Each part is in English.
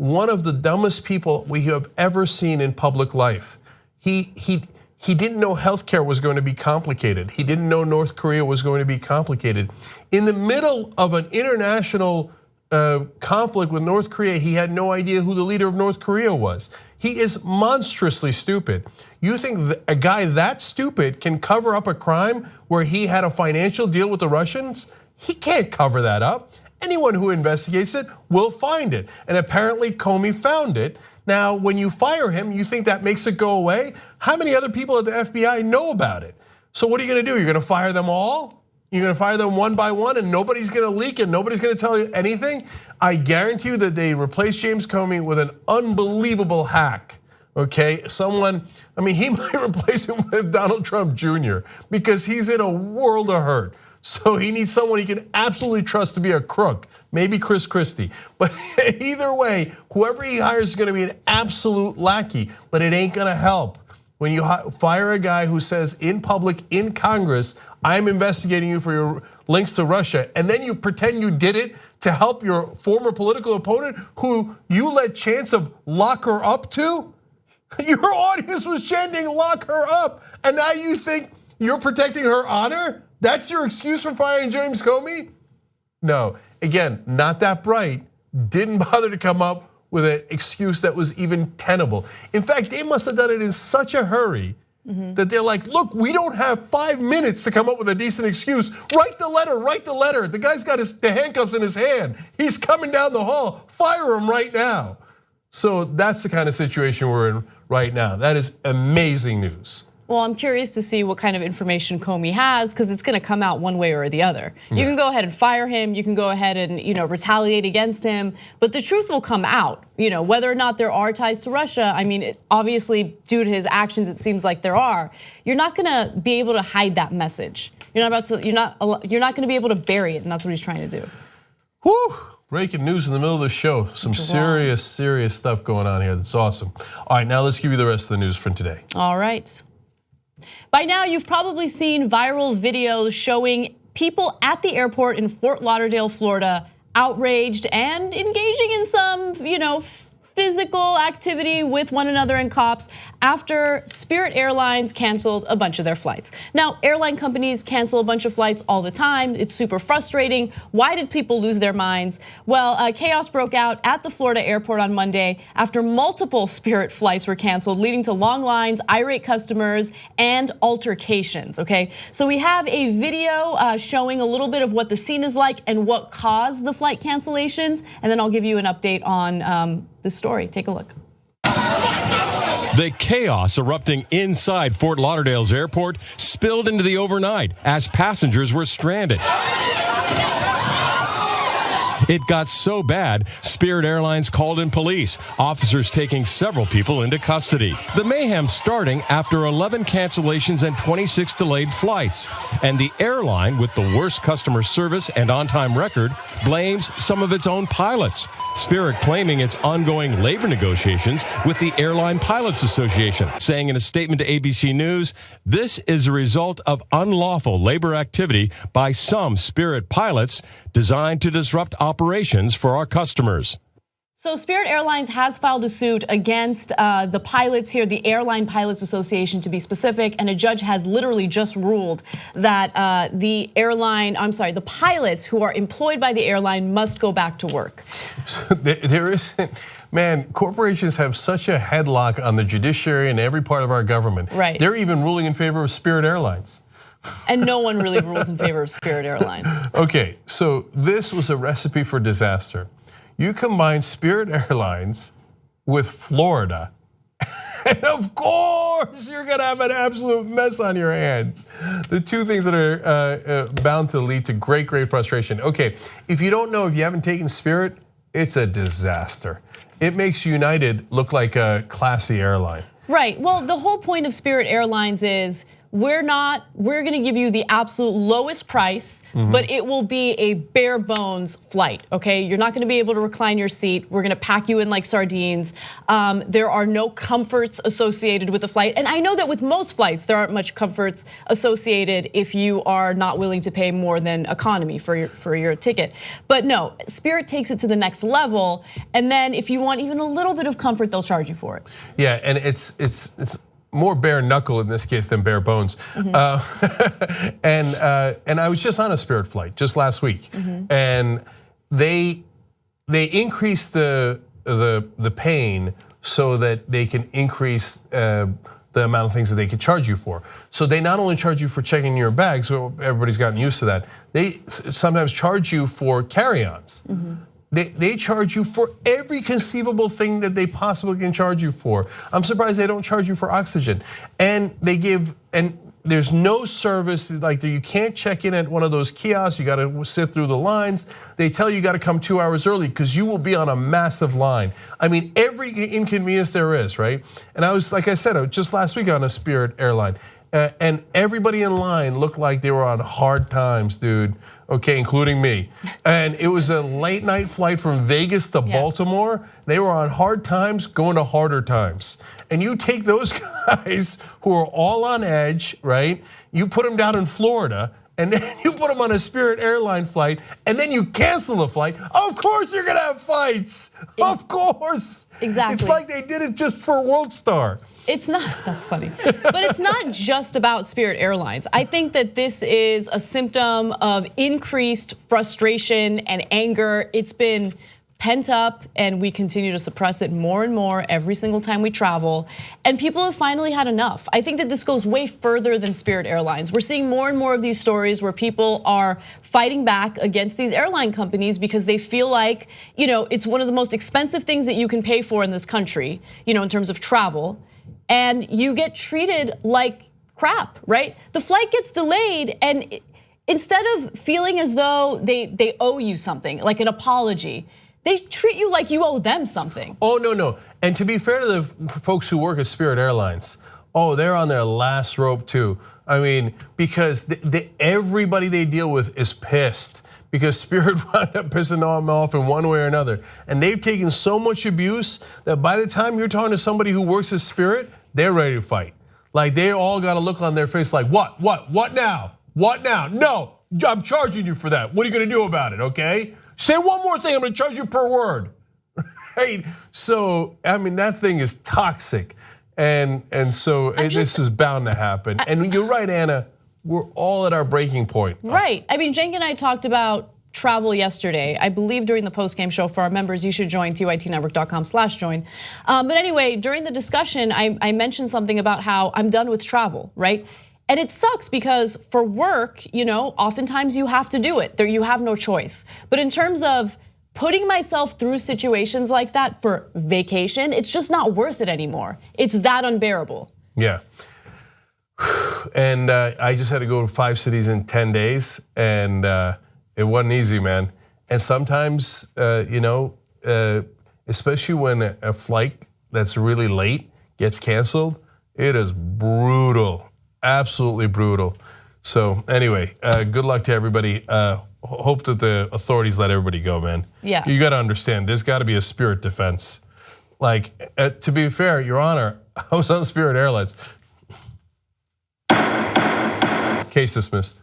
one of the dumbest people we have ever seen in public life. He didn't know healthcare was going to be complicated. He didn't know North Korea was going to be complicated. In the middle of an international conflict with North Korea, he had no idea who the leader of North Korea was. He is monstrously stupid. You think a guy that stupid can cover up a crime where he had a financial deal with the Russians? He can't cover that up. Anyone who investigates it will find it. And apparently Comey found it. Now, when you fire him, you think that makes it go away? How many other people at the FBI know about it? So what are you gonna do? You're gonna fire them all? You're gonna fire them one by one and nobody's gonna leak and nobody's gonna tell you anything? I guarantee you that they replace James Comey with an unbelievable hack, okay? Someone, I mean, he might replace him with Donald Trump Jr. because he's in a world of hurt. So he needs someone he can absolutely trust to be a crook, maybe Chris Christie. But either way, whoever he hires is gonna be an absolute lackey, but it ain't gonna help. When you fire a guy who says in public, in Congress, I'm investigating you for your links to Russia, and then you pretend you did it to help your former political opponent who you let chance of lock her up to? Your audience was chanting lock her up, and now you think you're protecting her honor? That's your excuse for firing James Comey? No, again, not that bright, didn't bother to come up with an excuse that was even tenable. In fact, they must have done it in such a hurry that they're like, look, we don't have 5 minutes to come up with a decent excuse. Write the letter, write the letter. The guy's got the handcuffs in his hand. He's coming down the hall, fire him right now. So that's the kind of situation we're in right now. That is amazing news. Well, I'm curious to see what kind of information Comey has because it's gonna come out one way or the other. You can go ahead and fire him, you can go ahead and retaliate against him, but the truth will come out. Whether or not there are ties to Russia, I mean, obviously due to his actions, it seems like there are. You're not gonna be able to hide that message. You're not gonna be able to bury it, and that's what he's trying to do. Whew. Breaking news in the middle of the show. Some serious stuff going on here. That's awesome. All right, now let's give you the rest of the news from today. All right. By now, you've probably seen viral videos showing people at the airport in Fort Lauderdale, Florida, outraged and engaging in some, physical activity with one another and cops after Spirit Airlines canceled a bunch of their flights. Now, airline companies cancel a bunch of flights all the time. It's super frustrating. Why did people lose their minds? Well, chaos broke out at the Florida airport on Monday after multiple Spirit flights were canceled, leading to long lines, irate customers, and altercations, okay? So we have a video showing a little bit of what the scene is like and what caused the flight cancellations, and then I'll give you an update on this story. Take a look. The chaos erupting inside Fort Lauderdale's airport spilled into the overnight as passengers were stranded. It got so bad, Spirit Airlines called in police, officers taking several people into custody. The mayhem starting after 11 cancellations and 26 delayed flights. And the airline, with the worst customer service and on-time record, blames some of its own pilots. Spirit claiming its ongoing labor negotiations with the Airline Pilots Association, saying in a statement to ABC News, this is a result of unlawful labor activity by some Spirit pilots designed to disrupt operations for our customers. So Spirit Airlines has filed a suit against the pilots here, the Airline Pilots Association to be specific, and a judge has literally just ruled that the pilots who are employed by the airline must go back to work. So there isn't, man, corporations have such a headlock on the judiciary and every part of our government. Right. They're even ruling in favor of Spirit Airlines. And no one really rules in favor of Spirit Airlines. Okay, so this was a recipe for disaster. You combine Spirit Airlines with Florida, and of course you're gonna have an absolute mess on your hands. The two things that are bound to lead to great frustration. Okay, if you don't know, if you haven't taken Spirit, it's a disaster. It makes United look like a classy airline. Right, well, the whole point of Spirit Airlines is we're gonna give you the absolute lowest price, but it will be a bare bones flight, okay? You're not gonna be able to recline your seat. We're gonna pack you in like sardines. There are no comforts associated with the flight. And I know that with most flights, there aren't much comforts associated if you are not willing to pay more than economy for your ticket. But no, Spirit takes it to the next level. And then if you want even a little bit of comfort, they'll charge you for it. Yeah, and it's more bare knuckle in this case than bare bones. And I was just on a Spirit flight just last week, and they increased the pain so that they can increase the amount of things that they could charge you for. So they not only charge you for checking your bags, so everybody's gotten used to that. They sometimes charge you for carry-ons. They charge you for every conceivable thing that they possibly can charge you for. I'm surprised they don't charge you for oxygen. And there's no service, like you can't check in at one of those kiosks, you gotta sit through the lines. They tell you gotta come 2 hours early because you will be on a massive line. I mean, every inconvenience there is, right? And I was, like I said, just last week on a Spirit airline, and everybody in line looked like they were on hard times, dude. Okay, including me. And it was a late night flight from Vegas to Baltimore. They were on hard times going to harder times. And you take those guys who are all on edge, right? You put them down in Florida, and then you put them on a Spirit airline flight, and then you cancel the flight. Of course you're gonna have fights. Of course. Exactly. It's like they did it just for World Star. It's not, that's funny. But it's not just about Spirit Airlines. I think that this is a symptom of increased frustration and anger. It's been pent up and we continue to suppress it more and more every single time we travel. And people have finally had enough. I think that this goes way further than Spirit Airlines. We're seeing more and more of these stories where people are fighting back against these airline companies because they feel like, it's one of the most expensive things that you can pay for in this country, in terms of travel. And you get treated like crap, right? The flight gets delayed, and instead of feeling as though they owe you something, like an apology, they treat you like you owe them something. Oh, no. And to be fair to the folks who work at Spirit Airlines, they're on their last rope too. I mean, because everybody they deal with is pissed because Spirit wound up pissing them off in one way or another. And they've taken so much abuse that by the time you're talking to somebody who works at Spirit, they're ready to fight. Like they all got a look on their face like, what now? What now? No, I'm charging you for that. What are you gonna do about it, okay? Say one more thing, I'm gonna charge you per word. Right? So, I mean, that thing is toxic. And so this is bound to happen. And you're right, Anna, we're all at our breaking point. Right, I mean, Cenk and I talked about travel yesterday. I believe during the post-game show for our members, you should join tytnetwork.com/join. But anyway, during the discussion, I mentioned something about how I'm done with travel, right? And it sucks because for work, oftentimes you have to do it. You have no choice. But in terms of putting myself through situations like that for vacation, it's just not worth it anymore. It's that unbearable. Yeah. And I just had to go to 5 cities in 10 days, and it wasn't easy, man. And sometimes, especially when a flight that's really late gets canceled, it is brutal, absolutely brutal. So anyway, good luck to everybody. Hope that the authorities let everybody go, man. Yeah. You got to understand, there's got to be a Spirit defense. Like, to be fair, Your Honor, I was on Spirit Airlines. Case dismissed.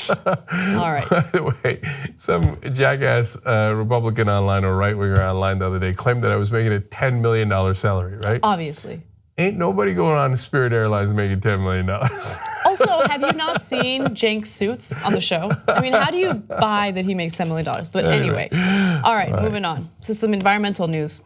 All right. By the way, some jackass Republican online or right winger online the other day claimed that I was making a $10 million salary, right? Obviously. Ain't nobody going on Spirit Airlines making $10 million. Also, have you not seen Cenk's suits on the show? I mean, how do you buy that he makes $10 million? But anyway, all right, moving on to some environmental news.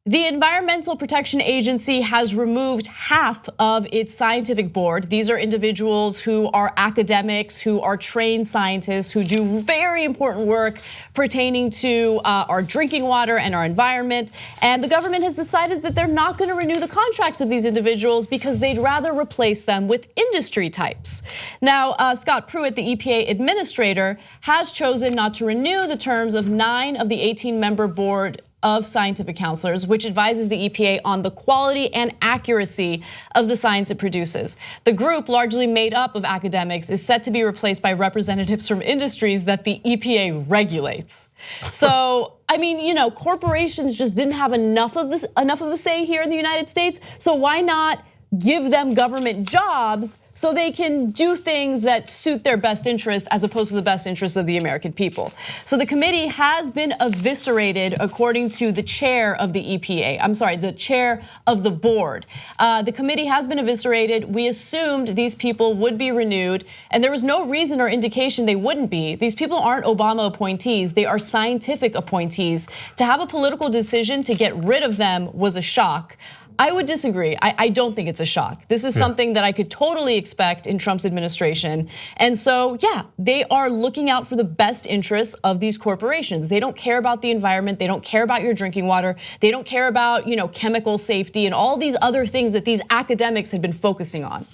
The Environmental Protection Agency has removed half of its scientific board. These are individuals who are academics, who are trained scientists, who do very important work pertaining to our drinking water and our environment. And the government has decided that they're not going to renew the contracts of these individuals because they'd rather replace them with industry types. Now, Scott Pruitt, the EPA administrator, has chosen not to renew the terms of 9 of the 18-member board of scientific counselors, which advises the EPA on the quality and accuracy of the science it produces. The group, largely made up of academics, is set to be replaced by representatives from industries that the EPA regulates. So, I mean, corporations just didn't have enough of a say here in the United States. So why not give them government jobs so they can do things that suit their best interests as opposed to the best interests of the American people? So the committee has been eviscerated, according to the chair of the EPA. I'm sorry, the chair of the board. The committee has been eviscerated. We assumed these people would be renewed, and there was no reason or indication they wouldn't be. These people aren't Obama appointees. They are scientific appointees. To have a political decision to get rid of them was a shock. I would disagree. I don't think it's a shock. This is something that I could totally expect in Trump's administration. And so, yeah, they are looking out for the best interests of these corporations. They don't care about the environment. They don't care about your drinking water. They don't care about, chemical safety and all these other things that these academics had been focusing on.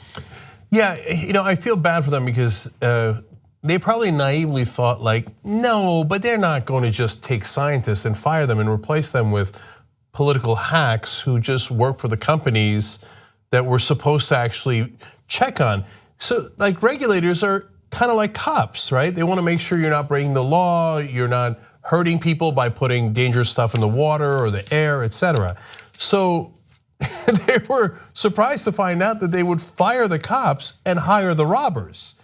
Yeah, I feel bad for them because they probably naively thought no, but they're not going to just take scientists and fire them and replace them with political hacks who just work for the companies that we're supposed to actually check on. So regulators are kind of like cops, right? They want to make sure you're not breaking the law, you're not hurting people by putting dangerous stuff in the water or the air, etc. So they were surprised to find out that they would fire the cops and hire the robbers.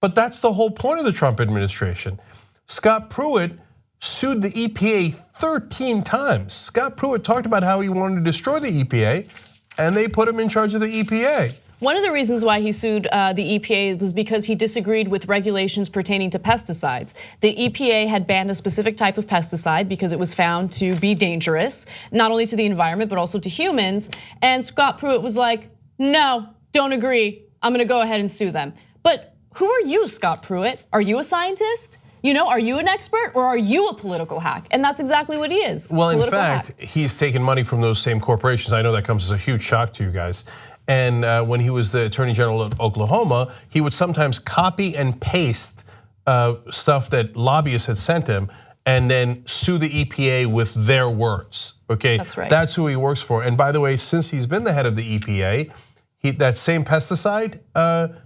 But that's the whole point of the Trump administration. Scott Pruitt sued the EPA 13 times. Scott Pruitt talked about how he wanted to destroy the EPA, and they put him in charge of the EPA. One of the reasons why he sued the EPA was because he disagreed with regulations pertaining to pesticides. The EPA had banned a specific type of pesticide because it was found to be dangerous, not only to the environment, but also to humans. And Scott Pruitt was like, no, don't agree. I'm gonna go ahead and sue them. But who are you, Scott Pruitt? Are you a scientist? Are you an expert or are you a political hack? And that's exactly what he is. Well, in fact, he's taken money from those same corporations. I know that comes as a huge shock to you guys. And when he was the Attorney General of Oklahoma, he would sometimes copy and paste stuff that lobbyists had sent him and then sue the EPA with their words, okay? That's right. That's who he works for. And by the way, since he's been the head of the EPA, that same pesticide,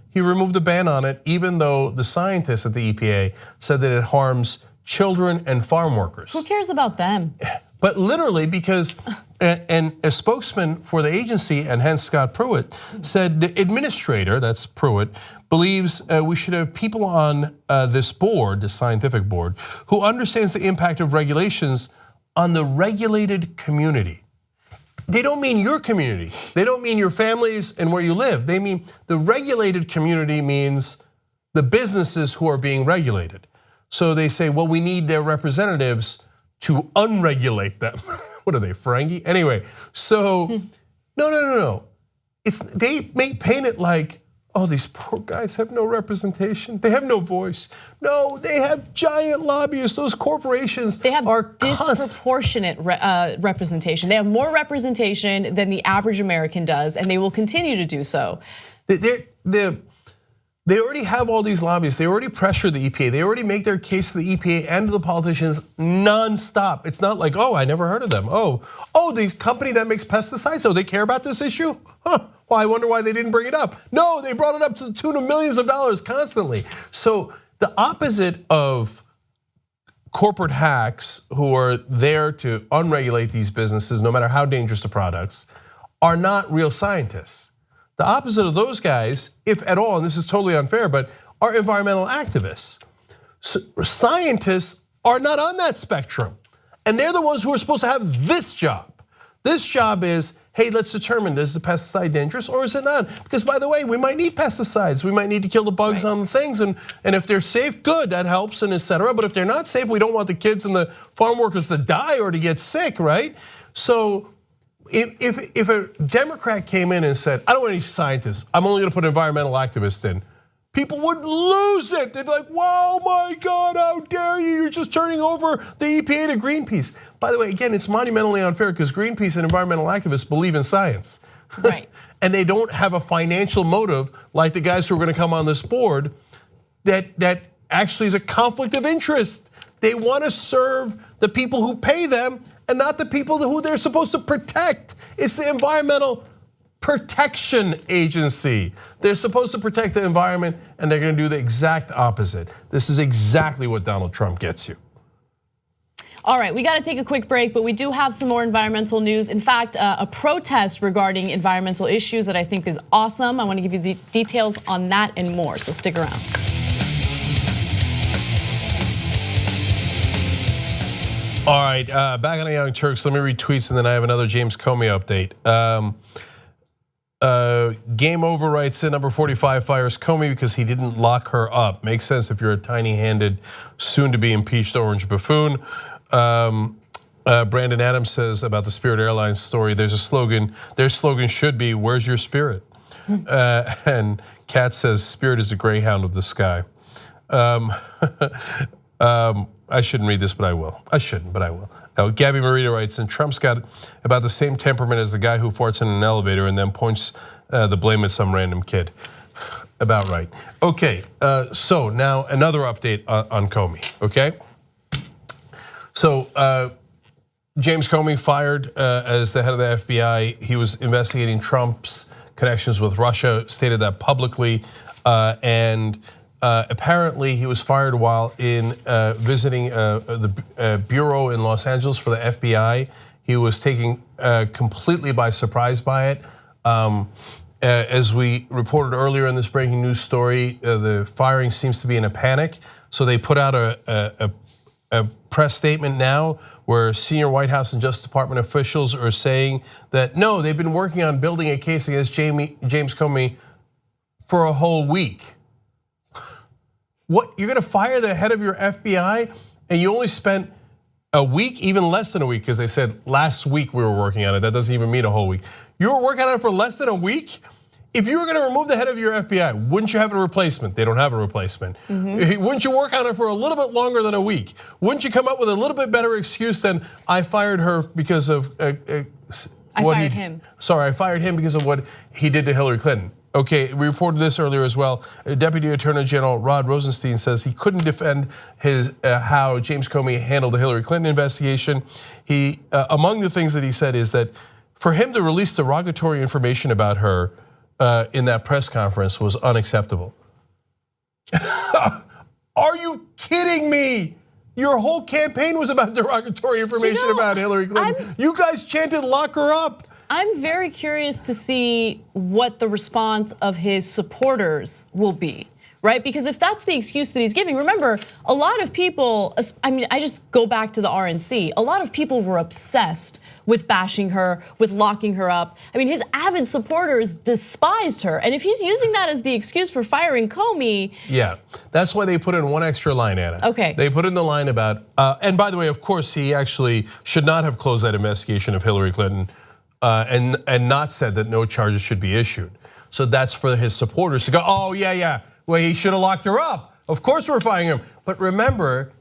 he removed the ban on it, even though the scientists at the EPA said that it harms children and farm workers. Who cares about them? But literally, because and a spokesman for the agency, and hence Scott Pruitt, said the administrator, that's Pruitt, believes we should have people on this board, the scientific board, who understands the impact of regulations on the regulated community. They don't mean your community. They don't mean your families and where you live. They mean the regulated community means the businesses who are being regulated. So they say, well, we need their representatives to unregulate them. What are they, Ferengi? Anyway, so no. They may paint it like, oh, these poor guys have no representation. They have no voice. No, they have giant lobbyists. Those corporations they have are disproportionate representation. They have more representation than the average American does, and they will continue to do so. They already have all these lobbyists. They already pressure the EPA. They already make their case to the EPA and to the politicians nonstop. It's not like, oh, I never heard of them. Oh, the company that makes pesticides, they care about this issue? Huh. Well, I wonder why they didn't bring it up. No, they brought it up to the tune of millions of dollars constantly. So the opposite of corporate hacks who are there to unregulate these businesses, no matter how dangerous the products, are not real scientists. The opposite of those guys, if at all, and this is totally unfair, but are environmental activists. So scientists are not on that spectrum. And they're the ones who are supposed to have this job. This job is, hey, let's determine, is the pesticide dangerous or is it not? Because by the way, we might need pesticides. We might need to kill the bugs on the things. And if they're safe, good, that helps and etc. But if they're not safe, we don't want the kids and the farm workers to die or to get sick, right? So if a Democrat came in and said, I don't want any scientists, I'm only gonna put environmental activists in, people would lose it. They'd be like, whoa, my God, how dare you? You're just turning over the EPA to Greenpeace. By the way, again, it's monumentally unfair because Greenpeace and environmental activists believe in science. Right. And they don't have a financial motive like the guys who are gonna come on this board that actually is a conflict of interest. They want to serve the people who pay them and not the people who they're supposed to protect. It's the Environmental Protection Agency. They're supposed to protect the environment, and they're going to do the exact opposite. This is exactly what Donald Trump gets you. All right, we got to take a quick break, but we do have some more environmental news. In fact, a protest regarding environmental issues that I think is awesome. I want to give you the details on that and more, so stick around. All right, back on the Young Turks. Let me read tweets, and then I have another James Comey update. Game Over writes in, number 45 fires Comey because he didn't lock her up. Makes sense if you're a tiny-handed, soon-to-be impeached orange buffoon. Brandon Adams says about the Spirit Airlines story, their slogan should be, "Where's your spirit?" And Kat says, "Spirit is a greyhound of the sky." I shouldn't read this, but I will. I shouldn't, but I will. Now, Gabby Marita writes, and Trump's got about the same temperament as the guy who farts in an elevator and then points the blame at some random kid. About right. Okay, so now another update on Comey, okay? So James Comey fired as the head of the FBI. He was investigating Trump's connections with Russia, stated that publicly, and apparently he was fired while in visiting the bureau in Los Angeles for the FBI. He was taken completely by surprise by it. As we reported earlier in this breaking news story, the firing seems to be in a panic. So they put out a press statement now where senior White House and Justice Department officials are saying that no, they've been working on building a case against James Comey for a whole week. What, you're gonna fire the head of your FBI and you only spent a week, even less than a week, because they said last week we were working on it. That doesn't even mean a whole week. You were working on it for less than a week? If you were gonna remove the head of your FBI, wouldn't you have a replacement? They don't have a replacement. Wouldn't you work on it for a little bit longer than a week? Wouldn't you come up with a little bit better excuse than I fired her because of I fired him. Sorry, I fired him because of what he did to Hillary Clinton. Okay, we reported this earlier as well. Deputy Attorney General Rod Rosenstein says he couldn't defend how James Comey handled the Hillary Clinton investigation. He, among the things that he said is that for him to release derogatory information about her in that press conference was unacceptable. Are you kidding me? Your whole campaign was about derogatory information about Hillary Clinton. You guys chanted lock her up. I'm very curious to see what the response of his supporters will be, right? Because if that's the excuse that he's giving, remember, a lot of people, I mean, I just go back to the RNC, a lot of people were obsessed with bashing her, with locking her up. I mean, his avid supporters despised her. And if he's using that as the excuse for firing Comey. Yeah, that's why they put in one extra line, Anna. Okay. They put in the line about, and by the way, of course, he actually should not have closed that investigation of Hillary Clinton and not said that no charges should be issued. So that's for his supporters to go, oh yeah, well he should have locked her up. Of course we're firing him. But remember,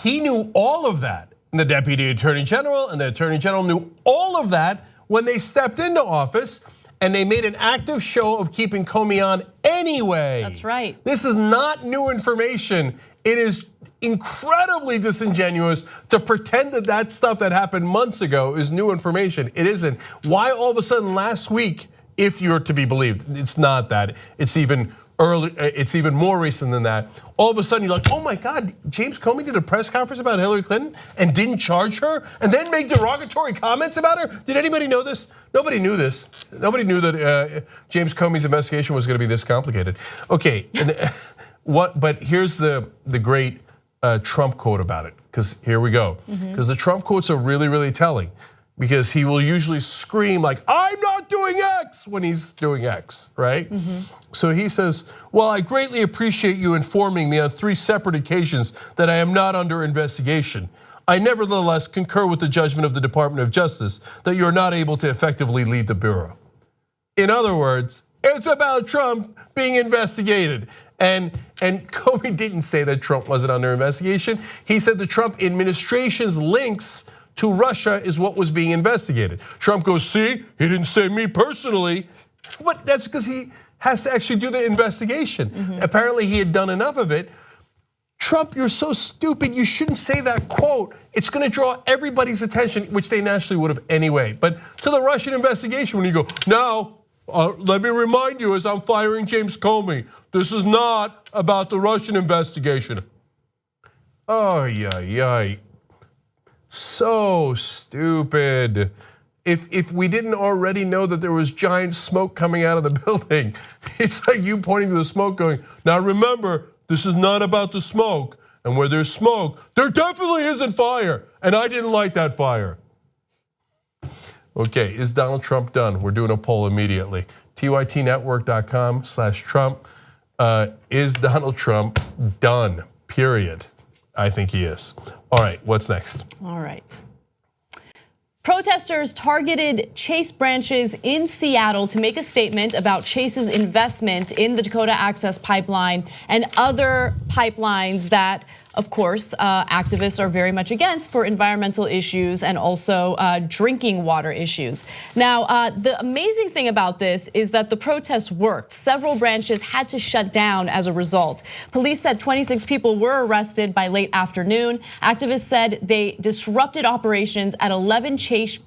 he knew all of that. And the Deputy Attorney General and the Attorney General knew all of that when they stepped into office, and they made an active show of keeping Comey on anyway. That's right. This is not new information. It is incredibly disingenuous to pretend that that stuff that happened months ago is new information. It isn't. Why all of a sudden last week, if you're to be believed, it's not that. It's even early. It's even more recent than that. All of a sudden you're like, oh my God, James Comey did a press conference about Hillary Clinton and didn't charge her and then made derogatory comments about her? Did anybody know this? Nobody knew this. Nobody knew that James Comey's investigation was gonna be this complicated. Okay, but here's the great Trump quote about it, because here we go. Because the Trump quotes are really, really telling, because he will usually scream like, I'm not doing X when he's doing X, right? So he says, well, I greatly appreciate you informing me on 3 separate occasions that I am not under investigation. I nevertheless concur with the judgment of the Department of Justice that you're not able to effectively lead the Bureau. In other words, it's about Trump being investigated. And Comey didn't say that Trump wasn't under investigation. He said the Trump administration's links to Russia is what was being investigated. Trump goes, see, he didn't say me personally. But that's because he has to actually do the investigation. Apparently he had done enough of it. Trump, you're so stupid, you shouldn't say that quote. It's gonna draw everybody's attention, which they naturally would have anyway. But to the Russian investigation, when you go, now, let me remind you as I'm firing James Comey, this is not about the Russian investigation. Oh, yeah. So stupid. If we didn't already know that there was giant smoke coming out of the building, it's like you pointing to the smoke going, now remember, this is not about the smoke. And where there's smoke, there definitely isn't fire. And I didn't light that fire. Okay, is Donald Trump done? We're doing a poll immediately. tytnetwork.com/Trump. Is Donald Trump done? Period. I think he is. All right, what's next? All right. Protesters targeted Chase branches in Seattle to make a statement about Chase's investment in the Dakota Access Pipeline and other pipelines that, of course, activists are very much against for environmental issues and also drinking water issues. Now, the amazing thing about this is that the protest worked. Several branches had to shut down as a result. Police said 26 people were arrested by late afternoon. Activists said they disrupted operations at 11 Chase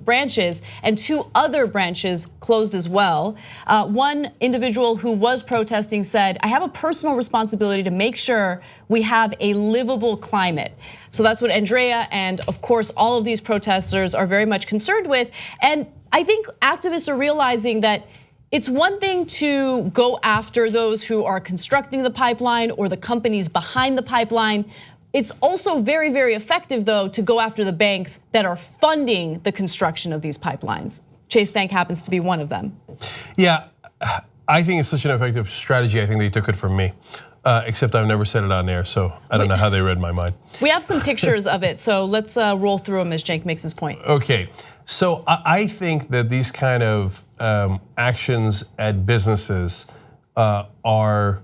branches, and 2 other branches closed as well. One individual who was protesting said, I have a personal responsibility to make sure we have a livable climate. So that's what Andrea and of course all of these protesters are very much concerned with. And I think activists are realizing that it's one thing to go after those who are constructing the pipeline or the companies behind the pipeline. It's also very, very effective, though, to go after the banks that are funding the construction of these pipelines. Chase Bank happens to be one of them. Yeah, I think it's such an effective strategy. I think they took it from me, except I've never said it on air, so I don't know how they read my mind. We have some pictures of it, so let's roll through them as Cenk makes his point. Okay, so I think that these kind of actions at businesses are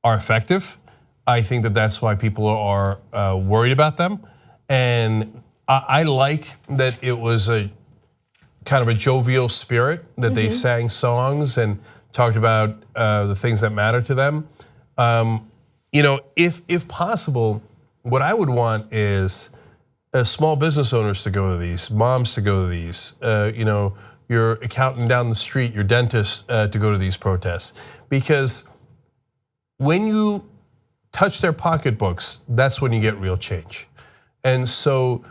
effective. I think that that's why people are worried about them. And I like that it was a kind of a jovial spirit, that they sang songs and talked about the things that matter to them. If possible, what I would want is small business owners to go to these, moms to go to these, your accountant down the street, your dentist to go to these protests. Because when you touch their pocketbooks, that's when you get real change. And so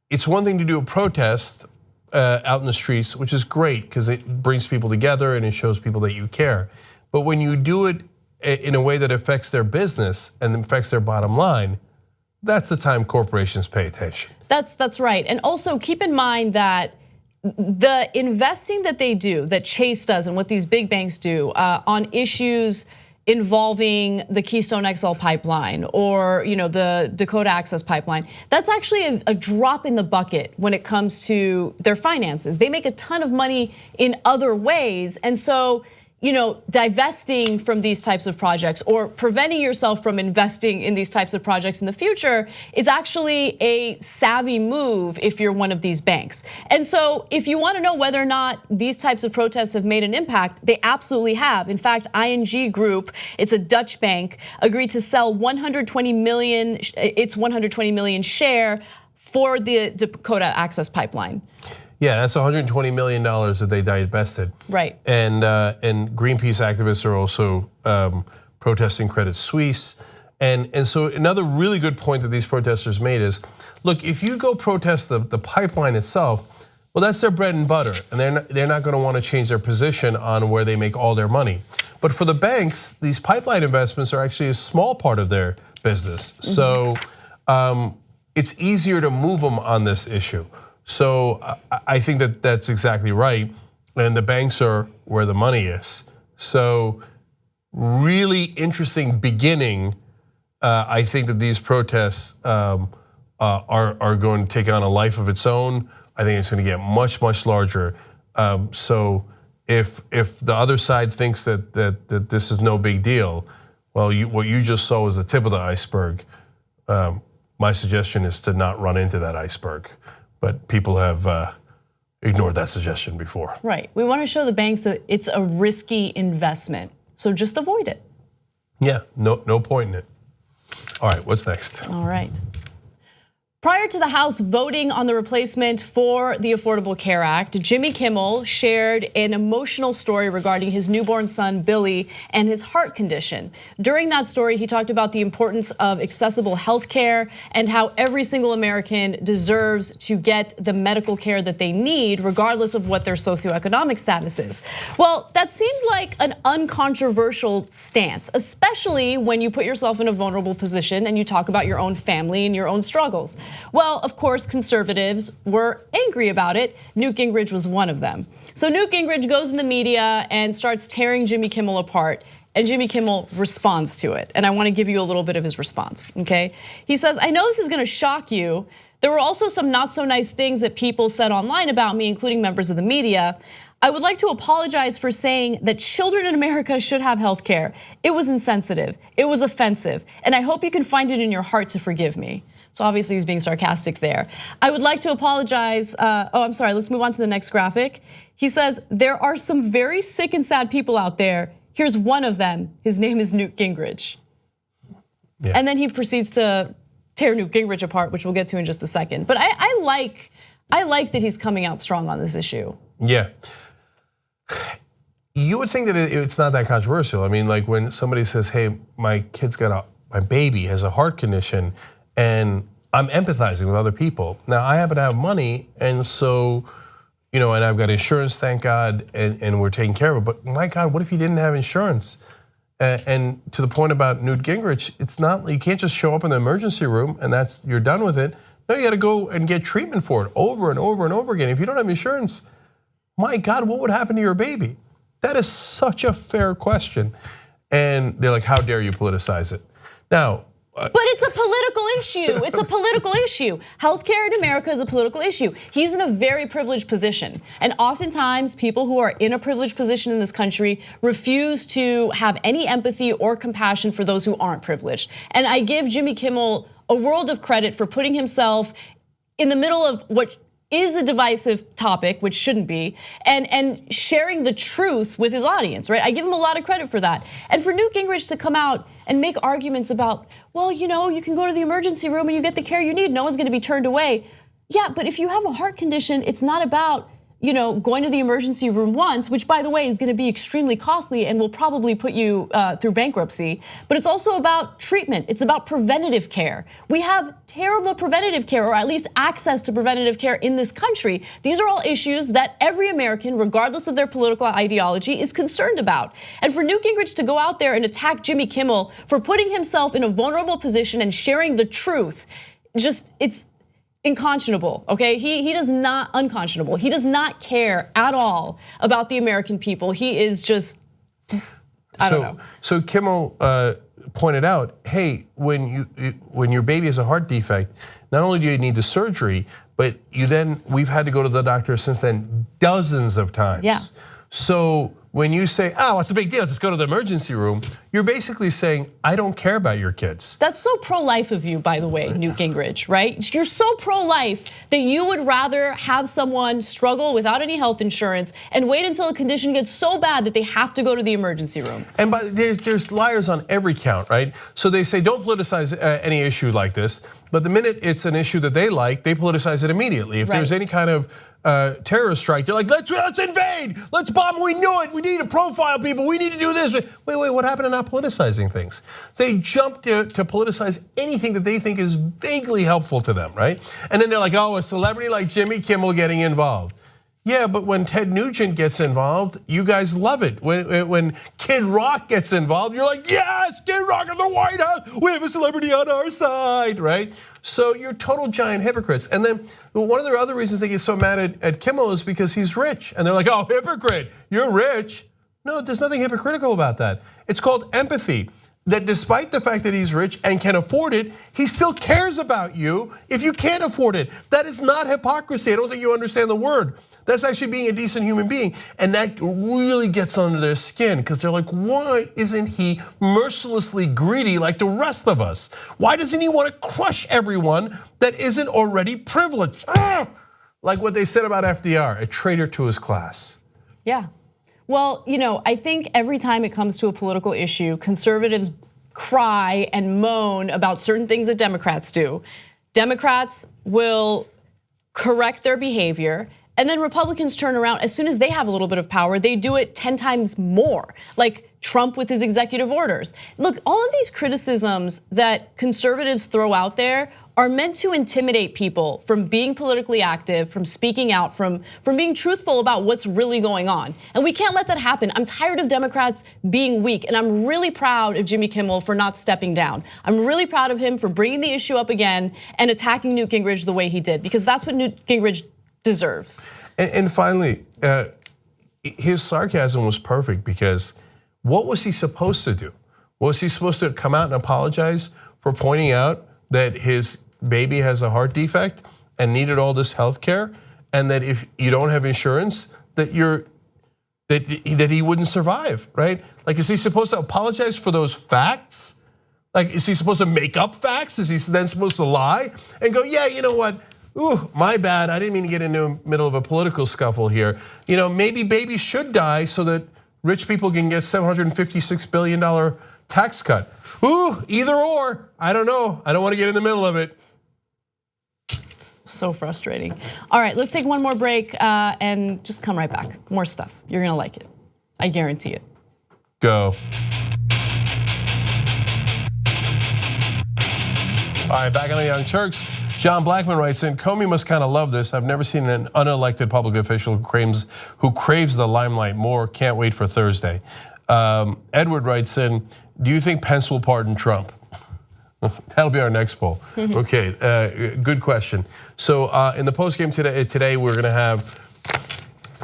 it's one thing to do a protest out in the streets, which is great because it brings people together and it shows people that you care. But when you do it in a way that affects their business and affects their bottom line, that's the time corporations pay attention. That's right. And also keep in mind that the investing that they do, that Chase does and what these big banks do on issues involving the Keystone XL pipeline or the Dakota Access Pipeline, that's actually a drop in the bucket when it comes to their finances. They make a ton of money in other ways, and so divesting from these types of projects or preventing yourself from investing in these types of projects in the future is actually a savvy move if you're one of these banks. And so if you want to know whether or not these types of protests have made an impact, they absolutely have. In fact, ING Group, it's a Dutch bank, agreed to sell 120 million, its 120 million share for the Dakota Access Pipeline. Yeah, that's $120 million that they divested. Right. And Greenpeace activists are also protesting Credit Suisse. And so another really good point that these protesters made is, look, if you go protest the pipeline itself, well, that's their bread and butter. And they're not gonna wanna change their position on where they make all their money. But for the banks, these pipeline investments are actually a small part of their business. So it's easier to move them on this issue. So I think that that's exactly right, and the banks are where the money is. So really interesting beginning. I think that these protests are going to take on a life of its own. I think it's going to get much, much larger. So if the other side thinks that this is no big deal, well, what you just saw was the tip of the iceberg. My suggestion is to not run into that iceberg. But people have ignored that suggestion before. Right, we want to show the banks that it's a risky investment, so just avoid it. Yeah, no point in it. All right, what's next? All right. Prior to the House voting on the replacement for the Affordable Care Act, Jimmy Kimmel shared an emotional story regarding his newborn son, Billy, and his heart condition. During that story, he talked about the importance of accessible health care and how every single American deserves to get the medical care that they need, regardless of what their socioeconomic status is. Well, that seems like an uncontroversial stance, especially when you put yourself in a vulnerable position and you talk about your own family and your own struggles. Well, of course, conservatives were angry about it. Newt Gingrich was one of them. So Newt Gingrich goes in the media and starts tearing Jimmy Kimmel apart, and Jimmy Kimmel responds to it. And I want to give you a little bit of his response, okay? He says, I know this is going to shock you. There were also some not so nice things that people said online about me, including members of the media. I would like to apologize for saying that children in America should have health care. It was insensitive, it was offensive, and I hope you can find it in your heart to forgive me. So obviously he's being sarcastic there. I would like to apologize. I'm sorry, let's move on to the next graphic. He says, there are some very sick and sad people out there. Here's one of them. His name is Newt Gingrich. Yeah. And then he proceeds to tear Newt Gingrich apart, which we'll get to in just a second. But I like that he's coming out strong on this issue. Yeah. You would think that it's not that controversial. I mean, like when somebody says, hey, my baby has a heart condition, and I'm empathizing with other people. Now I happen to have money, and so, and I've got insurance, thank God, and we're taking care of it. But my God, what if you didn't have insurance? And to the point about Newt Gingrich, it's not, you can't just show up in the emergency room and you're done with it. No, you got to go and get treatment for it over and over and over again. If you don't have insurance, my God, what would happen to your baby? That is such a fair question. And they're like, how dare you politicize it? Now, but it's a political issue. It's a political issue. Healthcare in America is a political issue. He's in a very privileged position. And oftentimes people who are in a privileged position in this country refuse to have any empathy or compassion for those who aren't privileged. And I give Jimmy Kimmel a world of credit for putting himself in the middle of what is a divisive topic, which shouldn't be, and sharing the truth with his audience, right? I give him a lot of credit for that. And for Newt Gingrich to come out and make arguments about, well, you can go to the emergency room and you get the care you need, no one's gonna be turned away. Yeah, but if you have a heart condition, it's not about going to the emergency room once, which by the way is gonna be extremely costly and will probably put you through bankruptcy, but it's also about treatment, it's about preventative care. We have terrible preventative care, or at least access to preventative care in this country. These are all issues that every American, regardless of their political ideology, is concerned about. And for Newt Gingrich to go out there and attack Jimmy Kimmel for putting himself in a vulnerable position and sharing the truth, it's unconscionable, okay? He does not, unconscionable. He does not care at all about the American people. He is just, I don't know. So Kimmel pointed out, hey, when your baby has a heart defect, not only do you need the surgery, but we've had to go to the doctor since then dozens of times. Yeah. So when you say, oh, what's the big deal? Just go to the emergency room. You're basically saying, I don't care about your kids. That's so pro-life of you, by the way, Newt Gingrich, right? You're so pro-life that you would rather have someone struggle without any health insurance and wait until a condition gets so bad that they have to go to the emergency room. And there's liars on every count, right? So they say, don't politicize any issue like this. But the minute it's an issue that they like, they politicize it immediately. If there's any kind of terrorist strike, they're like, let's invade, let's bomb, we knew it, we need to profile people, we need to do this. Wait, what happened to not politicizing things? They jump to politicize anything that they think is vaguely helpful to them, right? And then they're like, oh, a celebrity like Jimmy Kimmel getting involved. Yeah, but when Ted Nugent gets involved, you guys love it. When Kid Rock gets involved, you're like, yes, Kid Rock in the White House, we have a celebrity on our side, right? So you're total giant hypocrites. And then one of the other reasons they get so mad at Kimmel is because he's rich. And they're like, oh, hypocrite, you're rich. No, there's nothing hypocritical about that. It's called empathy. That despite the fact that he's rich and can afford it, he still cares about you if you can't afford it. That is not hypocrisy. I don't think you understand the word. That's actually being a decent human being. And that really gets under their skin because they're like, why isn't he mercilessly greedy like the rest of us? Why doesn't he want to crush everyone that isn't already privileged? Like what they said about FDR, a traitor to his class. Yeah. Well, I think every time it comes to a political issue, conservatives cry and moan about certain things that Democrats do. Democrats will correct their behavior, and then Republicans turn around as soon as they have a little bit of power, they do it 10 times more, like Trump with his executive orders. Look, all of these criticisms that conservatives throw out there are meant to intimidate people from being politically active, from speaking out, from being truthful about what's really going on. And we can't let that happen. I'm tired of Democrats being weak, and I'm really proud of Jimmy Kimmel for not stepping down. I'm really proud of him for bringing the issue up again and attacking Newt Gingrich the way he did, because that's what Newt Gingrich deserves. And finally, his sarcasm was perfect, because what was he supposed to do? Was he supposed to come out and apologize for pointing out that his baby has a heart defect and needed all this health care, and that if you don't have insurance, that he wouldn't survive, right? Like, is he supposed to apologize for those facts? Like, is he supposed to make up facts? Is he then supposed to lie and go, yeah, you know what? Ooh, my bad, I didn't mean to get into the middle of a political scuffle here. You know, maybe babies should die so that rich people can get $756 billion tax cut. Ooh, either or, I don't know. I don't want to get in the middle of it. So frustrating. All right, let's take one more break and just come right back. More stuff, you're gonna like it. I guarantee it. Go. All right, back on the Young Turks. John Blackman writes in, Comey must kind of love this. I've never seen an unelected public official who craves the limelight more. Can't wait for Thursday. Edward writes in, do you think Pence will pardon Trump? That'll be our next poll. Okay, good question. So in the postgame today we're gonna have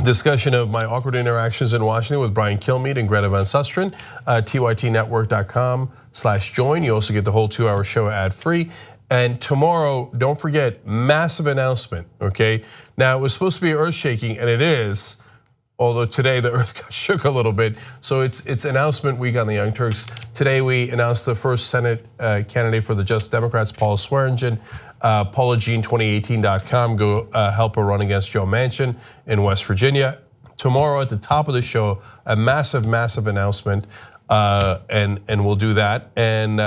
discussion of my awkward interactions in Washington with Brian Kilmeade and Greta Van Susteren, tytnetwork.com/join. You also get the whole 2-hour show ad-free. And tomorrow, don't forget, massive announcement, okay? Now, it was supposed to be earth-shaking, and it is, although today the earth got shook a little bit. So it's announcement week on the Young Turks. Today we announced the first Senate candidate for the Just Democrats, Paula Swearengin. PaulaJean2018.com, go help her run against Joe Manchin in West Virginia. Tomorrow at the top of the show, a massive, massive announcement, and we'll do that. And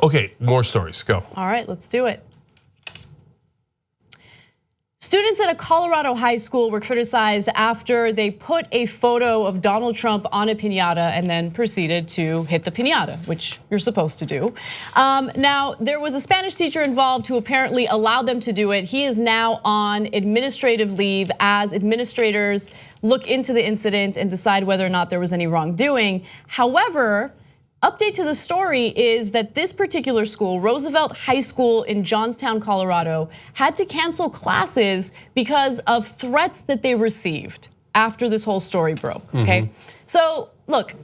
okay, more stories, go. All right, let's do it. Students at a Colorado high school were criticized after they put a photo of Donald Trump on a piñata and then proceeded to hit the piñata, which you're supposed to do. Now, there was a Spanish teacher involved who apparently allowed them to do it. He is now on administrative leave as administrators look into the incident and decide whether or not there was any wrongdoing. However, update to the story is that this particular school, Roosevelt High School in Johnstown, Colorado, had to cancel classes because of threats that they received after this whole story broke, okay? So look,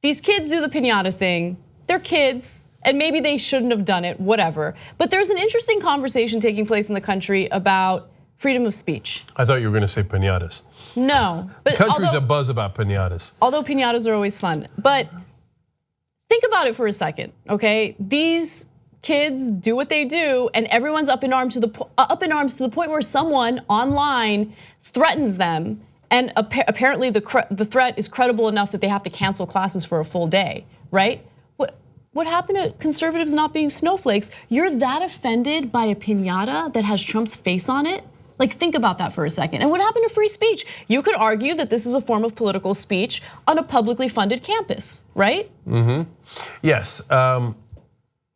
these kids do the piñata thing, they're kids, and maybe they shouldn't have done it, whatever. But there's an interesting conversation taking place in the country about freedom of speech. I thought you were gonna say piñatas. No, but the country's a buzz about piñatas. Although piñatas are always fun, but think about it for a second, okay? These kids do what they do, and everyone's up in arms to the point where someone online threatens them, and apparently the threat is credible enough that they have to cancel classes for a full day, right? What happened to conservatives not being snowflakes? You're that offended by a piñata that has Trump's face on it? Like, think about that for a second. And what happened to free speech? You could argue that this is a form of political speech on a publicly funded campus, right? Yes,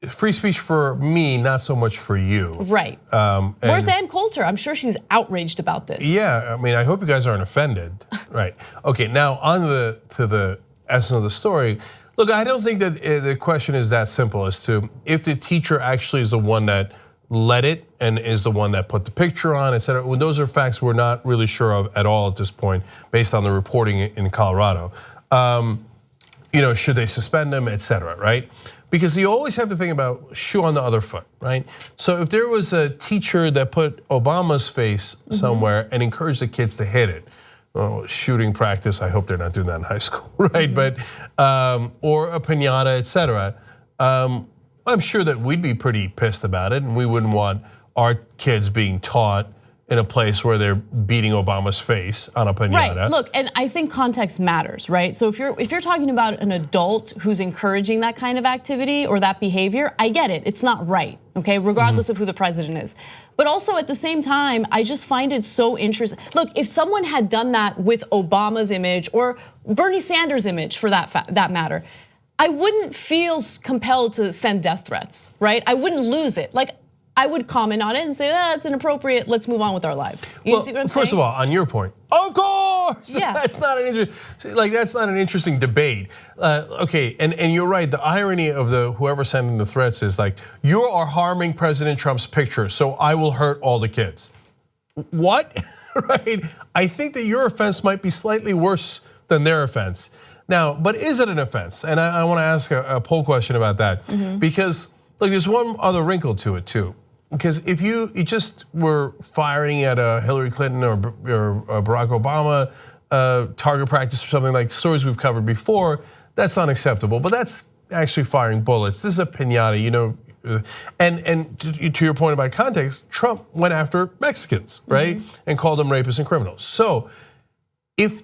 free speech for me, not so much for you. Right. Where's Ann Coulter? I'm sure she's outraged about this. Yeah, I mean, I hope you guys aren't offended. Right, okay, now on to the essence of the story. Look, I don't think that the question is that simple as to if the teacher actually is the one that led it and is the one that put the picture on, et cetera. When those are facts we're not really sure of at all at this point, based on the reporting in Colorado. Should they suspend them, et cetera, right? Because you always have to think about shoe on the other foot, right? So if there was a teacher that put Obama's face somewhere and encouraged the kids to hit it, shooting practice, I hope they're not doing that in high school, right? But, or a piñata, et cetera. I'm sure that we'd be pretty pissed about it, and we wouldn't want our kids being taught in a place where they're beating Obama's face on a piñata. Right. Look, and I think context matters, right? So if you're talking about an adult who's encouraging that kind of activity or that behavior, I get it. It's not right, okay? Regardless of who the president is. But also at the same time, I just find it so interesting. Look, if someone had done that with Obama's image or Bernie Sanders' image for that matter, I wouldn't feel compelled to send death threats, right? I wouldn't lose it. Like, I would comment on it and say, that's inappropriate, let's move on with our lives. You see what I'm saying? First of all, on your point, of course, yeah. that's not an interesting debate. Okay, and you're right. The irony of whoever sending the threats is like, you are harming President Trump's picture, so I will hurt all the kids. What? Right? I think that your offense might be slightly worse than their offense. Now, but is it an offense? And I want to ask a poll question about that because look, there's one other wrinkle to it too. Because if you just were firing at a Hillary Clinton or Barack Obama target practice or something like stories we've covered before, that's unacceptable. But that's actually firing bullets. This is a piñata, you know. And to your point about context, Trump went after Mexicans, right, and called them rapists and criminals. So if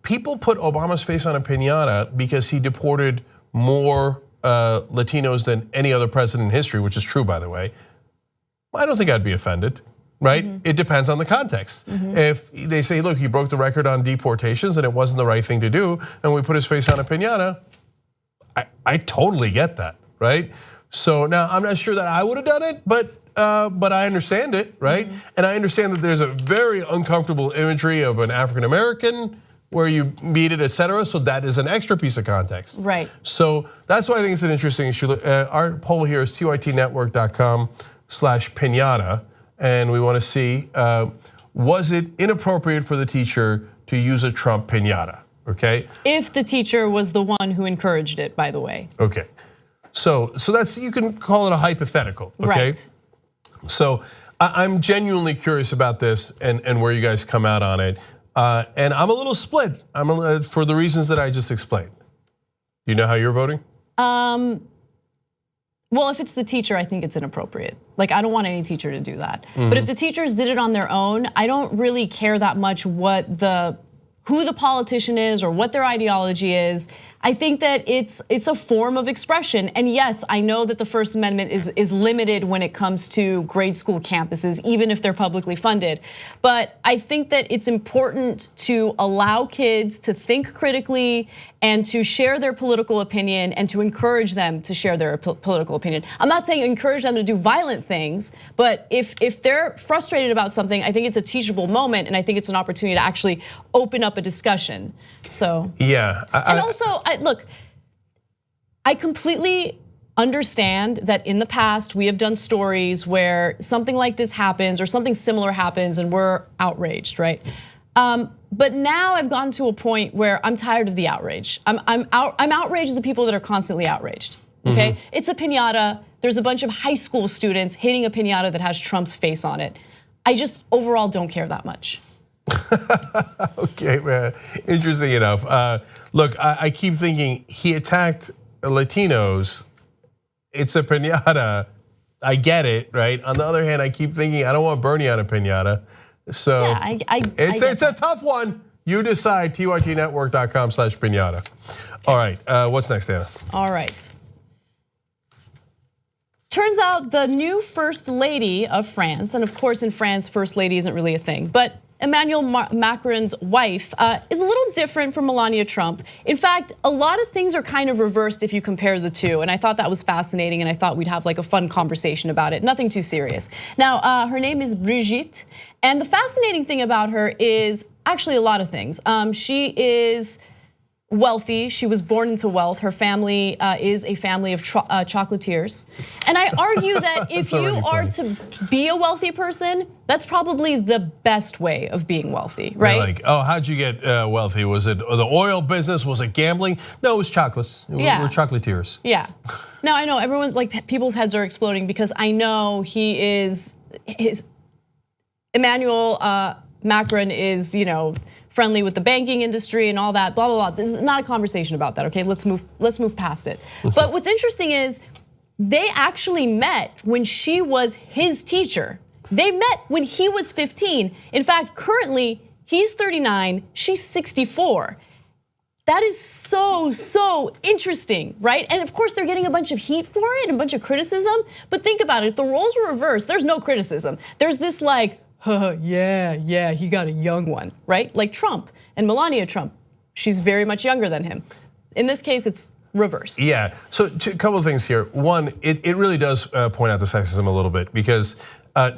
people put Obama's face on a piñata because he deported more Latinos than any other president in history, which is true, by the way, I don't think I'd be offended, right? It depends on the context. If they say, look, he broke the record on deportations and it wasn't the right thing to do, and we put his face on a piñata, I totally get that, right? So now I'm not sure that I would have done it, but I understand it, right? And I understand that there's a very uncomfortable imagery of an African American where you beat it, et cetera. So that is an extra piece of context. Right. So that's why I think it's an interesting issue. Our poll here is tytnetwork.com/piñata. And we want to see, was it inappropriate for the teacher to use a Trump piñata, okay? If the teacher was the one who encouraged it, by the way. Okay, so that's, you can call it a hypothetical, okay? Right. So I'm genuinely curious about this and where you guys come out on it. And I'm a little split. For the reasons that I just explained. You know how you're voting? Well, if it's the teacher, I think it's inappropriate. Like, I don't want any teacher to do that. But if the teachers did it on their own, I don't really care that much who the politician is or what their ideology is. I think that it's a form of expression. And yes, I know that the First Amendment is limited when it comes to grade school campuses, even if they're publicly funded. But I think that it's important to allow kids to think critically and to share their political opinion and to encourage them to share their political opinion. I'm not saying encourage them to do violent things, but if they're frustrated about something, I think it's a teachable moment, and I think it's an opportunity to actually open up a discussion. So yeah, and also, look, I completely understand that in the past we have done stories where something like this happens or something similar happens and we're outraged, right? But now I've gotten to a point where I'm tired of the outrage. I'm outraged at the people that are constantly outraged. Okay, it's a piñata. There's a bunch of high school students hitting a piñata that has Trump's face on it. I just overall don't care that much. Okay, man. Interesting enough. Look, I keep thinking he attacked Latinos. It's a piñata. I get it, right? On the other hand, I keep thinking I don't want Bernie on a piñata. So yeah, it's a tough one. You decide. tytnetwork.com/piñata. All right, what's next, Anna? All right. Turns out the new First Lady of France, and of course in France, First Lady isn't really a thing, but Emmanuel Macron's wife is a little different from Melania Trump. In fact, a lot of things are kind of reversed if you compare the two, and I thought that was fascinating, and I thought we'd have like a fun conversation about it, nothing too serious. Now, her name is Brigitte, and the fascinating thing about her is actually a lot of things. She is wealthy, she was born into wealth. Her family is a family of chocolatiers. And I argue that if you are to be a wealthy person, that's probably the best way of being wealthy, right? They're like, oh, how'd you get wealthy? Was it the oil business? Was it gambling? No, it was chocolates. Yeah. We're chocolatiers. Yeah. Now I know everyone, like people's heads are exploding because I know Emmanuel Macron is, friendly with the banking industry and all that, blah, blah, blah. This is not a conversation about that, okay? Let's move past it. But what's interesting is they actually met when she was his teacher. They met when he was 15. In fact, currently, he's 39, she's 64. That is so interesting, right? And of course, they're getting a bunch of heat for it and a bunch of criticism. But think about it, if the roles were reversed, there's no criticism. There's this like, yeah, he got a young one, right? Like Trump and Melania Trump. She's very much younger than him. In this case, it's reversed. Yeah, so a couple of things here. One, it really does point out the sexism a little bit because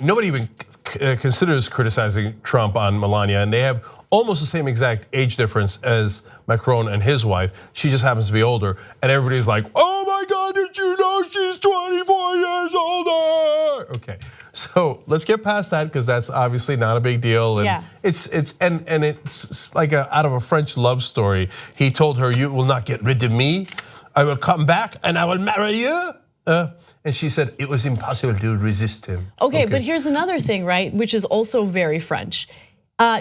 nobody even considers criticizing Trump on Melania, and they have almost the same exact age difference as Macron and his wife. She just happens to be older, and everybody's like, "Oh my God, did you know she's 24 years older?" Okay, so let's get past that because that's obviously not a big deal. And it's like out of a French love story. He told her, "You will not get rid of me. I will come back and I will marry you." And she said it was impossible to resist him. Okay, but here's another thing, right? Which is also very French.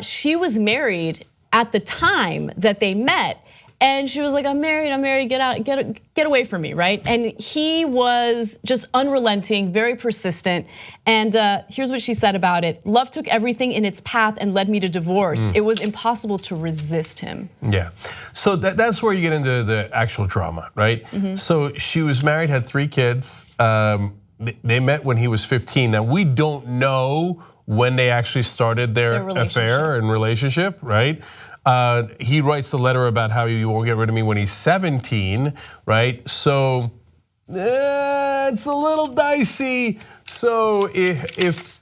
She was married at the time that they met, and she was like, I'm married, get out, get away from me, right? And he was just unrelenting, very persistent. And here's what she said about it. Love took everything in its path and led me to divorce. It was impossible to resist him. Yeah, so that's where you get into the actual drama, right? So she was married, had 3 kids. They met when he was 15. Now we don't know when they actually started their affair and relationship, right? He writes the letter about how you won't get rid of me when he's 17, right? So it's a little dicey. So if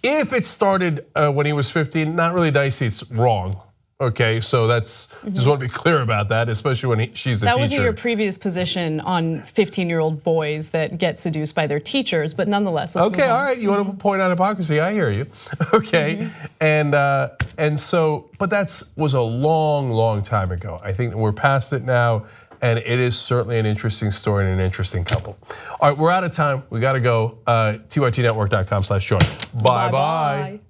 it started when he was 15, not really dicey, it's wrong. Okay, so that's just want to be clear about that, especially when she's a teacher. That wasn't your previous position on 15-year-old boys that get seduced by their teachers, but nonetheless, let's move on. All right, you want to point out hypocrisy? I hear you. Okay, and so, but that was a long time ago. I think we're past it now, and it is certainly an interesting story and an interesting couple. All right, we're out of time. We got to go. TYTnetwork.com/join. Bye.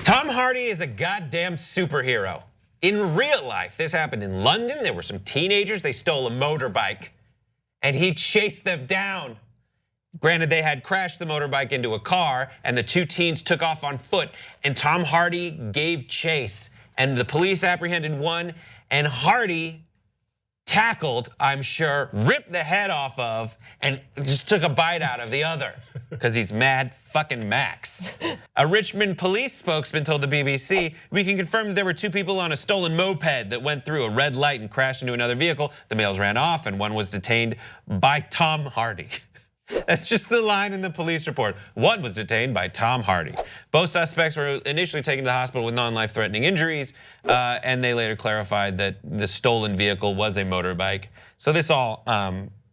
Tom Hardy is a goddamn superhero. In real life, this happened in London. There were some teenagers, they stole a motorbike and he chased them down. Granted, they had crashed the motorbike into a car and the 2 teens took off on foot and Tom Hardy gave chase and the police apprehended one and Hardy tackled, I'm sure, ripped the head off of and just took a bite out of the other because he's mad fucking Max. A Richmond police spokesman told the BBC, we can confirm that there were 2 people on a stolen moped that went through a red light and crashed into another vehicle. The males ran off and one was detained by Tom Hardy. That's just the line in the police report. One was detained by Tom Hardy. Both suspects were initially taken to the hospital with non-life-threatening injuries, and they later clarified that the stolen vehicle was a motorbike. So this all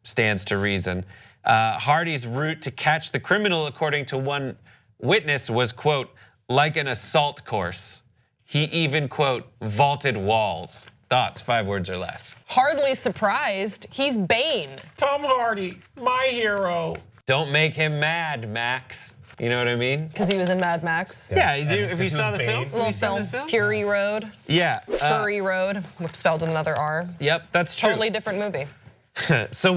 stands to reason. Hardy's route to catch the criminal, according to one witness, was, quote, like an assault course. He even, quote, vaulted walls. Thoughts, 5 words or less. Hardly surprised, he's Bane. Tom Hardy, my hero. Don't make him mad, Max. You know what I mean? Because he was in Mad Max. Yeah, if you saw the film. Little film, Fury Road. Yeah. Furry Road, which spelled with another R. Yep, that's true. Totally different movie. So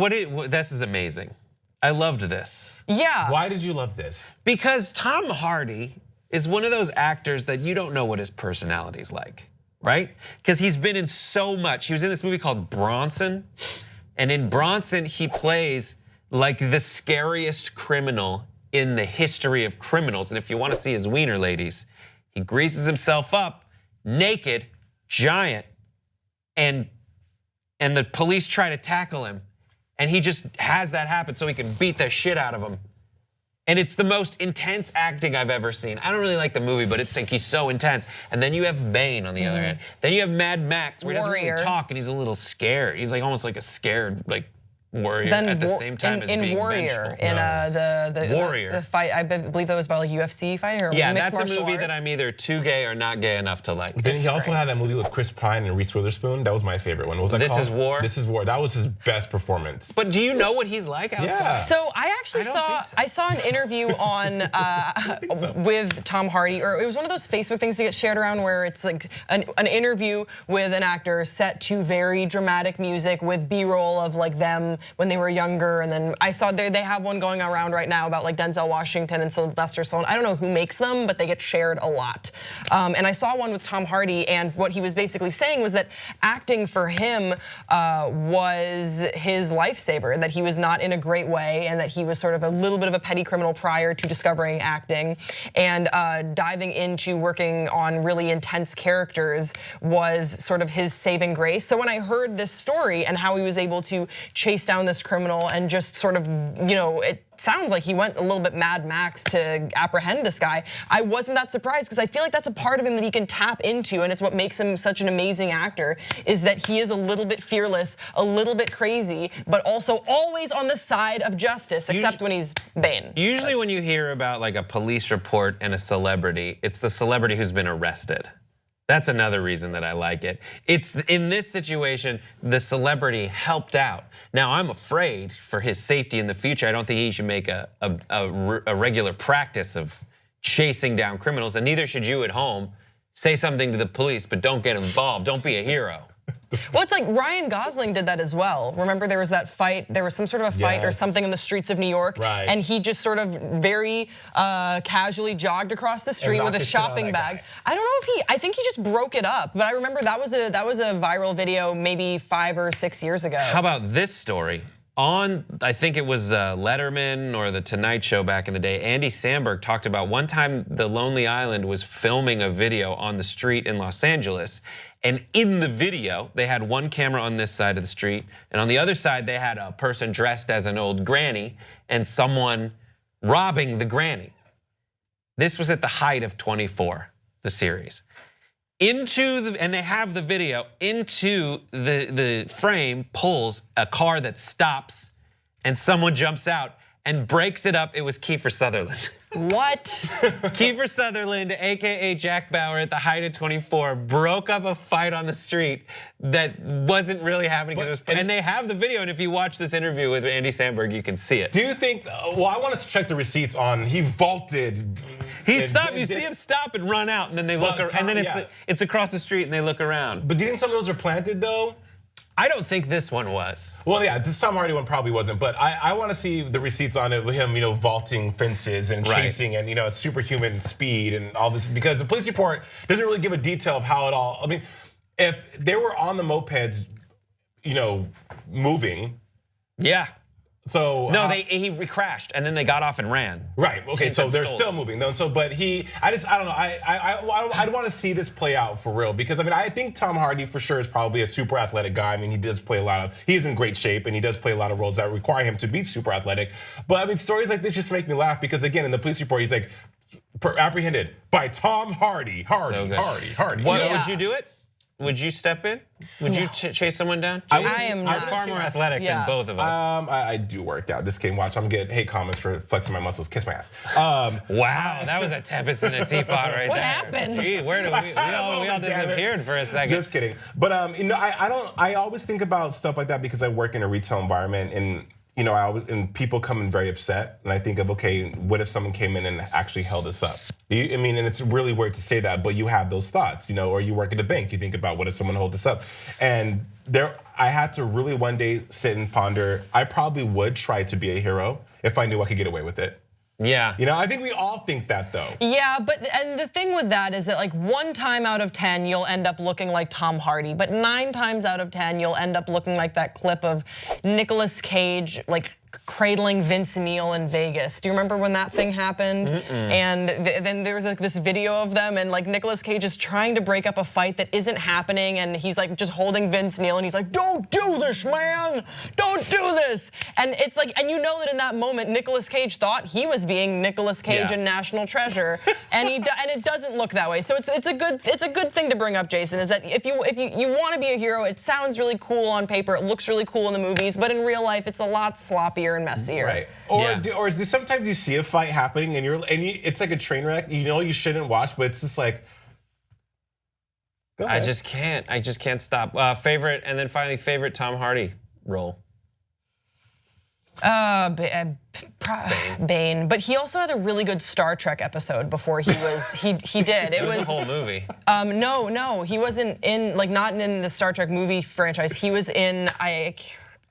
this is amazing. I loved this. Yeah. Why did you love this? Because Tom Hardy is one of those actors that you don't know what his personality's like, right? Because he's been in so much. He was in this movie called Bronson, and in Bronson he plays like the scariest criminal in the history of criminals. And if you want to see his wiener, ladies, he greases himself up naked, giant, and the police try to tackle him. And he just has that happen so he can beat the shit out of him. And it's the most intense acting I've ever seen. I don't really like the movie, but it's like he's so intense. And then you have Bane on the other hand. Then you have Mad Max, where he doesn't really talk and he's a little scared. He's like almost like a scared warrior at the same time as being Warrior, vengeful. In the Warrior. the fight, I believe that was about like UFC fighting or yeah, mixed that's a martial movie arts. that I'm either too gay or not gay enough to like. Didn't he also have that movie with Chris Pine and Reese Witherspoon? That was my favorite one. What was that This called? Is War? This Is War. That was his best performance. But do you know what he's like outside? Yeah. So I actually saw an interview on with Tom Hardy, or it was one of those Facebook things that get shared around where it's like an interview with an actor set to very dramatic music with B-roll of like them when they were younger. And then I saw they have one going around right now about like Denzel Washington and Sylvester Stallone. I don't know who makes them, but they get shared a lot. And I saw one with Tom Hardy, and what he was basically saying was that acting for him was his lifesaver, that he was not in a great way, and that he was sort of a little bit of a petty criminal prior to discovering acting, and diving into working on really intense characters was sort of his saving grace. So when I heard this story and how he was able to chase down this criminal and just sort of, it sounds like he went a little bit Mad Max to apprehend this guy, I wasn't that surprised, because I feel like that's a part of him that he can tap into, and it's what makes him such an amazing actor, is that he is a little bit fearless, a little bit crazy, but also always on the side of justice, except when he's Bane. Usually when you hear about like a police report and a celebrity, it's the celebrity who's been arrested. That's another reason that I like it. It's in this situation, the celebrity helped out. Now I'm afraid for his safety in the future. I don't think he should make a regular practice of chasing down criminals, and neither should you at home. Say something to the police, but don't get involved. Don't be a hero. Well, it's like Ryan Gosling did that as well. Remember there was that fight, there was some sort of a fight or something in the streets of New York. Right. And he just sort of very casually jogged across the street with a shopping bag. I don't know if I think he just broke it up, but I remember that was a viral video maybe 5 or 6 years ago. How about this story? On, I think it was Letterman or The Tonight Show back in the day, Andy Samberg talked about one time the Lonely Island was filming a video on the street in Los Angeles. And in the video, they had one camera on this side of the street, and on the other side, they had a person dressed as an old granny and someone robbing the granny. This was at the height of 24, the series. And they have the video, into the frame pulls a car that stops, and someone jumps out and breaks it up. It was Kiefer Sutherland. What? Kiefer Sutherland, AKA Jack Bauer, at the height of 24, broke up a fight on the street that wasn't really happening. And they have the video, and if you watch this interview with Andy Samberg, you can see it. Do you think, well, I want to check the receipts on, he vaulted. He stopped, you see him stop and run out, and then they look, and then it's across the street and they look around. But do you think some of those are planted though? I don't think this one was. Well, yeah, this Tom Hardy one probably wasn't, but I want to see the receipts on it with him, vaulting fences and chasing and superhuman speed and all this, because the police report doesn't really give a detail of how it all. I mean, if they were on the mopeds, moving. Yeah. So no, he crashed and then they got off and ran. Right. Okay. So they're still moving though. So, but I don't know. I'd want to see this play out for real, because I think Tom Hardy for sure is probably a super athletic guy. I mean, he does play he's in great shape, and he does play a lot of roles that require him to be super athletic. But stories like this just make me laugh, because again, in the police report, he's like apprehended by Tom Hardy. Hardy. Would you do it? Would you step in? Would you chase someone down? I am not. You're far more athletic than both of us. I do work out. Just kidding. Watch, I'm getting hate comments for flexing my muscles. Kiss my ass. Wow, that was a tempest in a teapot right what there. What happened? Gee, where did we all disappeared for a second. Just kidding. But I always think about stuff like that because I work in a retail environment, and and people come in very upset, and I think of, okay, what if someone came in and actually held us up? And it's really weird to say that, but you have those thoughts, or you work at a bank, you think about what if someone hold us up? And I had to really one day sit and ponder, I probably would try to be a hero if I knew I could get away with it. Yeah. I think we all think that though. Yeah, and the thing with that is that like 1 time out of 10, you'll end up looking like Tom Hardy, but 9 times out of 10, you'll end up looking like that clip of Nicolas Cage, like cradling Vince Neil in Vegas. Do you remember when that thing happened? And then there was like this video of them, and like Nicolas Cage is trying to break up a fight that isn't happening, and he's like just holding Vince Neil, and he's like, "Don't do this, man! Don't do this!" And it's like, and that in that moment, Nicolas Cage thought he was being Nicolas Cage in National Treasure, and it doesn't look that way. So it's a good thing to bring up, Jason, is that if you want to be a hero, it sounds really cool on paper, it looks really cool in the movies, but in real life, it's a lot sloppier and messier. Right. Or sometimes you see a fight happening and it's like a train wreck. You shouldn't watch, but it's just like, go ahead. I just can't stop. Favorite, and then finally favorite Tom Hardy role. Bane. But he also had a really good Star Trek episode before he was. He did. It was a whole movie. No, he wasn't in not in the Star Trek movie franchise. He was in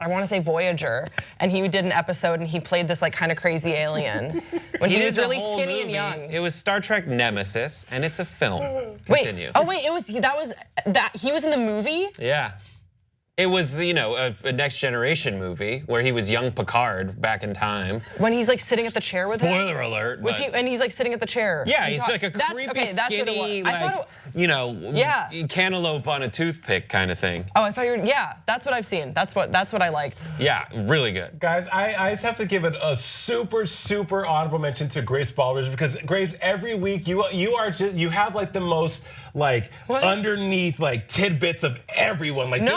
I want to say Voyager, and he did an episode and he played this like kind of crazy alien when he was really skinny and young. It was Star Trek Nemesis, and it's a film. Continue. Wait, he was in the movie? Yeah. It was, a Next Generation movie where he was young Picard back in time. When he's like sitting at the chair with him? Spoiler alert. And he's like sitting at the chair. Yeah, he's like a creepy, skinny, cantaloupe on a toothpick kind of thing. Oh, I thought you were, yeah, that's what I've seen. That's what I liked. Yeah, really good. Guys, I just have to give it a super, super honorable mention to Grace Baldridge, because Grace, every week you have like the most underneath like tidbits of everyone. Like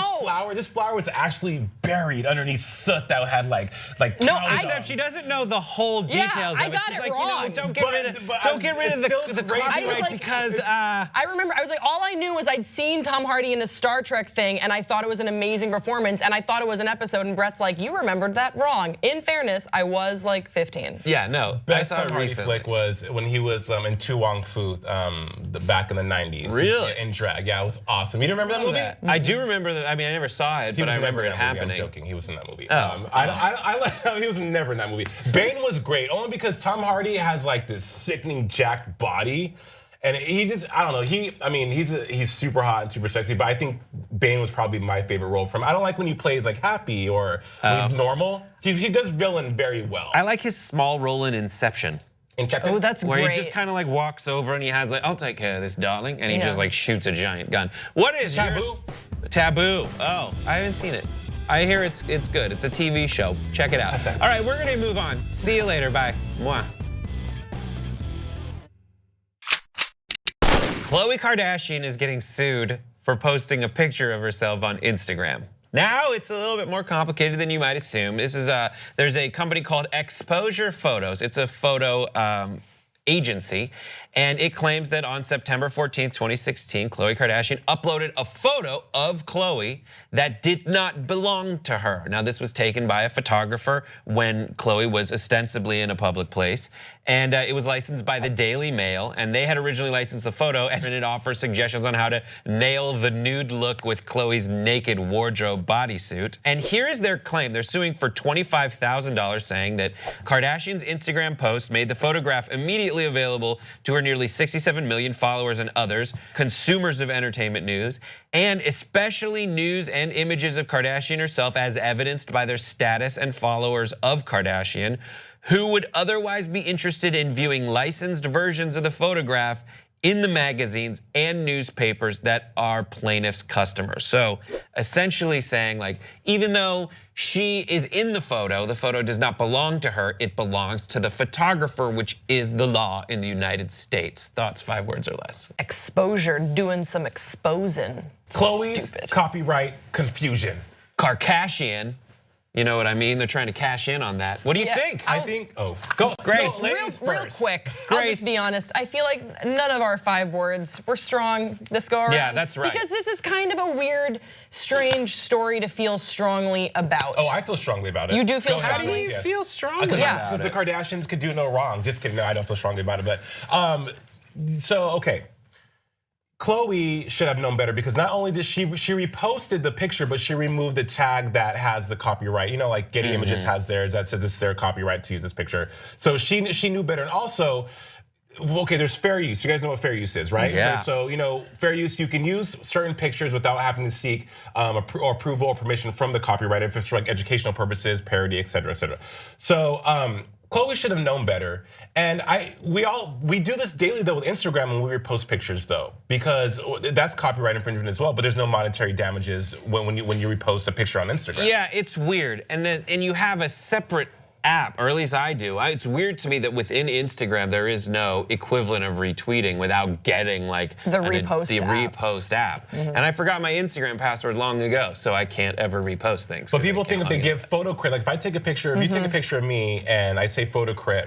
this flower was actually buried underneath soot that had like except she doesn't know the whole details of it. She's like, wrong. Don't get rid of the copyright because I remember I was like, all I knew was I'd seen Tom Hardy in a Star Trek thing and I thought it was an amazing performance and I thought it was an episode, and Brett's like, you remembered that wrong. In fairness, I was like 15. Yeah, no. Best Tom Hardy flick was when he was in Tu Wong Fu back in the 90s. Really? In drag. Yeah, it was awesome. You don't remember that movie? I do remember that. I mean, I never saw it, but I remember it happening. I'm joking. He was in that movie. Oh. I like how he was never in that movie. Bane was great, only because Tom Hardy has like this sickening jacked body. And he just, I don't know, he's super hot and super sexy, but I think Bane was probably my favorite role from him. I don't like when he plays like happy or when he's normal. He does villain very well. I like his small role in Inception. Oh, that's where great. He just kind of like walks over and he has like, I'll take care of this, darling. And he just like shoots a giant gun. What is Taboo? Taboo. Oh, I haven't seen it. I hear it's good. It's a TV show. Check it out. All right, we're gonna move on. See you later, bye. Mwah. Khloe Kardashian is getting sued for posting a picture of herself on Instagram. Now it's a little bit more complicated than you might assume. This is there's a company called Exposure Photos. It's a photo agency, and it claims that on September 14th, 2016, Khloe Kardashian uploaded a photo of Khloe that did not belong to her. Now, this was taken by a photographer when Khloe was ostensibly in a public place, and it was licensed by the Daily Mail, and they had originally licensed the photo, and it offers suggestions on how to nail the nude look with Khloe's naked wardrobe bodysuit. And here is their claim. They're suing for $25,000, saying that Kardashian's Instagram post made the photograph immediately available to her nearly 67 million followers and others, consumers of entertainment news, and especially news and images of Kardashian herself as evidenced by their status and followers of Kardashian, who would otherwise be interested in viewing licensed versions of the photograph in the magazines and newspapers that are plaintiff's customers. So essentially saying like, even though she is in the photo does not belong to her, it belongs to the photographer, which is the law in the United States. Thoughts, 5 words or less. Exposure, doing some exposing. Khloe's copyright confusion. Kardashian. You know what I mean? They're trying to cash in on that. What do you think? I think, go. Grace. Real quick, I'll just be honest. I feel like none of our 5 words were strong this go around. Yeah, that's right. Because this is kind of a weird, strange story to feel strongly about. Oh, I feel strongly about it. You do feel strongly? How do you feel strongly about it? Because the Kardashians could do no wrong. Just kidding, no, I don't feel strongly about it. But, so, okay. Khloe should have known better, because not only did she reposted the picture, but she removed the tag that has the copyright. You know, like Getty Images has theirs that says it's their copyright to use this picture. So she knew better. And also, okay, there's fair use. You guys know what fair use is, right? Yeah. So, fair use, you can use certain pictures without having to seek approval or permission from the copyright if it's for like educational purposes, parody, et cetera, et cetera. So, Khloe should have known better, and we do this daily though with Instagram when we repost pictures though, because that's copyright infringement as well. But there's no monetary damages when you repost a picture on Instagram. Yeah, it's weird, and you have a separate app, or at least I do. It's weird to me that within Instagram there is no equivalent of retweeting without getting like the repost app. And I forgot my Instagram password long ago, so I can't ever repost things. But people think if they give photo cred, like if I take a picture, if you take a picture of me and I say photo cred,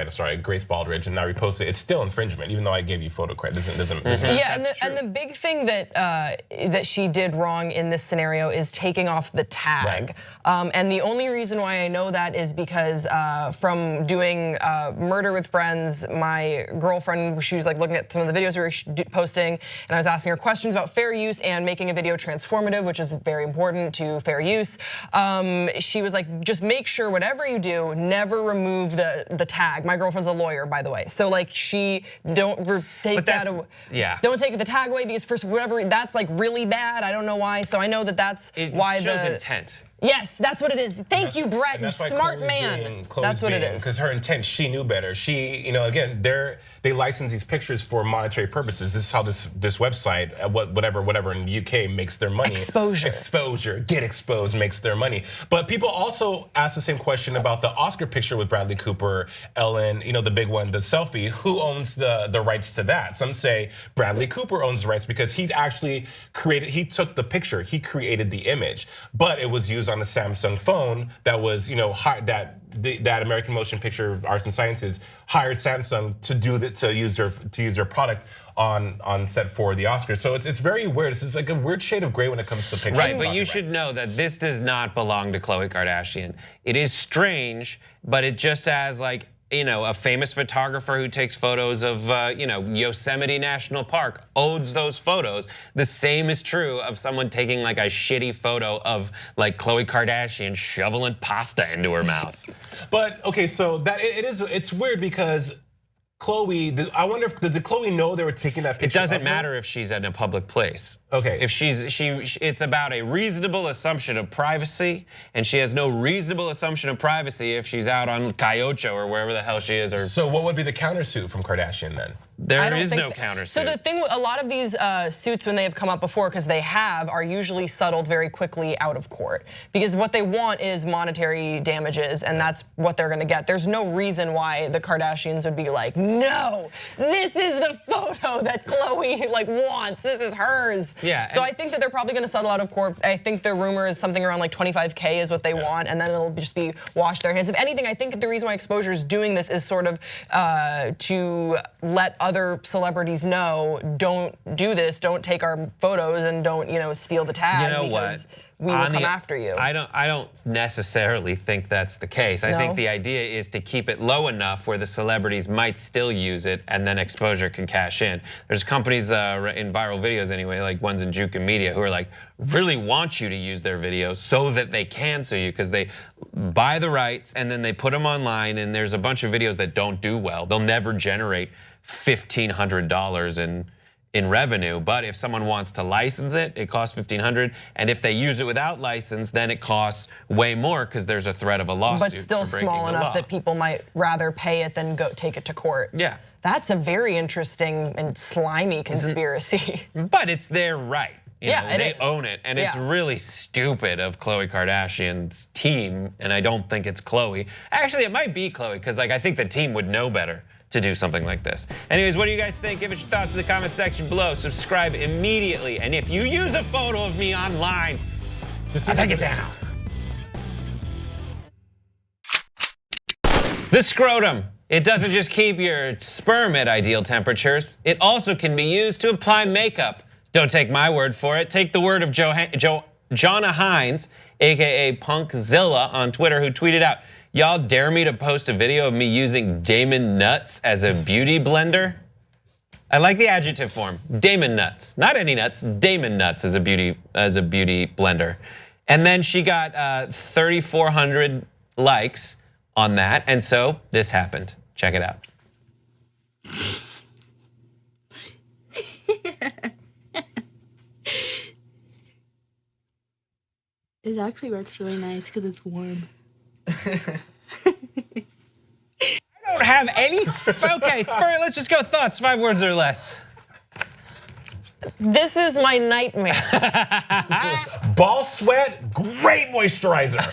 I'm sorry, Grace Baldridge, and I repost it, it's still infringement, even though I gave you photo cred. Doesn't Yeah, and the big thing that she did wrong in this scenario is taking off the tag. Right. And the only reason why I know know that is because from doing Murder with Friends, my girlfriend, she was like looking at some of the videos we were posting, and I was asking her questions about fair use and making a video transformative, which is very important to fair use. She was like, just make sure whatever you do, never remove the tag. My girlfriend's a lawyer, by the way, so like she don't take that away. Yeah. Don't take the tag away because for whatever that's like really bad. I don't know why. So I know that that's why it shows intent. Yes, that's what it is. Thank you, Brett, you smart Chloe's man. That's what it is. Because her intent, she knew better. She, again, they license these pictures for monetary purposes. This is how this website, whatever in the UK makes their money. Exposure, get exposed makes their money. But people also ask the same question about the Oscar picture with Bradley Cooper, Ellen, the big one, the selfie. Who owns the rights to that? Some say Bradley Cooper owns the rights because he actually he took the picture, he created the image, but it was used on a Samsung phone that was, that American Motion Picture Arts and Sciences hired Samsung to use their product on set for the Oscars. So it's very weird. It's like a weird shade of gray when it comes to pictures. Right, but you should know that this does not belong to Khloe Kardashian. It is strange, but it just as like, a famous photographer who takes photos of, Yosemite National Park owns those photos. The same is true of someone taking like a shitty photo of like Khloe Kardashian shoveling pasta into her mouth. But okay, so it's weird because Khloe, I wonder did Khloe know they were taking that picture? It doesn't matter if she's in a public place. Okay. If it's about a reasonable assumption of privacy, and she has no reasonable assumption of privacy if she's out on Cayocho or wherever the hell she is. So what would be the countersuit from Kardashian then? There is no countersuit. So the thing, a lot of these suits when they have come up before, because they are usually settled very quickly out of court. Because what they want is monetary damages, and that's what they're gonna get. There's no reason why the Kardashians would be like, no, this is the photo that Khloe wants. This is hers. Yeah. So I think that they're probably gonna settle out of court. I think the rumor is something around like 25K is what they want, and then it'll just be washed their hands. If anything, I think the reason why Exposure is doing this is sort of to let other celebrities know, don't do this, don't take our photos, and don't steal the tag because we will come after you. I don't necessarily think that's the case. I think the idea is to keep it low enough where the celebrities might still use it, and then Exposure can cash in. There's companies in viral videos anyway, like ones in Juke and Media, who are like really want you to use their videos so that they can sue you because they buy the rights and then they put them online. And there's a bunch of videos that don't do well. They'll never generate $1,500 in revenue, but if someone wants to license it, it costs $1,500, and if they use it without license, then it costs way more because there's a threat of a lawsuit. But still small enough that people might rather pay it than go take it to court. Yeah. That's a very interesting and slimy conspiracy. But it's their right. They own it, and it's Yeah. really stupid of Khloe Kardashian's team, and I don't think it's Khloe. Actually, it might be Khloe, because I think the team would know better to do something like this. Anyways, what do you guys think? Give us your thoughts in the comment section below. Subscribe immediately, and if you use a photo of me online, I'll take it down. The scrotum. It doesn't just keep your sperm at ideal temperatures. It also can be used to apply makeup. Don't take my word for it. Take the word of Jonna Hines, AKA Punkzilla on Twitter, who tweeted out, "Y'all dare me to post a video of me using Damon Nuts as a beauty blender?" I like the adjective form, Damon Nuts. Not any nuts, Damon Nuts as a beauty blender. And then she got 3,400 likes on that, and so this happened. Check it out. It actually works really nice because it's warm. I don't have any. Okay, let's just go thoughts, 5 words or less. This is my nightmare. Ball sweat, great moisturizer.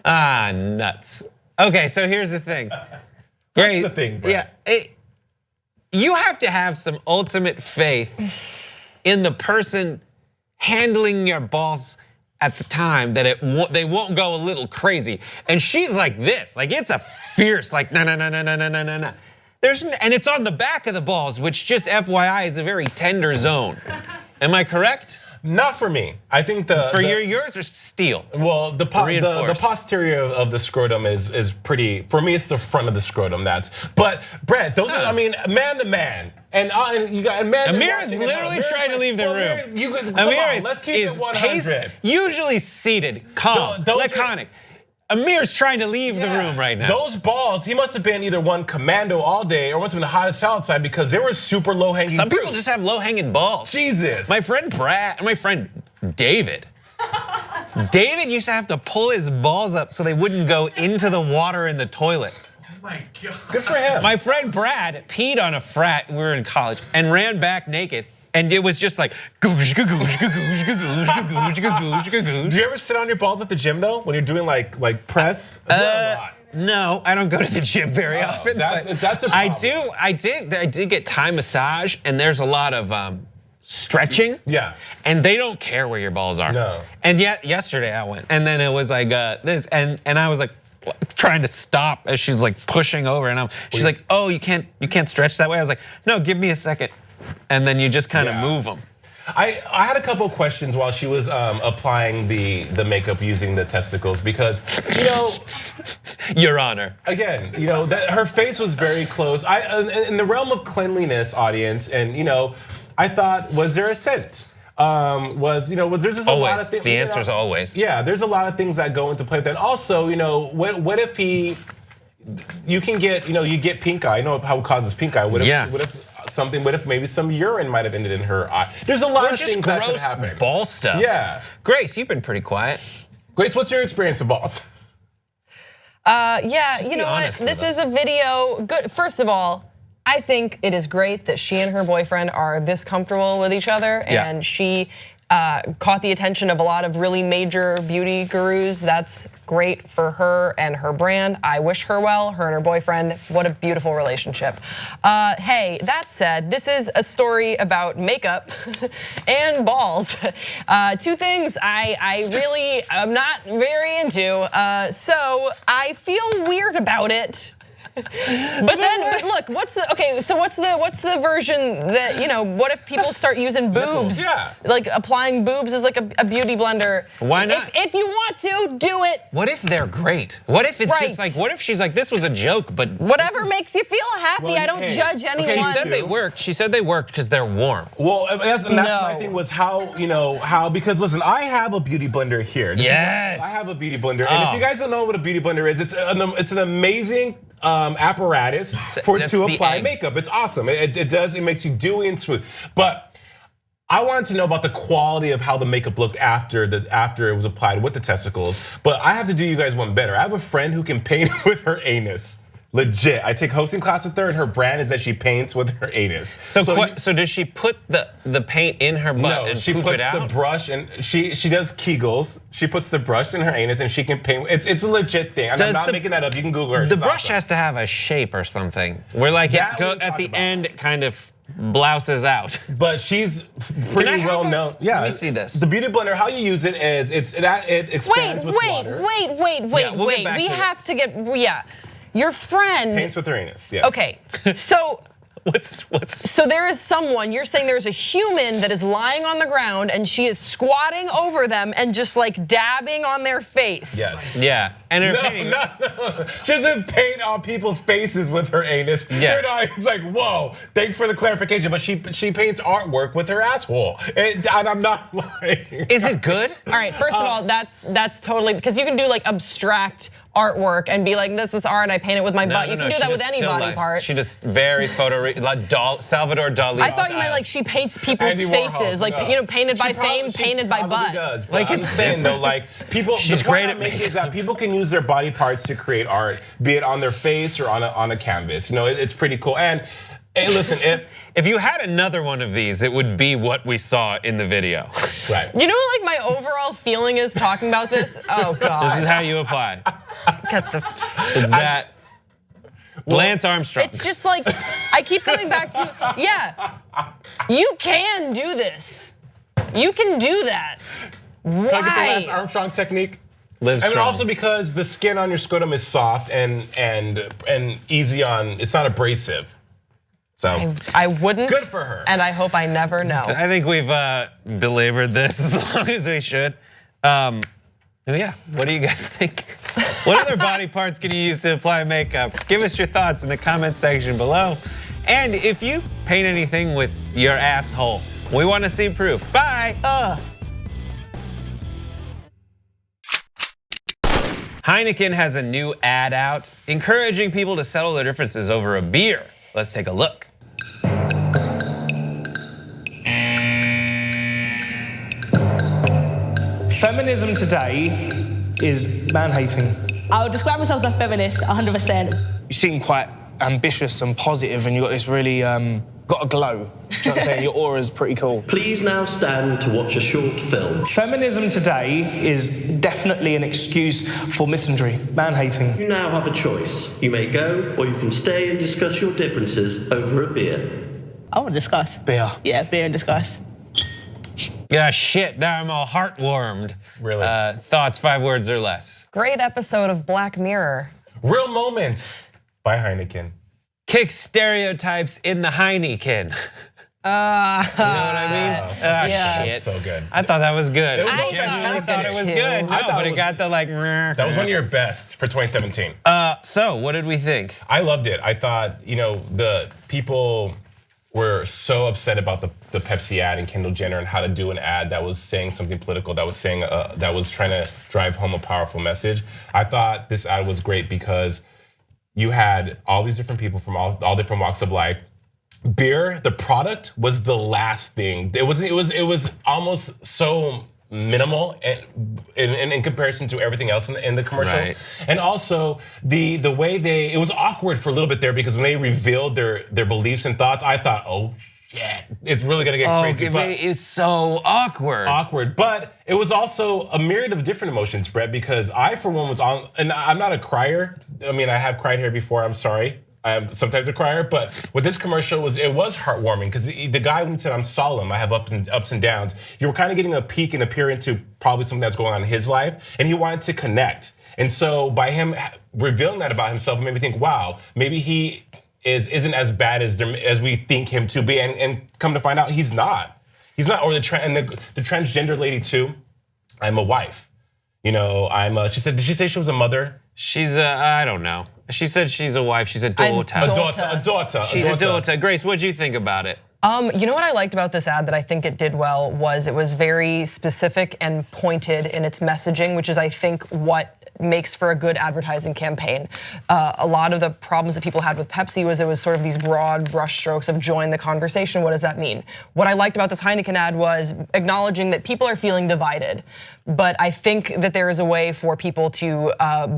Ah, nuts. Okay, so here's the thing. Great. What's the thing, Brett? Yeah, you have to have some ultimate faith in the person handling your balls at the time that they won't go a little crazy. And she's like this, like it's a fierce, like no. And it's on the back of the balls, which just FYI is a very tender zone. Am I correct? Not for me. I think yours are steel. Well, the posterior of the scrotum is pretty. For me, it's the front of the scrotum. But Brett, those are, I mean, man to man, and you got man. Amir is literally trying to leave the room. Amir let's keep it 100. Usually seated, calm, laconic. Amir's trying to leave the room right now. Those balls, he must have been either one commando all day or must have been hot as hell outside because they were super low hanging. Some people just have low hanging balls. Jesus. My friend David. David used to have to pull his balls up so they wouldn't go into the water in the toilet. Oh my God. Good for him. My friend Brad peed on a frat when we were in college and ran back naked. And it was just like goosh, goosh, goosh, goosh, goosh, goosh, goosh, goosh. Do you ever sit on your balls at the gym though when you're doing like press? No, I don't go to the gym very often. That's a problem. I did get Thai massage, and there's a lot of stretching. Yeah. And they don't care where your balls are. No. And yet yesterday I went, and then it was like this, and I was like trying to stop as she's like pushing over, and she's like, oh, you can't stretch that way. I was like, no, give me a second. And then you just kind of move them. I had a couple of questions while she was applying the makeup using the testicles because, Your Honor. Again, her face was very close. In the realm of cleanliness, audience, and I thought, was there a scent? Was there's just a lot of things. The answer is always. Yeah, there's a lot of things that go into play. Then also, what if you can get, you get pink eye. I know how it causes pink eye. What if maybe some urine might have ended in her eye? There's a lot of things that could happen. Ball stuff. Yeah. Grace, you've been pretty quiet. Grace, what's your experience with balls? Yeah, you know what? This is a video. Good. First of all, I think it is great that she and her boyfriend are this comfortable with each other, and she caught the attention of a lot of really major beauty gurus. That's great for her and her brand. I wish her well, her and her boyfriend. What a beautiful relationship. Hey, that said, this is a story about makeup and balls. Two things I really am not very into. So I feel weird about it. But look, what's the version that, what if people start using boobs? Yeah. Like applying boobs as like a beauty blender. Why not? If you want to, do it. What if they're great? What if it's just like, what if she's like, this was a joke, but. Whatever makes you feel happy, I don't judge anyone. She said they worked. She said they worked because they're warm. Well, that's my thing was how, because listen, I have a beauty blender here. Yes. I have a beauty blender. And if you guys don't know what a beauty blender is, it's an amazing apparatus to apply makeup. It's awesome. It makes you dewy and smooth. But I wanted to know about the quality of how the makeup looked after it was applied with the testicles. But I have to do you guys one better. I have a friend who can paint with her anus. Legit. I take hosting class with her, and her brand is that she paints with her anus. So does she put the paint in her butt and she poop puts it out? the brush, and she does Kegels. She puts the brush in her anus, and she can paint. It's a legit thing. I'm not making that up. You can Google her. The brush has to have a shape or something. Where like at the end, it kind of blouses out. But she's pretty well known. Yeah. Let me see this. The beauty blender, how you use it is it expands with water. Wait. We have to get Your friend paints with her anus. Yes. Okay. So what's so there is someone, you're saying there's a human that is lying on the ground and she is squatting over them and just like dabbing on their face. Yes. Yeah. And her no. She doesn't paint on people's faces with her anus. Yeah. It's like, whoa, thanks for the clarification. But she paints artwork with her asshole. And I'm not lying. Is it good? All right, first of all, that's totally, because you can do like abstract artwork and be like, this is art, I paint it with my butt. You can do that with any body part. She just very like Salvador Dali. I thought you meant like she paints people's faces, like painted by fame, painted by butt. Does, like it's saying though, like people. She's great at making is that people can use their body parts to create art, be it on their face or on a canvas. It's pretty cool. And hey, listen, if you had another one of these, it would be what we saw in the video. Right. You know what like my overall feeling is talking about this? Oh God. This is how you apply. It's that Lance Armstrong. It's just like, I keep coming back to, you can do this. You can do that. Why? Can I get the Lance Armstrong technique? Live strong. I mean, also because the skin on your scrotum is soft and easy on, it's not abrasive. So I wouldn't. Good for her. And I hope I never know. I think we've belabored this as long as we should. Yeah, what do you guys think? What other body parts can you use to apply makeup? Give us your thoughts in the comment section below. And if you paint anything with your asshole, we want to see proof. Bye. Heineken has a new ad out encouraging people to settle their differences over a beer. Let's take a look. Feminism today is man-hating. I would describe myself as a feminist, 100%. You seem quite ambitious and positive, and you got this really got a glow. Do you know what I'm saying? Your aura's pretty cool. Please now stand to watch a short film. Feminism today is definitely an excuse for misandry, man-hating. You now have a choice. You may go, or you can stay and discuss your differences over a beer. I want to discuss. Beer. Yeah, beer and discuss. Yeah, shit, now I'm all heart-warmed. Really? Thoughts, 5 words or less. Great episode of Black Mirror. Real Moment by Heineken. Kick stereotypes in the Heineken. You know what I mean? Yeah. Shit. So good. I thought that was good. It was I genuinely fantastic. thought it was Too. good. No, I thought but it it was- got the like. That was one of your best for 2017. So what did we think? I loved it. I thought, the people were so upset about the Pepsi ad and Kendall Jenner and how to do an ad that was saying something political, that was saying that was trying to drive home a powerful message. I thought this ad was great because you had all these different people from all different walks of life. Beer, the product, was the last thing. It was almost so minimal in comparison to everything else in the commercial. Right. And also the way it was awkward for a little bit there because when they revealed their beliefs and thoughts, I thought, oh shit, it's really gonna get crazy. But it is so awkward. But it was also a myriad of different emotions, Brett, because I, for one, was on, and I'm not a crier. I mean, I have cried here before, I'm sorry. I'm sometimes a crier, but with this commercial, it was heartwarming because the guy, when he said, I'm solemn, I have ups and downs, you were kind of getting a peek and a peer into probably something that's going on in his life, and he wanted to connect. And so by him revealing that about himself, it made me think, wow, maybe he isn't as bad as we think him to be, and come to find out, he's not. He's not, or the transgender lady too, I'm a wife. She said, did she say she was a mother? She's I don't know. She said she's a wife. She's a daughter. A daughter. She's a daughter. Grace, what'd you think about it? You know what I liked about this ad that I think it did well was it was very specific and pointed in its messaging, which is I think what makes for a good advertising campaign. A lot of the problems that people had with Pepsi was it was sort of these broad brushstrokes of join the conversation. What does that mean? What I liked about this Heineken ad was acknowledging that people are feeling divided. But I think that there is a way for people to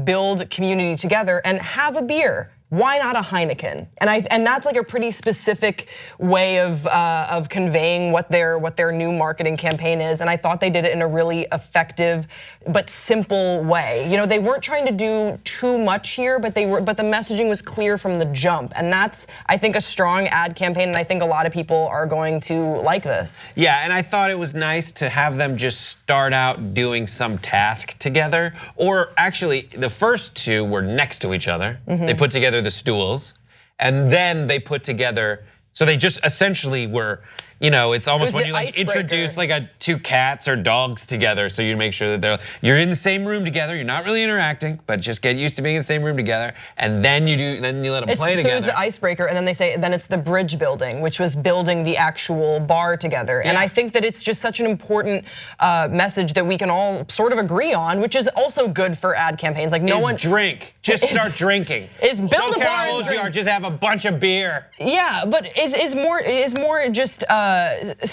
build community together and have a beer. Why not a Heineken? And that's like a pretty specific way of conveying what their new marketing campaign is. And I thought they did it in a really effective but simple way. They weren't trying to do too much here, but the messaging was clear from the jump. And that's, I think, a strong ad campaign. And I think a lot of people are going to like this. Yeah, and I thought it was nice to have them just start out doing some task together. Or actually, the first two were next to each other. They put together the stools, and then they put together, so they just essentially were, it's almost when you like introduce like two cats or dogs together, so you make sure that you're in the same room together, you're not really interacting, but just get used to being in the same room together, and then you let them play together. So it was the icebreaker, and then it's the bridge building, which was building the actual bar together. Yeah. And I think that it's just such an important message that we can all sort of agree on, which is also good for ad campaigns. Like drink, just start drinking. Build Don't a care bar how and old you drink. are, just have a bunch of beer. Yeah, but is more just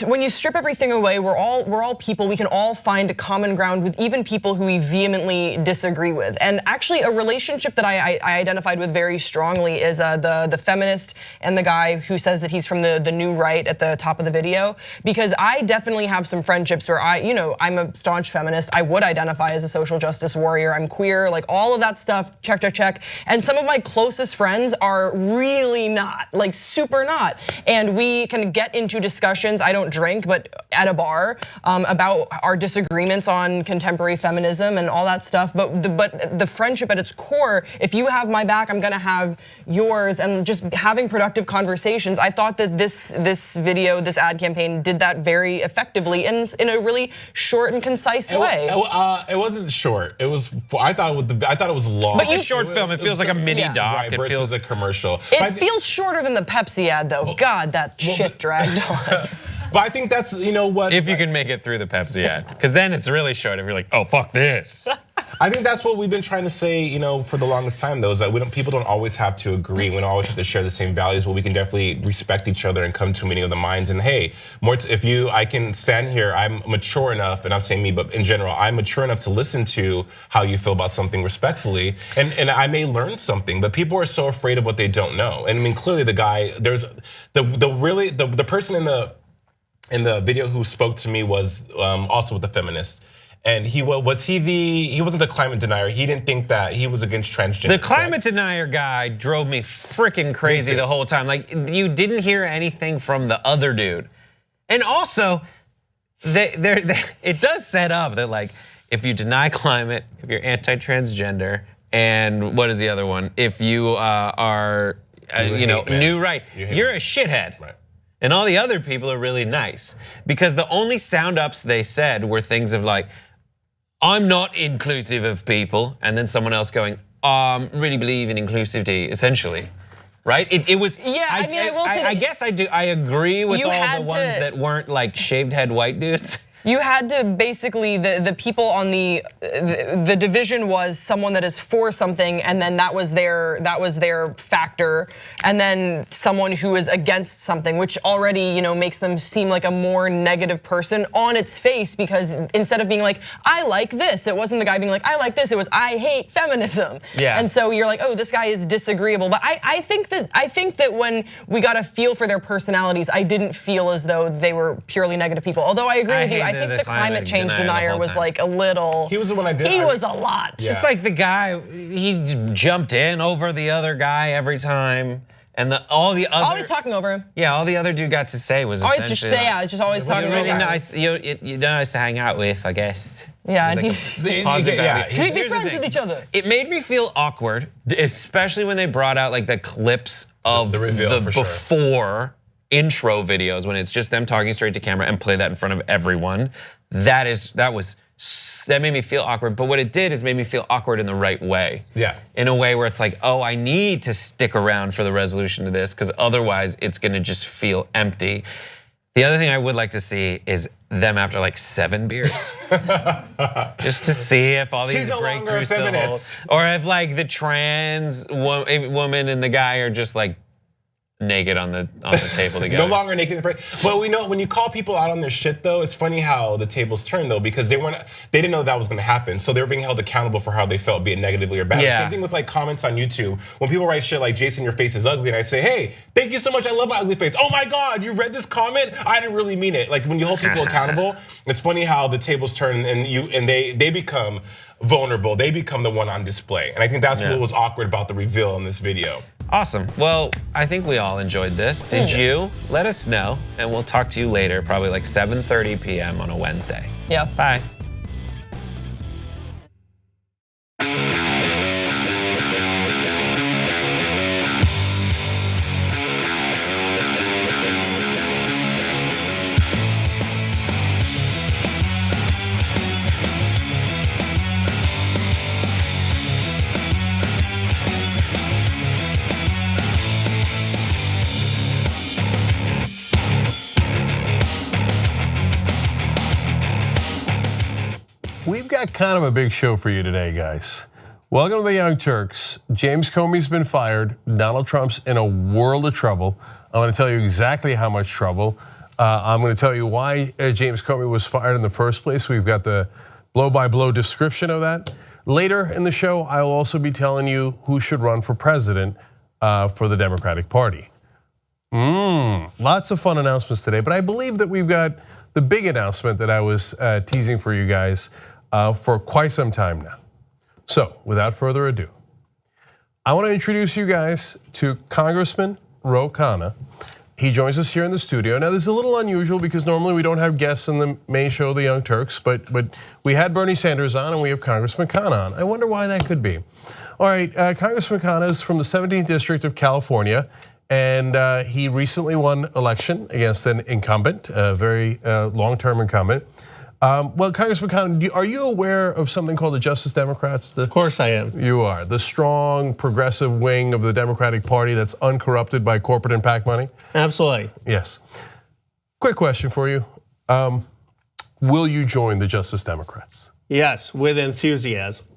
when you strip everything away, we're all people. We can all find a common ground with even people who we vehemently disagree with. And actually, a relationship that I identified with very strongly is the feminist and the guy who says that he's from the new right at the top of the video. Because I definitely have some friendships where I'm a staunch feminist. I would identify as a social justice warrior. I'm queer, like all of that stuff. Check. And some of my closest friends are really not, like super not. And we can get into discussion discussions. I don't drink, but at a bar about our disagreements on contemporary feminism and all that stuff. But the friendship at its core, if you have my back, I'm gonna have yours, and just having productive conversations. I thought that this video, this ad campaign, did that very effectively in a really short and concise way. It wasn't short. It was. I thought it was long. But it's a short film. It feels like a mini doc. Right, versus feels a commercial. It feels shorter than the Pepsi ad, though. God, that shit dragged on. But I think that's, you know what? If you can make it through the Pepsi ad, because then it's really short. If you're like, oh fuck this. I think that's what we've been trying to say, you know, for the longest time, though, is that people don't always have to agree. We don't always have to share the same values, but we can definitely respect each other and come to a meeting of the minds. And hey, I can stand here, I'm mature enough, and I'm saying me, but in general, I'm mature enough to listen to how you feel about something respectfully, and I may learn something, but people are so afraid of what they don't know. And I mean, clearly the guy, there's the person in the video who spoke to me was also with the feminists. And he wasn't the climate denier. He didn't think that he was against transgender. The climate denier guy drove me freaking crazy the whole time. Like, you didn't hear anything from the other dude. And also, it does set up that, like, if you deny climate, if you're anti-transgender, and what is the other one? If you are, new right, you're a shithead. Right. And all the other people are really nice. Because the only sound ups they said were things of like, I'm not inclusive of people, and then someone else going, really believe in inclusivity, essentially, right? It was. Yeah, I mean, I will say. I guess I do. I agree with all the ones that weren't like shaved head white dudes. You had to basically, the people on the division was someone that is for something, and then that was their factor, and then someone who is against something, which already makes them seem like a more negative person on its face, because instead of being like, I like this, it wasn't the guy being like, I like this, it was, I hate feminism. Yeah. And so you're like, oh, this guy is disagreeable. But I think that when we got a feel for their personalities, I didn't feel as though they were purely negative people. Although I agree with you, I think the climate change denier was like a little. He was the one I did. He was a lot. Yeah. It's like the guy, he jumped in over the other guy every time. And all the other. Always talking over him. Yeah, all the other dude got to say was always just say, yeah, just always talking over him. Really nice, you're nice to hang out with, I guess. Yeah, and to be friends with each other. It made me feel awkward, especially when they brought out like the clips of the reveal before intro videos, when it's just them talking straight to camera, and play that in front of everyone. That made me feel awkward, but what it did is made me feel awkward in the right way. Yeah. In a way where it's like, oh, I need to stick around for the resolution to this, because otherwise it's gonna just feel empty. The other thing I would like to see is them after like 7 beers. Just to see if all these breakthroughs still hold. Or if like the trans woman and the guy are just like naked on the table together. No longer naked. But we know when you call people out on their shit, though, it's funny how the tables turn, though, because they didn't know that was going to happen, so they were being held accountable for how they felt, be it negatively or bad. Yeah. Same thing with like comments on YouTube. When people write shit like, "Jason, your face is ugly," and I say, "Hey, thank you so much. I love my ugly face." "Oh my God, you read this comment? I didn't really mean it." Like when you hold people accountable, it's funny how the tables turn and they become vulnerable. They become the one on display, and I think that's what was awkward about the reveal in this video. Awesome. Well, I think we all enjoyed this. Did you? Let us know, and we'll talk to you later, probably like 7:30 p.m. on a Wednesday. Yeah. Bye. We've got kind of a big show for you today, guys. Welcome to the Young Turks. James Comey's been fired. Donald Trump's in a world of trouble. I'm going to tell you exactly how much trouble. I'm going to tell you why James Comey was fired in the first place. We've got the blow-by-blow description of that. Later in the show, I'll also be telling you who should run for president for the Democratic Party. Lots of fun announcements today, but I believe that we've got the big announcement that I was teasing for you guys for quite some time now. So without further ado, I want to introduce you guys to Congressman Ro Khanna. He joins us here in the studio. Now, this is a little unusual because normally we don't have guests in the main show, The Young Turks, but we had Bernie Sanders on and we have Congressman Khan on. I wonder why that could be. All right, Congressman Khan is from the 17th District of California, and he recently won election against an incumbent, a very long-term incumbent. Well, Congressman Khan, are you aware of something called the Justice Democrats? Of course I am. You are. The strong progressive wing of the Democratic Party that's uncorrupted by corporate and PAC money? Absolutely. Yes. Quick question for you. Will you join the Justice Democrats? Yes, with enthusiasm.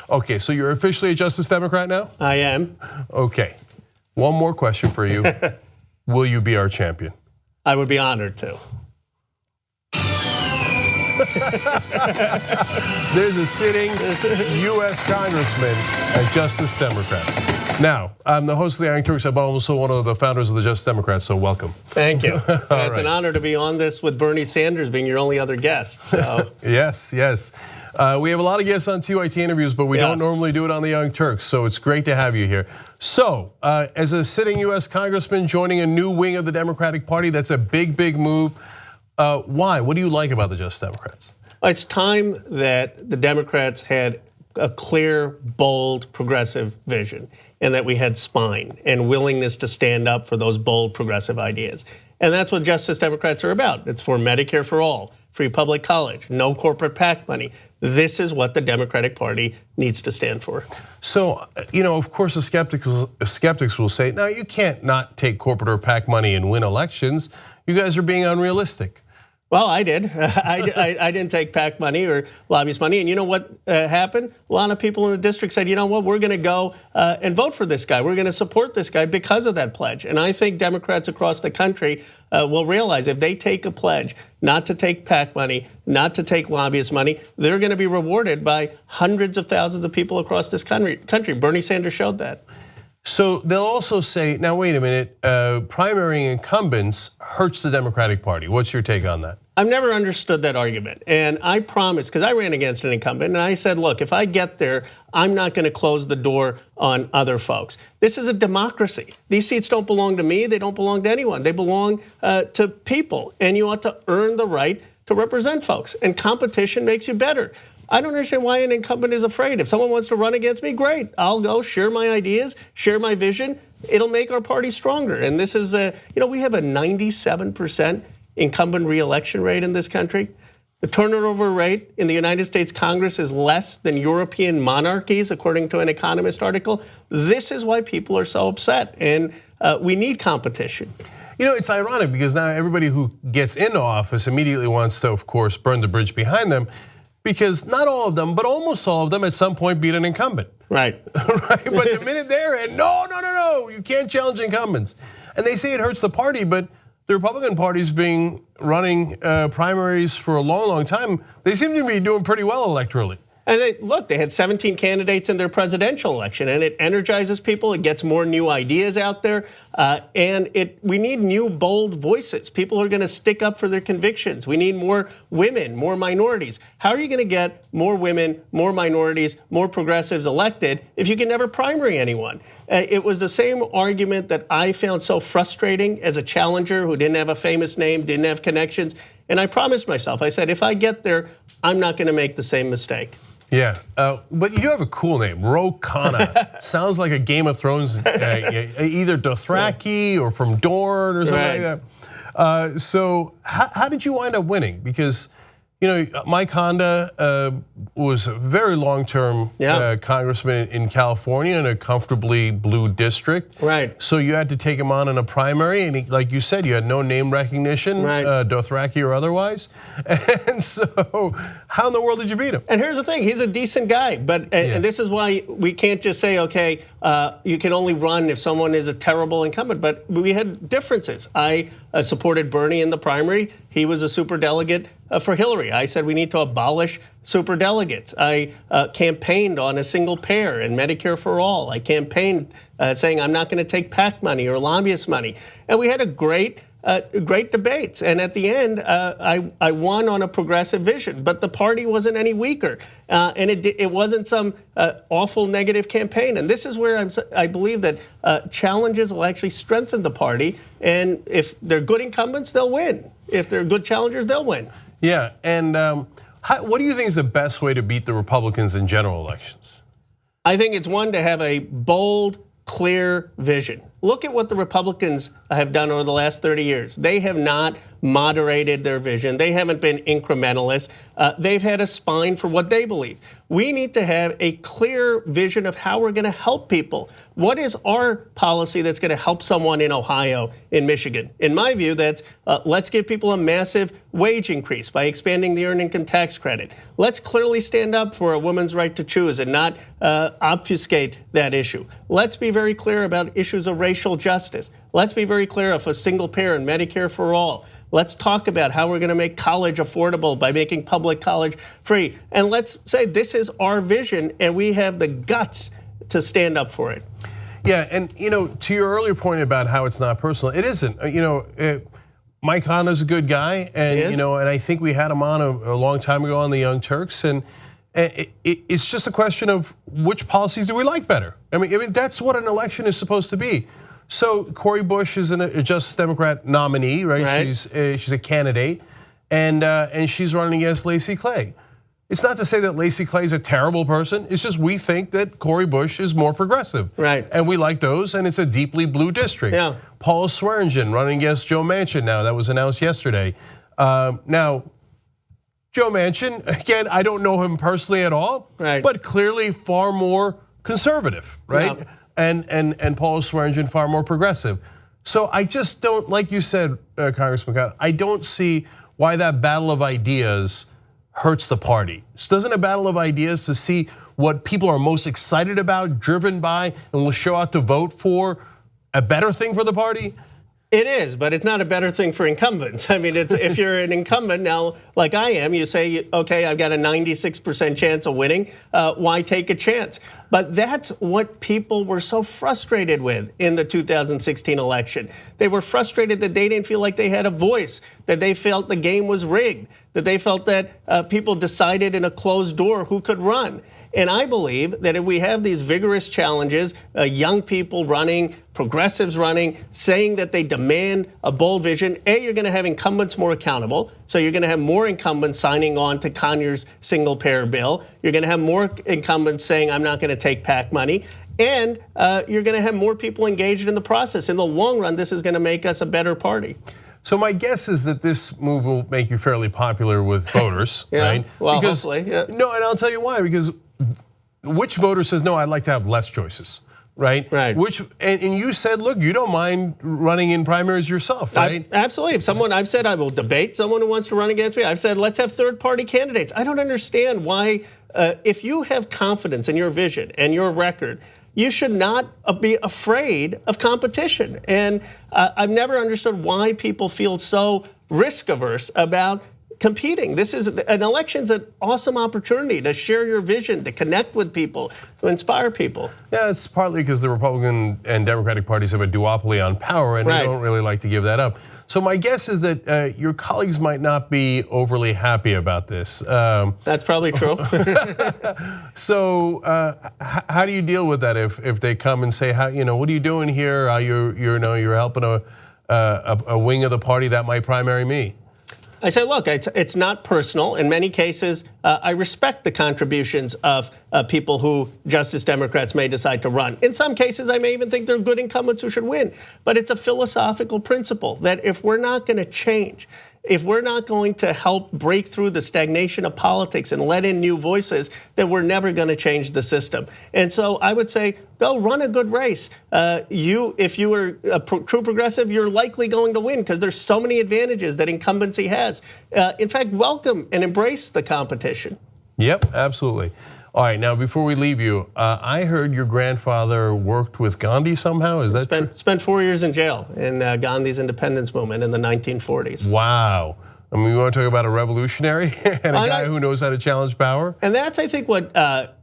Okay, so you're officially a Justice Democrat now? I am. Okay. One more question for you. Will you be our champion? I would be honored to. There's a sitting US Congressman, a Justice Democrat. Now, I'm the host of the Young Turks. I'm also one of the founders of the Justice Democrats, so welcome. Thank you. It's an honor to be on this with Bernie Sanders being your only other guest. So. Yes. We have a lot of guests on TYT interviews, but we don't normally do it on the Young Turks, so it's great to have you here. So, as a sitting US Congressman joining a new wing of the Democratic Party, that's a big move. Why? What do you like about the Justice Democrats? It's time that the Democrats had a clear, bold, progressive vision, and that we had spine and willingness to stand up for those bold, progressive ideas. And that's what Justice Democrats are about. It's for Medicare for all, free public college, no corporate PAC money. This is what the Democratic Party needs to stand for. So, of course, the skeptics will say, no, you can't not take corporate or PAC money and win elections. You guys are being unrealistic. Well, I did. I didn't take PAC money or lobbyist money. And you know what happened? A lot of people in the district said, you know what, we're going to go and vote for this guy. We're going to support this guy because of that pledge. And I think Democrats across the country will realize if they take a pledge not to take PAC money, not to take lobbyist money, they're going to be rewarded by hundreds of thousands of people across this country. Bernie Sanders showed that. So they'll also say, now wait a minute, primarying incumbents hurts the Democratic Party. What's your take on that? I've never understood that argument. And I promised, because I ran against an incumbent, and I said, look, if I get there, I'm not going to close the door on other folks. This is a democracy. These seats don't belong to me. They don't belong to anyone. They belong to people. And you ought to earn the right to represent folks. And competition makes you better. I don't understand why an incumbent is afraid. If someone wants to run against me, great. I'll go share my ideas, share my vision. It'll make our party stronger. And this is, we have a 97% incumbent re-election rate in this country. The turnover rate in the United States Congress is less than European monarchies, according to an Economist article. This is why people are so upset, and we need competition. It's ironic because now everybody who gets into office immediately wants to, of course, burn the bridge behind them. Because not all of them, but almost all of them at some point beat an incumbent. Right. Right. But the minute they're in, no, you can't challenge incumbents. And they say it hurts the party, but the Republican Party's been running primaries for a long time. They seem to be doing pretty well electorally. And they had 17 candidates in their presidential election, and it energizes people. It gets more new ideas out there, and we need new, bold voices. People are going to stick up for their convictions. We need more women, more minorities. How are you going to get more women, more minorities, more progressives elected if you can never primary anyone? It was the same argument that I found so frustrating as a challenger who didn't have a famous name, didn't have connections. And I promised myself, I said, if I get there, I'm not going to make the same mistake. Yeah, but you do have a cool name, Ro Khanna. Sounds like a Game of Thrones, either Dothraki or from Dorne or something like that. So how did you wind up winning? Because Mike Honda was a very long-term congressman in California in a comfortably blue district. Right. So you had to take him on in a primary, and like you said, you had no name recognition, Dothraki or otherwise. And so, how in the world did you beat him? And here's the thing: he's a decent guy, but and this is why we can't just say, okay, you can only run if someone is a terrible incumbent. But we had differences. I supported Bernie in the primary. He was a superdelegate for Hillary. I said we need to abolish superdelegates. I campaigned on a single payer and Medicare for all. I campaigned saying I'm not going to take PAC money or lobbyist money. And we had a great great debates. And at the end, I won on a progressive vision, but the party wasn't any weaker. And it wasn't some awful negative campaign. And this is where I believe that challenges will actually strengthen the party. And if they're good incumbents, they'll win. If they're good challengers, they'll win. Yeah, and what do you think is the best way to beat the Republicans in general elections? I think it's one to have a bold, clear vision. Look at what the Republicans have done over the last 30 years. They have not moderated their vision. They haven't been incrementalist. They've had a spine for what they believe. We need to have a clear vision of how we're going to help people. What is our policy that's going to help someone in Ohio, in Michigan? In my view, that's let's give people a massive wage increase by expanding the earned income tax credit. Let's clearly stand up for a woman's right to choose and not obfuscate that issue. Let's be very clear about issues of racial justice. Let's be very clear of a single payer and Medicare for all. Let's talk about how we're going to make college affordable by making public college free. And let's say this is our vision and we have the guts to stand up for it. Yeah, and to your earlier point about how it's not personal, it isn't. Mike Hanna's a good guy, and and I think we had him on a long time ago on the Young Turks, and it's just a question of which policies do we like better. I mean that's what an election is supposed to be. So Cori Bush is a Justice Democrat nominee, right? She's a candidate, and she's running against Lacey Clay. It's not to say that Lacey Clay is a terrible person. It's just we think that Cori Bush is more progressive, right? And we like those, and it's a deeply blue district. Yeah. Paula Swearengin running against Joe Manchin now. That was announced yesterday. Now, Joe Manchin, again, I don't know him personally at all, right? But clearly far more conservative, right? Yeah. And Paula Swearengin far more progressive. So I just don't, like you said, Congressman Scott, I don't see why that battle of ideas hurts the party. Doesn't a battle of ideas to see what people are most excited about, driven by, and will show out to vote for a better thing for the party? It is, but it's not a better thing for incumbents. I mean, if you're an incumbent now, like I am, you say, okay, I've got a 96% chance of winning. Why take a chance? But that's what people were so frustrated with in the 2016 election. They were frustrated that they didn't feel like they had a voice, that they felt the game was rigged, that they felt that people decided in a closed door who could run. And I believe that if we have these vigorous challenges, young people running, progressives running, saying that they demand a bold vision, you're going to have incumbents more accountable. So you're going to have more incumbents signing on to Conyers single payer bill. You're going to have more incumbents saying, I'm not going to take PAC money. And you're going to have more people engaged in the process. In the long run, this is going to make us a better party. So my guess is that this move will make you fairly popular with voters, yeah, right? Well, hopefully, yeah. No, and I'll tell you why, because which voter says, no, I'd like to have less choices, right? Right. And you said, look, you don't mind running in primaries yourself, right? Absolutely. If I've said I will debate someone who wants to run against me. I've said, let's have third-party candidates. I don't understand why, if you have confidence in your vision and your record, you should not be afraid of competition. And I've never understood why people feel so risk-averse about competing. An election's an awesome opportunity to share your vision, to connect with people, to inspire people. Yeah, it's partly because the Republican and Democratic parties have a duopoly on power, and they don't really like to give that up. So my guess is that your colleagues might not be overly happy about this. That's probably true. So how do you deal with that if they come and say, what are you doing here? You're helping a wing of the party that might primary me? I say, look, it's not personal. In many cases, I respect the contributions of people who Justice Democrats may decide to run. In some cases, I may even think they're good incumbents who should win. But it's a philosophical principle that if we're not going to change, if we're not going to help break through the stagnation of politics and let in new voices, then we're never going to change the system. And so I would say, go run a good race. If you were a true progressive, you're likely going to win because there's so many advantages that incumbency has. In fact, welcome and embrace the competition. Yep, absolutely. All right, now before we leave you, I heard your grandfather worked with Gandhi somehow. Is that true? Spent 4 years in jail in Gandhi's independence movement in the 1940s. Wow. I mean, we want to talk about a revolutionary and a guy who knows how to challenge power. And that's, I think, what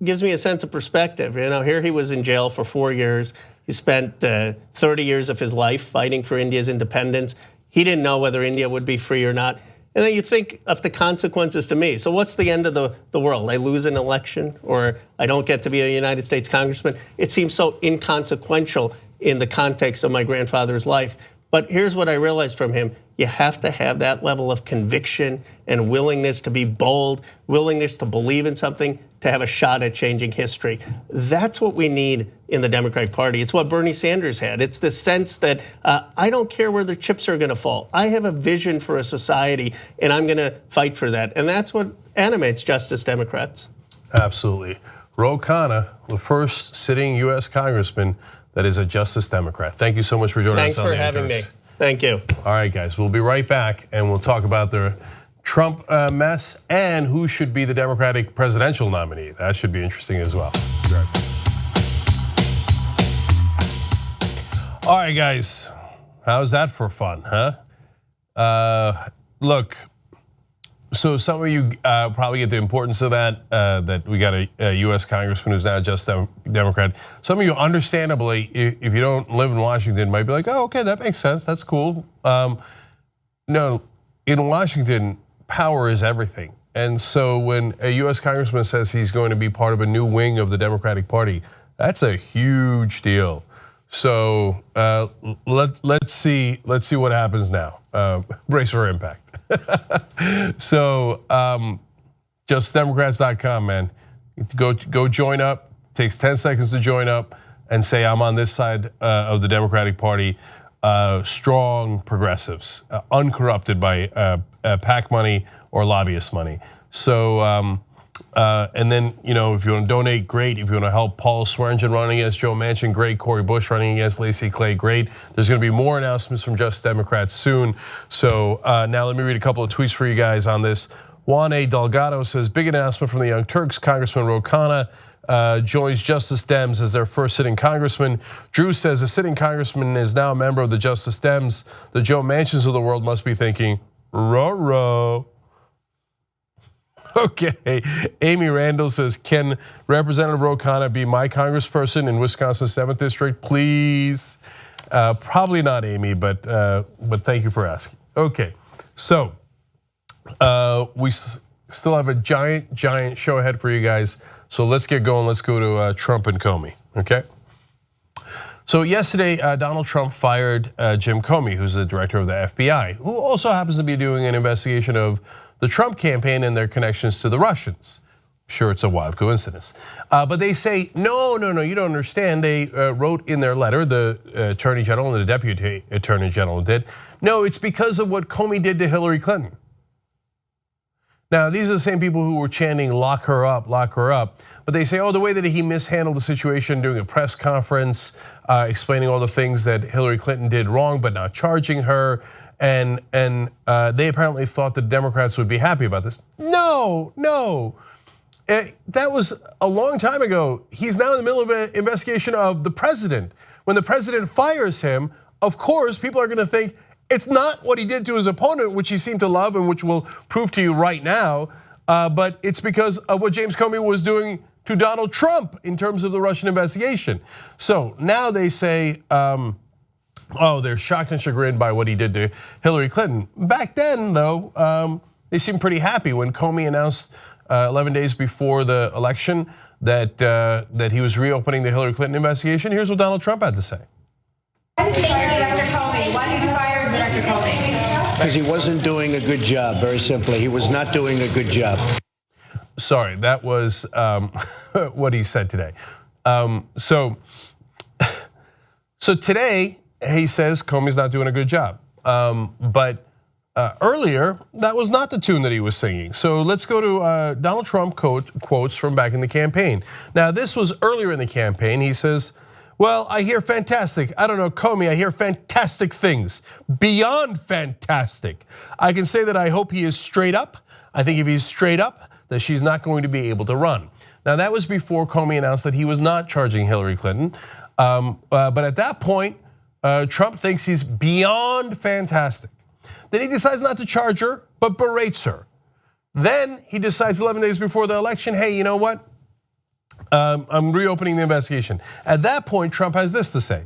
gives me a sense of perspective. Here he was in jail for 4 years. He spent 30 years of his life fighting for India's independence. He didn't know whether India would be free or not. And then you think of the consequences to me. So what's the end of the world? I lose an election or I don't get to be a United States congressman? It seems so inconsequential in the context of my grandfather's life. But here's what I realized from him. You have to have that level of conviction and willingness to be bold, willingness to believe in something, to have a shot at changing history. That's what we need in the Democratic Party. It's what Bernie Sanders had. It's the sense that I don't care where the chips are gonna fall. I have a vision for a society and I'm gonna fight for that. And that's what animates Justice Democrats. Absolutely. Ro Khanna, the first sitting US Congressman that is a Justice Democrat. Thank you so much for joining us. Thanks for having me. Thank you. All right, guys, we'll be right back and we'll talk about the Trump mess and who should be the Democratic presidential nominee. That should be interesting as well. All right, guys, how's that for fun, huh? Look, so some of you probably get the importance of that, that we got a US Congressman who's now just a Democrat. Some of you, understandably, if you don't live in Washington, might be like, oh, okay, that makes sense, that's cool. No, in Washington, power is everything. And so when a US Congressman says he's going to be part of a new wing of the Democratic Party, that's a huge deal. So let's see what happens now. Brace for impact. So justdemocrats.com, man. Go join up. It takes 10 seconds to join up and say I'm on this side of the Democratic Party. Strong progressives, uncorrupted by PAC money or lobbyist money. So and then if you want to donate, great. If you want to help Paul Swearengin running against Joe Manchin, great. Cori Bush running against Lacey Clay, great. There's going to be more announcements from Just Democrats soon. So now let me read a couple of tweets for you guys on this. Juan A. Delgado says, big announcement from the Young Turks. Congressman Ro Khanna joins Justice Dems as their first sitting congressman. Drew says the sitting congressman is now a member of the Justice Dems. The Joe Manchins of the world must be thinking, ruh-roh. Okay, Amy Randall says, can Representative Ro Khanna be my congressperson in Wisconsin's 7th District, please? Probably not, Amy, but thank you for asking. Okay, so we still have a giant show ahead for you guys. So let's get going. Let's go to Trump and Comey, okay? So yesterday, Donald Trump fired Jim Comey, who's the director of the FBI, who also happens to be doing an investigation of the Trump campaign and their connections to the Russians. I'm sure it's a wild coincidence. But they say, no, you don't understand. They wrote in their letter, the Attorney General and the Deputy Attorney General did. No, it's because of what Comey did to Hillary Clinton. Now, these are the same people who were chanting, lock her up, lock her up. But they say, the way that he mishandled the situation, doing a press conference, explaining all the things that Hillary Clinton did wrong, but not charging her. And they apparently thought the Democrats would be happy about this. No. That was a long time ago. He's now in the middle of an investigation of the president. When the president fires him, of course, people are gonna think it's not what he did to his opponent, which he seemed to love and which we'll prove to you right now, but it's because of what James Comey was doing to Donald Trump in terms of the Russian investigation. So now they say, they're shocked and chagrined by what he did to Hillary Clinton. Back then, though, they seemed pretty happy when Comey announced 11 days before the election that he was reopening the Hillary Clinton investigation. Here's what Donald Trump had to say. Why did you fire Director Comey? Why did you fire Director Comey? Because he wasn't doing a good job, very simply. He was not doing a good job. Sorry, that was what he said today. So today, he says Comey's not doing a good job. But earlier, that was not the tune that he was singing. So let's go to Donald Trump quotes from back in the campaign. Now, this was earlier in the campaign. He says, well, I hear fantastic. I don't know, Comey, I hear fantastic things. Beyond fantastic. I can say that I hope he is straight up. I think if he's straight up, that she's not going to be able to run. Now, that was before Comey announced that he was not charging Hillary Clinton. But at that point, Trump thinks he's beyond fantastic. Then he decides not to charge her, but berates her. Then he decides 11 days before the election, hey, you know what? I'm reopening the investigation. At that point, Trump has this to say.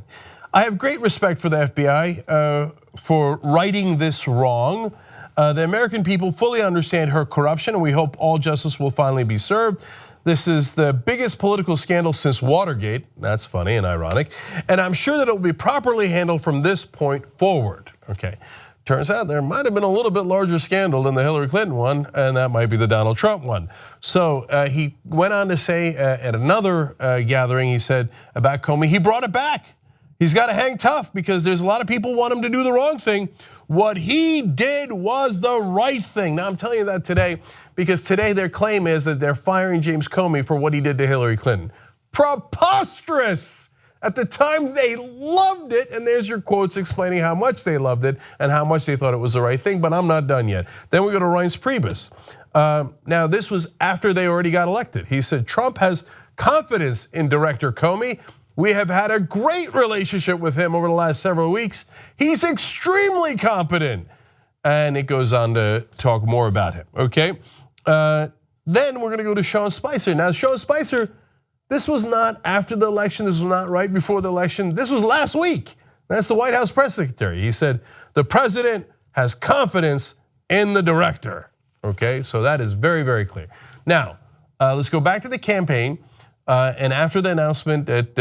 I have great respect for the FBI, for righting this wrong. The American people fully understand her corruption, and we hope all justice will finally be served. This is the biggest political scandal since Watergate. That's funny and ironic. And I'm sure that it will be properly handled from this point forward. Okay. Turns out there might have been a little bit larger scandal than the Hillary Clinton one, and that might be the Donald Trump one. So he went on to say at another gathering, he said about Comey, he brought it back. He's got to hang tough because there's a lot of people want him to do the wrong thing. What he did was the right thing. Now I'm telling you that today because today their claim is that they're firing James Comey for what he did to Hillary Clinton. Preposterous! At the time they loved it, and there's your quotes explaining how much they loved it and how much they thought it was the right thing, but I'm not done yet. Then we go to Reince Priebus. Now this was after they already got elected. He said Trump has confidence in Director Comey. We have had a great relationship with him over the last several weeks. He's extremely competent. And it goes on to talk more about him, okay? Then we're gonna go to Sean Spicer. Now Sean Spicer, this was not after the election, this was not right before the election, this was last week. That's the White House press secretary. He said, the president has confidence in the director, okay? So that is very, very clear. Now, let's go back to the campaign. And after the announcement that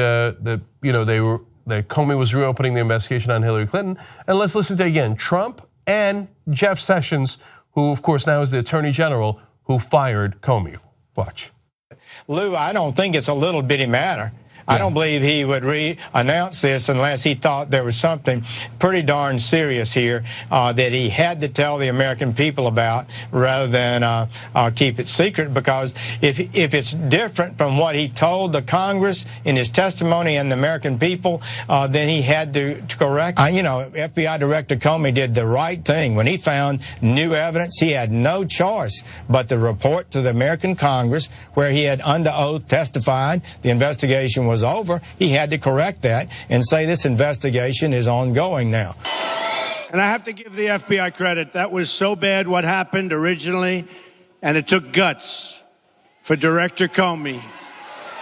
that Comey was reopening the investigation on Hillary Clinton, and let's listen to again Trump and Jeff Sessions, who of course now is the Attorney General, who fired Comey. Watch. Lou, I don't think it's a little bitty matter. I don't believe he would re-announce this unless he thought there was something pretty darn serious here that he had to tell the American people about rather than keep it secret. Because if it's different from what he told the Congress in his testimony and the American people, then he had to correct. FBI Director Comey did the right thing. When he found new evidence, he had no choice but to report to the American Congress, where he had under oath testified the investigation was over. He had to correct that and say this investigation is ongoing now. And I have to give the FBI credit. That was so bad what happened originally, and it took guts for Director Comey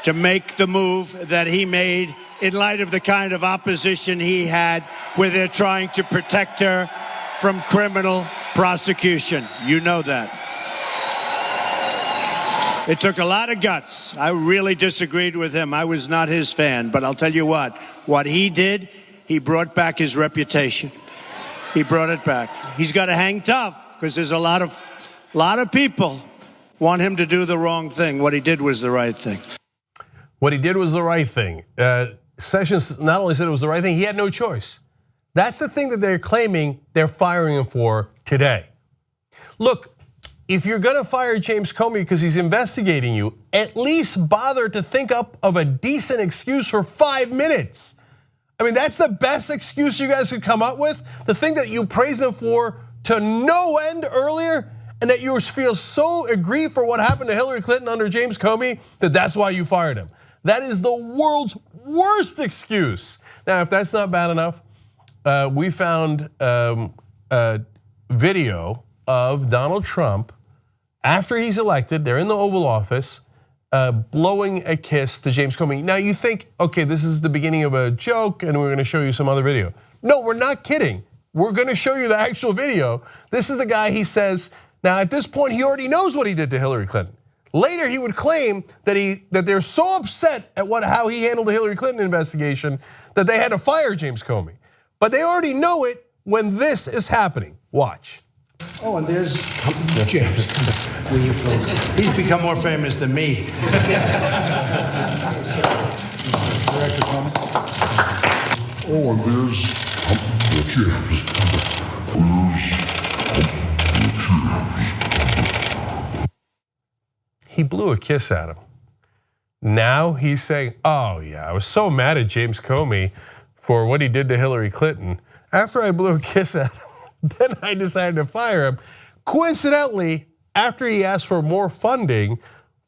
to make the move that he made in light of the kind of opposition he had, where they're trying to protect her from criminal prosecution. You know that. It took a lot of guts. I really disagreed with him. I was not his fan, but I'll tell you what he did, he brought back his reputation. He brought it back. He's got to hang tough because there's a lot of people want him to do the wrong thing. What he did was the right thing. What he did was the right thing. Sessions not only said it was the right thing, he had no choice. That's the thing that they're claiming they're firing him for today. Look, if you're gonna fire James Comey because he's investigating you, at least bother to think up of a decent excuse for 5 minutes. I mean, that's the best excuse you guys could come up with. The thing that you praised him for to no end earlier, and that you feel so aggrieved for what happened to Hillary Clinton under James Comey, that's why you fired him. That is the world's worst excuse. Now, if that's not bad enough, we found a video of Donald Trump after he's elected. They're in the Oval Office, blowing a kiss to James Comey. Now you think, okay, this is the beginning of a joke and we're gonna show you some other video. No, we're not kidding. We're gonna show you the actual video. This is the guy, he says, now at this point he already knows what he did to Hillary Clinton. Later he would claim that they're so upset at how he handled the Hillary Clinton investigation that they had to fire James Comey. But they already know it when this is happening. Watch. Oh, and there's James. He's become more famous than me. Director Comey. Oh, and there's James. He blew a kiss at him. Now he's saying, oh yeah, I was so mad at James Comey for what he did to Hillary Clinton. After I blew a kiss at him, then I decided to fire him. Coincidentally, after he asked for more funding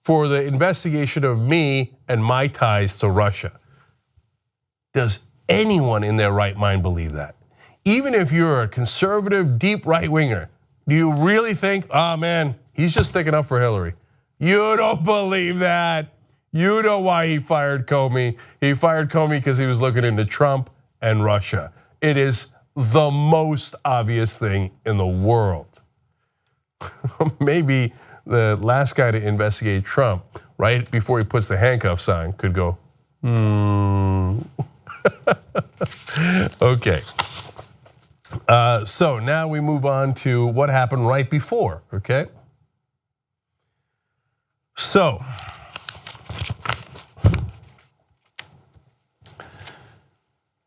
for the investigation of me and my ties to Russia. Does anyone in their right mind believe that? Even if you're a conservative, deep right-winger, do you really think, oh man, he's just sticking up for Hillary? You don't believe that. You know why he fired Comey. He fired Comey because he was looking into Trump and Russia. It is the most obvious thing in the world. Maybe the last guy to investigate Trump, right before he puts the handcuffs on, could go, Okay. So now we move on to what happened right before, okay? So,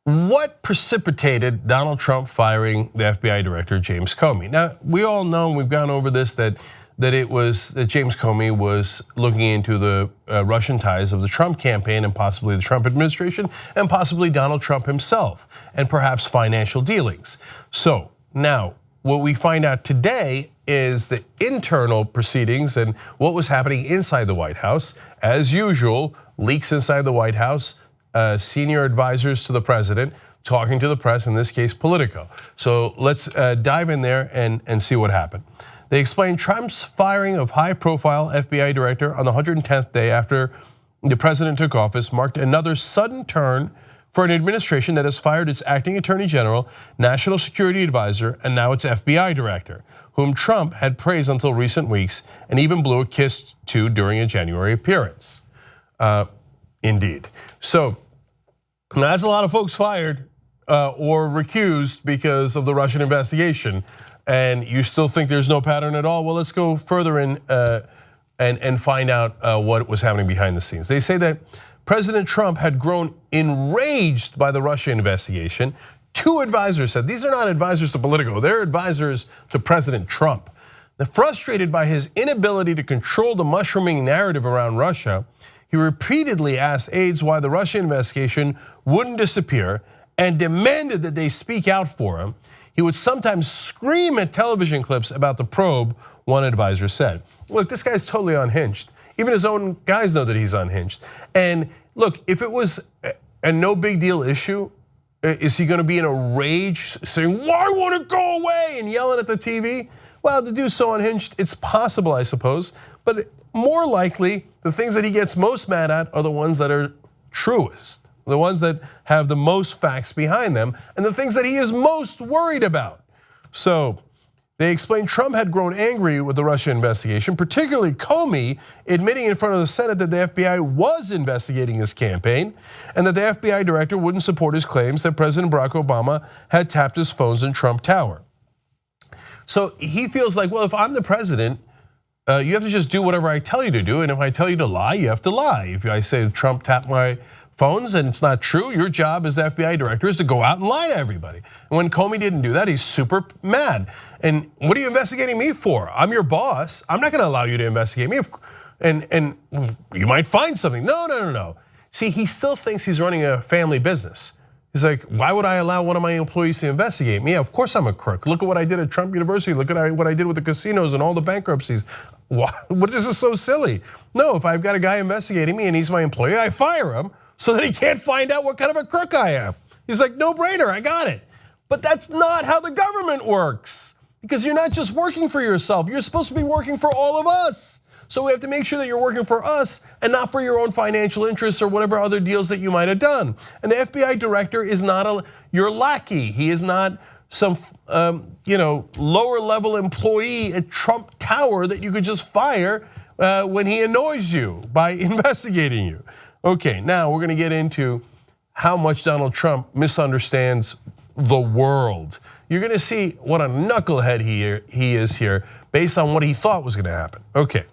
what precipitated Donald Trump firing the FBI director, James Comey? Now, we all know, we've gone over this, that James Comey was looking into the Russian ties of the Trump campaign and possibly the Trump administration and possibly Donald Trump himself and perhaps financial dealings. So now what we find out today is the internal proceedings and what was happening inside the White House. As usual, leaks inside the White House, senior advisors to the president talking to the press, in this case Politico. So let's dive in there and see what happened. They explained Trump's firing of high-profile FBI director on the 110th day after the president took office marked another sudden turn for an administration that has fired its acting attorney general, national security advisor, and now its FBI director, whom Trump had praised until recent weeks and even blew a kiss to during a January appearance. Indeed. So that's a lot of folks fired or recused because of the Russian investigation. And you still think there's no pattern at all? Well, let's go further in and find out what was happening behind the scenes. They say that President Trump had grown enraged by the Russia investigation. Two advisors said, these are not advisors to Politico, they're advisors to President Trump. They're frustrated by his inability to control the mushrooming narrative around Russia, he repeatedly asked aides why the Russia investigation wouldn't disappear and demanded that they speak out for him. He would sometimes scream at television clips about the probe, one advisor said. Look, this guy's totally unhinged. Even his own guys know that he's unhinged. And look, if it was a no big deal issue, is he gonna be in a rage saying, why won't it go away, and yelling at the TV? Well, the dude's so unhinged, it's possible, I suppose. But more likely, the things that he gets most mad at are the ones that are truest, the ones that have the most facts behind them, and the things that he is most worried about. So they explained Trump had grown angry with the Russia investigation, particularly Comey admitting in front of the Senate that the FBI was investigating his campaign and that the FBI director wouldn't support his claims that President Barack Obama had tapped his phones in Trump Tower. So he feels like, well, if I'm the president, you have to just do whatever I tell you to do, and if I tell you to lie, you have to lie. If I say Trump tapped my phones and it's not true, your job as the FBI director is to go out and lie to everybody. And when Comey didn't do that, he's super mad. And what are you investigating me for? I'm your boss. I'm not gonna allow you to investigate me. And you might find something. No. See, he still thinks he's running a family business. He's like, why would I allow one of my employees to investigate me? Yeah, of course I'm a crook. Look at what I did at Trump University. Look at what I did with the casinos and all the bankruptcies. What, this is so silly. No, if I've got a guy investigating me and he's my employee, I fire him so that he can't find out what kind of a crook I am. He's like, no brainer, I got it. But that's not how the government works, because you're not just working for yourself, you're supposed to be working for all of us. So we have to make sure that you're working for us and not for your own financial interests or whatever other deals that you might have done. And the FBI director is not your lackey. He is not some lower level employee at Trump Tower that you could just fire when he annoys you by investigating you. Okay, now we're gonna get into how much Donald Trump misunderstands the world. You're gonna see what a knucklehead he is here based on what he thought was gonna happen. Okay,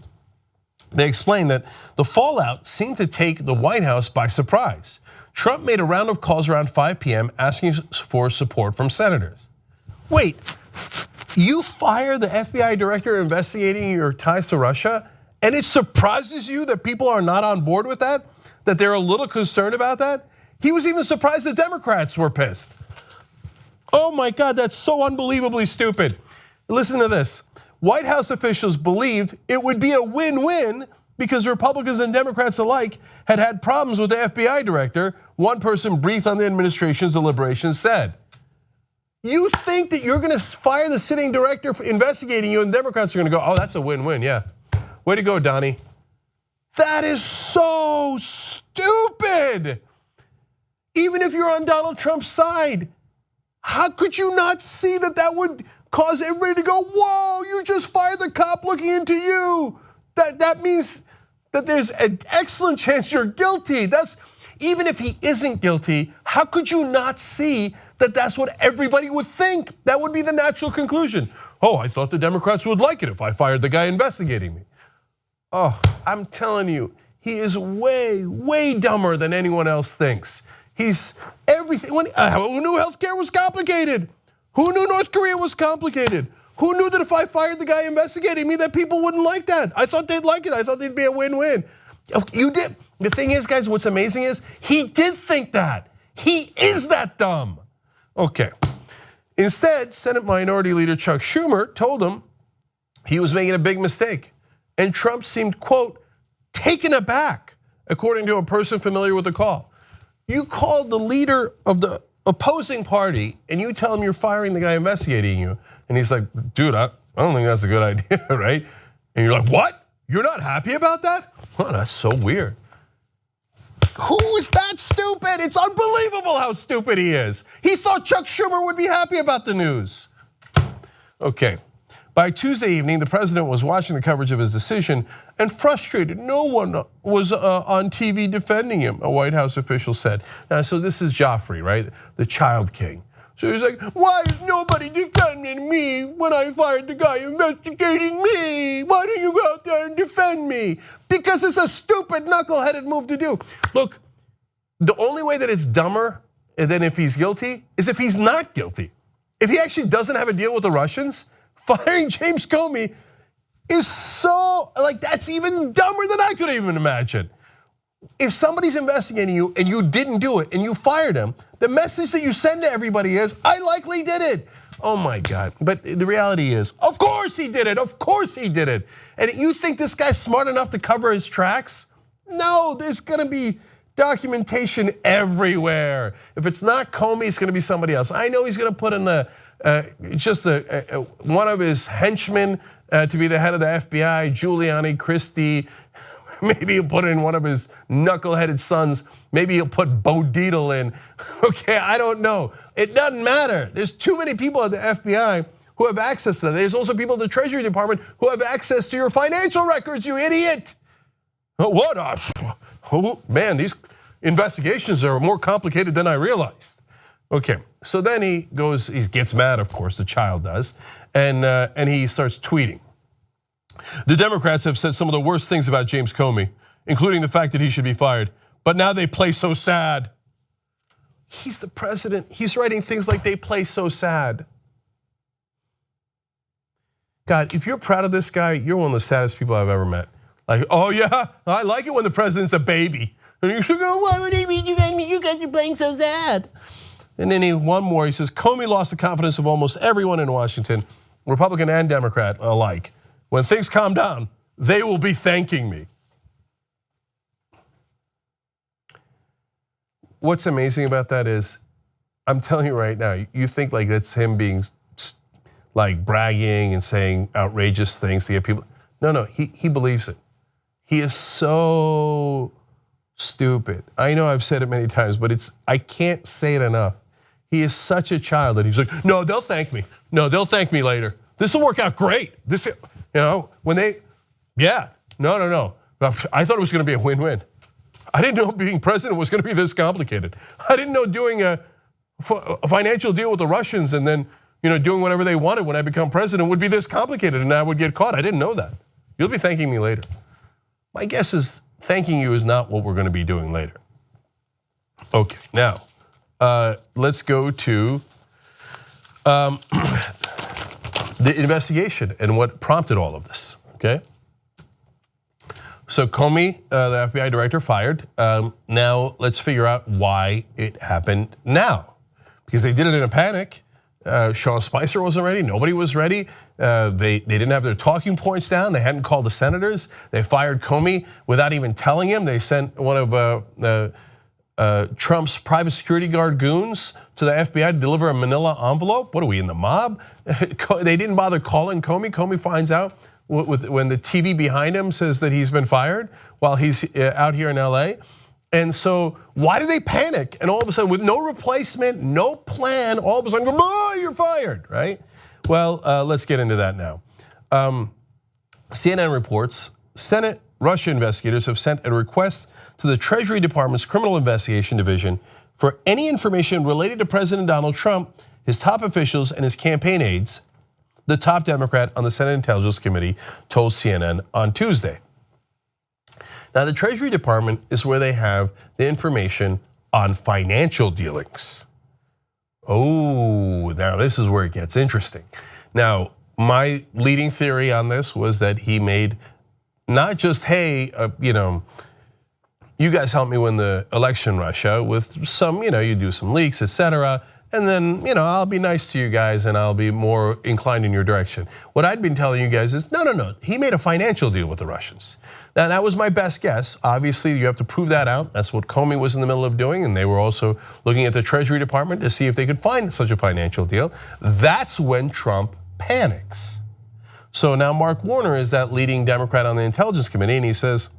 they explained that the fallout seemed to take the White House by surprise. Trump made a round of calls around 5 p.m. asking for support from senators. Wait, you fire the FBI director investigating your ties to Russia, and it surprises you that people are not on board with that? That they're a little concerned about that? He was even surprised the Democrats were pissed. Oh my God, that's so unbelievably stupid. Listen to this. White House officials believed it would be a win-win because Republicans and Democrats alike had problems with the FBI director, one person briefed on the administration's deliberations said. You think that you're gonna fire the sitting director for investigating you and Democrats are gonna go, oh, that's a win-win, yeah. Way to go, Donnie. That is so stupid. Even if you're on Donald Trump's side, How could you not see that that would cause everybody to go, whoa, you just fired the cop looking into you? That means that there's an excellent chance you're guilty. Even if he isn't guilty, how could you not see that that's what everybody would think? That would be the natural conclusion. Oh, I thought the Democrats would like it if I fired the guy investigating me. Oh, I'm telling you, he is way, way dumber than anyone else thinks. He's everything. Who knew healthcare was complicated? Who knew North Korea was complicated? Who knew that if I fired the guy investigating me that people wouldn't like that? I thought they'd like it. I thought they'd be a win-win. You did. The thing is, guys, what's amazing is he did think that. He is that dumb. Okay. Instead, Senate Minority Leader Chuck Schumer told him he was making a big mistake. And Trump seemed, quote, taken aback, according to a person familiar with the call. You called the leader of the opposing party and you tell him you're firing the guy investigating you. And he's like, dude, I don't think that's a good idea, right? And you're like, what? You're not happy about that? Well, that's so weird. Who is that stupid? It's unbelievable how stupid he is. He thought Chuck Schumer would be happy about the news. Okay, by Tuesday evening, the president was watching the coverage of his decision and frustrated. No one was on TV defending him, a White House official said. Now, so this is Joffrey, right? The child king. So he's like, why is nobody defending me when I fired the guy investigating me? Why don't you go out there and defend me? Because it's a stupid, knuckleheaded move to do. Look, the only way that it's dumber than if he's guilty is if he's not guilty. If he actually doesn't have a deal with the Russians, firing James Comey is so, that's even dumber than I could even imagine. If somebody's investigating you and you didn't do it and you fired him, the message that you send to everybody is, I likely did it. Oh my God, but the reality is, of course he did it, of course he did it. And you think this guy's smart enough to cover his tracks? No, there's gonna be documentation everywhere. If it's not Comey, it's gonna be somebody else. I know he's gonna put in one of his henchmen to be the head of the FBI, Giuliani, Christie. Maybe he'll put in one of his knuckleheaded sons. Maybe he'll put Bo Dietl in. Okay, I don't know. It doesn't matter. There's too many people at the FBI who have access to that. There's also people at the Treasury Department who have access to your financial records, you idiot. What? Man, these investigations are more complicated than I realized. Okay, so then he gets mad, of course, the child does, and he starts tweeting. The Democrats have said some of the worst things about James Comey, including the fact that he should be fired. But now they play so sad. He's the president. He's writing things like they play so sad. God, if you're proud of this guy, you're one of the saddest people I've ever met. Like, oh yeah, I like it when the president's a baby. And you should go, why would he be defending me? You guys are playing so sad. And then one more, he says, Comey lost the confidence of almost everyone in Washington, Republican and Democrat alike. When things calm down, they will be thanking me. What's amazing about that is, I'm telling you right now, you think like that's him being like bragging and saying outrageous things to get people. No, he believes it. He is so stupid. I know I've said it many times, but I can't say it enough. He is such a child that he's like, no, they'll thank me. No, they'll thank me later. This will work out great. No. I thought it was gonna be a win-win. I didn't know being president was gonna be this complicated. I didn't know doing a financial deal with the Russians and then doing whatever they wanted when I become president would be this complicated and I would get caught. I didn't know that. You'll be thanking me later. My guess is thanking you is not what we're gonna be doing later. Okay, now, let's go to the investigation and what prompted all of this, okay? So Comey, the FBI director, fired. Now let's figure out why it happened now. Because they did it in a panic. Sean Spicer wasn't ready, nobody was ready. They didn't have their talking points down, they hadn't called the senators. They fired Comey without even telling him. They sent one of Trump's private security guard goons to the FBI to deliver a manila envelope. What are we, in the mob? They didn't bother calling Comey. Comey finds out when the TV behind him says that he's been fired while he's out here in LA. And so why did they panic? And all of a sudden, with no replacement, no plan, all of a sudden, oh, you're fired, right? Well, let's get into that now. CNN reports Senate Russia investigators have sent a request to the Treasury Department's Criminal Investigation Division for any information related to President Donald Trump, his top officials, and his campaign aides, the top Democrat on the Senate Intelligence Committee told CNN on Tuesday. Now, the Treasury Department is where they have the information on financial dealings. Oh, now this is where it gets interesting. Now, my leading theory on this was that he made not just, hey, you guys helped me win the election, Russia, with some, you do some leaks, etc. And then, I'll be nice to you guys and I'll be more inclined in your direction. What I'd been telling you guys is, no. He made a financial deal with the Russians. Now, that was my best guess. Obviously, you have to prove that out. That's what Comey was in the middle of doing. And they were also looking at the Treasury Department to see if they could find such a financial deal. That's when Trump panics. So now Mark Warner is that leading Democrat on the Intelligence Committee, and he says,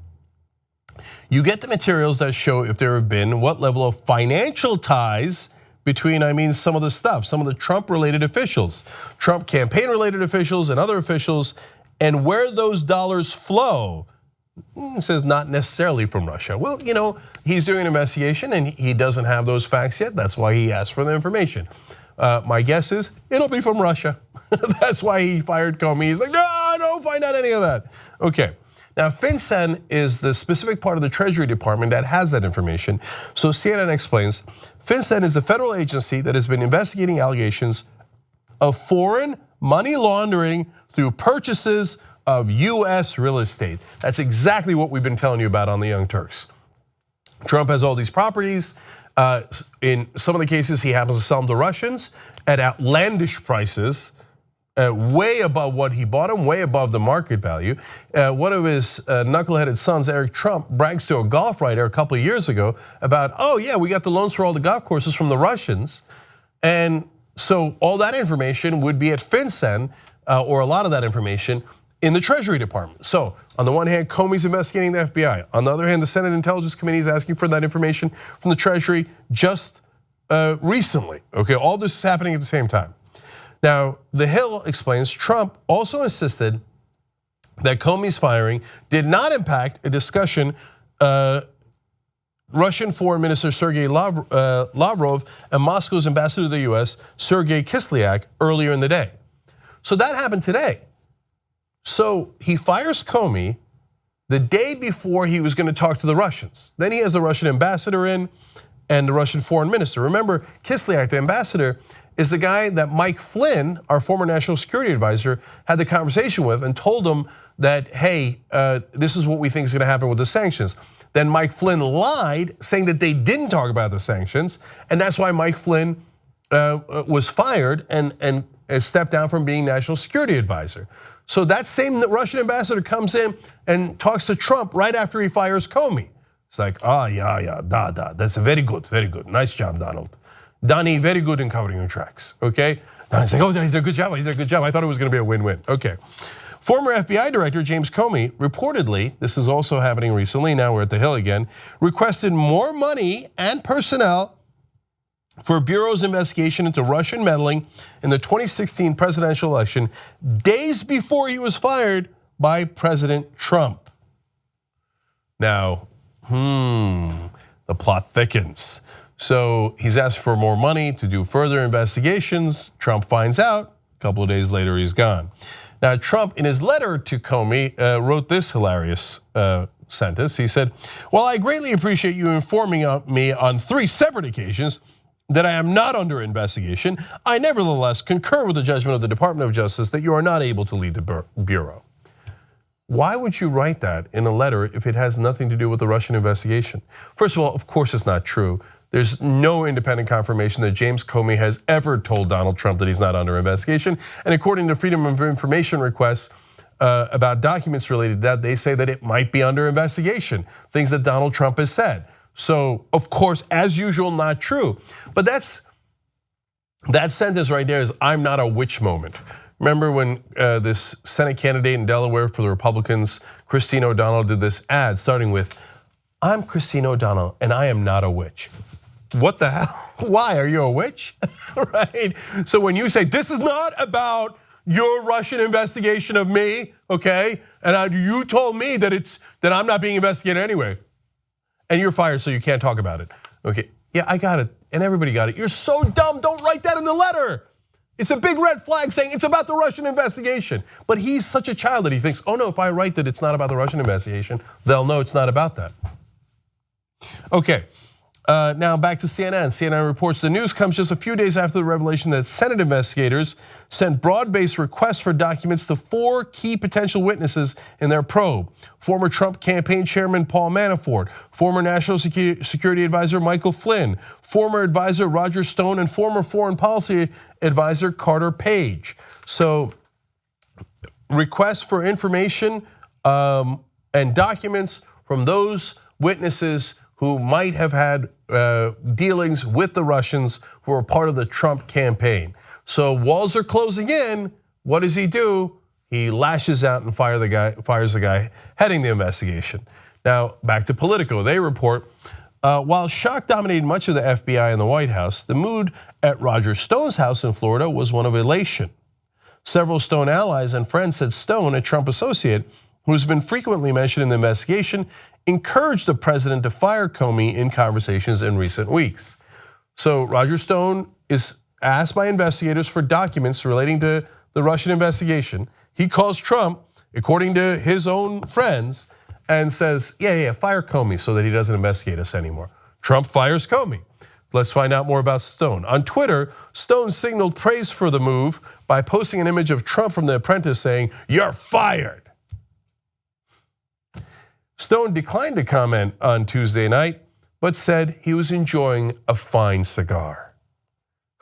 you get the materials that show if there have been what level of financial ties between, some of the stuff, some of the Trump-related officials, Trump campaign-related officials and other officials, and where those dollars flow. It says not necessarily from Russia. Well, he's doing an investigation and he doesn't have those facts yet. That's why he asked for the information. My guess is it'll be from Russia. That's why he fired Comey. He's like, no, don't find out any of that. Okay. Now, FinCEN is the specific part of the Treasury Department that has that information. So CNN explains, FinCEN is the federal agency that has been investigating allegations of foreign money laundering through purchases of US real estate. That's exactly what we've been telling you about on the Young Turks. Trump has all these properties. In some of the cases, he happens to sell them to Russians at outlandish prices, way above what he bought them, way above the market value. One of his knuckleheaded sons, Eric Trump, brags to a golf writer a couple of years ago about, oh yeah, we got the loans for all the golf courses from the Russians. And so all that information would be at FinCEN, or a lot of that information in the Treasury Department. So on the one hand, Comey's investigating the FBI. On the other hand, the Senate Intelligence Committee is asking for that information from the Treasury just recently. Okay, all this is happening at the same time. Now, The Hill explains Trump also insisted that Comey's firing did not impact a discussion Russian Foreign Minister Sergei Lavrov and Moscow's ambassador to the US, Sergei Kislyak, earlier in the day. So that happened today. So he fires Comey the day before he was going to talk to the Russians. Then he has the Russian ambassador in and the Russian foreign minister. Remember, Kislyak, the ambassador, is the guy that Mike Flynn, our former national security advisor, had the conversation with and told him that, hey, this is what we think is going to happen with the sanctions. Then Mike Flynn lied, saying that they didn't talk about the sanctions, and that's why Mike Flynn was fired and stepped down from being national security advisor. So that same Russian ambassador comes in and talks to Trump right after he fires Comey. It's like, yeah, that's very good, nice job, Donald. Donnie, very good in covering your tracks, okay? Donnie's like, oh, he did a good job, I thought it was gonna be a win-win, okay. Former FBI Director James Comey reportedly, this is also happening recently, now we're at the Hill again, requested more money and personnel for Bureau's investigation into Russian meddling in the 2016 presidential election, days before he was fired by President Trump. Now, the plot thickens. So he's asked for more money to do further investigations. Trump finds out, a couple of days later he's gone. Now Trump, in his letter to Comey, wrote this hilarious sentence. He said, well, I greatly appreciate you informing me on 3 separate occasions that I am not under investigation. I nevertheless concur with the judgment of the Department of Justice that you are not able to lead the Bureau. Why would you write that in a letter if it has nothing to do with the Russian investigation? First of all, of course it's not true. There's no independent confirmation that James Comey has ever told Donald Trump that he's not under investigation. And according to Freedom of Information requests about documents related to that, they say that it might be under investigation, things that Donald Trump has said. So, of course, as usual, not true. But that sentence right there is, I'm not a witch moment. Remember when this Senate candidate in Delaware for the Republicans, Christine O'Donnell, did this ad starting with, I'm Christine O'Donnell and I am not a witch. What the hell? Why, are you a witch? Right? So when you say, this is not about your Russian investigation of me, okay? And you told me that I'm not being investigated anyway. And you're fired, so you can't talk about it. Okay, yeah, I got it, and everybody got it. You're so dumb, don't write that in the letter. It's a big red flag saying it's about the Russian investigation. But he's such a child that he thinks, oh no, if I write that it's not about the Russian investigation, they'll know it's not about that. Okay, now back to CNN. CNN reports the news comes just a few days after the revelation that Senate investigators sent broad-based requests for documents to 4 key potential witnesses in their probe. Former Trump campaign chairman Paul Manafort, former National Security Advisor Michael Flynn, former advisor Roger Stone, and former foreign policy advisor Carter Page. So requests for information and documents from those witnesses who might have had dealings with the Russians who were part of the Trump campaign. So walls are closing in. What does he do? He lashes out and fires the guy heading the investigation. Now back to Politico. They report, while shock dominated much of the FBI and the White House, the mood at Roger Stone's house in Florida was one of elation. Several Stone allies and friends said Stone, a Trump associate, who's been frequently mentioned in the investigation, encouraged the president to fire Comey in conversations in recent weeks. So Roger Stone is asked by investigators for documents relating to the Russian investigation. He calls Trump, according to his own friends, and says, yeah, fire Comey so that he doesn't investigate us anymore. Trump fires Comey. Let's find out more about Stone. On Twitter, Stone signaled praise for the move by posting an image of Trump from The Apprentice saying, "You're fired." Stone declined to comment on Tuesday night, but said he was enjoying a fine cigar.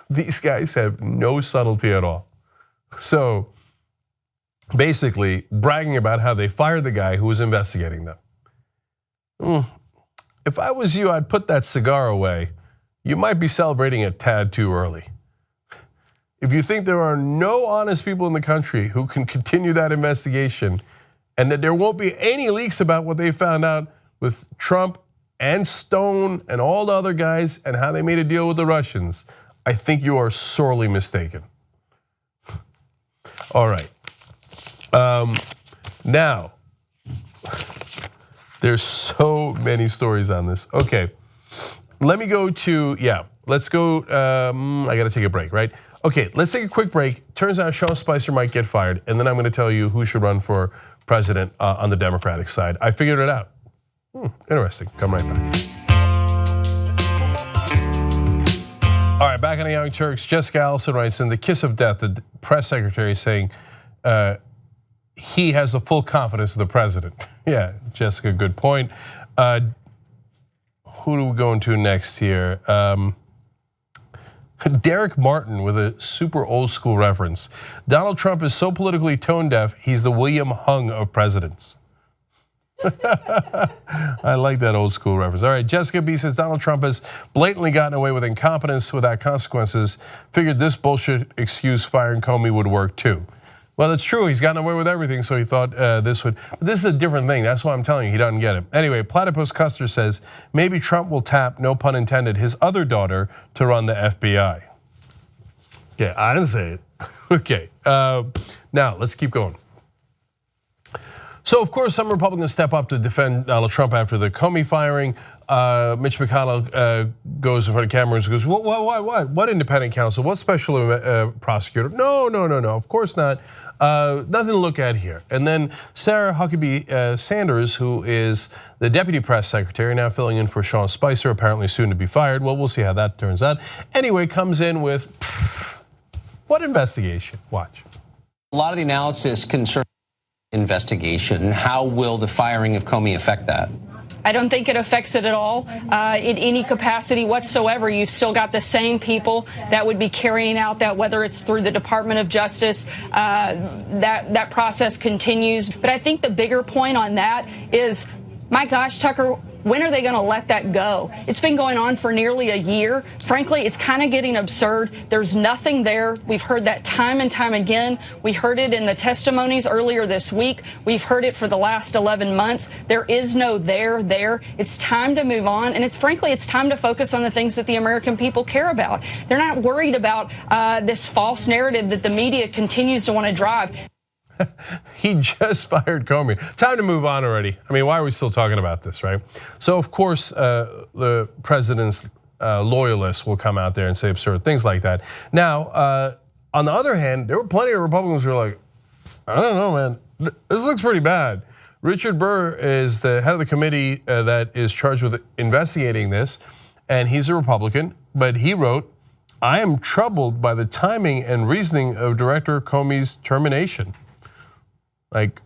These guys have no subtlety at all. So basically bragging about how they fired the guy who was investigating them. If I was you, I'd put that cigar away. You might be celebrating a tad too early. If you think there are no honest people in the country who can continue that investigation, and that there won't be any leaks about what they found out with Trump and Stone and all the other guys and how they made a deal with the Russians, I think you are sorely mistaken. All right. Now, there's so many stories on this. Okay, let me go to, let's go, I gotta take a break, right? Okay, let's take a quick break. Turns out Sean Spicer might get fired, and then I'm gonna tell you who should run for president on the Democratic side. I figured it out. Interesting, come right back. All right, back on the Young Turks, Jessica Allison writes in the kiss of death, the press secretary saying he has the full confidence of the president. Yeah, Jessica, good point. Who do we go into next here? Derek Martin with a super old school reference. Donald Trump is so politically tone deaf, he's the William Hung of presidents. I like that old school reference. All right, Jessica B says Donald Trump has blatantly gotten away with incompetence without consequences. Figured this bullshit excuse firing Comey would work too. Well, it's true, he's gotten away with everything, so he thought this would. But this is a different thing, that's why I'm telling you, he doesn't get it. Anyway, Platypus Custer says, maybe Trump will tap, no pun intended, his other daughter to run the FBI. Yeah, I didn't say it. Okay, now let's keep going. So of course, some Republicans step up to defend Donald Trump after the Comey firing. Mitch McConnell goes in front of cameras and goes, what independent counsel, what special prosecutor? No, of course not. Nothing to look at here. And then Sarah Huckabee Sanders, who is the deputy press secretary, now filling in for Sean Spicer, apparently soon to be fired. Well, we'll see how that turns out. Anyway, comes in with, what investigation? Watch. A lot of the analysis concerns investigation. How will the firing of Comey affect that? I don't think it affects it at all in any capacity whatsoever. You've still got the same people that would be carrying out that, whether it's through the Department of Justice, that process continues. But I think the bigger point on that is, my gosh, Tucker, When are they going to let that go? It's been going on for nearly a year. Frankly, it's kind of getting absurd. There's nothing there. We've heard that time and time again. We heard it in the testimonies earlier this week. We've heard it for the last 11 months. There is no there. It's time to move on, and frankly, it's time to focus on the things that the American people care about. They're not worried about this false narrative that the media continues to want to drive. He just fired Comey. Time to move on already. I mean, why are we still talking about this, right? So of course, the president's loyalists will come out there and say absurd things like that. Now, on the other hand, there were plenty of Republicans who were like, I don't know, man, this looks pretty bad. Richard Burr is the head of the committee that is charged with investigating this, and he's a Republican, but he wrote, I am troubled by the timing and reasoning of Director Comey's termination. Like,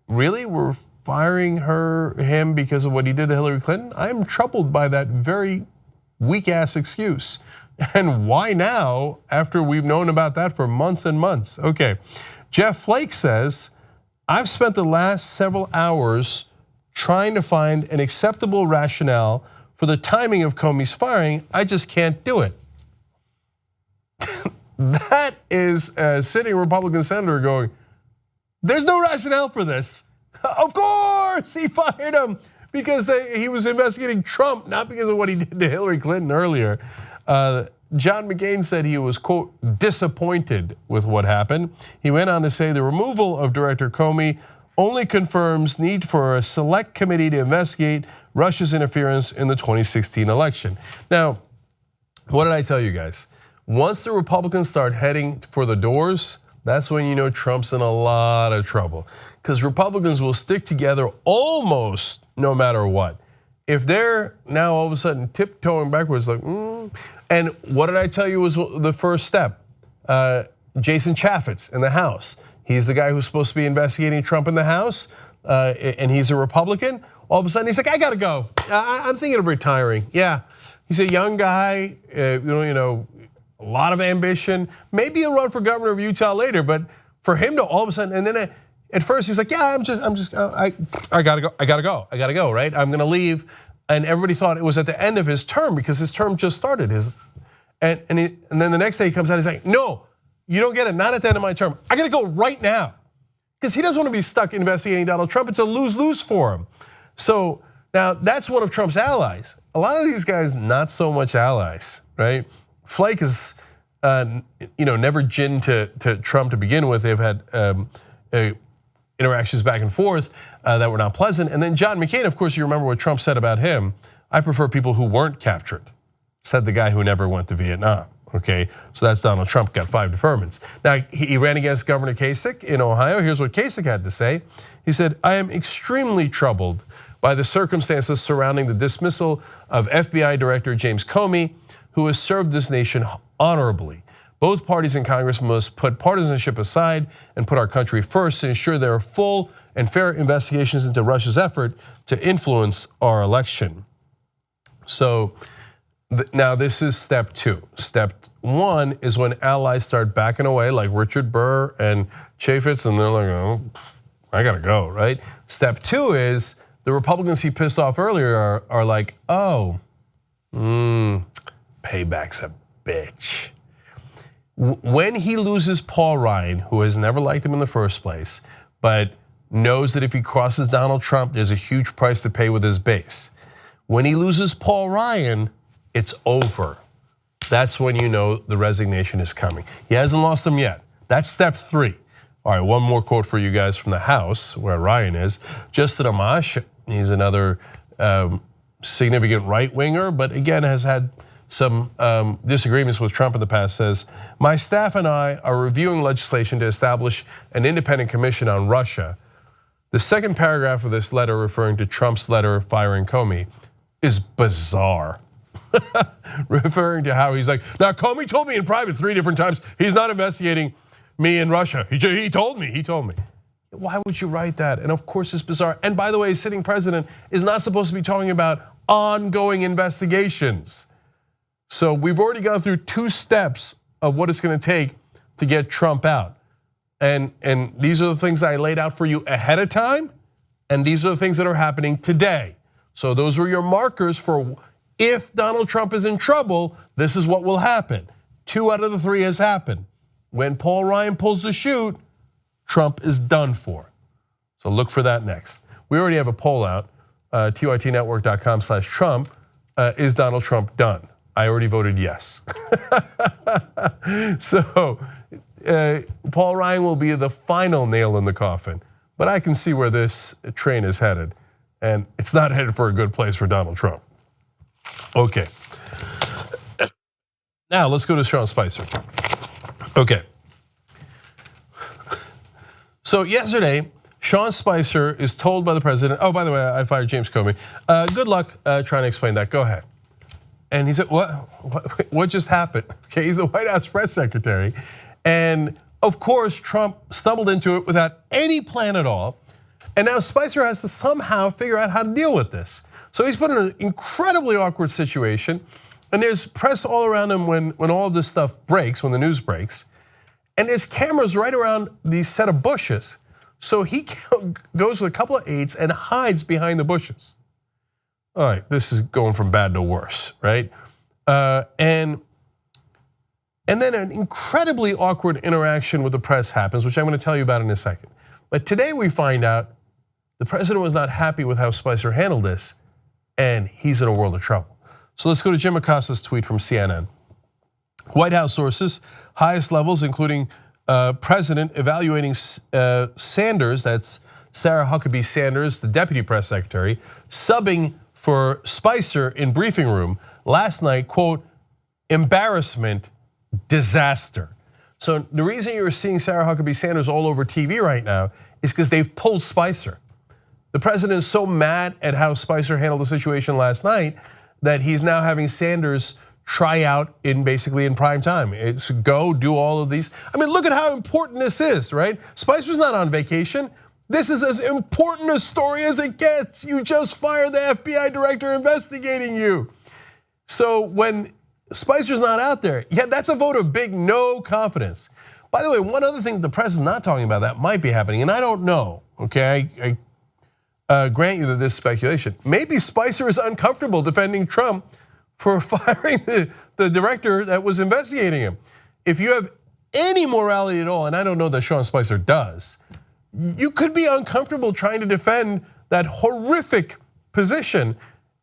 really? We're firing him because of what he did to Hillary Clinton? I'm troubled by that very weak ass excuse. And why now, after we've known about that for months and months? Okay, Jeff Flake says, I've spent the last several hours trying to find an acceptable rationale for the timing of Comey's firing. I just can't do it. That is a sitting Republican senator going, there's no rationale for this. Of course he fired him because he was investigating Trump, not because of what he did to Hillary Clinton earlier. John McCain said he was, quote, disappointed with what happened. He went on to say the removal of Director Comey only confirms need for a select committee to investigate Russia's interference in the 2016 election. Now, what did I tell you guys? Once the Republicans start heading for the doors, that's when you know Trump's in a lot of trouble, because Republicans will stick together almost no matter what. If they're now all of a sudden tiptoeing backwards, like, and what did I tell you was the first step? Jason Chaffetz in the House. He's the guy who's supposed to be investigating Trump in the House, and he's a Republican. All of a sudden, he's like, I gotta go. I'm thinking of retiring. Yeah, he's a young guy, you know, a lot of ambition. Maybe he'll run for governor of Utah later, but for him to all of a sudden, and then at first he was like, yeah, I gotta go, right? I'm gonna leave. And everybody thought it was at the end of his term because his term just started. And then the next day he comes out, he's like, no, you don't get it, not at the end of my term. I gotta go right now. Because he doesn't want to be stuck investigating Donald Trump. It's a lose-lose for him. So now that's one of Trump's allies. A lot of these guys, not so much allies, right? Flake is, never ginned to Trump to begin with. They've had interactions back and forth that were not pleasant. And then John McCain, of course, you remember what Trump said about him. I prefer people who weren't captured, said the guy who never went to Vietnam. Okay, so that's Donald Trump, got 5 deferments. Now, he ran against Governor Kasich in Ohio. Here's what Kasich had to say. He said, I am extremely troubled by the circumstances surrounding the dismissal of FBI Director James Comey, who has served this nation honorably. Both parties in Congress must put partisanship aside and put our country first to ensure there are full and fair investigations into Russia's effort to influence our election. So now this is step 2. Step 1 is when allies start backing away, like Richard Burr and Chaffetz, and they're like, oh, I gotta go, right? Step 2 is the Republicans he pissed off earlier are like, oh, payback's a bitch. When he loses Paul Ryan, who has never liked him in the first place, but knows that if he crosses Donald Trump, there's a huge price to pay with his base. When he loses Paul Ryan, it's over. That's when you know the resignation is coming. He hasn't lost them yet. That's step 3. All right, one more quote for you guys from the House, where Ryan is. Justin Amash, he's another significant right winger, but again has had some disagreements with Trump in the past, says, my staff and I are reviewing legislation to establish an independent commission on Russia. The second paragraph of this letter, referring to Trump's letter firing Comey, is bizarre. Referring to how he's like, now Comey told me in private 3 different times he's not investigating me in Russia. He told me. Why would you write that? And of course it's bizarre. And by the way, a sitting president is not supposed to be talking about ongoing investigations. So we've already gone through 2 steps of what it's gonna take to get Trump out. And these are the things I laid out for you ahead of time, and these are the things that are happening today. So those were your markers for if Donald Trump is in trouble, this is what will happen. 2 out of the 3 has happened. When Paul Ryan pulls the chute, Trump is done for. So look for that next. We already have a poll out, tytnetwork.com/Trump. Is Donald Trump done? I already voted yes. So Paul Ryan will be the final nail in the coffin, but I can see where this train is headed, and it's not headed for a good place for Donald Trump. Okay. Now let's go to Sean Spicer. Okay. So yesterday, Sean Spicer is told by the president, oh, by the way, I fired James Comey. Good luck trying to explain that, go ahead. And he said, what just happened? Okay, he's the White House press secretary. And of course, Trump stumbled into it without any plan at all. And now Spicer has to somehow figure out how to deal with this. So he's put in an incredibly awkward situation. And there's press all around him when all of this stuff breaks, when the news breaks. And there's cameras right around these set of bushes. So he goes with a couple of aides and hides behind the bushes. All right, this is going from bad to worse, right? And then an incredibly awkward interaction with the press happens, which I'm going to tell you about in a second. But today we find out the president was not happy with how Spicer handled this, and he's in a world of trouble. So let's go to Jim Acosta's tweet from CNN. White House sources, highest levels, including president evaluating Sanders, that's Sarah Huckabee Sanders, the deputy press secretary, subbing for Spicer in briefing room last night, quote, embarrassment, disaster. So the reason you're seeing Sarah Huckabee Sanders all over TV right now is because they've pulled Spicer. The president is so mad at how Spicer handled the situation last night that he's now having Sanders try out basically in prime time. It's go do all of these. I mean, look at how important this is, right? Spicer's not on vacation. This is as important a story as it gets. You just fired the FBI director investigating you. So when Spicer's not out there, yeah, that's a vote of big no confidence. By the way, one other thing the press is not talking about that might be happening, and I don't know, okay? I grant you that this is speculation. Maybe Spicer is uncomfortable defending Trump for firing the director that was investigating him. If you have any morality at all, and I don't know that Sean Spicer does, you could be uncomfortable trying to defend that horrific position.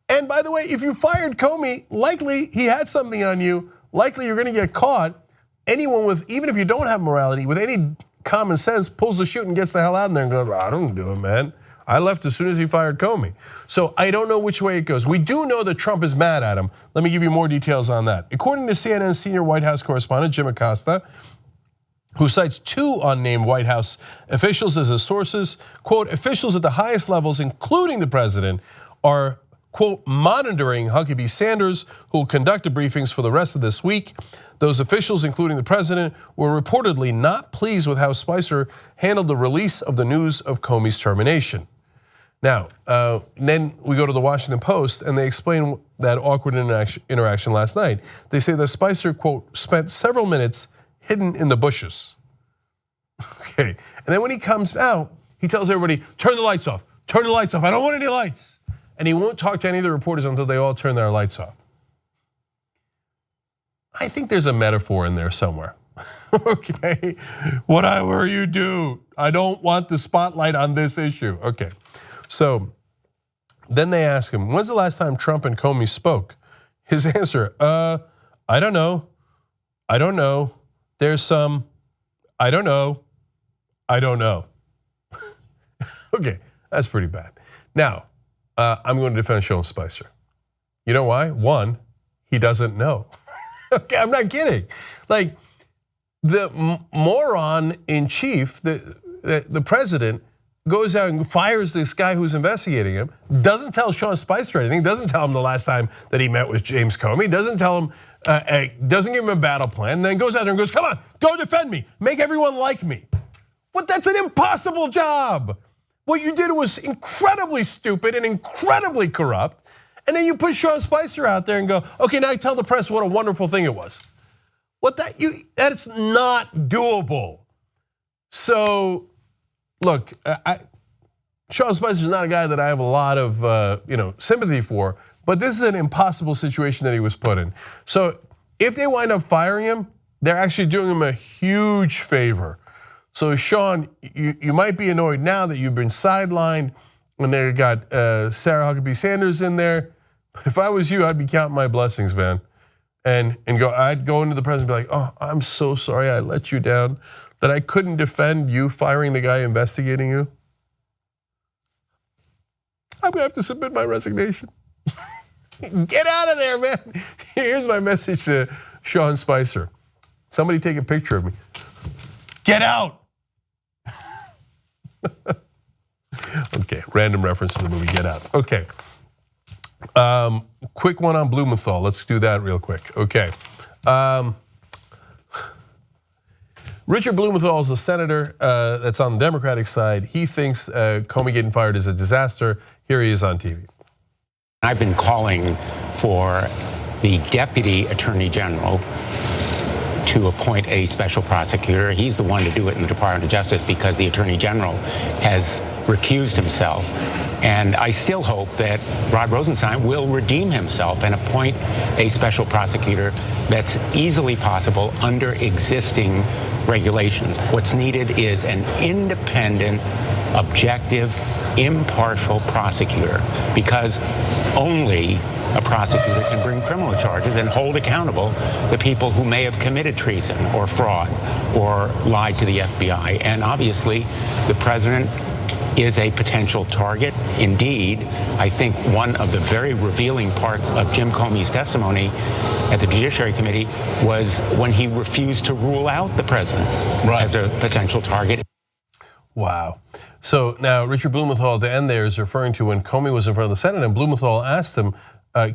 And by the way, if you fired Comey, likely he had something on you, likely you're gonna get caught. Anyone with, even if you don't have morality, with any common sense, pulls the chute and gets the hell out of there and goes, I don't do it, man. I left as soon as he fired Comey. So I don't know which way it goes. We do know that Trump is mad at him. Let me give you more details on that. According to CNN's senior White House correspondent, Jim Acosta, who cites 2 unnamed White House officials as his sources, quote, officials at the highest levels, including the president, are, quote, monitoring Huckabee Sanders, who will conduct the briefings for the rest of this week. Those officials, including the president, were reportedly not pleased with how Spicer handled the release of the news of Comey's termination. Now, then we go to the Washington Post and they explain that awkward interaction last night. They say that Spicer, quote, spent several minutes hidden in the bushes. Okay, and then when he comes out, he tells everybody, turn the lights off, turn the lights off, I don't want any lights. And he won't talk to any of the reporters until they all turn their lights off. I think there's a metaphor in there somewhere. Okay, whatever you do, I don't want the spotlight on this issue. Okay, so then they ask him, when's the last time Trump and Comey spoke? His answer, I don't know. I don't know. There's some, I don't know. I don't know. Okay, that's pretty bad. Now, I'm going to defend Sean Spicer. You know why? One, he doesn't know. Okay, I'm not kidding. Like the moron in chief, the president, goes out and fires this guy who's investigating him, doesn't tell Sean Spicer anything, doesn't tell him the last time that he met with James Comey, doesn't tell him, doesn't give him a battle plan, then goes out there and goes, come on, go defend me, make everyone like me. But that's an impossible job. What you did was incredibly stupid and incredibly corrupt. And then you put Sean Spicer out there and go, okay, now tell the press what a wonderful thing it was. That's not doable. So, look, Sean Spicer is not a guy that I have a lot of sympathy for, but this is an impossible situation that he was put in. So if they wind up firing him, they're actually doing him a huge favor. So Sean, you might be annoyed now that you've been sidelined when they got Sarah Huckabee Sanders in there. But if I was you, I'd be counting my blessings, man. And I'd go into the president and be like, oh, I'm so sorry I let you down, that I couldn't defend you firing the guy investigating you. I'm gonna have to submit my resignation. Get out of there, man. Here's my message to Sean Spicer. Somebody take a picture of me. Get out. Okay, random reference to the movie Get Out. Okay. Quick one on Blumenthal. Let's do that real quick. Okay. Richard Blumenthal is a senator that's on the Democratic side. He thinks Comey getting fired is a disaster. Here he is on TV. I've been calling for the Deputy Attorney General to appoint a special prosecutor. He's the one to do it in the Department of Justice because the Attorney General has recused himself. And I still hope that Rod Rosenstein will redeem himself and appoint a special prosecutor that's easily possible under existing regulations. What's needed is an independent, objective, impartial prosecutor, because only a prosecutor can bring criminal charges and hold accountable the people who may have committed treason or fraud or lied to the FBI. And obviously, the president is a potential target. Indeed, I think one of the very revealing parts of Jim Comey's testimony at the Judiciary Committee was when he refused to rule out the president as a potential target. Wow. So now Richard Blumenthal at the end there is referring to when Comey was in front of the Senate, and Blumenthal asked him,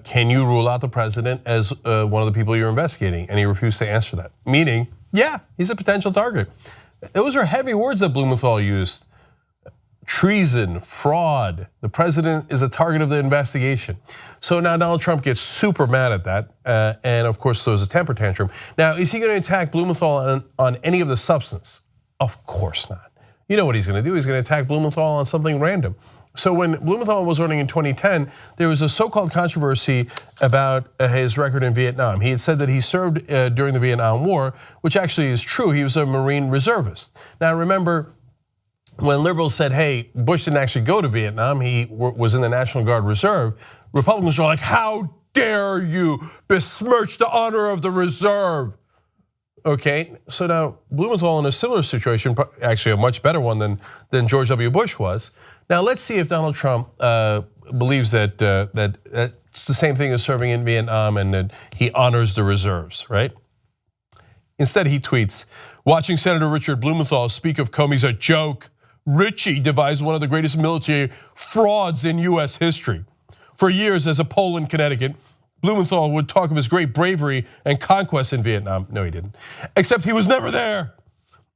can you rule out the president as one of the people you're investigating? And he refused to answer that, meaning, yeah, he's a potential target. Those are heavy words that Blumenthal used. Treason, fraud, the president is a target of the investigation. So now Donald Trump gets super mad at that, and of course throws a temper tantrum. Now, is he gonna attack Blumenthal on any of the substance? Of course not. You know what he's gonna do, he's gonna attack Blumenthal on something random. So when Blumenthal was running in 2010, there was a so-called controversy about his record in Vietnam. He had said that he served during the Vietnam War, which actually is true, he was a Marine reservist. Now remember, when liberals said, hey, Bush didn't actually go to Vietnam, he was in the National Guard Reserve, Republicans were like, how dare you besmirch the honor of the reserve? Okay, so now Blumenthal in a similar situation, actually a much better one than George W. Bush was. Now let's see if Donald Trump believes that it's the same thing as serving in Vietnam and that he honors the reserves, right? Instead he tweets, watching Senator Richard Blumenthal speak of Comey's a joke. Richie devised one of the greatest military frauds in US history. For years as a Pole in Connecticut, Blumenthal would talk of his great bravery and conquest in Vietnam. No, he didn't. Except he was never there.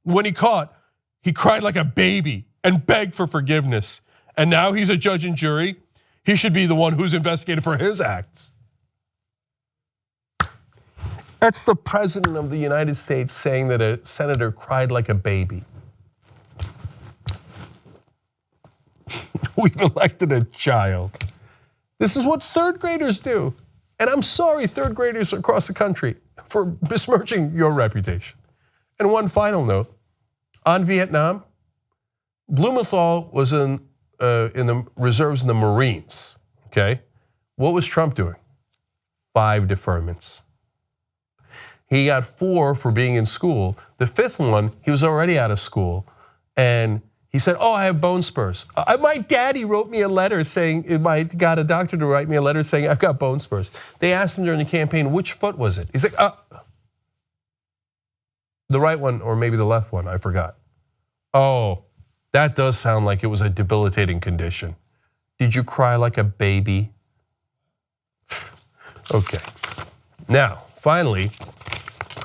When he caught, he cried like a baby and begged for forgiveness. And now he's a judge and jury. He should be the one who's investigated for his acts. That's the president of the United States saying that a senator cried like a baby. We've elected a child. This is what third graders do. And I'm sorry, third graders across the country, for besmirching your reputation. And one final note, on Vietnam, Blumenthal was in the reserves in the Marines, okay? What was Trump doing? 5 deferments. He got 4 for being in school. The 5th one, he was already out of school. And he said, oh, I have bone spurs. My daddy wrote me a letter saying, got a doctor to write me a letter saying I've got bone spurs. They asked him during the campaign, which foot was it? He's like, the right one or maybe the left one, I forgot. Oh, that does sound like it was a debilitating condition. Did you cry like a baby? Okay, now, finally,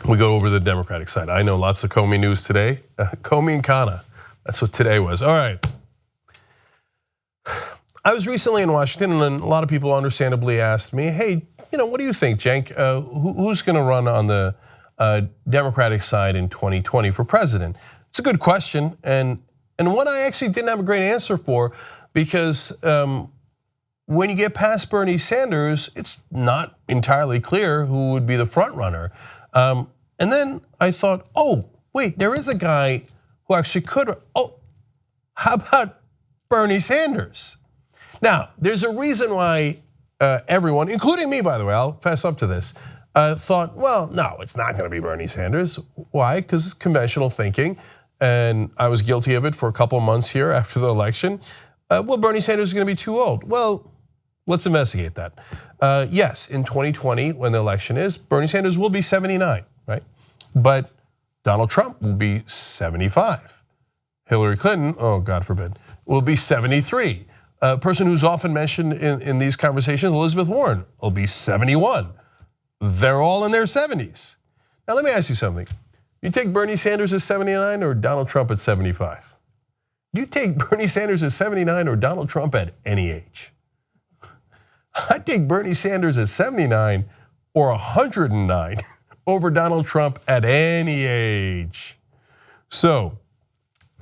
we go over to the Democratic side. I know lots of Comey news today. Comey and Kana. That's what today was. All right. I was recently in Washington and a lot of people understandably asked me, hey, what do you think, Cenk? Who's gonna run on the Democratic side in 2020 for president? It's a good question and one I actually didn't have a great answer for, because when you get past Bernie Sanders, it's not entirely clear who would be the front runner. And then I thought, oh, wait, there is a guy who actually could. Oh, how about Bernie Sanders? Now, there's a reason why everyone, including me, by the way, I'll fess up to this, thought, well, no, it's not going to be Bernie Sanders. Why? Because it's conventional thinking, and I was guilty of it for a couple of months here after the election. Well, Bernie Sanders is going to be too old. Well, let's investigate that. Yes, in 2020, when the election is, Bernie Sanders will be 79, right? But Donald Trump will be 75. Hillary Clinton, oh, God forbid, will be 73. A person who's often mentioned in these conversations, Elizabeth Warren, will be 71. They're all in their 70s. Now, let me ask you something. You take Bernie Sanders at 79 or Donald Trump at 75? You take Bernie Sanders at 79 or Donald Trump at any age? I'd take Bernie Sanders at 79 or 109 over Donald Trump at any age. So,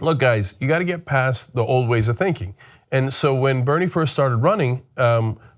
look, guys, you got to get past the old ways of thinking. And so when Bernie first started running,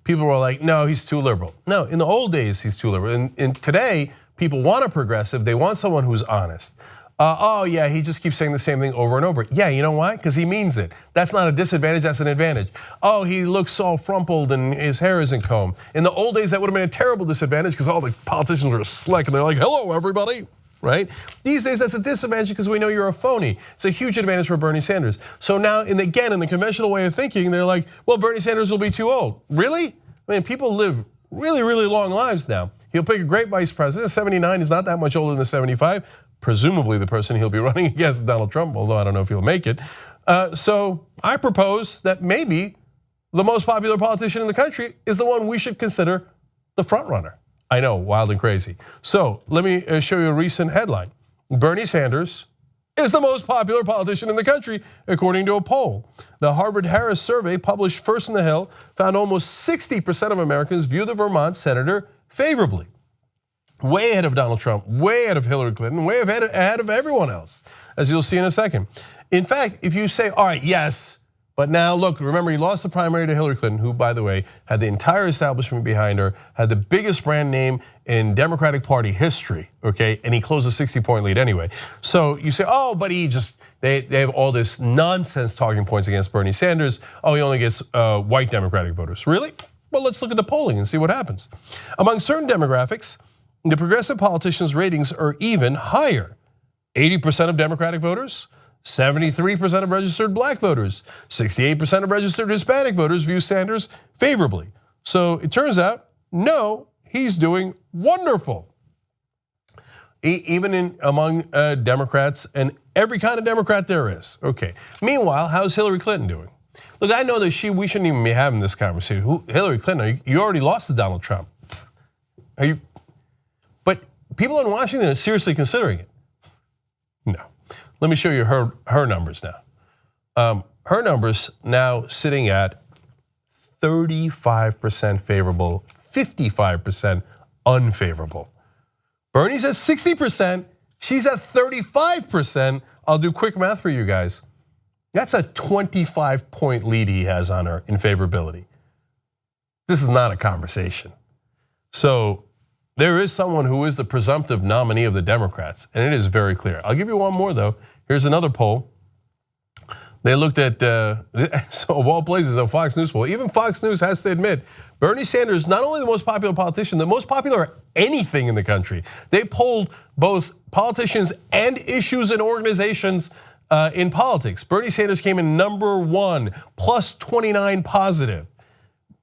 people were like, no, he's too liberal. No, in the old days, he's too liberal. And today, people want a progressive. They want someone who's honest. Oh yeah, he just keeps saying the same thing over and over. Yeah, you know why? Because he means it. That's not a disadvantage, that's an advantage. Oh, he looks all frumpled and his hair isn't combed. In the old days, that would have been a terrible disadvantage because all the politicians were slick and they're like, hello, everybody. Right? These days, that's a disadvantage because we know you're a phony. It's a huge advantage for Bernie Sanders. So now, again, in the conventional way of thinking, they're like, well, Bernie Sanders will be too old. Really? I mean, people live really, really long lives now. He'll pick a great vice president. 79 is not that much older than 75. Presumably the person he'll be running against is Donald Trump, although I don't know if he'll make it. So I propose that maybe the most popular politician in the country is the one we should consider the front runner. I know, wild and crazy. So let me show you a recent headline. Bernie Sanders is the most popular politician in the country, according to a poll. The Harvard-Harris survey published first in the Hill found almost 60% of Americans view the Vermont senator favorably. Way ahead of Donald Trump, way ahead of Hillary Clinton, way ahead of everyone else, as you'll see in a second. In fact, if you say, all right, yes, but now look, remember he lost the primary to Hillary Clinton, who, by the way, had the entire establishment behind her, had the biggest brand name in Democratic Party history, okay? And he closed a 60-point lead anyway. So you say, oh, but they have all this nonsense talking points against Bernie Sanders. Oh, he only gets white Democratic voters. Really? Well, let's look at the polling and see what happens. Among certain demographics, the progressive politicians' ratings are even higher. 80% of Democratic voters, 73% of registered black voters, 68% of registered Hispanic voters view Sanders favorably. So it turns out, no, he's doing wonderful. Even among Democrats and every kind of Democrat there is. Okay. Meanwhile, how's Hillary Clinton doing? Look, I know that we shouldn't even be having this conversation. Hillary Clinton, you already lost to Donald Trump. But people in Washington are seriously considering it. No. Let me show you her numbers now. Her numbers now sitting at 35% favorable, 55% unfavorable. Bernie's at 60%, she's at 35%. I'll do quick math for you guys. That's a 25-point lead he has on her in favorability. This is not a conversation. So there is someone who is the presumptive nominee of the Democrats, and it is very clear. I'll give you one more though. Here's another poll. They looked at, so of all places, a Fox News poll. Even Fox News has to admit, Bernie Sanders is not only the most popular politician, the most popular anything in the country. They polled both politicians and issues and organizations in politics. Bernie Sanders came in #1, plus 29 positive.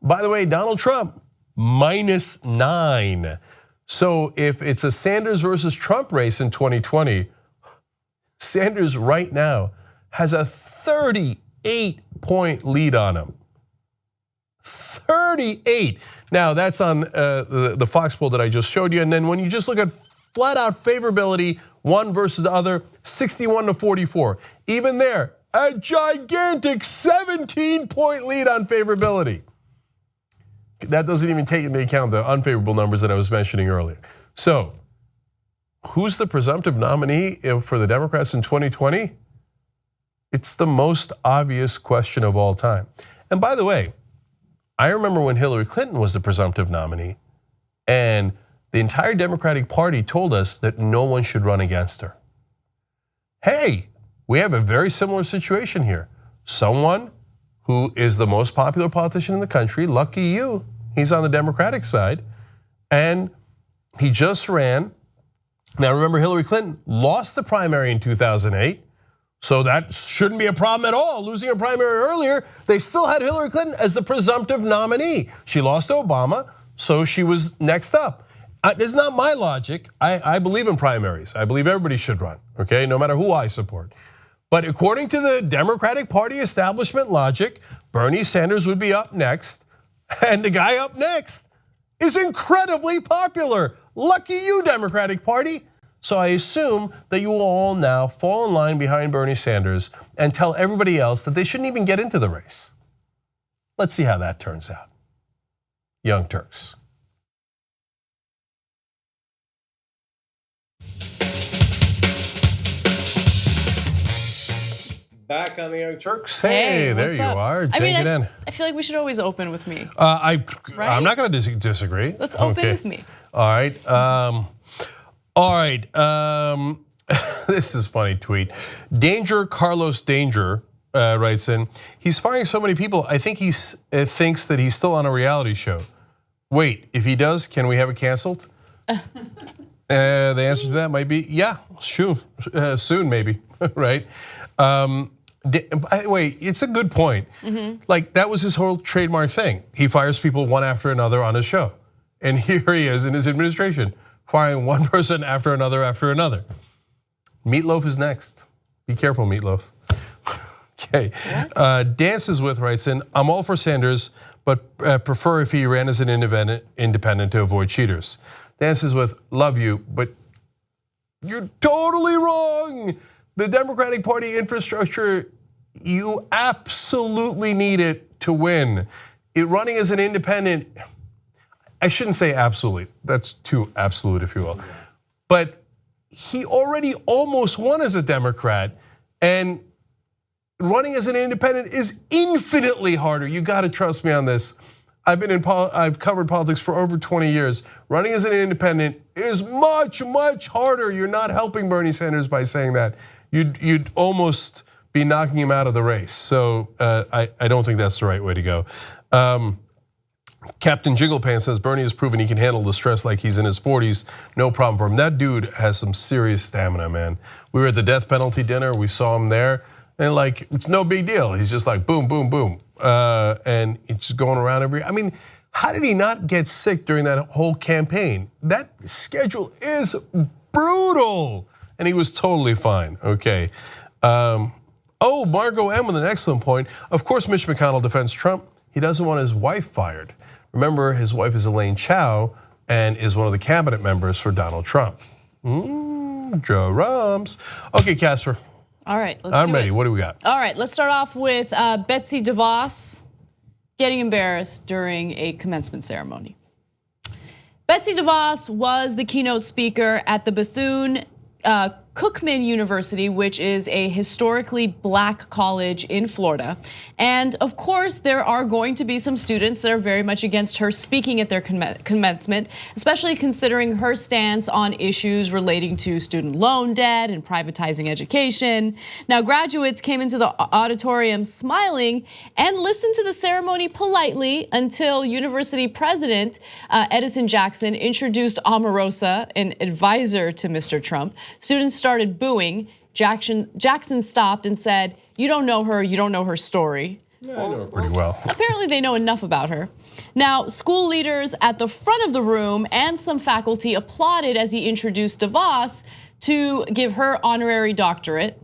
By the way, Donald Trump, -9. So if it's a Sanders versus Trump race in 2020, Sanders right now has a 38-point lead on him. 38. Now that's on the Fox poll that I just showed you. And then when you just look at flat out favorability, one versus the other, 61-44. Even there, a gigantic 17-point lead on favorability. That doesn't even take into account the unfavorable numbers that I was mentioning earlier. So, who's the presumptive nominee for the Democrats in 2020? It's the most obvious question of all time. And by the way, I remember when Hillary Clinton was the presumptive nominee, and the entire Democratic Party told us that no one should run against her. Hey, we have a very similar situation here. Someone who is the most popular politician in the country, lucky you, he's on the Democratic side, and he just ran. Now remember, Hillary Clinton lost the primary in 2008, so that shouldn't be a problem at all. Losing a primary earlier, they still had Hillary Clinton as the presumptive nominee. She lost to Obama, so she was next up. This is not my logic. I believe in primaries. I believe everybody should run, okay, no matter who I support. But according to the Democratic Party establishment logic, Bernie Sanders would be up next, and the guy up next is incredibly popular. Lucky you, Democratic Party. So I assume that you will all now fall in line behind Bernie Sanders and tell everybody else that they shouldn't even get into the race. Let's see how that turns out. Young Turks. Back on the Young Turks. Hey, there you are. Take it in. I feel like we should always open with me. I'm not going to disagree. Let's open with me. All right. This is funny tweet. Carlos Danger writes in, he's firing so many people, I think he thinks that he's still on a reality show. Wait, if he does, can we have it canceled? The answer to that might be, yeah, soon maybe, right? By the way, it's a good point. Like that was his whole trademark thing. He fires people one after another on his show. And here he is in his administration, firing one person after another after another. Meatloaf is next. Be careful, Meatloaf. Okay, Dances With writes in, I'm all for Sanders, but prefer if he ran as an independent to avoid cheaters. Dances With, love you, but you're totally wrong. The Democratic Party infrastructure, you absolutely need it to win. Running as an independent, I shouldn't say absolutely, that's too absolute, if you will. But he already almost won as a Democrat, and running as an independent is infinitely harder. You gotta trust me on this. I've covered politics for over 20 years. Running as an independent is much, much harder. You're not helping Bernie Sanders by saying that. You'd almost be knocking him out of the race. So I don't think that's the right way to go. Captain Jigglepan says Bernie has proven he can handle the stress like he's in his 40s. No problem for him. That dude has some serious stamina, man. We were at the death penalty dinner. We saw him there. And like, it's no big deal. He's just like boom, boom, boom. And he's just going around I mean, how did he not get sick during that whole campaign? That schedule is brutal. And he was totally fine, okay. Margot M with an excellent point. Of course, Mitch McConnell defends Trump. He doesn't want his wife fired. Remember, his wife is Elaine Chao and is one of the cabinet members for Donald Trump. Joe Rums. Okay, Casper. All right, I'm ready. What do we got? All right, let's start off with Betsy DeVos getting embarrassed during a commencement ceremony. Betsy DeVos was the keynote speaker at the Bethune-Cookman University, which is a historically black college in Florida. And of course, there are going to be some students that are very much against her speaking at their commencement, especially considering her stance on issues relating to student loan debt and privatizing education. Now, graduates came into the auditorium smiling and listened to the ceremony politely until University President Edison Jackson introduced Omarosa, an advisor to Mr. Trump. Students started booing. Jackson stopped and said, "You don't know her, you don't know her story." I know her pretty well. Apparently they know enough about her. Now, school leaders at the front of the room and some faculty applauded as he introduced DeVos to give her an honorary doctorate,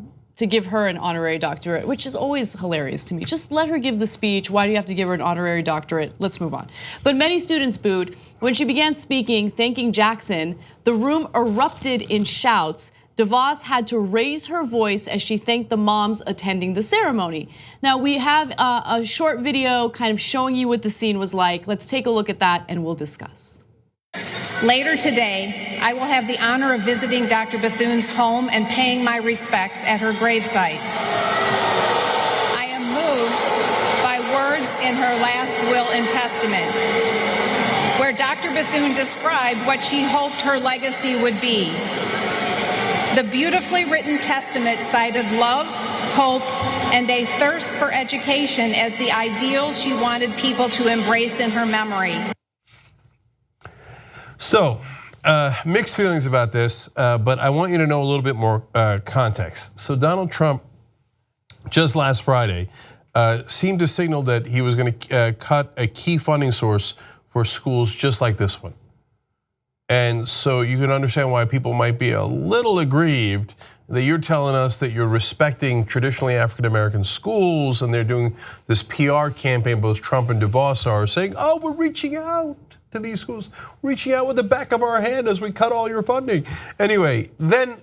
which is always hilarious to me. Just let her give the speech. Why do you have to give her an honorary doctorate? Let's move on. But many students booed. When she began speaking, thanking Jackson, the room erupted in shouts. DeVos had to raise her voice as she thanked the moms attending the ceremony. Now, we have a short video kind of showing you what the scene was like. Let's take a look at that and we'll discuss. Later today, I will have the honor of visiting Dr. Bethune's home and paying my respects at her gravesite. I am moved by words in her last will and testament, where Dr. Bethune described what she hoped her legacy would be. The beautifully written testament cited love, hope, and a thirst for education as the ideals she wanted people to embrace in her memory. So, mixed feelings about this, but I want you to know a little bit more context. So Donald Trump, just last Friday, seemed to signal that he was going to cut a key funding source for schools just like this one. And so you can understand why people might be a little aggrieved that you're telling us that you're respecting traditionally African-American schools, and they're doing this PR campaign, both Trump and DeVos are saying, oh, we're reaching out to these schools, reaching out with the back of our hand as we cut all your funding. Anyway, then,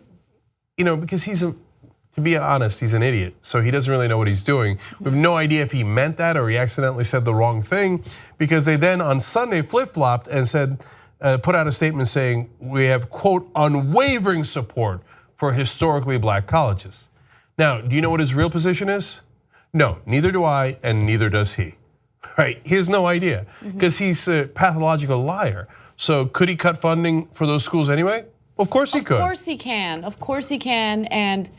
because to be honest, he's an idiot, so he doesn't really know what he's doing. We have no idea if he meant that or he accidentally said the wrong thing, because they then on Sunday flip-flopped and said, put out a statement saying we have, quote, unwavering support for historically black colleges. Now, do you know what his real position is? No, neither do I, and neither does he. Right? He has no idea, because he's a pathological liar. So could he cut funding for those schools anyway? Of course he could. Of course he can. Of course he can. And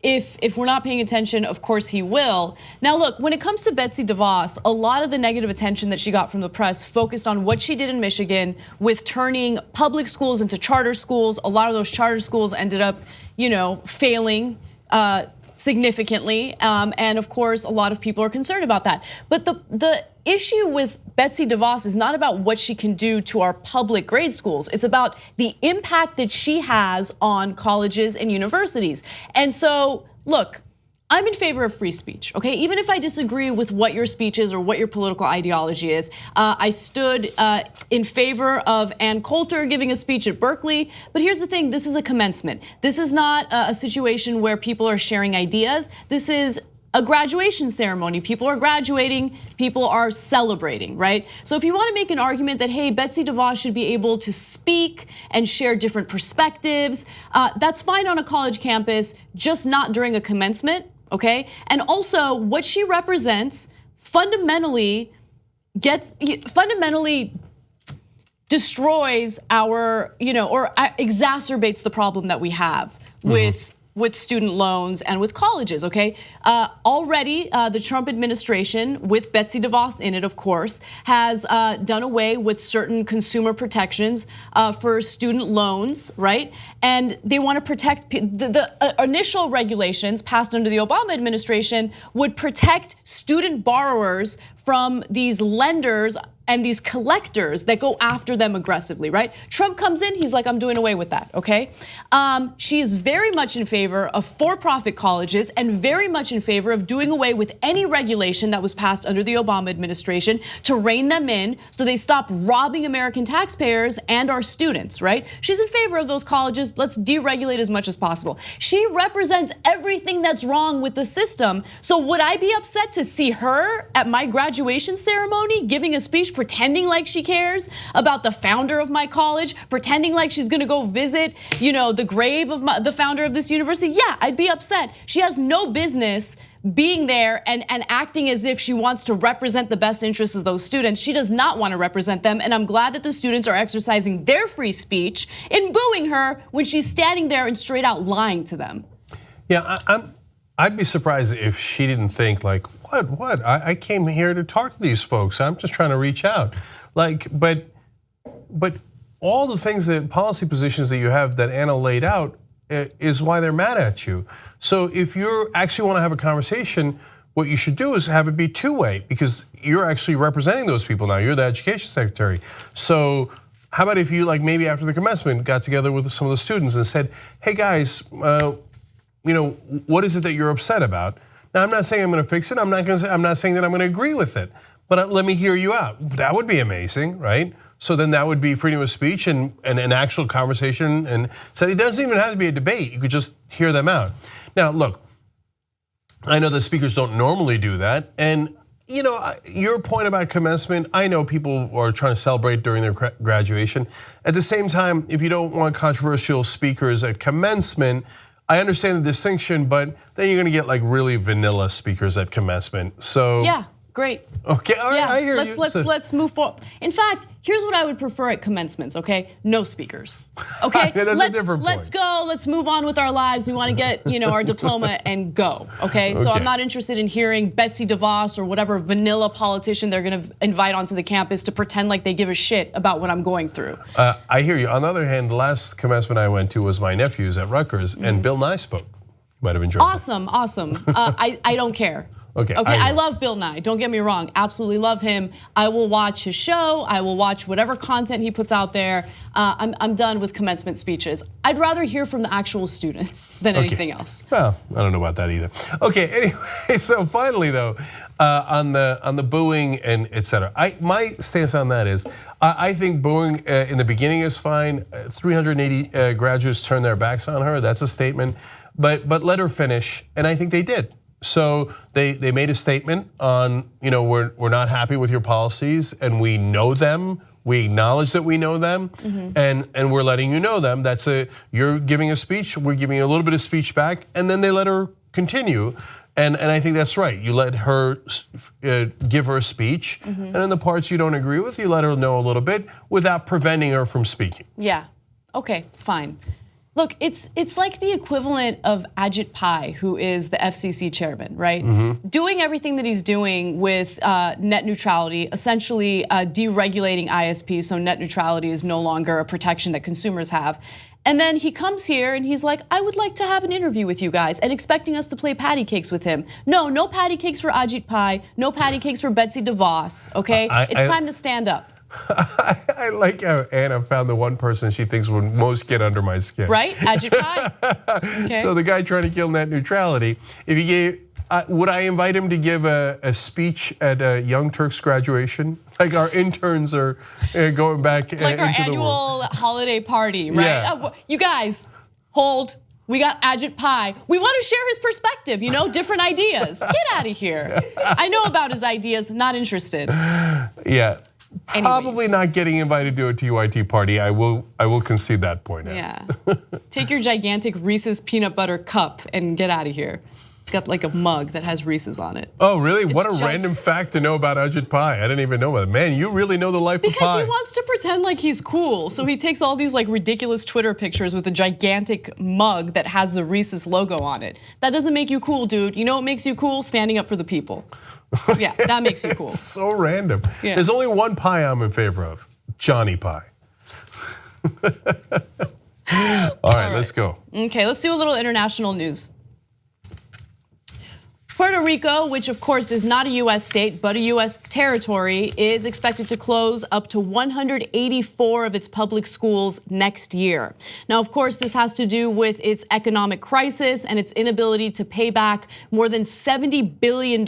if we're not paying attention, of course he will. Now look, when it comes to Betsy DeVos, a lot of the negative attention that she got from the press focused on what she did in Michigan with turning public schools into charter schools. A lot of those charter schools ended up, failing significantly. And of course, a lot of people are concerned about that. But the issue with Betsy DeVos is not about what she can do to our public grade schools. It's about the impact that she has on colleges and universities. And so, look, I'm in favor of free speech, okay? Even if I disagree with what your speech is or what your political ideology is. I stood in favor of Ann Coulter giving a speech at Berkeley, but here's the thing, this is a commencement. This is not a situation where people are sharing ideas. This is a graduation ceremony. People are graduating, people are celebrating, right? So if you want to make an argument that, hey, Betsy DeVos should be able to speak and share different perspectives, that's fine on a college campus, just not during a commencement, okay? And also, what she represents fundamentally destroys our, or exacerbates the problem that we have with student loans and with colleges, okay? Already, the Trump administration, with Betsy DeVos in it, of course, has done away with certain consumer protections for student loans, right? And they want to protect, the initial regulations passed under the Obama administration would protect student borrowers from these lenders and these collectors that go after them aggressively, right? Trump comes in, he's like, I'm doing away with that, okay? She is very much in favor of for-profit colleges and very much in favor of doing away with any regulation that was passed under the Obama administration to rein them in so they stop robbing American taxpayers and our students, right? She's in favor of those colleges, let's deregulate as much as possible. She represents everything that's wrong with the system. So would I be upset to see her at my graduation ceremony giving a speech pretending like she cares about the founder of my college, pretending like she's gonna go visit, the grave of the founder of this university? Yeah, I'd be upset. She has no business being there and acting as if she wants to represent the best interests of those students. She does not want to represent them, and I'm glad that the students are exercising their free speech in booing her when she's standing there and straight out lying to them. Yeah, I'd be surprised if she didn't think like, what? I came here to talk to these folks. I'm just trying to reach out. But all the things, that policy positions that you have that Anna laid out is why they're mad at you. So if you actually want to have a conversation, what you should do is have it be two-way, because you're actually representing those people now. You're the education secretary. So how about if you, like, maybe after the commencement got together with some of the students and said, hey guys, what is it that you're upset about? Now, I'm not saying I'm going to fix it. I'm not saying that I'm going to agree with it, but let me hear you out. That would be amazing, right? So then that would be freedom of speech and an actual conversation. And so it doesn't even have to be a debate. You could just hear them out. Now, look, I know that speakers don't normally do that. And your point about commencement, I know people are trying to celebrate during their graduation. At the same time, if you don't want controversial speakers at commencement, I understand the distinction, but then you're gonna get like really vanilla speakers at commencement. So yeah, great. Okay, all right, I hear you. Let's move forward. In fact, here's what I would prefer at commencements, okay? No speakers, okay? That's a different point. Let's go, let's move on with our lives. We wanna get, our diploma and go, okay? So I'm not interested in hearing Betsy DeVos or whatever vanilla politician they're gonna invite onto the campus to pretend like they give a shit about what I'm going through. I hear you. On the other hand, the last commencement I went to was my nephew's at Rutgers, and Bill Nye spoke. You might have enjoyed Awesome. I don't care. Okay, I love Bill Nye, don't get me wrong, absolutely love him. I will watch his show, I will watch whatever content he puts out there. I'm done with commencement speeches. I'd rather hear from the actual students than anything else. Well, I don't know about that either. Okay, anyway, so finally though, on the booing and et cetera, my stance on that is, I think booing in the beginning is fine. 380 graduates turned their backs on her, that's a statement, but let her finish, and I think they did. So they made a statement on, we're not happy with your policies and we know them. We acknowledge that we know them, and we're letting you know them. You're giving a speech, we're giving you a little bit of speech back, and then they let her continue. And I think that's right. You let her give her a speech, and in the parts you don't agree with, you let her know a little bit without preventing her from speaking. Yeah, okay, fine. Look, it's like the equivalent of Ajit Pai, who is the FCC chairman, right? Doing everything that he's doing with net neutrality, essentially deregulating ISPs, so net neutrality is no longer a protection that consumers have. And then he comes here and he's like, I would like to have an interview with you guys, and expecting us to play patty cakes with him. No patty cakes for Ajit Pai, no patty cakes for Betsy DeVos, okay? It's time to stand up. I like how Anna found the one person she thinks would most get under my skin. Right, Ajit Pai. Okay. So the guy trying to kill net neutrality, if he gave, would I invite him to give a speech at a Young Turks graduation? Like our interns are going back like our annual holiday party, right? Yeah. You guys, hold. We got Ajit Pai. We want to share his perspective, different ideas. Get out of here. I know about his ideas, not interested. Yeah. Anyways. Probably not getting invited to a TYT party. I will concede that point. Yeah. Take your gigantic Reese's peanut butter cup and get out of here. It's got like a mug that has Reese's on it. Oh, really? What a random fact to know about Ajit Pai. I didn't even know about it. Man, you really know the life of Pai. Because he wants to pretend like he's cool. So he takes all these like ridiculous Twitter pictures with a gigantic mug that has the Reese's logo on it. That doesn't make you cool, dude. You know what makes you cool? Standing up for the people. Yeah, that makes you cool. It's so random. Yeah. There's only one Pai I'm in favor of, Johnny Pai. All right, let's go. Okay, let's do a little international news. Puerto Rico, which of course is not a US state, but a US territory, is expected to close up to 184 of its public schools next year. Now, of course, this has to do with its economic crisis and its inability to pay back more than $70 billion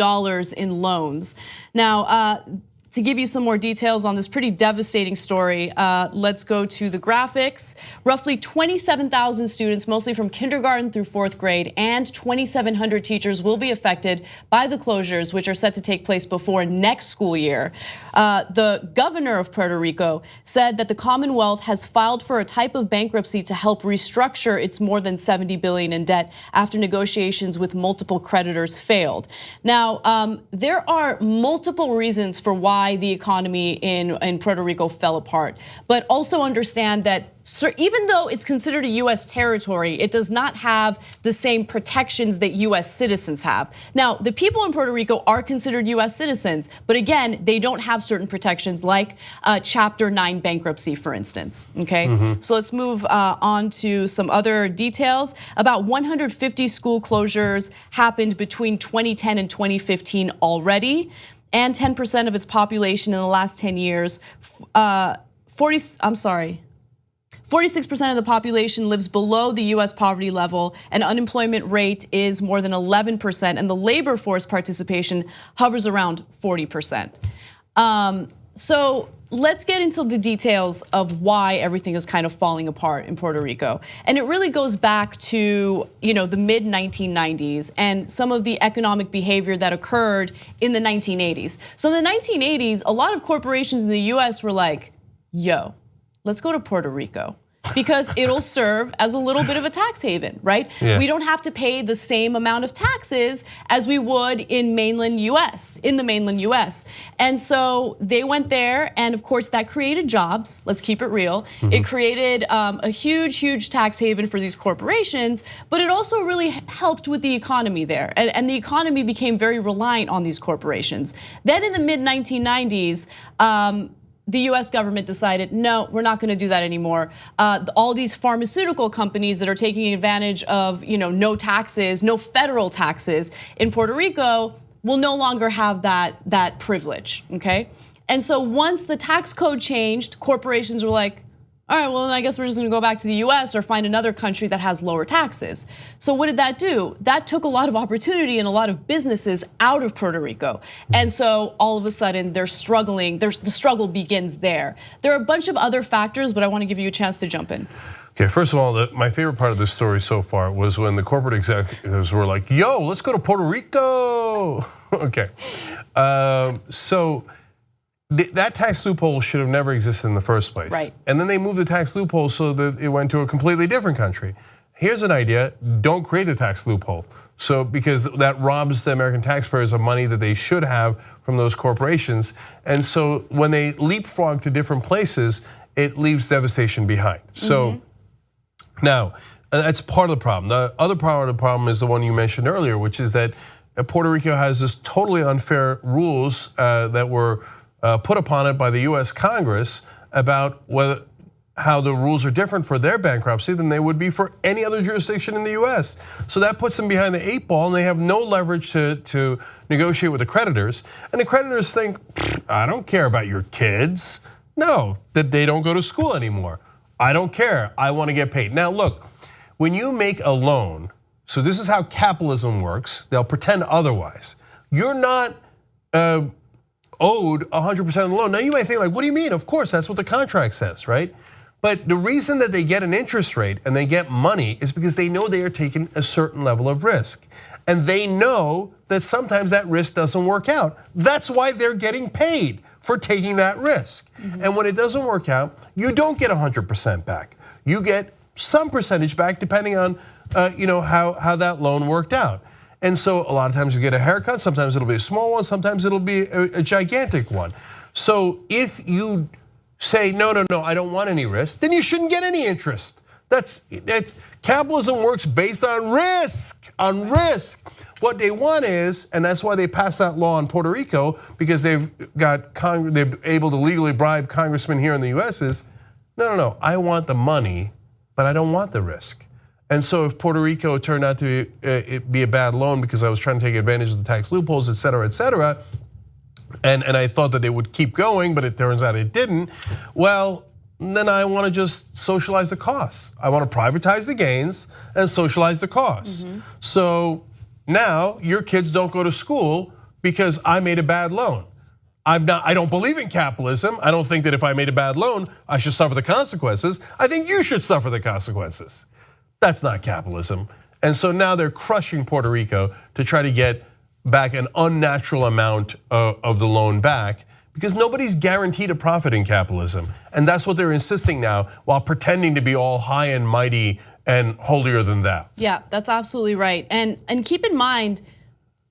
in loans. Now, to give you some more details on this pretty devastating story, let's go to the graphics. Roughly 27,000 students, mostly from kindergarten through 4th grade, and 2,700 teachers will be affected by the closures, which are set to take place before next school year. The governor of Puerto Rico said that the Commonwealth has filed for a type of bankruptcy to help restructure its more than $70 billion in debt after negotiations with multiple creditors failed. Now, there are multiple reasons for why the economy in Puerto Rico fell apart, but also understand that even though it's considered a US territory, it does not have the same protections that US citizens have. Now, the people in Puerto Rico are considered US citizens, but again, they don't have certain protections like Chapter 9 bankruptcy, for instance, okay? So let's move on to some other details. About 150 school closures happened between 2010 and 2015 already, and 10% of its population in the last 10 years, 46% of the population lives below the US poverty level, and unemployment rate is more than 11%, and the labor force participation hovers around 40%. So let's get into the details of why everything is kind of falling apart in Puerto Rico. And it really goes back to, the mid 1990s and some of the economic behavior that occurred in the 1980s. So in the 1980s, a lot of corporations in the US were like, yo, let's go to Puerto Rico. because it'll serve as a little bit of a tax haven, right? Yeah. We don't have to pay the same amount of taxes as we would in the mainland US. And so they went there, and of course that created jobs, let's keep it real. It created a huge tax haven for these corporations, but it also really helped with the economy there. And the economy became very reliant on these corporations. Then in the mid 1990s, the US government decided, no, we're not gonna do that anymore. All these pharmaceutical companies that are taking advantage of no taxes, no federal taxes in Puerto Rico will no longer have that privilege, okay? And so once the tax code changed, corporations were like, all right, well, then I guess we're just gonna go back to the US or find another country that has lower taxes. So what did that do? That took a lot of opportunity and a lot of businesses out of Puerto Rico. And so all of a sudden they're struggling, the struggle begins there. There are a bunch of other factors, but I wanna give you a chance to jump in. Okay, first of all, my favorite part of this story so far was when the corporate executives were like, yo, let's go to Puerto Rico. Okay, so that tax loophole should have never existed in the first place. Right. And then they moved the tax loophole so that it went to a completely different country. Here's an idea, don't create a tax loophole. So because that robs the American taxpayers of money that they should have from those corporations. And so when they leapfrog to different places, it leaves devastation behind. So now, that's part of the problem. The other part of the problem is the one you mentioned earlier, which is that Puerto Rico has this totally unfair rules that were put upon it by the US Congress about how the rules are different for their bankruptcy than they would be for any other jurisdiction in the US. So that puts them behind the 8 ball, and they have no leverage to negotiate with the creditors. And the creditors think, I don't care about your kids. No, that they don't go to school anymore. I don't care, I wanna get paid. Now look, when you make a loan, so this is how capitalism works, they'll pretend otherwise. You're not owed 100% of the loan. Now you might think like, what do you mean? Of course, that's what the contract says, right? But the reason that they get an interest rate and they get money is because they know they are taking a certain level of risk. And they know that sometimes that risk doesn't work out. That's why they're getting paid for taking that risk. And when it doesn't work out, you don't get 100% back. You get some percentage back depending on how that loan worked out. And so a lot of times you get a haircut, sometimes it'll be a small one, sometimes it'll be a gigantic one. So if you say, no, I don't want any risk, then you shouldn't get any interest. Capitalism works based on risk, What they want is, and that's why they passed that law in Puerto Rico, because they're able to legally bribe congressmen here in the US is, no, I want the money, but I don't want the risk. And so if Puerto Rico turned out to be a bad loan because I was trying to take advantage of the tax loopholes, et cetera, and I thought that it would keep going, but it turns out it didn't, well, then I want to just socialize the costs. I want to privatize the gains and socialize the costs. So now your kids don't go to school because I made a bad loan. I don't believe in capitalism. I don't think that if I made a bad loan, I should suffer the consequences. I think you should suffer the consequences. That's not capitalism. And so now they're crushing Puerto Rico to try to get back an unnatural amount of the loan back, because nobody's guaranteed a profit in capitalism. And that's what they're insisting now, while pretending to be all high and mighty and holier than thou. Yeah, that's absolutely right. And keep in mind,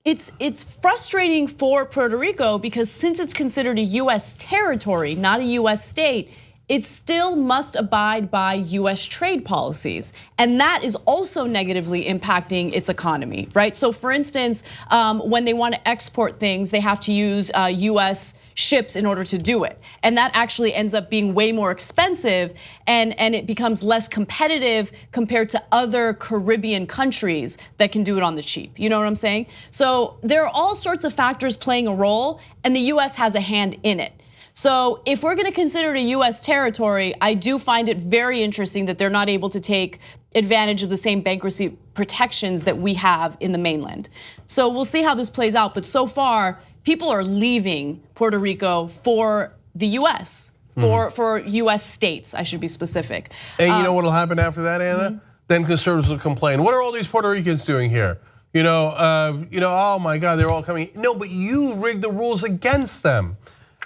it's frustrating for Puerto Rico because since it's considered a US territory, not a US state, it still must abide by US trade policies. And that is also negatively impacting its economy, right? So for instance, when they want to export things, they have to use US ships in order to do it. And that actually ends up being way more expensive, and it becomes less competitive compared to other Caribbean countries that can do it on the cheap. You know what I'm saying? So there are all sorts of factors playing a role, and the US has a hand in it. So if we're gonna consider it a US territory, I do find it very interesting that they're not able to take advantage of the same bankruptcy protections that we have in the mainland. So we'll see how this plays out, but so far, people are leaving Puerto Rico for the US, for US states, I should be specific. And you know what'll happen after that, Anna? Then conservatives will complain, what are all these Puerto Ricans doing here? Oh my God, they're all coming. No, but you rigged the rules against them.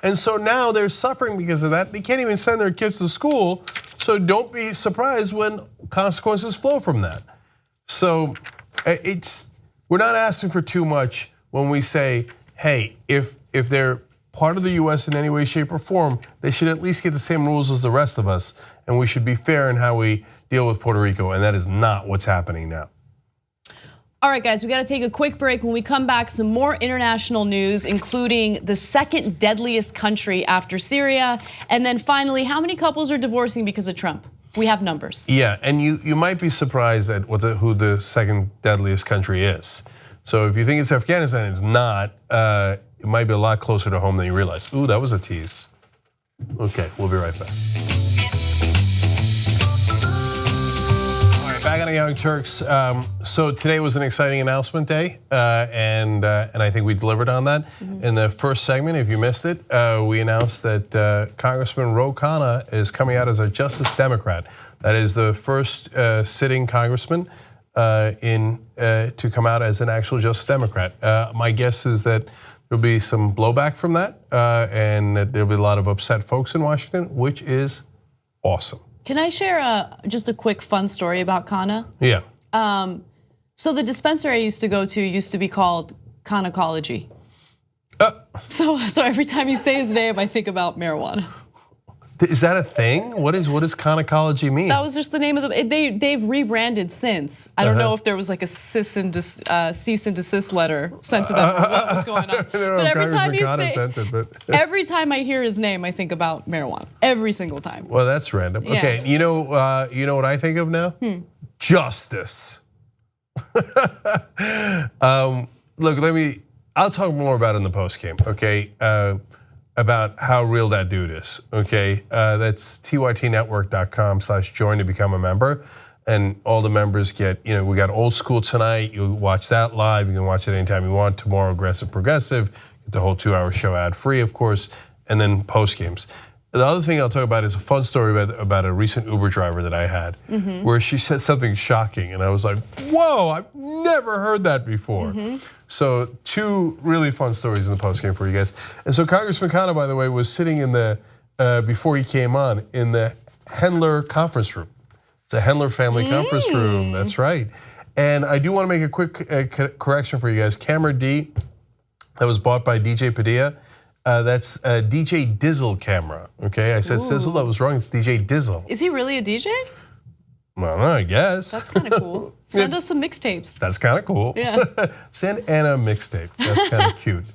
And so now they're suffering because of that. They can't even send their kids to school. So don't be surprised when consequences flow from that. So we're not asking for too much when we say, hey, if they're part of the US in any way, shape, or form, they should at least get the same rules as the rest of us. And we should be fair in how we deal with Puerto Rico. And that is not what's happening now. All right, guys, we got to take a quick break. When we come back, some more international news, including the second deadliest country after Syria. And then finally, how many couples are divorcing because of Trump? We have numbers. Yeah, and you might be surprised at who the second deadliest country is. So if you think it's Afghanistan, it's not. It might be a lot closer to home than you realize. Ooh, that was a tease. Okay, we'll be right back. Back on the Young Turks. So today was an exciting announcement day, and I think we delivered on that. In the first segment, if you missed it, we announced that Congressman Ro Khanna is coming out as a Justice Democrat. That is the first sitting congressman to come out as an actual Justice Democrat. My guess is that there'll be some blowback from that, and that there'll be a lot of upset folks in Washington, which is awesome. Can I share just a quick fun story about Khanna? Yeah. So the dispensary I used to go to used to be called Khanacology. So every time you say his name, I think about marijuana. Is that a thing? What does Khanacology mean? That was just the name of they've rebranded since. I don't know if there was like a cease and desist letter sent to them or what was going on. But every time you say, every time I hear his name, I think about marijuana. Every single time. Well, that's random. Yeah. Okay, you know what I think of now? Justice. Look, I'll talk more about it in the post game. Okay. About how real that dude is, okay? That's tytnetwork.com/join to become a member. And all the members get, we got Old School tonight. You watch that live. You can watch it anytime you want. Tomorrow, Aggressive Progressive. Get the whole 2-hour show ad free, of course, and then post games. The other thing I'll talk about is a fun story about a recent Uber driver that I had, where she said something shocking, and I was like, whoa, I've never heard that before. So 2 really fun stories in the postgame for you guys. And so Congressman Khanna, by the way, was sitting in the, before he came on, in the Hendler conference room. It's a Hendler family conference room, that's right. And I do wanna make a quick correction for you guys. Camera D, that was bought by DJ Padilla. That's a DJ Dizzle camera, okay? I said Sizzle, that was wrong, it's DJ Dizzle. Is he really a DJ? Well, I guess. That's kind of cool. Send us some mixtapes. That's kind of cool. Yeah. Send Anna a mixtape. That's kind of cute.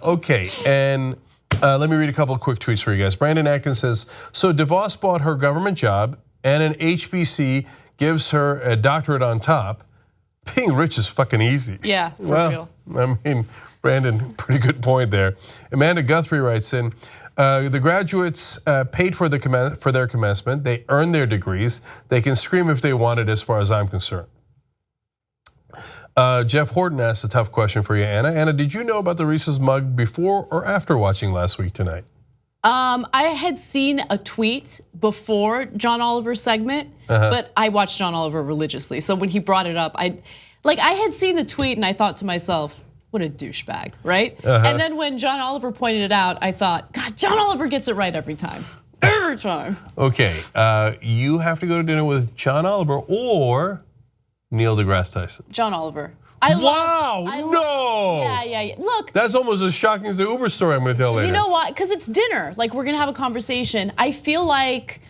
Okay, and let me read a couple of quick tweets for you guys. Brandon Atkins says, so DeVos bought her government job and an HBC gives her a doctorate on top. Being rich is fucking easy. Yeah, for real. I mean, Brandon, pretty good point there. Amanda Guthrie writes in, the graduates paid for their commencement. They earned their degrees. They can scream if they want it, as far as I'm concerned. Jeff Horton asked a tough question for you, Anna. Anna, did you know about the Reese's mug before or after watching Last Week Tonight? I had seen a tweet before John Oliver's segment, but I watched John Oliver religiously. So when he brought it up, I had seen the tweet and I thought to myself, what a douchebag, right? And then when John Oliver pointed it out, I thought, God, John Oliver gets it right every time. Every time. Okay, you have to go to dinner with John Oliver or Neil deGrasse Tyson. John Oliver. No. Yeah. Look. That's almost as shocking as the Uber story I'm gonna tell later. You know what? Because it's dinner. Like, we're gonna have a conversation. I feel like,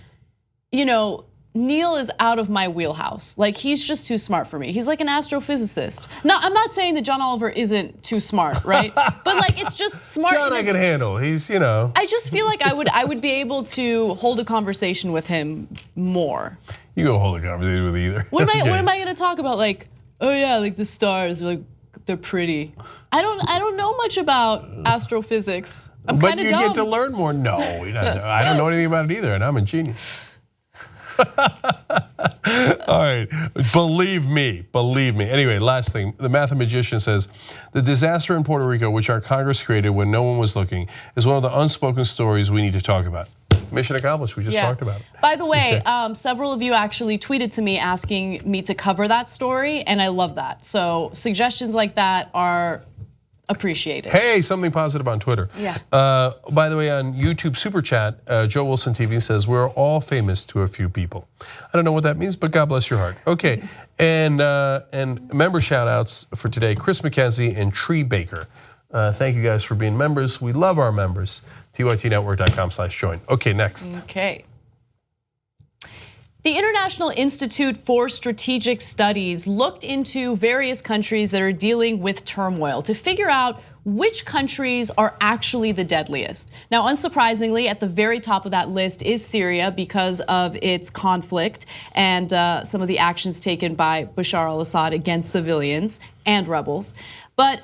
Neil is out of my wheelhouse. Like, he's just too smart for me. He's like an astrophysicist. Now, I'm not saying that John Oliver isn't too smart, right? But like, it's just smart. John I can handle, he's, I just feel like I would be able to hold a conversation with him more. You go hold a conversation with either. What am I gonna talk about? Like, oh yeah, like the stars, like they're pretty. I don't know much about astrophysics. I'm kind of dumb. But you get to learn more. No, I don't know anything about it either, and I'm a genius. All right, believe me. Anyway, last thing, the mathematician says, the disaster in Puerto Rico, which our Congress created when no one was looking, is one of the unspoken stories we need to talk about. Mission accomplished, we just talked about it. By the way, several of you actually tweeted to me asking me to cover that story, and I love that. So suggestions like that are appreciated. Hey, something positive on Twitter. Yeah. By the way, on YouTube Super Chat, Joe Wilson TV says, we're all famous to a few people. I don't know what that means, but God bless your heart. Okay, and member shout outs for today, Chris McKenzie and Tree Baker. Thank you guys for being members. We love our members. tytnetwork.com/join. Okay, next. Okay. The International Institute for Strategic Studies looked into various countries that are dealing with turmoil to figure out which countries are actually the deadliest. Now, unsurprisingly, at the very top of that list is Syria because of its conflict and some of the actions taken by Bashar al-Assad against civilians and rebels. But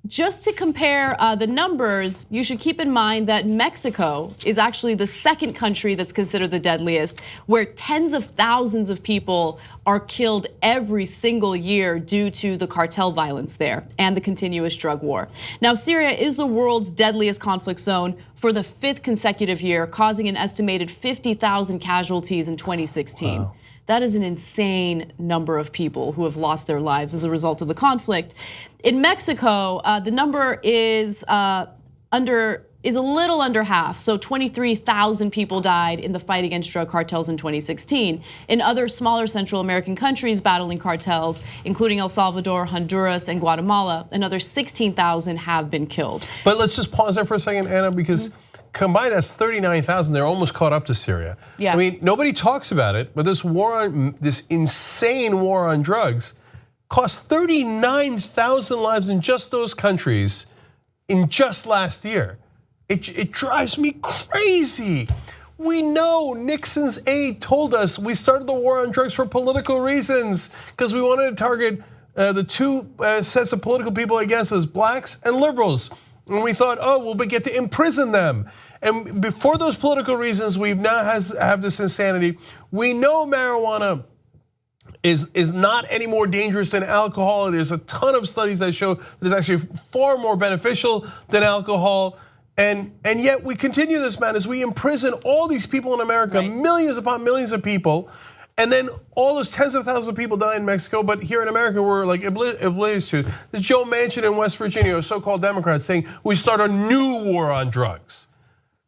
just to compare the numbers, you should keep in mind that Mexico is actually the second country that's considered the deadliest, where tens of thousands of people are killed every single year due to the cartel violence there and the continuous drug war. Now, Syria is the world's deadliest conflict zone for the 5th consecutive year, causing an estimated 50,000 casualties in 2016. Wow. That is an insane number of people who have lost their lives as a result of the conflict. In Mexico, the number is a little under half. So 23,000 people died in the fight against drug cartels in 2016. In other smaller Central American countries battling cartels, including El Salvador, Honduras, and Guatemala, another 16,000 have been killed. But let's just pause there for a second, Anna, because combined, that's 39,000. They're almost caught up to Syria. Yeah. I mean, nobody talks about it, but this insane war on drugs cost 39,000 lives in just those countries in just last year. It drives me crazy. We know Nixon's aide told us we started the war on drugs for political reasons because we wanted to target the two sets of political people against us, blacks and liberals. And we thought, oh, we'll get to imprison them. And before those political reasons, we now have this insanity. We know marijuana is not any more dangerous than alcohol. There's a ton of studies that show that it's actually far more beneficial than alcohol. And yet we continue this madness. We imprison all these people in America, right. Millions upon millions of people. And then all those tens of thousands of people die in Mexico, but here in America, we're like oblivious to. There's Joe Manchin in West Virginia, a so-called Democrat, saying we start a new war on drugs.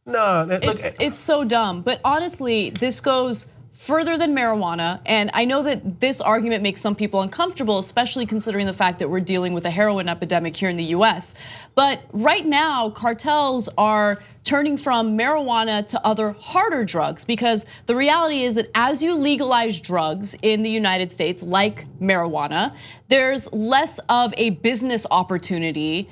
No, it's so dumb. But honestly, this goes further than marijuana. And I know that this argument makes some people uncomfortable, especially considering the fact that we're dealing with a heroin epidemic here in the US. But right now, cartels are turning from marijuana to other harder drugs, because the reality is that as you legalize drugs in the United States, like marijuana, there's less of a business opportunity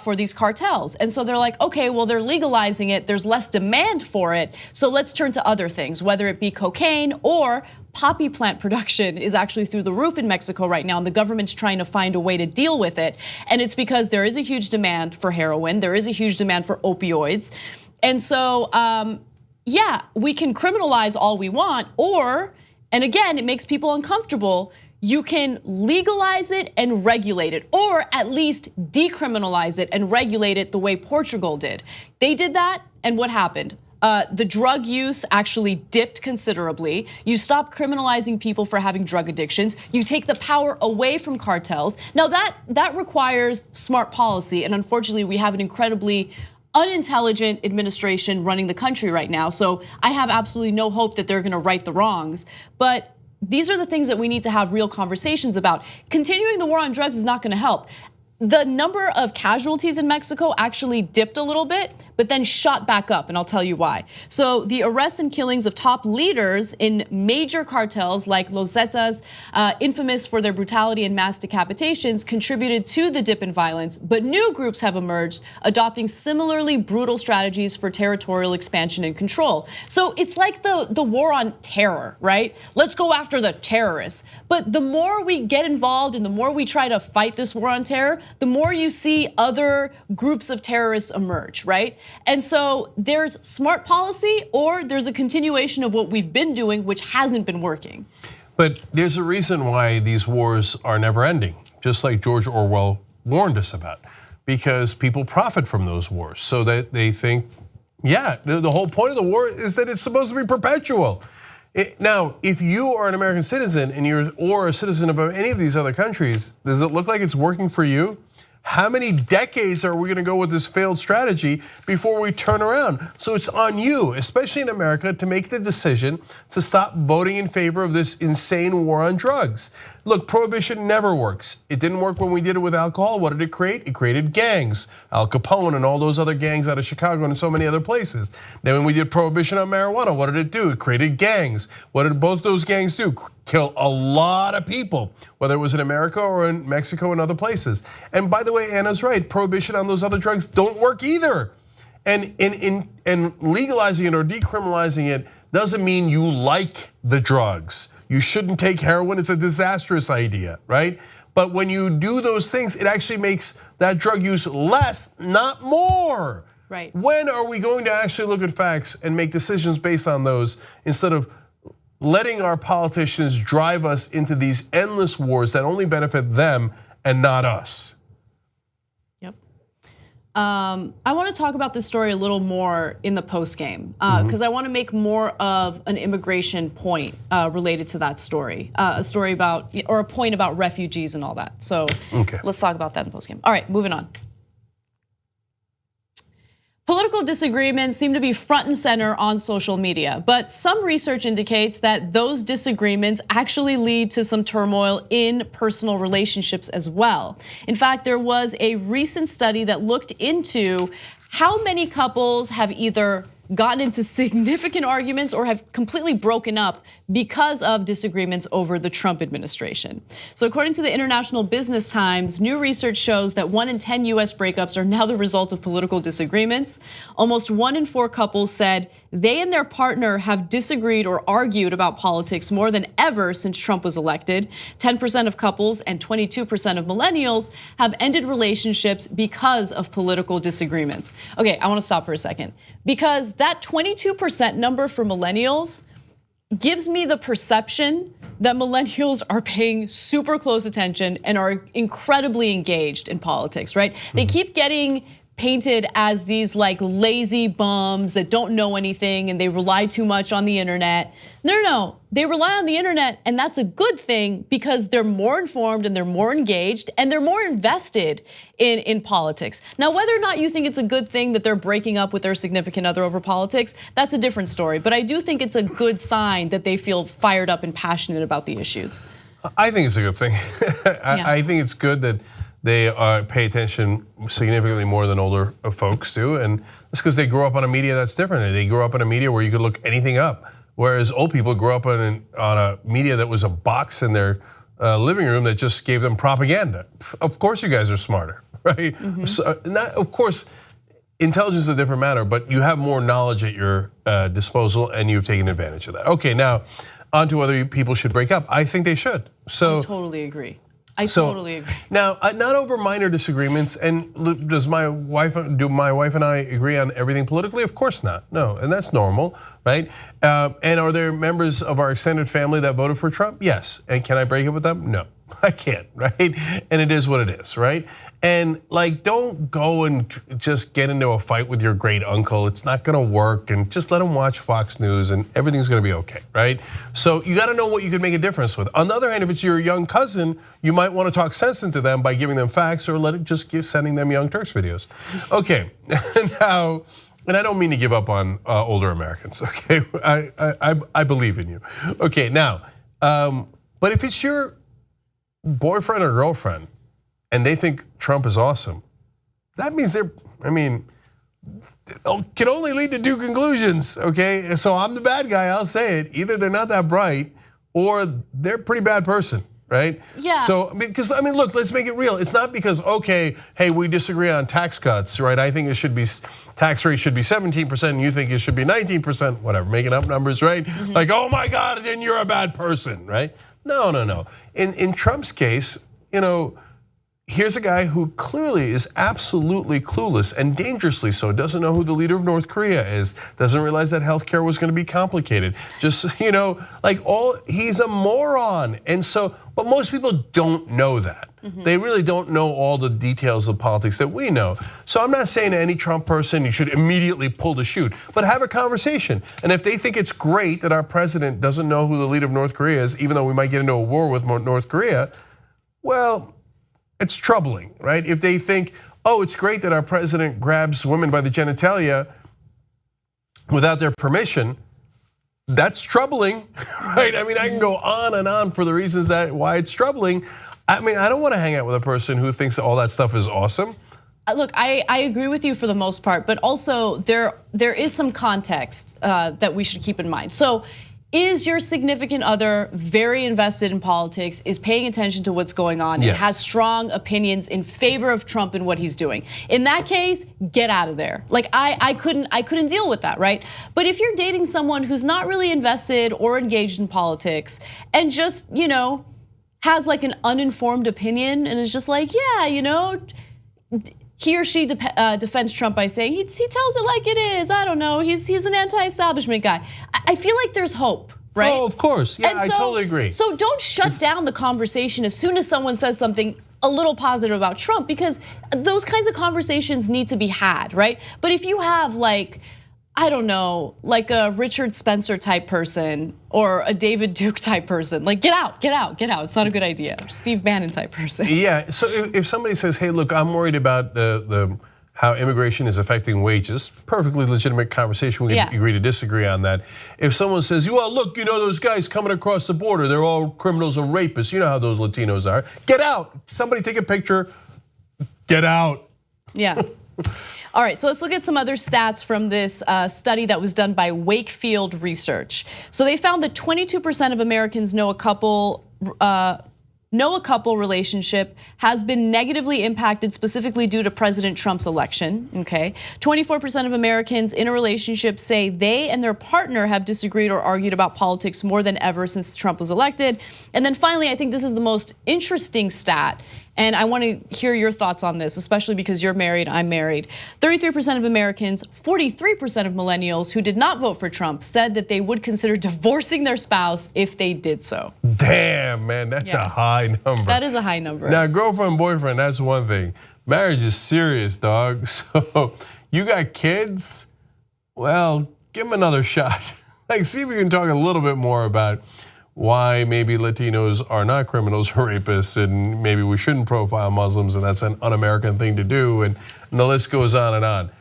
for these cartels. And so they're like, okay, well, they're legalizing it, there's less demand for it, so let's turn to other things, whether it be cocaine or poppy plant production is actually through the roof in Mexico right now, and the government's trying to find a way to deal with it. And it's because there is a huge demand for heroin, there is a huge demand for opioids. And so, yeah, we can criminalize all we want, or, and again, it makes people uncomfortable, you can legalize it and regulate it, or at least decriminalize it and regulate it the way Portugal did. They did that, and what happened? The drug use actually dipped considerably. You stop criminalizing people for having drug addictions. You take the power away from cartels. Now that requires smart policy, and unfortunately we have an incredibly unintelligent administration running the country right now. So I have absolutely no hope that they're gonna right the wrongs. But these are the things that we need to have real conversations about. Continuing the war on drugs is not gonna help. The number of casualties in Mexico actually dipped a little bit, but then shot back up, and I'll tell you why. So the arrests and killings of top leaders in major cartels like Los Zetas, infamous for their brutality and mass decapitations, contributed to the dip in violence, but new groups have emerged adopting similarly brutal strategies for territorial expansion and control. So it's like the war on terror, right? Let's go after the terrorists. But the more we get involved and the more we try to fight this war on terror, the more you see other groups of terrorists emerge, right? And so there's smart policy, or there's a continuation of what we've been doing, which hasn't been working. But there's a reason why these wars are never ending, just like George Orwell warned us about, because people profit from those wars. So that they think, yeah, the whole point of the war is that it's supposed to be perpetual. Now, if you are an American citizen or a citizen of any of these other countries, does it look like it's working for you? How many decades are we gonna go with this failed strategy before we turn around? So it's on you, especially in America, to make the decision to stop voting in favor of this insane war on drugs. Look, prohibition never works. It didn't work when we did it with alcohol. What did it create? It created gangs, Al Capone and all those other gangs out of Chicago and so many other places. Then when we did prohibition on marijuana, what did it do? It created gangs. What did both those gangs do? Kill a lot of people, whether it was in America or in Mexico and other places. And by the way, Anna's right, prohibition on those other drugs don't work either. And legalizing it or decriminalizing it doesn't mean you like the drugs. You shouldn't take heroin, it's a disastrous idea, right? But when you do those things, it actually makes that drug use less, not more. Right. When are we going to actually look at facts and make decisions based on those instead of letting our politicians drive us into these endless wars that only benefit them and not us? I want to talk about this story a little more in the post game because I want to make more of an immigration point related to that story, a story about or a point about refugees and all that. So let's talk about that in the post game. All right, moving on. Political disagreements seem to be front and center on social media, but some research indicates that those disagreements actually lead to some turmoil in personal relationships as well. In fact, there was a recent study that looked into how many couples have either gotten into significant arguments or have completely broken up because of disagreements over the Trump administration. So according to the International Business Times, new research shows that 1 in 10 US breakups are now the result of political disagreements. Almost 1 in 4 couples said they and their partner have disagreed or argued about politics more than ever since Trump was elected. 10% of couples and 22% of millennials have ended relationships because of political disagreements. Okay, I wanna stop for a second because that 22% number for millennials gives me the perception that millennials are paying super close attention and are incredibly engaged in politics, right? They keep getting painted as these like lazy bums that don't know anything and they rely too much on the internet. No, they rely on the internet and that's a good thing because they're more informed and they're more engaged and they're more invested in politics. Now, whether or not you think it's a good thing that they're breaking up with their significant other over politics, that's a different story. But I do think it's a good sign that they feel fired up and passionate about the issues. I think it's a good thing. I think it's good that they pay attention significantly more than older folks do, and that's because they grew up on a media that's different. They grew up on a media where you could look anything up, whereas old people grew up on a media that was a box in their living room that just gave them propaganda. Of course, you guys are smarter, right? So, of course, intelligence is a different matter, but you have more knowledge at your disposal, and you've taken advantage of that. Okay, now on to whether people should break up. I think they should. So I totally agree. I totally agree. Now, not over minor disagreements, and do my wife and I agree on everything politically? Of course not, no, and that's normal, right? And are there members of our extended family that voted for Trump? Yes, and can I break it with them? No, I can't, right? And it is what it is, right? And like, don't go and just get into a fight with your great uncle. It's not gonna work, and just let him watch Fox News and everything's gonna be okay, right? So you gotta know what you can make a difference with. On the other hand, if it's your young cousin, you might wanna talk sense into them by giving them facts or just keep sending them Young Turks videos. Okay, now, and I don't mean to give up on older Americans, okay? I believe in you. Okay, now, but if it's your boyfriend or girlfriend, and they think Trump is awesome, that means can only lead to 2 conclusions, okay? So I'm the bad guy, I'll say it. Either they're not that bright or they're a pretty bad person, right? Yeah. So, because I mean, look, let's make it real. It's not because, okay, hey, we disagree on tax cuts, right? I think it should be, tax rate should be 17% and you think it should be 19%, whatever, making up numbers, right? Like, oh my God, then you're a bad person, right? No. In Trump's case, here's a guy who clearly is absolutely clueless and dangerously so, doesn't know who the leader of North Korea is, doesn't realize that healthcare was gonna be complicated. Just, he's a moron. And so, but most people don't know that. They really don't know all the details of politics that we know. So I'm not saying to any Trump person you should immediately pull the chute, but have a conversation. And if they think it's great that our president doesn't know who the leader of North Korea is, even though we might get into a war with North Korea, well, it's troubling, right? If they think, oh, it's great that our president grabs women by the genitalia without their permission, that's troubling, right? I mean, I can go on and on for the reasons that why it's troubling. I mean, I don't want to hang out with a person who thinks all that stuff is awesome. Look, I agree with you for the most part, but also there is some context that we should keep in mind. So, is your significant other very invested in politics, is paying attention to what's going on, Yes. and has strong opinions in favor of Trump and what he's doing? In that case, get out of there. Like I couldn't deal with that, right? But if you're dating someone who's not really invested or engaged in politics and just, has like an uninformed opinion and is just like, yeah, he or she defends Trump by saying he tells it like it is. I don't know. He's an anti-establishment guy. I feel like there's hope, right? Oh, of course. Yeah, And I totally agree. So don't shut down the conversation as soon as someone says something a little positive about Trump, because those kinds of conversations need to be had, right? But if you have like, I don't know, like a Richard Spencer type person or a David Duke type person, like get out. It's not a good idea. Or Steve Bannon type person. Yeah, so if somebody says, hey, look, I'm worried about how immigration is affecting wages, perfectly legitimate conversation, we can agree to disagree on that. If someone says, well, look, those guys coming across the border, they're all criminals and rapists, you know how those Latinos are, get out. Somebody take a picture, get out. Yeah. All right, so let's look at some other stats from this study that was done by Wakefield Research. So they found that 22% of Americans know a couple relationship has been negatively impacted specifically due to President Trump's election, okay? 24% of Americans in a relationship say they and their partner have disagreed or argued about politics more than ever since Trump was elected. And then finally, I think this is the most interesting stat, and I want to hear your thoughts on this, especially because you're married, I'm married. 33% of Americans, 43% of millennials who did not vote for Trump said that they would consider divorcing their spouse if they did so. Damn, man, that's a high number. That is a high number. Now, girlfriend, boyfriend, that's one thing. Marriage is serious, dog. So you got kids? Well, give them another shot. Like, see if we can talk a little bit more about why maybe Latinos are not criminals or rapists, and maybe we shouldn't profile Muslims, and that's an un-American thing to do, and the list goes on and on.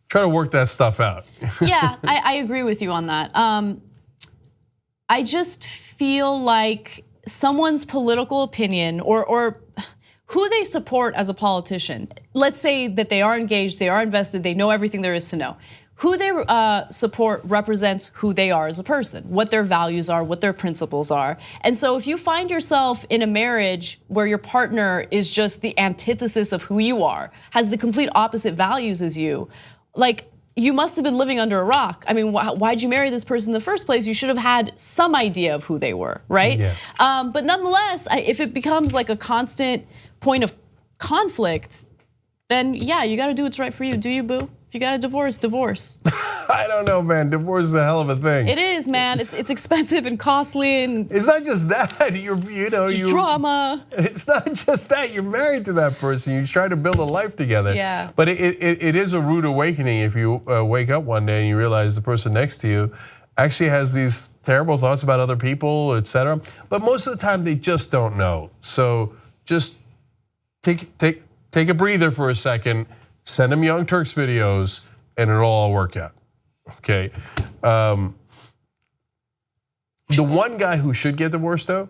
Try to work that stuff out. Yeah, I agree with you on that. I just feel like someone's political opinion or who they support as a politician, let's say that they are engaged, they are invested, they know everything there is to know. Who they support represents who they are as a person, what their values are, what their principles are. And so if you find yourself in a marriage where your partner is just the antithesis of who you are, has the complete opposite values as you, like, you must have been living under a rock. I mean, why'd you marry this person in the first place? You should have had some idea of who they were, right? Yeah. But nonetheless, if it becomes like a constant point of conflict, then yeah, you gotta do what's right for you. Do you, boo? If you got a divorce, divorce. I don't know, man. Divorce is a hell of a thing. It is, man. It's expensive and costly, and it's not just that. You drama. It's not just that. You're married to that person. You try to build a life together. Yeah. But it is a rude awakening if you wake up one day and you realize the person next to you actually has these terrible thoughts about other people, etc. But most of the time they just don't know. So just take a breather for a second. Send them Young Turks videos, and it'll all work out. Okay. The one guy who should get divorced though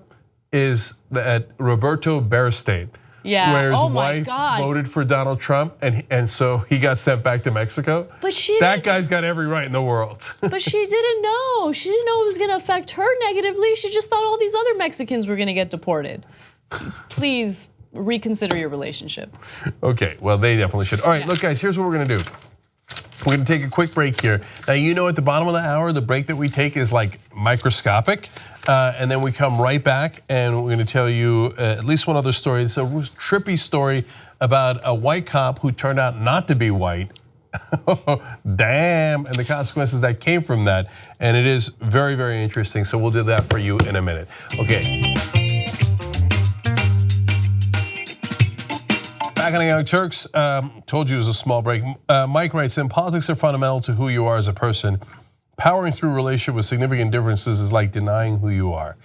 is that Roberto Beristain. Yeah. Where his oh my wife God. voted for Donald Trump, and so he got sent back to Mexico. But that guy's got every right in the world. But she didn't know. She didn't know it was going to affect her negatively. She just thought all these other Mexicans were going to get deported. Please reconsider your relationship. Okay, well, they definitely should. All right, look, guys, here's what we're gonna do. We're gonna take a quick break here. Now, at the bottom of the hour, the break that we take is like microscopic, and then we come right back, and we're gonna tell you at least one other story. It's a trippy story about a white cop who turned out not to be white. Damn, and the consequences that came from that. And it is very, very interesting, so we'll do that for you in a minute. Okay. Back on the Young Turks, told you it was a small break. Mike writes in, politics are fundamental to who you are as a person. Powering through a relationship with significant differences is like denying who you are.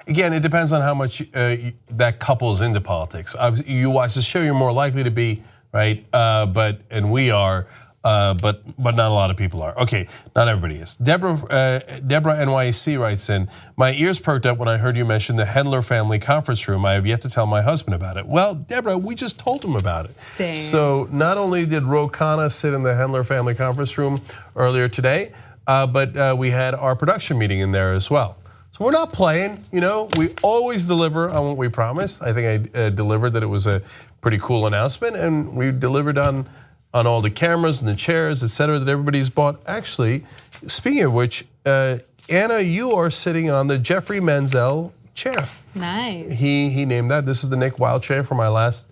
Again, it depends on how much that couple's into politics. You watch the show, you're more likely to be, right? And we are, but not a lot of people are. Okay, not everybody is. Deborah NYC writes in, my ears perked up when I heard you mention the Hendler family conference room. I have yet to tell my husband about it. Well, Deborah, we just told him about it. Dang. So not only did Ro Khanna sit in the Hendler family conference room earlier today, but we had our production meeting in there as well. So we're not playing, we always deliver on what we promised. I think I delivered that it was a pretty cool announcement, and we delivered on all the cameras and the chairs, et cetera, that everybody's bought. Actually, speaking of which, Anna, you are sitting on the Jeffrey Manziel chair. Nice. He named that. This is the Nick Wilde chair for my last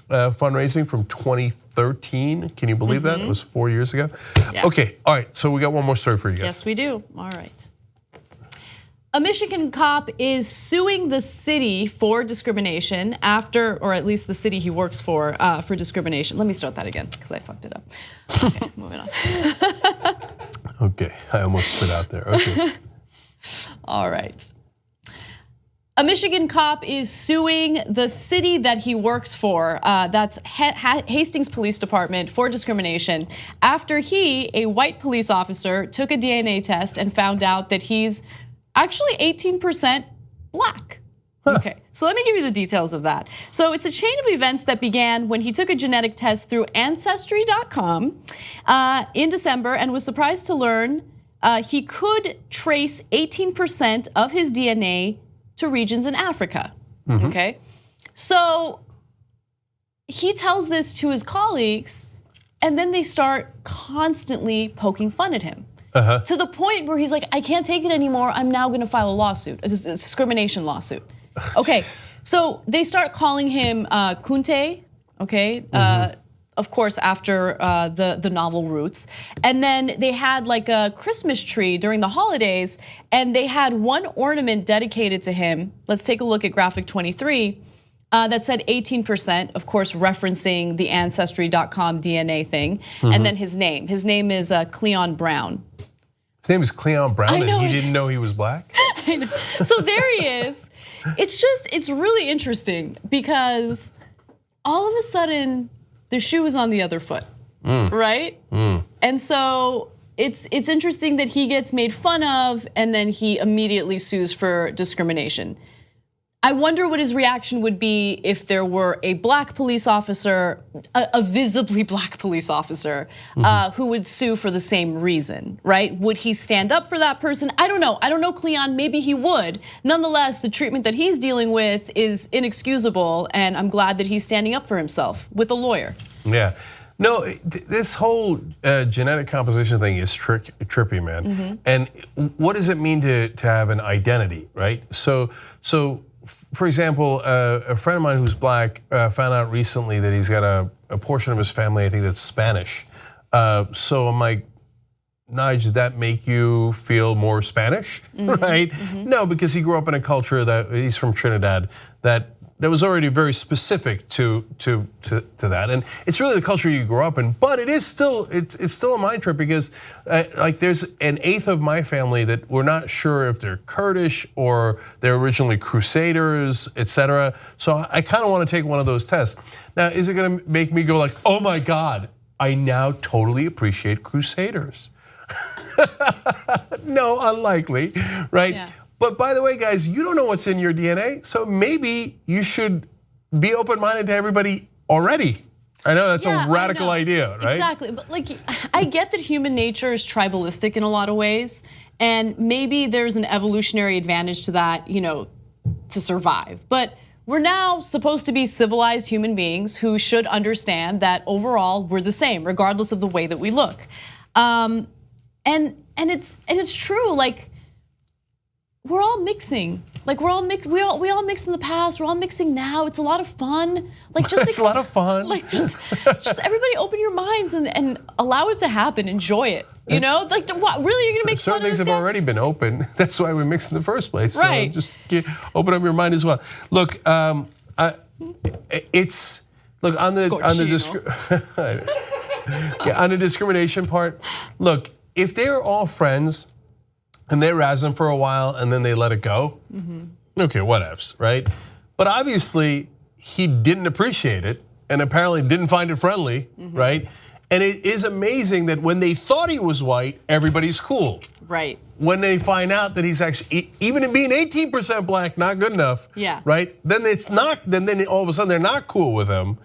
fundraising from 2013. Can you believe that? It was 4 years ago. Yeah. Okay, all right, so we got one more story for you guys. Yes, we do. All right. A Michigan cop is suing the city for discrimination after, or at least the city he works for discrimination. Let me start that again because I fucked it up. Okay, moving on. Okay, I almost spit out there. Okay. All right. A Michigan cop is suing the city that he works for, that's Hastings Police Department, for discrimination after he, a white police officer, took a DNA test and found out that he's actually 18% black. Okay, so let me give you the details of that. So it's a chain of events that began when he took a genetic test through Ancestry.com in December and was surprised to learn he could trace 18% of his DNA to regions in Africa, okay? So he tells this to his colleagues, and then they start constantly poking fun at him. To the point where he's like, I can't take it anymore, I'm now gonna file a lawsuit, a discrimination lawsuit. Okay, so they start calling him Kunte, okay? Of course, after the novel Roots. And then they had like a Christmas tree during the holidays, and they had one ornament dedicated to him. Let's take a look at graphic 23. That said 18%, of course, referencing the Ancestry.com DNA thing. And then his name. His name is Cleon Brown. His name is Cleon Brown, and he didn't know he was black? I know. So there he is. It's really interesting because all of a sudden, the shoe is on the other foot, right? And so it's interesting that he gets made fun of and then he immediately sues for discrimination. I wonder what his reaction would be if there were a black police officer, a visibly black police officer, who would sue for the same reason, right? Would he stand up for that person? I don't know, Cleon, maybe he would. Nonetheless, the treatment that he's dealing with is inexcusable, and I'm glad that he's standing up for himself with a lawyer. Yeah. No, this whole genetic composition thing is trippy, man. And what does it mean to have an identity, right? So for example, a friend of mine who's black found out recently that he's got a portion of his family, I think that's Spanish. So I'm like, Nige, did that make you feel more Spanish, right? No, because he grew up in a culture that, he's from Trinidad, that was already very specific to that, and it's really the culture you grew up in. But it's still a mind trip because like there's an eighth of my family that we're not sure if they're Kurdish or they're originally Crusaders, etc. So I kind of want to take one of those tests. Now, is it going to make me go like, oh my God, I now totally appreciate Crusaders? No, unlikely, right? Yeah. But by the way, guys, you don't know what's in your DNA, so maybe you should be open-minded to everybody already. I know that's a radical idea, right? Exactly, but like I get that human nature is tribalistic in a lot of ways, and maybe there's an evolutionary advantage to that, to survive. But we're now supposed to be civilized human beings who should understand that overall we're the same, regardless of the way that we look. And it's true, like. We're all mixing. Like we're all mixed. We all mixed in the past. We're all mixing now. It's a lot of fun. Like just it's a lot of fun. Like just everybody open your minds and allow it to happen. Enjoy it. Like what? Really, you're gonna make certain fun things of have already been open. That's why we mixed in the first place. Right. So just open up your mind as well. Look, it's look on the discrimination part. Look, if they're all friends, and they razz him for a while, and then they let it go. Okay, whatevs, right? But obviously, he didn't appreciate it, and apparently didn't find it friendly, right? And it is amazing that when they thought he was white, everybody's cool. Right. When they find out that he's actually, even in being 18% black, not good enough, Yeah. right? Then it's not, then all of a sudden they're not cool with him.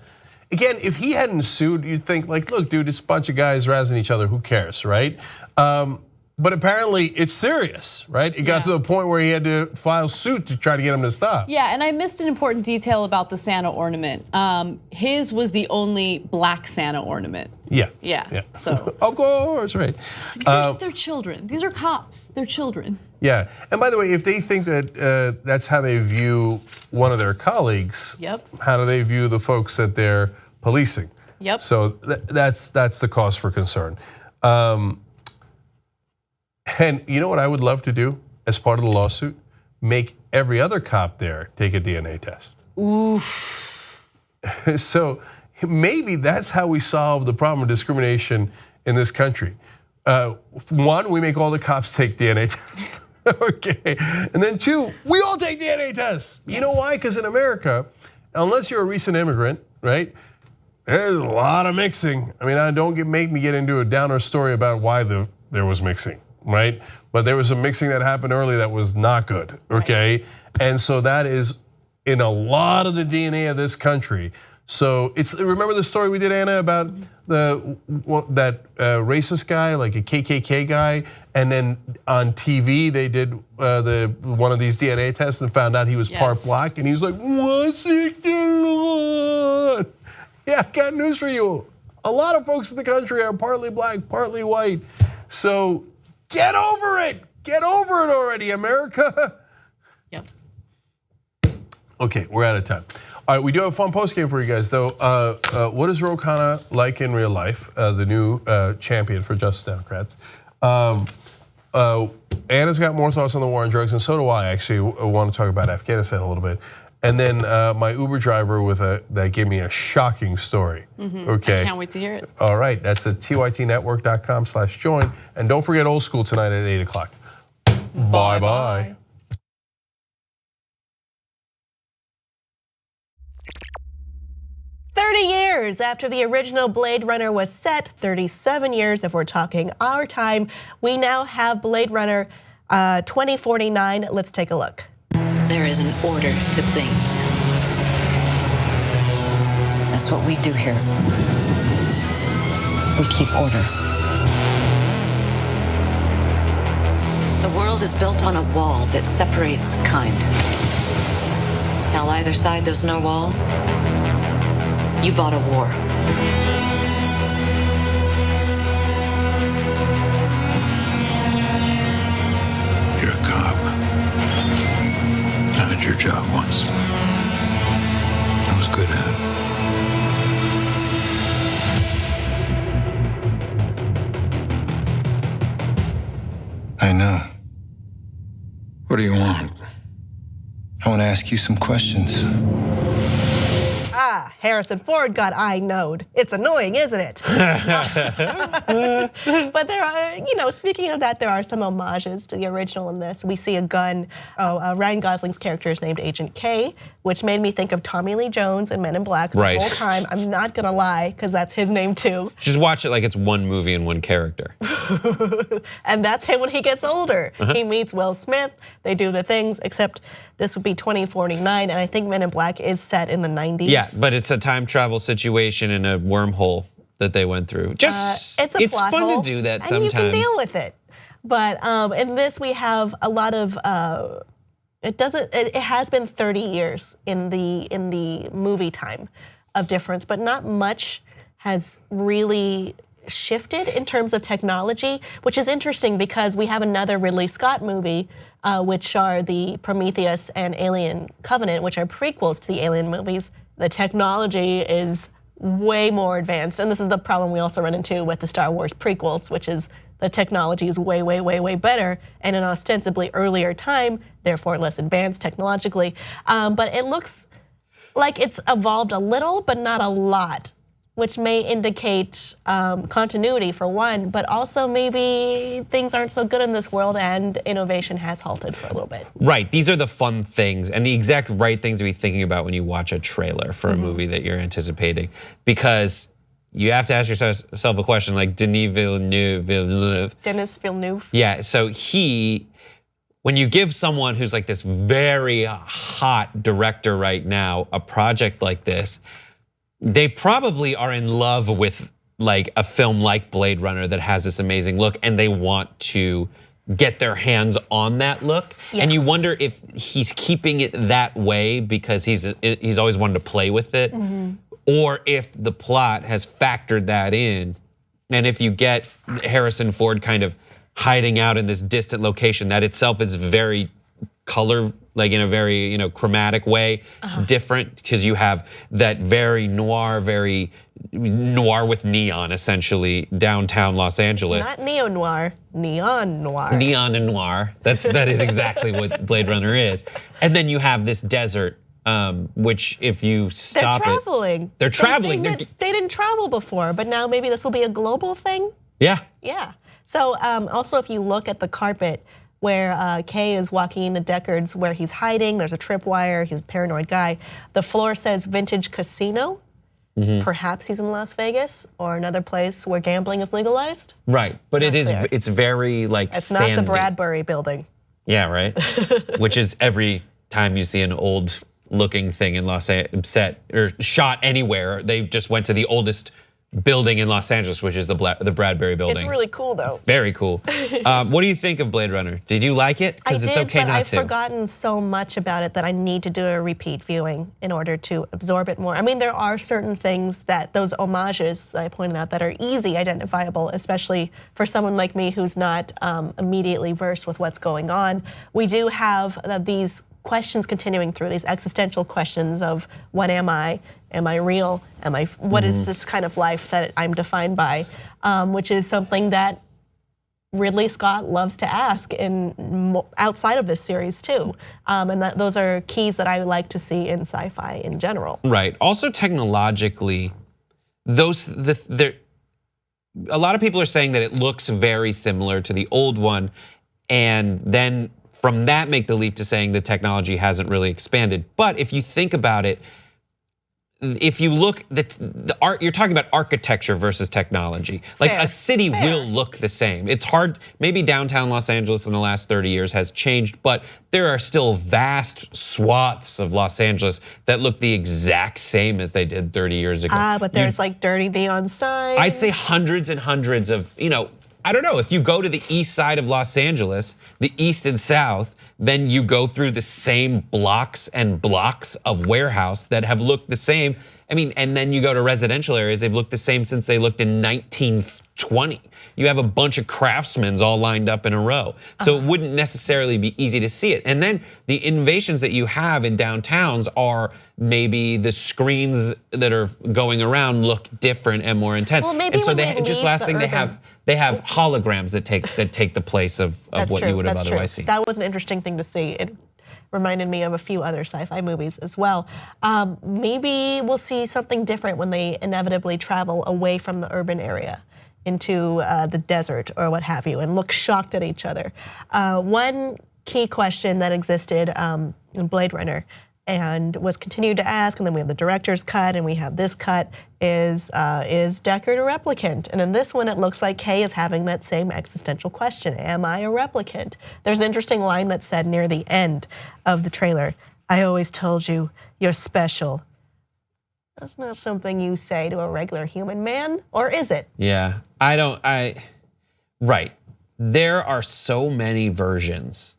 Again, if he hadn't sued, you'd think like, look, dude, it's a bunch of guys razzing each other, who cares, right? But apparently it's serious, right? It got to the point where he had to file suit to try to get him to stop. Yeah, and I missed an important detail about the Santa ornament. His was the only black Santa ornament. Yeah. So of course, right. they're children. These are cops. They're children. Yeah, and by the way, if they think that that's how they view one of their colleagues, how do they view the folks that they're policing? So that's the cause for concern. And you know what I would love to do as part of the lawsuit? Make every other cop there take a DNA test. Oof. So maybe that's how we solve the problem of discrimination in this country. One, we make all the cops take DNA tests. Okay, and then two, we all take DNA tests. You know why? Because in America, unless you're a recent immigrant, right? There's a lot of mixing. I mean, don't make me get into a downer story about why there was mixing, right? But there was some mixing that happened early that was not good, okay? And so that is in a lot of the DNA of this country. So remember the story we did, Anna, about that racist guy, like a KKK guy, and then on TV they did one of these DNA tests and found out he was part black, and he was like, "What's it doing?" Yeah, I got news for you. A lot of folks in the country are partly black, partly white. So get over it. Get over it already, America. Yep. Okay, we're out of time. All right, we do have a fun post game for you guys, though. What is Ro Khanna like in real life? The new champion for Justice Democrats. Anna's got more thoughts on the war on drugs, and so do I. Actually, want to talk about Afghanistan a little bit. And then my Uber driver that gave me a shocking story. Okay. I can't wait to hear it. All right, that's at tytnetwork.com/join. And don't forget Old School tonight at 8 o'clock. Bye-bye. 30 years after the original Blade Runner was set, 37 years if we're talking our time, we now have Blade Runner 2049. Let's take a look. There is an order to things. That's what we do here. We keep order. The world is built on a wall that separates kind. Tell either side there's no wall, you bought a war. You're a cop. I had your job once. I was good at it. I know. What do you want? I want to ask you some questions. Harrison Ford got I knowed. It's annoying, isn't it? But there are, speaking of that, there are some homages to the original in this. We see a gun. Ryan Gosling's character is named Agent K, which made me think of Tommy Lee Jones and Men in Black the whole time. I'm not gonna lie, because that's his name too. Just watch it like it's one movie and one character. And that's him when he gets older. He meets Will Smith, they do the things, except this would be 2049, and I think Men in Black is set in the 90s. Yeah, but it's a time travel situation in a wormhole that they went through. It's plot fun hole, to do that and sometimes. you can deal with it. But in this we have a lot of, it has been 30 years in the movie time of difference, but not much has really shifted in terms of technology, which is interesting because we have another Ridley Scott movie, which are the Prometheus and Alien Covenant, which are prequels to the Alien movies. The technology is way more advanced, and this is the problem we also run into with the Star Wars prequels, which is the technology is way, way, way, way better in an ostensibly earlier time, therefore less advanced technologically. But it looks like it's evolved a little, but not a lot which may indicate continuity for one, but also maybe things aren't so good in this world and innovation has halted for a little bit. Right, these are the fun things and the exact right things to be thinking about when you watch a trailer for a movie that you're anticipating, because you have to ask yourself a question like Denis Villeneuve. Denis Villeneuve. Yeah, so when you give someone who's like this very hot director right now a project like this, they probably are in love with like a film like Blade Runner that has this amazing look, and they want to get their hands on that look. Yes. And you wonder if he's keeping it that way because he's always wanted to play with it, or if the plot has factored that in. And if you get Harrison Ford kind of hiding out in this distant location that itself is very color, like in a very chromatic way, different, because you have that very noir with neon, essentially downtown Los Angeles. Not neo-noir, neon noir. Neon and noir. That is exactly what Blade Runner is. And then you have this desert, which if you stop They're traveling. They're traveling. They didn't travel before, but now maybe this will be a global thing. Yeah. Yeah. So also, if you look at the carpet where Kay is walking into Deckard's, where he's hiding, there's a tripwire, he's a paranoid guy. The floor says Vintage Casino. Perhaps he's in Las Vegas or another place where gambling is legalized. Right, but Not clear. it's very like It's sandy. not the Bradbury building. Yeah, right. Which is every time you see an old looking thing in Los Angeles set or shot anywhere, they just went to the oldest building in Los Angeles, which is the Bradbury building. It's really cool though. Very cool. What do you think of Blade Runner? Did you like it? I Because it's did, okay but not I've to. forgotten so much about it that I need to do a repeat viewing in order to absorb it more. I mean, there are certain things that those homages that I pointed out that are easy identifiable, especially for someone like me who's not immediately versed with what's going on. We do have these questions continuing through, these existential questions of what am I? Am I real? What is this kind of life that I'm defined by? Which is something that Ridley Scott loves to ask outside of this series too. And those are keys that I would like to see in sci-fi in general. Right. Also technologically, a lot of people are saying that it looks very similar to the old one, and then from that make the leap to saying the technology hasn't really expanded. But if you think about it, if you look, the art, you're talking about architecture versus technology. Like a city will look the same. It's hard, maybe downtown Los Angeles in the last 30 years has changed, but there are still vast swaths of Los Angeles that look the exact same as they did 30 years ago. But there's like dirty neon signs. I'd say hundreds and hundreds of, I don't know, if you go to the east side of Los Angeles, the east and south, then you go through the same blocks and blocks of warehouse that have looked the same. I mean, and then you go to residential areas, they've looked the same since they looked in 1920. You have a bunch of craftsmen all lined up in a row. So it wouldn't necessarily be easy to see it. And then the innovations that you have in downtowns are maybe the screens that are going around look different and more intense. Well, maybe and so when they we just leave last the thing urban- they have holograms that take the place of what you would have otherwise seen. That was an interesting thing to see. It reminded me of a few other sci-fi movies as well. Maybe we'll see something different when they inevitably travel away from the urban area into the desert or what have you and look shocked at each other. One key question that existed in Blade Runner and was continued to ask, and then we have the director's cut and we have this cut, is Deckard a replicant? And in this one, it looks like Kay is having that same existential question, am I a replicant? There's an interesting line that said near the end of the trailer, I always told you, you're special. That's not something you say to a regular human man, or is it? Yeah, right. There are so many versions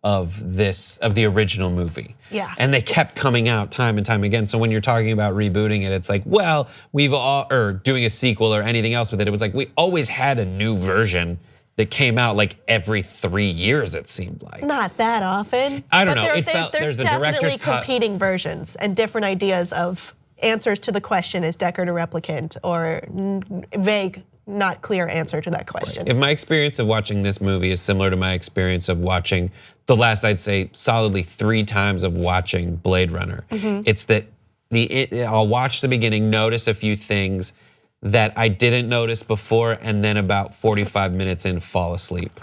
of the original movie. Yeah. And they kept coming out time and time again. So when you're talking about rebooting it, it's like, well, or doing a sequel or anything else with it, it was like we always had a new version that came out like every 3 years, it seemed like. Not that often. I don't know. There's the definitely director's cut. competing versions and different ideas of answers to the question, is Deckard a replicant, or vague, not clear answer to that question. If my experience of watching this movie is similar to my experience of watching the last, I'd say, solidly 3 times of watching Blade Runner, it's that I'll watch the beginning, notice a few things that I didn't notice before, and then about 45 minutes in, fall asleep.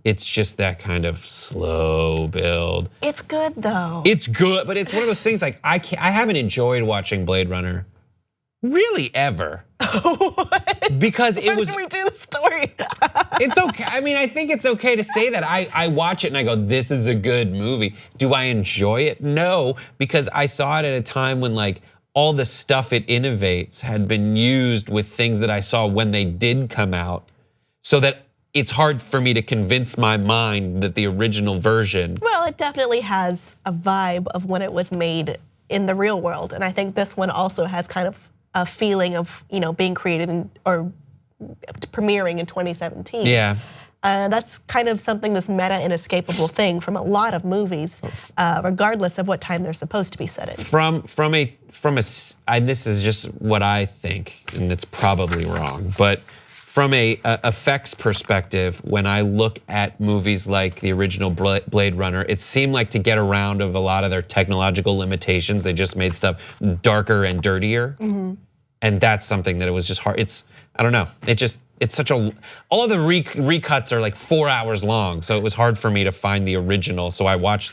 It's just that kind of slow build. It's good though. It's good, but it's one of those things like I haven't enjoyed watching Blade Runner really ever. Because it was. Why did we do the story? It's okay. I mean, I think it's okay to say that. I watch it and I go, this is a good movie. Do I enjoy it? No, because I saw it at a time when like all the stuff it innovates had been used with things that I saw when they did come out, so that it's hard for me to convince my mind that the original version. Well, it definitely has a vibe of when it was made in the real world, and I think this one also has kind of a feeling of being created or premiering in 2017. Yeah. That's kind of something, this meta inescapable thing from a lot of movies, regardless of what time they're supposed to be set in. And this is just what I think, and it's probably wrong, but from a effects perspective, when I look at movies like the original Blade Runner, it seemed like to get around of a lot of their technological limitations, they just made stuff darker and dirtier. And that's something that it was just hard. I don't know. It's such a, all of the recuts are like 4 hours long. So it was hard for me to find the original. So I watched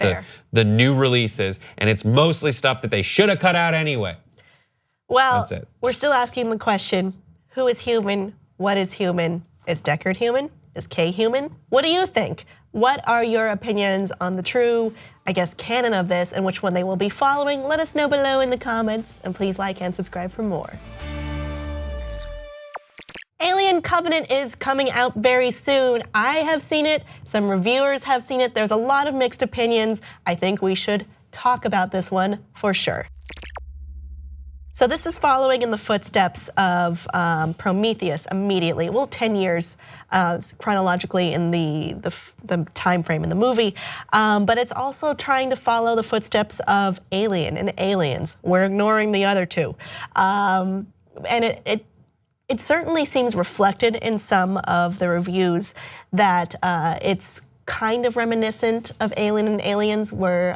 the new releases, and it's mostly stuff that they should have cut out anyway. Well, That's it. We're still asking the question, who is human? What is human? Is Deckard human? Is Kay human? What do you think? What are your opinions on the true, I guess, canon of this and which one they will be following? Let us know below in the comments, and please like and subscribe for more. Alien Covenant is coming out very soon. I have seen it, some reviewers have seen it. There's a lot of mixed opinions. I think we should talk about this one for sure. So this is following in the footsteps of Prometheus immediately. Well, 10 years chronologically in the time frame in the movie, but it's also trying to follow the footsteps of Alien and Aliens. We're ignoring the other two, and it certainly seems reflected in some of the reviews that it's kind of reminiscent of Alien and Aliens, where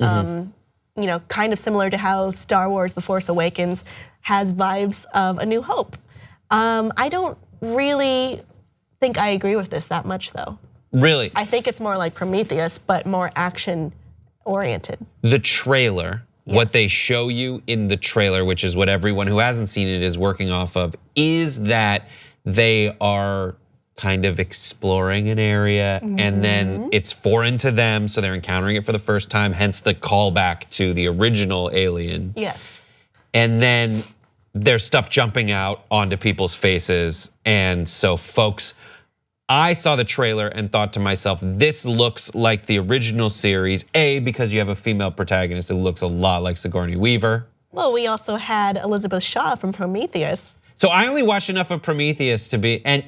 kind of similar to how Star Wars: The Force Awakens has vibes of A New Hope. I don't really think I agree with this that much, though. Really? I think it's more like Prometheus, but more action oriented. The trailer, what they show you in the trailer, which is what everyone who hasn't seen it is working off of, is that they are kind of exploring an area, and then it's foreign to them, so they're encountering it for the first time, hence the callback to the original Alien. Yes. And then there's stuff jumping out onto people's faces, and so folks, I saw the trailer and thought to myself, this looks like the original series, A, because you have a female protagonist who looks a lot like Sigourney Weaver. Well, we also had Elizabeth Shaw from Prometheus. So I only watched enough of Prometheus to be, and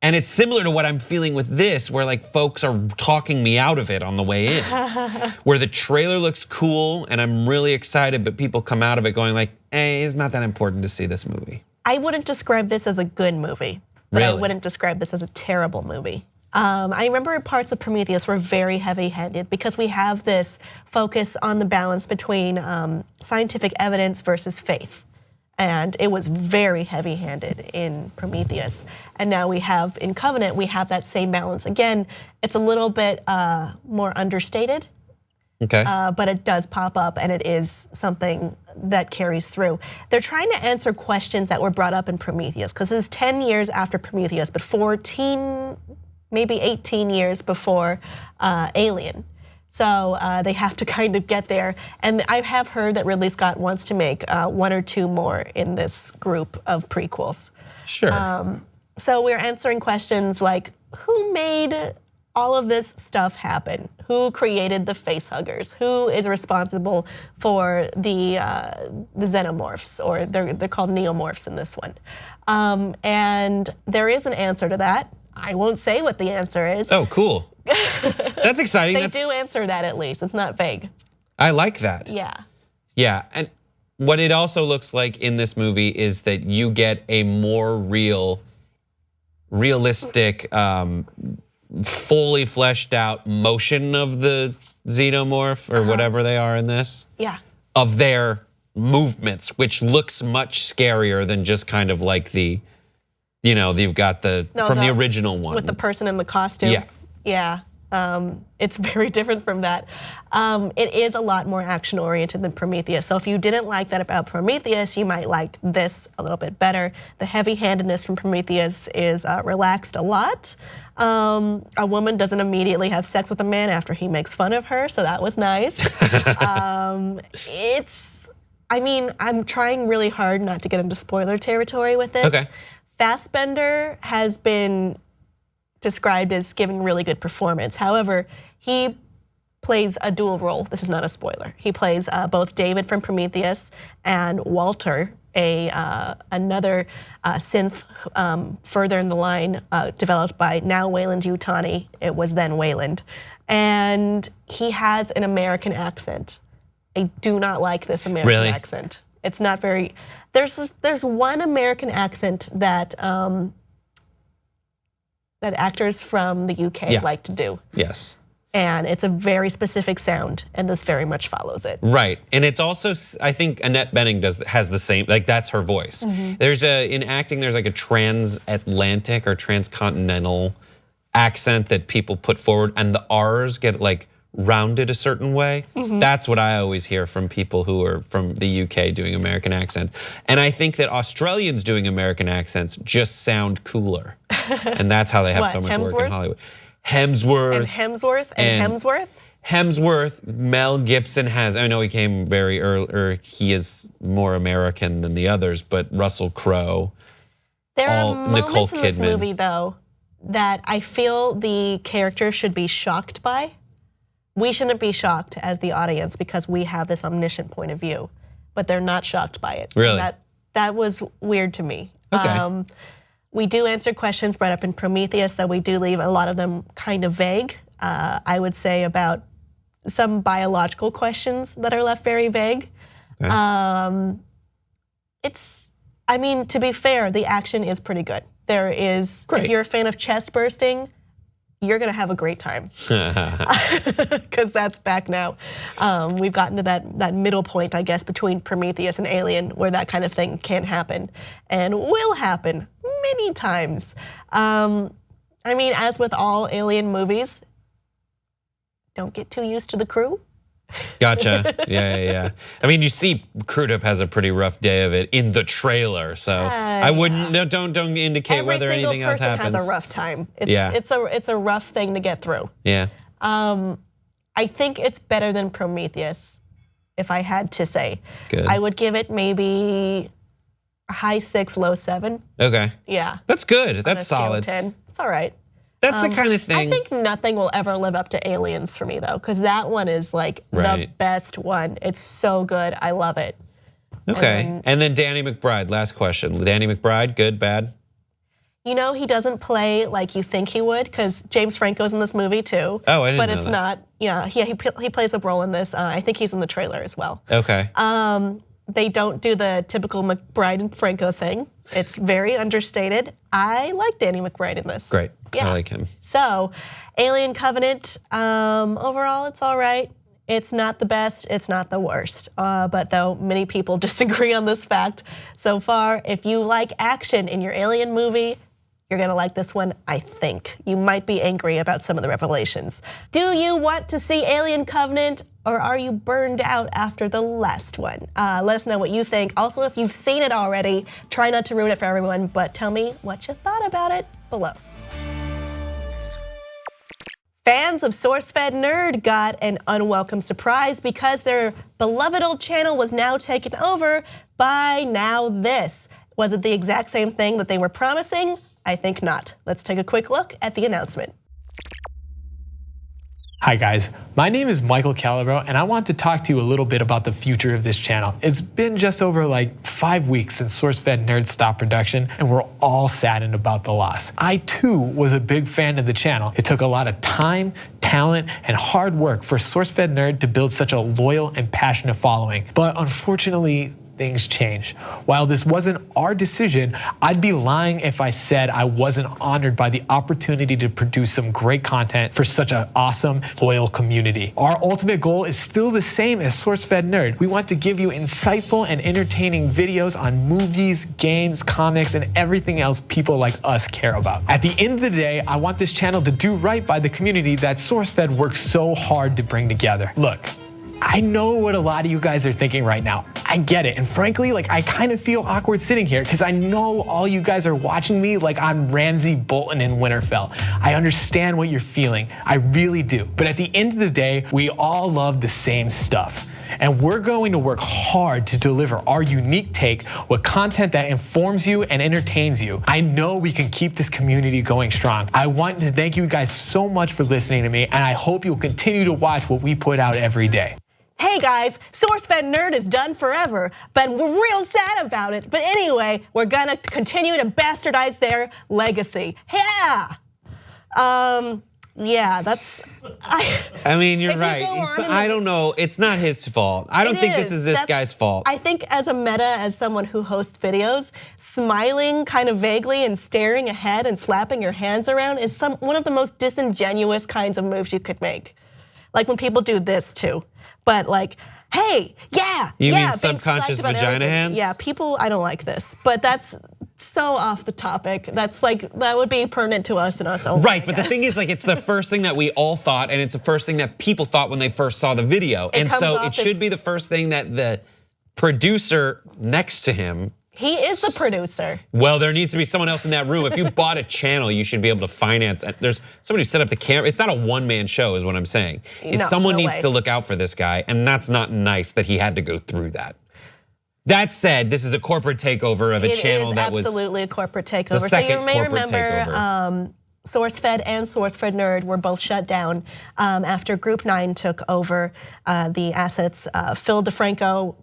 it's similar to what I'm feeling with this, where like folks are talking me out of it on the way in. Where the trailer looks cool and I'm really excited, but people come out of it going like, hey, it's not that important to see this movie. I wouldn't describe this as a good movie, but I Really? wouldn't describe this as a terrible movie. I remember parts of Prometheus were very heavy-handed because we have this focus on the balance between scientific evidence versus faith. And it was very heavy-handed in Prometheus. And now we have, in Covenant, we have that same balance. Again, it's a little bit more understated, Okay. but it does pop up and it is something that carries through. They're trying to answer questions that were brought up in Prometheus, because this is 10 years after Prometheus, but 14, maybe 18 years before Alien. So they have to kind of get there. And I have heard that Ridley Scott wants to make 1 or 2 more in this group of prequels. Sure. So we're answering questions like, who made all of this stuff happen? Who created the facehuggers? Who is responsible for the xenomorphs, or they're called neomorphs in this one? And there is an answer to that. I won't say what the answer is. Oh, cool. That's exciting. They do answer that at least, it's not vague. I like that. Yeah. Yeah, and what it also looks like in this movie is that you get a more realistic, fully fleshed out motion of the xenomorph or whatever they are in this. Yeah. Of their movements, which looks much scarier than just kind of like the, you've got the the original one with the person in the costume. Yeah. It's very different from that. It is a lot more action oriented than Prometheus. So if you didn't like that about Prometheus, you might like this a little bit better. The heavy handedness from Prometheus is relaxed a lot. A woman doesn't immediately have sex with a man after he makes fun of her, so that was nice. I'm trying really hard not to get into spoiler territory with this. Okay. Fassbender has been described as giving really good performance. However, he plays a dual role. This is not a spoiler. He plays both David from Prometheus and Walter, another synth further in the line, developed by now Wayland Yutani. It was then Wayland. And he has an American accent. I do not like this American accent. It's not very, there's one American accent that that actors from the UK like to do. Yes. And it's a very specific sound, and this very much follows it. Right, and it's also, I think Annette Bening has the same, like that's her voice. There's in acting, there's like a transatlantic or transcontinental accent that people put forward, and the R's get like rounded a certain way. That's what I always hear from people who are from the UK doing American accents. And I think that Australians doing American accents just sound cooler. And that's how they have so much work in Hollywood. Hemsworth. Hemsworth, Mel Gibson has, I know he came very early, or he is more American than the others, but Russell Crowe. There are moments in this movie though that I feel the character should be shocked by. We shouldn't be shocked as the audience because we have this omniscient point of view, but they're not shocked by it. Really? That was weird to me. Okay. We do answer questions brought up in Prometheus that we do leave a lot of them kind of vague. I would say about some biological questions that are left very vague. Okay. To be fair, the action is pretty good. There is, if you're a fan of chest bursting, you're gonna have a great time. Because that's back now. We've gotten to that middle point, I guess, between Prometheus and Alien where that kind of thing can happen and will happen many times. As with all Alien movies, don't get too used to the crew. Gotcha, yeah. I mean, you see Crudup has a pretty rough day of it in the trailer, so I wouldn't, don't indicate whether anything else happens. Every single person has a rough time. It's a rough thing to get through. Yeah. I think it's better than Prometheus, if I had to say. Good. I would give it maybe a high 6, low 7. Okay. Yeah. That's good, that's solid. On a scale of 10, it's all right. That's the kind of thing. I think nothing will ever live up to Aliens for me though, because that one is like the best one. It's so good, I love it. Okay, and then Danny McBride, last question. Danny McBride, good, bad? He doesn't play like you think he would, because James Franco's in this movie too. Oh, I didn't know that. But it's not, he plays a role in this. I think he's in the trailer as well. Okay. They don't do the typical McBride and Franco thing. It's very understated. I like Danny McBride in this. Great, yeah. I like him. So, Alien Covenant, overall it's all right. It's not the best, it's not the worst. But though many people disagree on this fact so far, if you like action in your Alien movie, you're gonna like this one, I think. You might be angry about some of the revelations. Do you want to see Alien Covenant, or are you burned out after the last one? Let us know what you think. Also, if you've seen it already, try not to ruin it for everyone, but tell me what you thought about it below. Fans of SourceFed Nerd got an unwelcome surprise because their beloved old channel was now taken over by Now This. Was it the exact same thing that they were promising? I think not. Let's take a quick look at the announcement. Hi guys, my name is Michael Calabro and I want to talk to you a little bit about the future of this channel. It's been just over like 5 weeks since SourceFed Nerd stopped production and we're all saddened about the loss. I too was a big fan of the channel. It took a lot of time, talent, and hard work for SourceFed Nerd to build such a loyal and passionate following. But unfortunately, things change. While this wasn't our decision, I'd be lying if I said I wasn't honored by the opportunity to produce some great content for such an awesome, loyal community. Our ultimate goal is still the same as SourceFed Nerd. We want to give you insightful and entertaining videos on movies, games, comics, and everything else people like us care about. At the end of the day, I want this channel to do right by the community that SourceFed works so hard to bring together. Look, I know what a lot of you guys are thinking right now. I get it. And frankly, like, I kind of feel awkward sitting here because I know all you guys are watching me like I'm Ramsay Bolton in Winterfell. I understand what you're feeling. I really do. But at the end of the day, we all love the same stuff. And we're going to work hard to deliver our unique take with content that informs you and entertains you. I know we can keep this community going strong. I want to thank you guys so much for listening to me, and I hope you'll continue to watch what we put out every day. Hey guys, SourceFed Nerd is done forever, but we're real sad about it. But anyway, we're gonna continue to bastardize their legacy. Yeah. Yeah, that's. I mean, you're right. I don't know. It's not his fault. I don't think this is this guy's fault. I think as a meta, as someone who hosts videos, smiling kind of vaguely and staring ahead and slapping your hands around is one of the most disingenuous kinds of moves you could make. Like when people do this too. But like, hey, yeah, You yeah, mean subconscious being psyched about vagina everything. hands? Yeah, people, I don't like this, but that's so off the topic. That's like, that would be pertinent to us and us only. Right, but the thing is, like, it's the first thing that we all thought, and it's the first thing that people thought when they first saw the video. And so it should be the first thing that the producer next to him. He is the producer. Well, there needs to be someone else in that room. If you bought a channel, you should be able to finance it. There's somebody who set up the camera. It's not a one-man show is what I'm saying. Someone needs to look out for this guy, and that's not nice that he had to go through that. That said, this is a corporate takeover of a channel that was absolutely a corporate takeover. So you may remember SourceFed and SourceFed Nerd were both shut down after Group 9 took over the assets. Phil DeFranco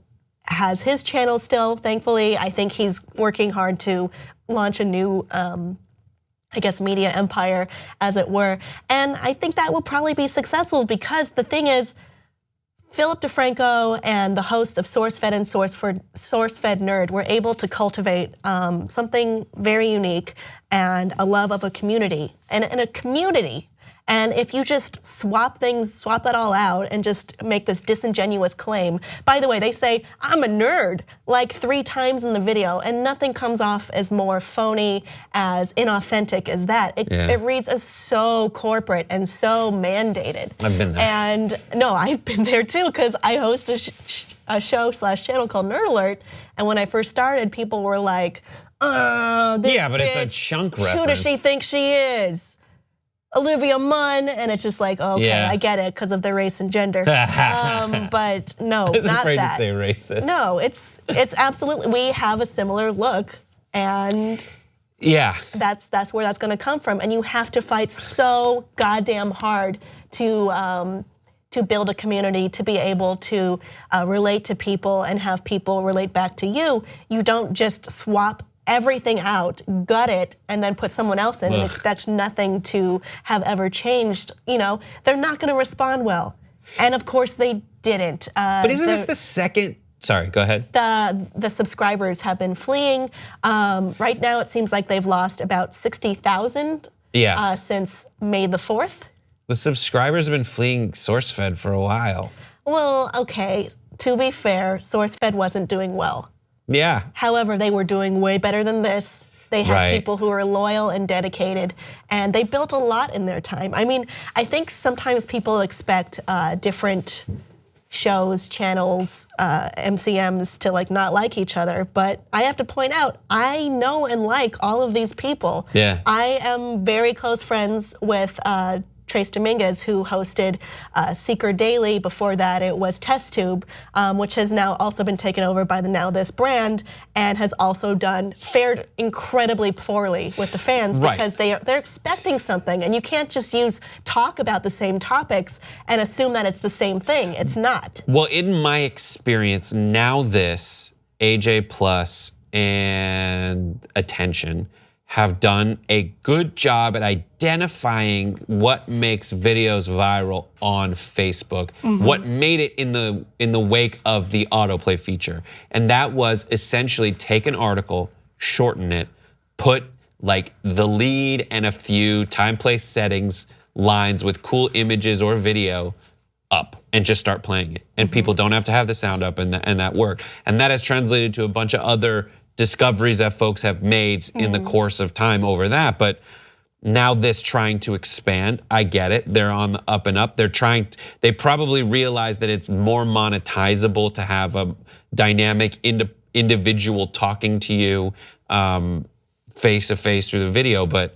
has his channel still, thankfully. I think he's working hard to launch a new, I guess, media empire, as it were. And I think that will probably be successful because the thing is, Philip DeFranco and the host of SourceFed and SourceFed Nerd were able to cultivate something very unique and a love of a community, and a community. And if you just swap that all out and just make this disingenuous claim. By the way, they say, I'm a nerd, like 3 times in the video, and nothing comes off as more phony, as inauthentic as that. It reads as so corporate and so mandated. I've been there. And no, I've been there too, because I host a show/channel called Nerd Alert, and when I first started, people were like, this yeah, but bitch, it's a chunk who reference. does she think she is? Olivia Munn, and it's just like, okay, I get it because of their race and gender. But no, I was not afraid that. to say racist. No, it's absolutely, we have a similar look, and yeah, that's where that's going to come from, and you have to fight so goddamn hard to build a community, to be able to relate to people and have people relate back to you. You don't just swap everything out, gut it, and then put someone else in and expect nothing to have ever changed. They're not gonna respond well. And of course they didn't. But isn't this the second? Sorry, go ahead. The subscribers have been fleeing. Right now it seems like they've lost about 60,000 since May the 4th. The subscribers have been fleeing SourceFed for a while. Well, okay, to be fair, SourceFed wasn't doing well. Yeah. However, they were doing way better than this. They had people who were loyal and dedicated, and they built a lot in their time. I mean, I think sometimes people expect different shows, channels, MCMs to not like each other, but I have to point out, I know and like all of these people. Yeah. I am very close friends with Trace Dominguez, who hosted Seeker Daily. Before that, it was Test Tube, which has now also been taken over by the Now This brand, and has also fared incredibly poorly with the fans because they're expecting something, and you can't just talk about the same topics and assume that it's the same thing. It's not. Well, in my experience, Now This, AJ Plus, and Attention have done a good job at identifying what makes videos viral on Facebook, what made it in the wake of the autoplay feature. And that was essentially take an article, shorten it, put like the lead and a few time, place, settings, lines with cool images or video up and just start playing it. And people don't have to have the sound up, and that worked. And that has translated to a bunch of other discoveries that folks have made in the course of time over that. But now this trying to expand, I get it. They're on the up and up. They probably realize that it's more monetizable to have a dynamic individual talking to you face to face through the video. But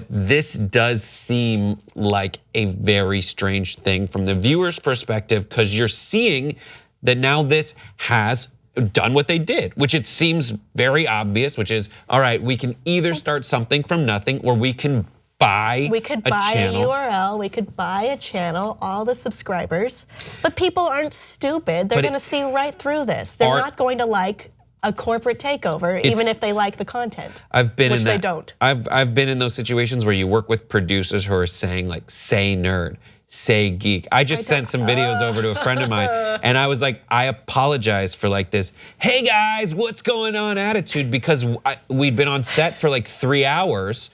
this does seem like a very strange thing from the viewer's perspective, because you're seeing that now this has done what they did, which it seems very obvious, which is, all right, we can either start something from nothing, or we can buy a channel. URL, we could buy a channel, all the subscribers. But people aren't stupid. They're gonna see right through this. They're not going to like a corporate takeover, even if they like the content. I've been which in that. They don't. I've been in those situations where you work with producers who are saying like, say nerd, say geek. I just sent some videos over to a friend of mine, and I was like, I apologize for like this, hey guys, what's going on attitude, because we'd been on set for like 3 hours,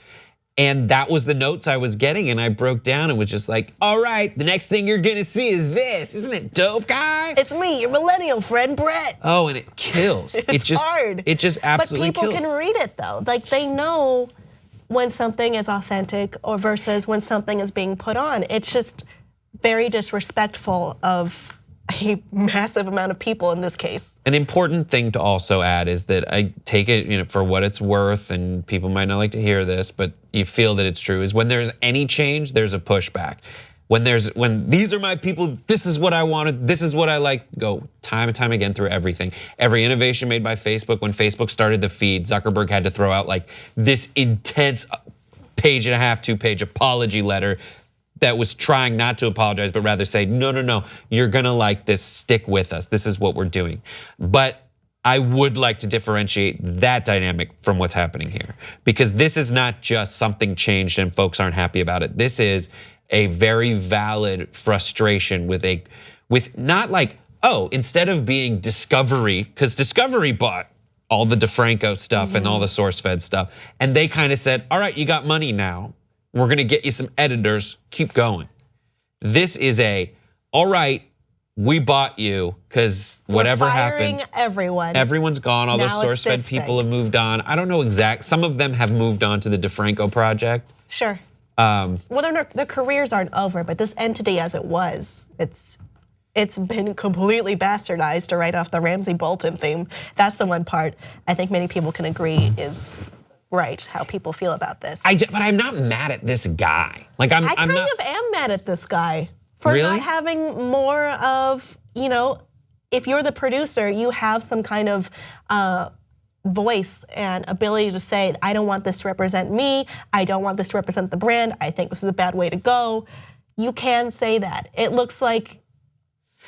and that was the notes I was getting, and I broke down and was just like, all right, the next thing you're gonna see is this. Isn't it dope, guys? It's me, your millennial friend, Brett. Oh, and it kills. It's hard. It just absolutely kills. But people can read it though. Like they know when something is authentic or versus when something is being put on. It's just very disrespectful of a massive amount of people in this case. An important thing to also add is that I take it, for what it's worth, and people might not like to hear this, but you feel that it's true, is when there's any change, there's a pushback. When these are my people, this is what I wanted, this is what I like, go time and time again through everything. Every innovation made by Facebook, when Facebook started the feed, Zuckerberg had to throw out like this intense page and a half, 2-page apology letter that was trying not to apologize, but rather say, no, you're gonna like this, stick with us, this is what we're doing. But I would like to differentiate that dynamic from what's happening here, because this is not just something changed and folks aren't happy about it. This is a very valid frustration with not like, oh, instead of being Discovery, because Discovery bought all the DeFranco stuff and all the SourceFed stuff, and they kind of said, all right, you got money now, we're gonna get you some editors, keep going. This is all right, we bought you because whatever happened. Everyone. Everyone's gone, all those SourceFed people have moved on. I don't know some of them have moved on to the DeFranco project. Sure. Well, their careers aren't over, but this entity as it was, it's been completely bastardized to write off the Ramsey Bolton theme. That's the one part I think many people can agree is right, how people feel about this. But I'm not mad at this guy. Like I kind of am mad at this guy for not having more of, if you're the producer, you have some kind of voice and ability to say, I don't want this to represent me, I don't want this to represent the brand, I think this is a bad way to go. You can say that. It looks like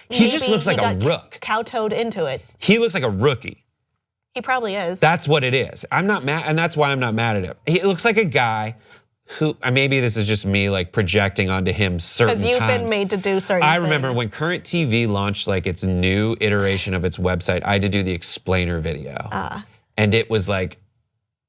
he just looks like a rook. Kowtowed into it. He looks like a rookie. He probably is. That's what it is. I'm not mad, and that's why I'm not mad at him. He looks like a guy who, maybe this is just me like projecting onto him certain times. Because you've been made to do certain things. I remember when Current TV launched like its new iteration of its website, I had to do the explainer video. And it was like,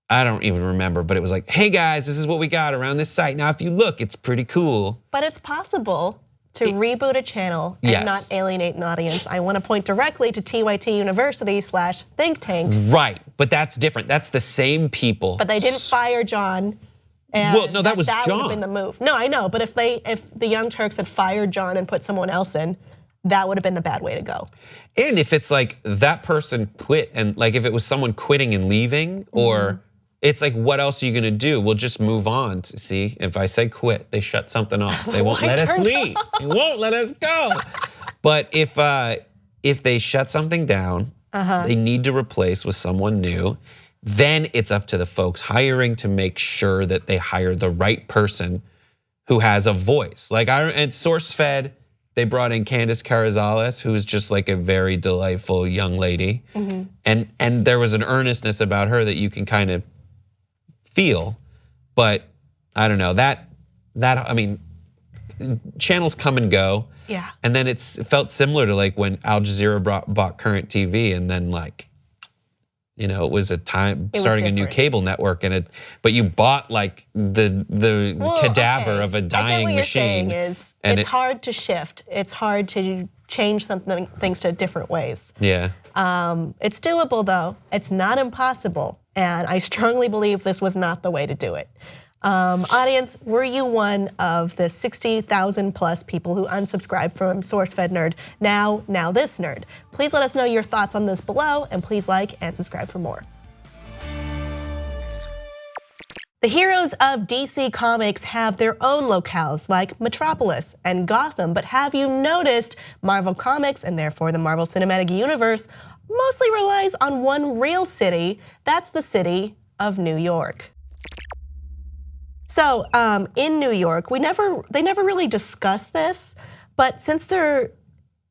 I don't even remember, but it was like, hey guys, this is what we got around this site. Now if you look, it's pretty cool. But it's possible to reboot a channel and not alienate an audience. I want to point directly to TYT University/think tank. Right, but that's different. That's the same people. But they didn't fire John. And well, no, that was John. That would have been the move. No, I know, but if the Young Turks had fired John and put someone else in, that would have been the bad way to go. And if it's like that person quit, and like if it was someone quitting and leaving, or it's like, what else are you gonna do? We'll just move on. See, if I say quit, they shut something off. They won't let us leave. They won't let us go. But if they shut something down, they need to replace with someone new. Then it's up to the folks hiring to make sure that they hire the right person who has a voice. Like and SourceFed, they brought in Candace Carrizales, who is just like a very delightful young lady. And there was an earnestness about her that you can kind of feel. But I don't know, that I mean, channels come and go. Yeah. And then it felt similar to like when Al Jazeera bought Current TV, and then like, you know, it was a time starting a new cable network, but you bought like the cadaver of a dying what machine. You're saying is and it's hard to shift. It's hard to change things to different ways. Yeah. It's doable though. It's not impossible, and I strongly believe this was not the way to do it. Audience, were you one of the 60,000 plus people who unsubscribed from SourceFed Nerd? Now this nerd. Please let us know your thoughts on this below, and please like and subscribe for more. The heroes of DC Comics have their own locales like Metropolis and Gotham, but have you noticed Marvel Comics, and therefore the Marvel Cinematic Universe, mostly relies on one real city? That's the city of New York. So in New York, they never really discuss this, but since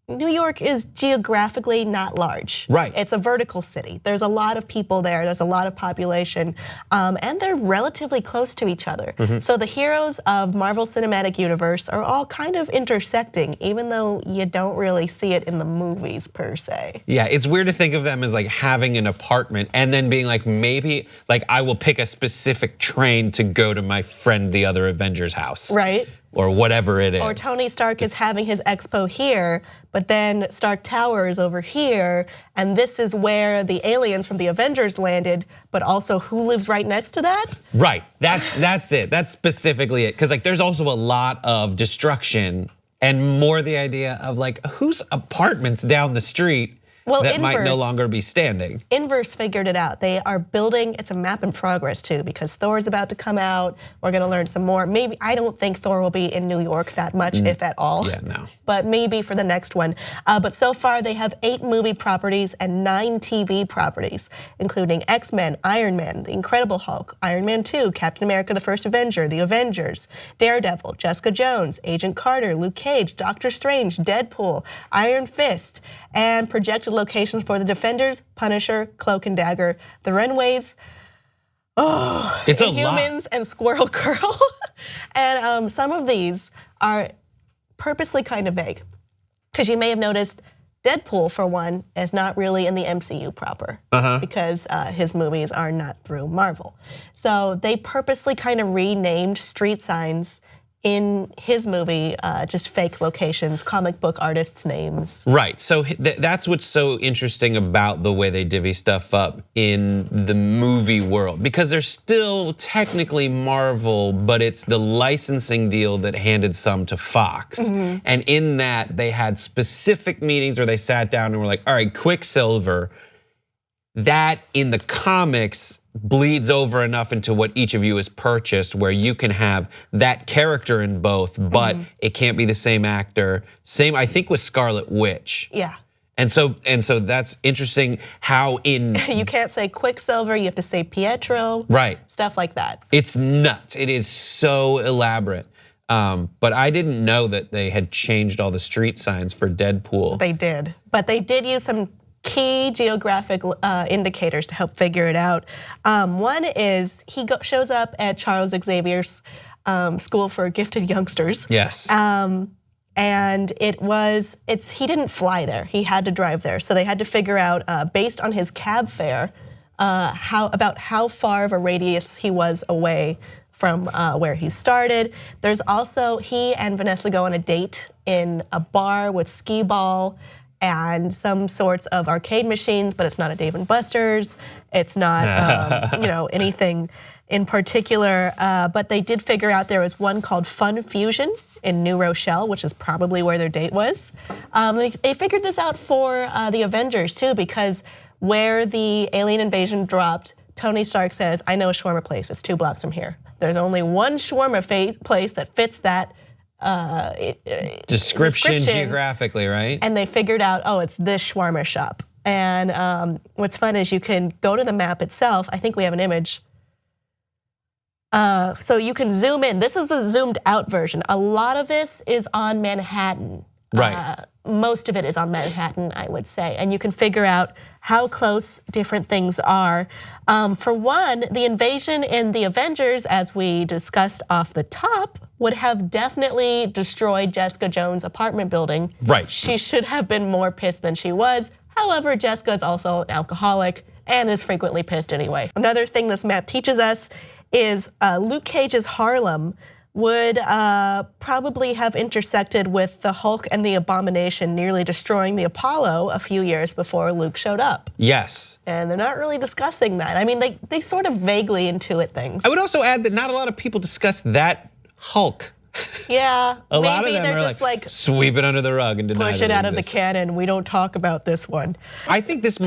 New York is geographically not large. Right. It's a vertical city. There's a lot of people there. There's a lot of population, and they're relatively close to each other. So the heroes of Marvel Cinematic Universe are all kind of intersecting, even though you don't really see it in the movies per se. Yeah, it's weird to think of them as like having an apartment and then being like, maybe like I will pick a specific train to go to my friend the other Avengers house. Right. Or whatever it is. Or Tony Stark is having his expo here, but then Stark Tower is over here, and this is where the aliens from the Avengers landed, but also who lives right next to that? Right, that's it, that's specifically it. Cause like there's also a lot of destruction and more the idea of like whose apartments down the street that might no longer be standing. Inverse figured it out. They are building, it's a map in progress too, because Thor's about to come out. We're gonna learn some more. Maybe, I don't think Thor will be in New York that much, if at all. Yeah, no. But maybe for the next one. But so far they have 8 movie properties and 9 TV properties, including X-Men, Iron Man, The Incredible Hulk, Iron Man 2, Captain America the First Avenger, The Avengers, Daredevil, Jessica Jones, Agent Carter, Luke Cage, Doctor Strange, Deadpool, Iron Fist, and projected locations for The Defenders, Punisher, Cloak and Dagger, The Runaways, it's a Inhumans, lot. and Squirrel Girl. And some of these are purposely kind of vague, because you may have noticed Deadpool, for one, is not really in the MCU proper, because his movies are not through Marvel. So they purposely kind of renamed street signs in his movie, just fake locations, comic book artists' names. Right, so that's what's so interesting about the way they divvy stuff up in the movie world, because they're still technically Marvel, but it's the licensing deal that handed some to Fox. And in that, they had specific meetings where they sat down and were like, all right, Quicksilver, that in the comics bleeds over enough into what each of you has purchased where you can have that character in both, but it can't be the same actor. Same, I think, with Scarlet Witch. Yeah. And so that's interesting how in you can't say Quicksilver, you have to say Pietro. Right. Stuff like that. It's nuts. It is so elaborate. But I didn't know that they had changed all the street signs for Deadpool. They did, but they did use some key geographic indicators to help figure it out. One is he shows up at Charles Xavier's School for Gifted Youngsters. Yes. And he didn't fly there, he had to drive there. So they had to figure out, based on his cab fare, how far of a radius he was away from where he started. There's also, he and Vanessa go on a date in a bar with skee ball and some sorts of arcade machines, but it's not a Dave & Buster's. It's not anything in particular, but they did figure out there was one called Fun Fusion in New Rochelle, which is probably where their date was. They figured this out for the Avengers too, because where the alien invasion dropped, Tony Stark says, I know a shawarma place, it's 2 blocks from here. There's only one shawarma place that fits that description geographically, right? And they figured out, oh, it's this shawarma shop. And what's fun is you can go to the map itself. I think we have an image. So you can zoom in. This is the zoomed out version. A lot of this is on Manhattan. Right. Most of it is on Manhattan, I would say, and you can figure out how close different things are. For one, the invasion in the Avengers, as we discussed off the top, would have definitely destroyed Jessica Jones' apartment building. Right. She should have been more pissed than she was. However, Jessica is also an alcoholic and is frequently pissed anyway. Another thing this map teaches us is Luke Cage's Harlem would probably have intersected with the Hulk and the Abomination nearly destroying the Apollo a few years before Luke showed up. Yes. And they're not really discussing that. I mean, they sort of vaguely intuit things. I would also add that not a lot of people discuss that Hulk. Yeah, A maybe lot of them they're are just like sweep it under the rug and deny push that it out of the exists. canon. We don't talk about this one. I think this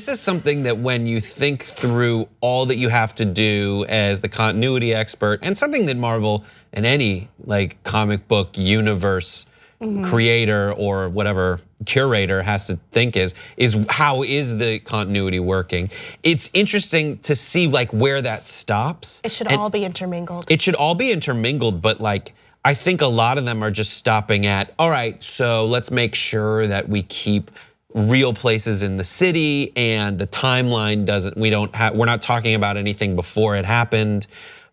is something that when you think through all that you have to do as the continuity expert, and something that Marvel and any like comic book universe creator or whatever curator has to think is how is the continuity working? It's interesting to see like where that stops. It should all be intermingled. It should all be intermingled, but like I think a lot of them are just stopping at, all right, so let's make sure that we keep real places in the city and the timeline doesn't, we're not talking about anything before it happened.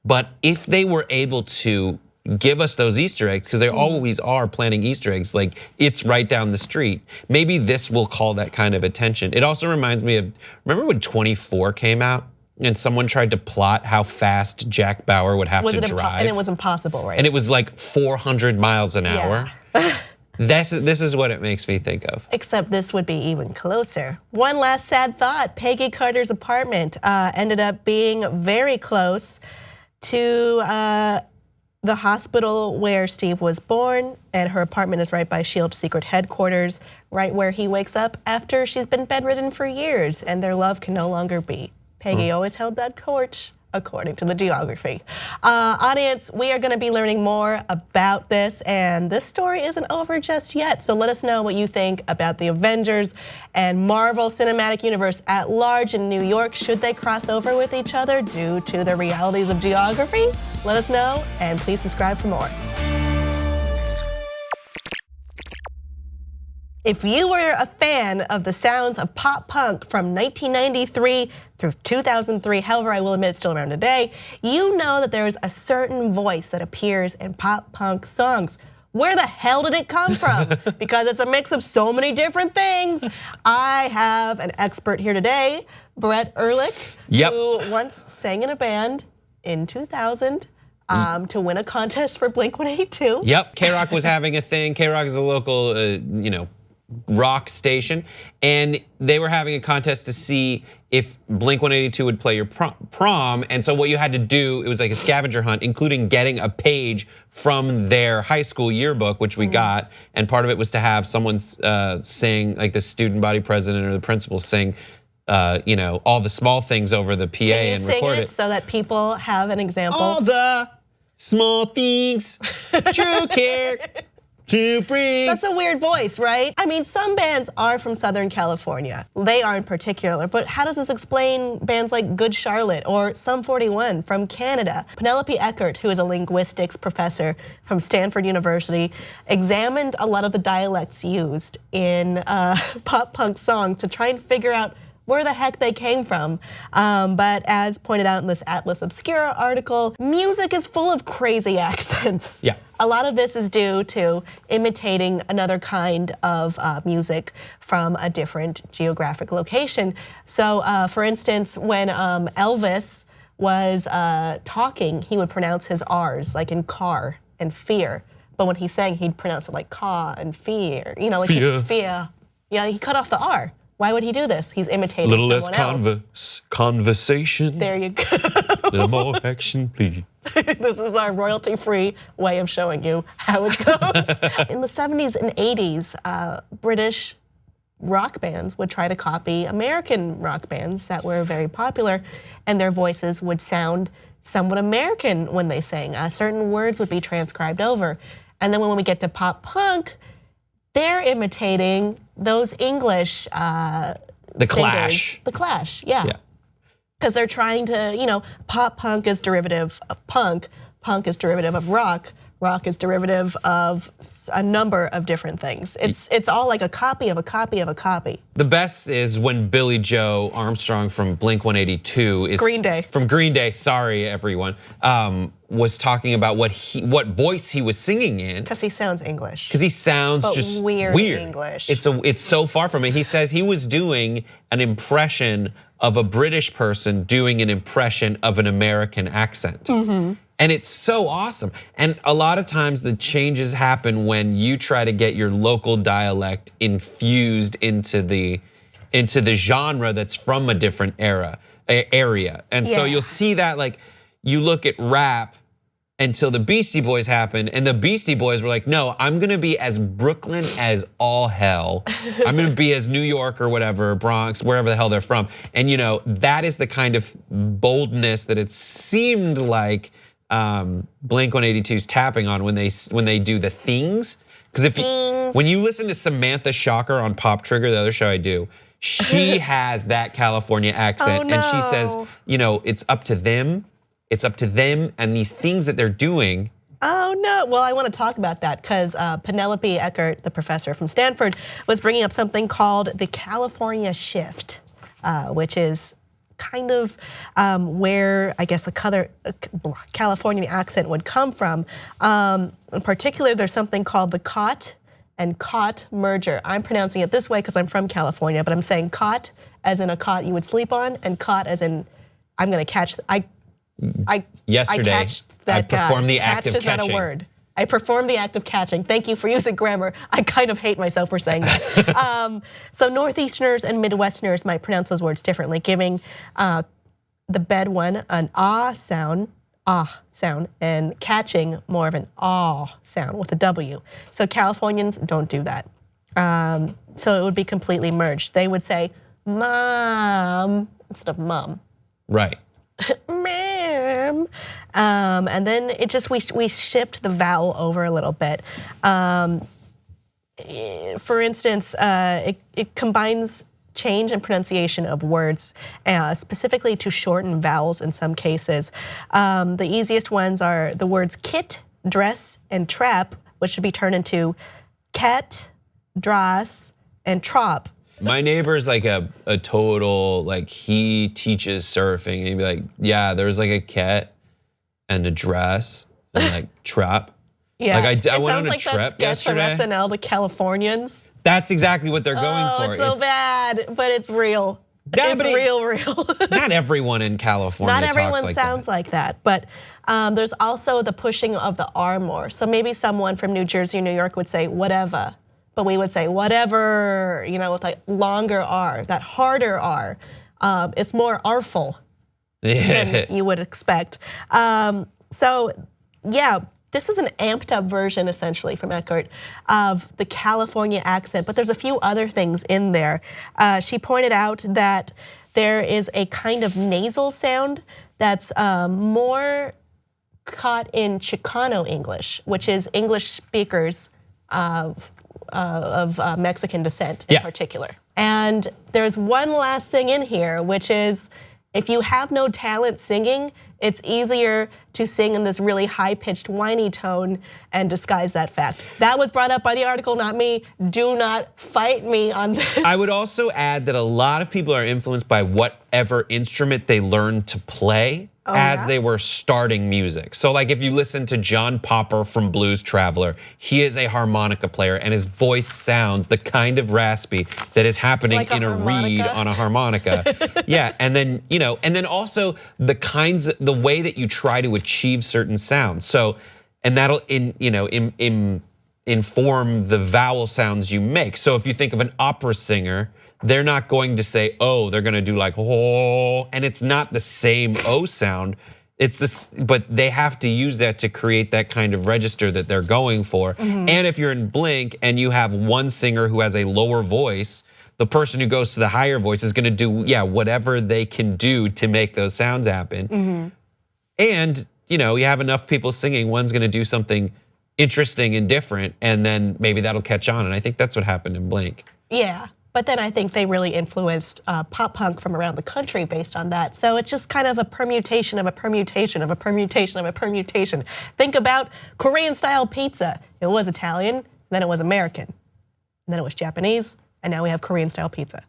But if they were able to give us those Easter eggs, because they always are planting Easter eggs, like it's right down the street. Maybe this will call that kind of attention. It also reminds me of, remember when 24 came out and someone tried to plot how fast Jack Bauer would have to drive? And it was impossible, right? And it was like 400 miles an hour. This is what it makes me think of. Except this would be even closer. One last sad thought, Peggy Carter's apartment ended up being very close to the hospital where Steve was born, and her apartment is right by SHIELD's secret headquarters, right where he wakes up after she's been bedridden for years, and their love can no longer be. Peggy always held that court, according to the geography. Audience, we are gonna be learning more about this, and this story isn't over just yet, so let us know what you think about the Avengers and Marvel Cinematic Universe at large in New York. Should they cross over with each other due to the realities of geography? Let us know, and please subscribe for more. If you were a fan of the sounds of pop punk from 1993 through 2003, however, I will admit it's still around today, you know that there is a certain voice that appears in pop punk songs. Where the hell did it come from? Because it's a mix of so many different things. I have an expert here today, Brett Ehrlich, who once sang in a band in 2000 to win a contest for Blink-182. Yep, K-Rock was having a thing. K-Rock is a local, rock station, and they were having a contest to see if Blink-182 would play your prom. And so what you had to do, it was like a scavenger hunt, including getting a page from their high school yearbook, which we got. And part of it was to have someone sing, like the student body president or the principal sing, all the small things over the PA and record it. Sing it so that people have an example. All the small things, true care. That's a weird voice, right? I mean, some bands are from Southern California. They are in particular, but how does this explain bands like Good Charlotte or Sum 41 from Canada? Penelope Eckert, who is a linguistics professor from Stanford University, examined a lot of the dialects used in pop punk songs to try and figure out where the heck they came from. But as pointed out in this Atlas Obscura article, music is full of crazy accents. Yeah. A lot of this is due to imitating another kind of music from a different geographic location. So for instance, when Elvis was talking, he would pronounce his R's like in car and fear. But when he sang, he'd pronounce it like caw and fear, like fear. Yeah, he cut off the R. Why would he do this? He's imitating someone else. A little less conversation. There you go. A little more action, please. This is our royalty-free way of showing you how it goes. In the 70s and 80s, British rock bands would try to copy American rock bands that were very popular, and their voices would sound somewhat American when they sang. Certain words would be transcribed over. And then when we get to pop punk, they're imitating those English The singers. Clash. The Clash, yeah. Because they're trying to, pop punk is derivative of punk is derivative of rock rock is derivative of a number of different things. It's all like a copy of a copy of a copy. The best is when Billy Joe Armstrong from Blink-182 is Green Day. From Green Day, sorry everyone, was talking about what voice he was singing in. Because he sounds English. Because he sounds but just weird English. It's so far from it. He says he was doing an impression of a British person doing an impression of an American accent. And it's so awesome. And a lot of times the changes happen when you try to get your local dialect infused into the genre that's from a different area. And so you'll see that, like, you look at rap until the Beastie Boys happened, and the Beastie Boys were like, no, I'm gonna be as Brooklyn as all hell. I'm gonna be as New York or whatever, Bronx, wherever the hell they're from. And that is the kind of boldness that it seemed like Blink-182's tapping on when they do the things. Because when you listen to Samantha Shocker on Pop Trigger, the other show I do, she has that California accent, and she says, it's up to them. It's up to them and these things that they're doing. Oh no, well I want to talk about that because Penelope Eckert, the professor from Stanford, was bringing up something called the California shift, which is kind of where I guess a California accent would come from. In particular, there's something called the cot and cot merger. I'm pronouncing it this way because I'm from California, but I'm saying cot as in a cot you would sleep on, and cot as in I'm gonna catch. Yesterday, I performed the act of catched is not a word. I performed the act of catching. Thank you for using grammar. I kind of hate myself for saying that. So Northeasterners and Midwesterners might pronounce those words differently, giving the bed one an ah sound, and catching more of an aw sound with a W. So Californians don't do that. So it would be completely merged. They would say mom instead of mum. Right. Ma'am. And then it just, we shift the vowel over a little bit. For instance, it combines change in pronunciation of words, specifically to shorten vowels in some cases. The easiest ones are the words kit, dress, and trap, which should be turned into cat, drass, and trop. My neighbor's like a total, like, he teaches surfing, and he'd be like, yeah, there's like a cat and a dress and like trap. Yeah, like I went on a like trip that sketch from yesterday. SNL, the Californians. That's exactly what they're going for. It's so bad, but it's real. It's real. Not everyone in California Not talks everyone like sounds like that, but there's also the pushing of the R more. So maybe someone from New Jersey or New York would say whatever, but we would say whatever, with like longer R, that harder R. It's more artful than you would expect. So yeah, this is an amped up version essentially from Eckert of the California accent, but there's a few other things in there. She pointed out that there is a kind of nasal sound that's more caught in Chicano English, which is English speakers of Mexican descent in particular. And there's one last thing in here, which is if you have no talent singing, it's easier to sing in this really high-pitched, whiny tone and disguise that fact. That was brought up by the article, not me. Do not fight me on this. I would also add that a lot of people are influenced by whatever instrument they learned to play as they were starting music. So like if you listen to John Popper from Blues Traveler, he is a harmonica player and his voice sounds the kind of raspy that is happening like in a reed on a harmonica. Yeah, and then and then also the way that you try to achieve certain sounds. So, and that'll inform the vowel sounds you make. So if you think of an opera singer, they're not going to say, oh, they're gonna do like, oh, and it's not the same O sound. It's this, but they have to use that to create that kind of register that they're going for. And if you're in Blink and you have one singer who has a lower voice, the person who goes to the higher voice is gonna do, whatever they can do to make those sounds happen. And you have enough people singing, one's gonna do something interesting and different, and then maybe that'll catch on. And I think that's what happened in Blink. Yeah. But then I think they really influenced pop punk from around the country based on that. So it's just kind of a permutation of a permutation of a permutation of a permutation. Think about Korean style pizza. It was Italian, then it was American, and then it was Japanese, and now we have Korean style pizza.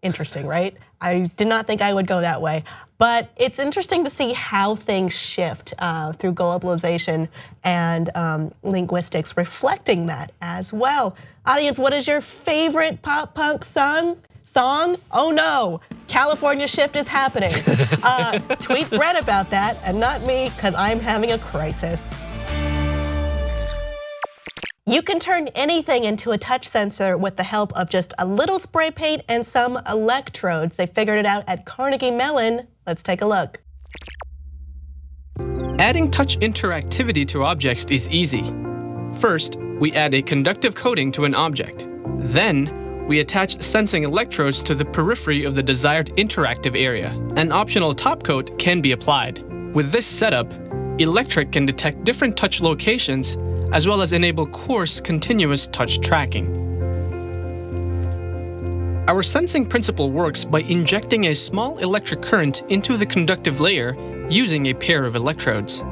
Interesting, right? I did not think I would go that way. But it's interesting to see how things shift through globalization and linguistics reflecting that as well. Audience, what is your favorite pop punk song? Oh no, California Shift is happening. Tweet Brett about that and not me, because I'm having a crisis. You can turn anything into a touch sensor with the help of just a little spray paint and some electrodes. They figured it out at Carnegie Mellon. Let's take a look. Adding touch interactivity to objects is easy. First, we add a conductive coating to an object. Then, we attach sensing electrodes to the periphery of the desired interactive area. An optional top coat can be applied. With this setup, Electric can detect different touch locations as well as enable coarse, continuous touch tracking. Our sensing principle works by injecting a small electric current into the conductive layer using a pair of electrodes.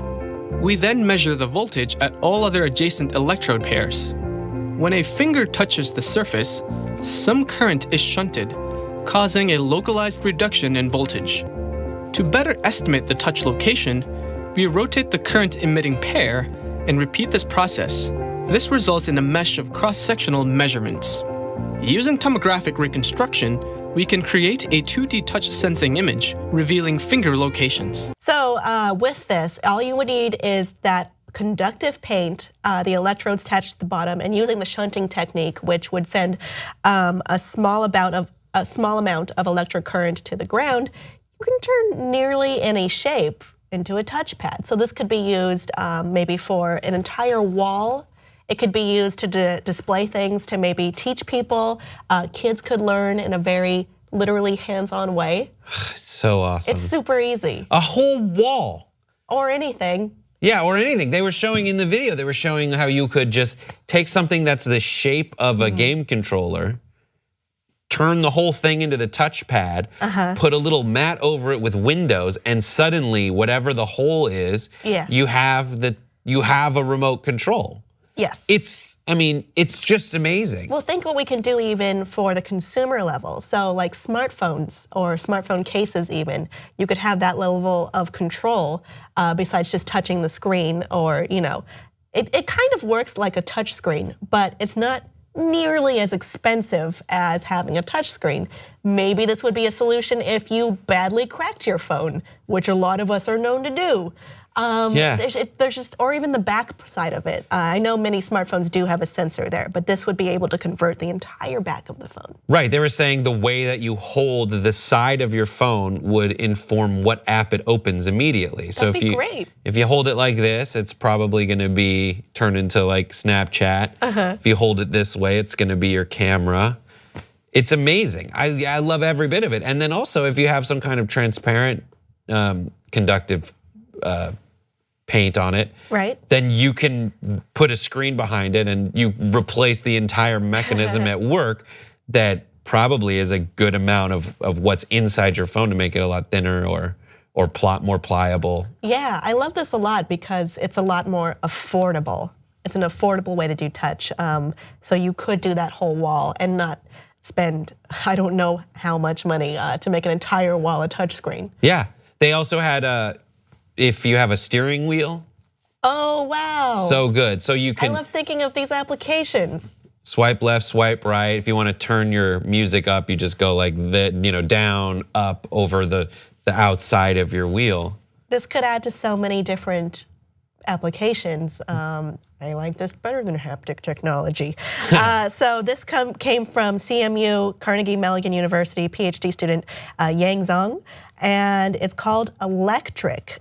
We then measure the voltage at all other adjacent electrode pairs. When a finger touches the surface, some current is shunted, causing a localized reduction in voltage. To better estimate the touch location, we rotate the current-emitting pair and repeat this process. This results in a mesh of cross-sectional measurements. Using tomographic reconstruction, we can create a 2D touch sensing image, revealing finger locations. So with this, all you would need is that conductive paint, the electrodes attached to the bottom, and using the shunting technique, which would send a small amount of electric current to the ground, you can turn nearly any shape into a touchpad. So this could be used maybe for an entire wall. It could be used to display things, to maybe teach people. Kids could learn in a very literally hands-on way. So awesome. It's super easy. A whole wall. Or anything. Yeah, or anything. They were showing in the video, they were showing how you could just take something that's the shape of a game controller, turn the whole thing into the touchpad, put a little mat over it with windows, and suddenly whatever the hole is, you have a remote control. Yes. It's just amazing. Well, think what we can do even for the consumer level. So like smartphones or smartphone cases even, you could have that level of control besides just touching the screen, or it kind of works like a touch screen, but it's not nearly as expensive as having a touch screen. Maybe this would be a solution if you badly cracked your phone, which a lot of us are known to do. There's just, or even the back side of it. I know many smartphones do have a sensor there, but this would be able to convert the entire back of the phone. Right, they were saying the way that you hold the side of your phone would inform what app it opens immediately. So if you hold it like this, it's probably gonna be turned into like Snapchat. If you hold it this way, it's gonna be your camera. It's amazing. I love every bit of it. And then also if you have some kind of transparent conductive paint on it, then you can put a screen behind it and you replace the entire mechanism at work that probably is a good amount of what's inside your phone to make it a lot thinner or more pliable. Yeah, I love this a lot because it's a lot more affordable. It's an affordable way to do touch. So you could do that whole wall and not spend, I don't know how much money to make an entire wall a touchscreen. Yeah, they also had if you have a steering wheel. Oh, wow. So good, so you can. I love thinking of these applications. Swipe left, swipe right. If you want to turn your music up, you just go like that, down, up, over the outside of your wheel. This could add to so many different applications. I like this better than haptic technology. So this came from CMU, Carnegie Mellon University, PhD student Yang Zhang, and it's called Electric.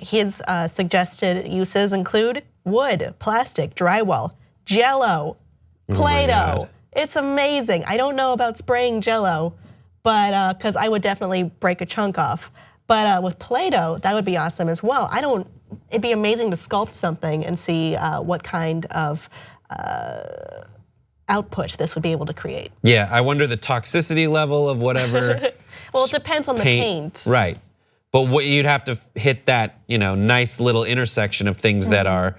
His suggested uses include wood, plastic, drywall, Jell-O, Play-Doh. It's amazing. I don't know about spraying Jell-O, but because I would definitely break a chunk off. But with Play-Doh, that would be awesome as well. It'd be amazing to sculpt something and see what kind of output this would be able to create. Yeah, I wonder the toxicity level of whatever. Well, it depends on the paint. Right. But what you'd have to hit that, nice little intersection of things that are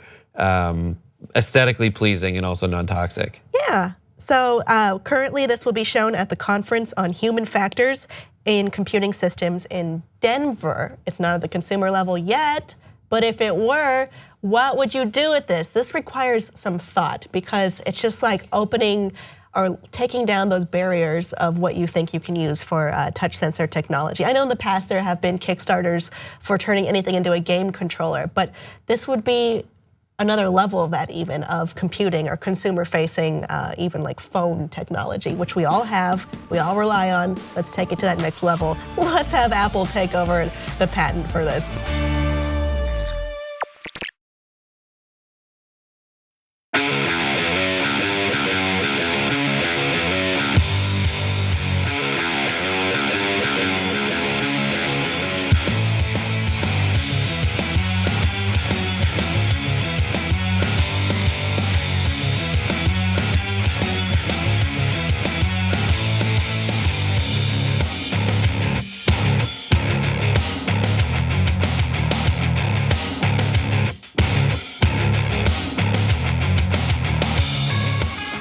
aesthetically pleasing and also non-toxic. Yeah. So currently this will be shown at the Conference on Human Factors in Computing Systems in Denver. It's not at the consumer level yet, but if it were, what would you do with this? This requires some thought because it's just like opening or taking down those barriers of what you think you can use for touch sensor technology. I know in the past there have been Kickstarters for turning anything into a game controller, but this would be another level of that even, of computing or consumer facing, even like phone technology, which we all have, we all rely on. Let's take it to that next level. Let's have Apple take over the patent for this.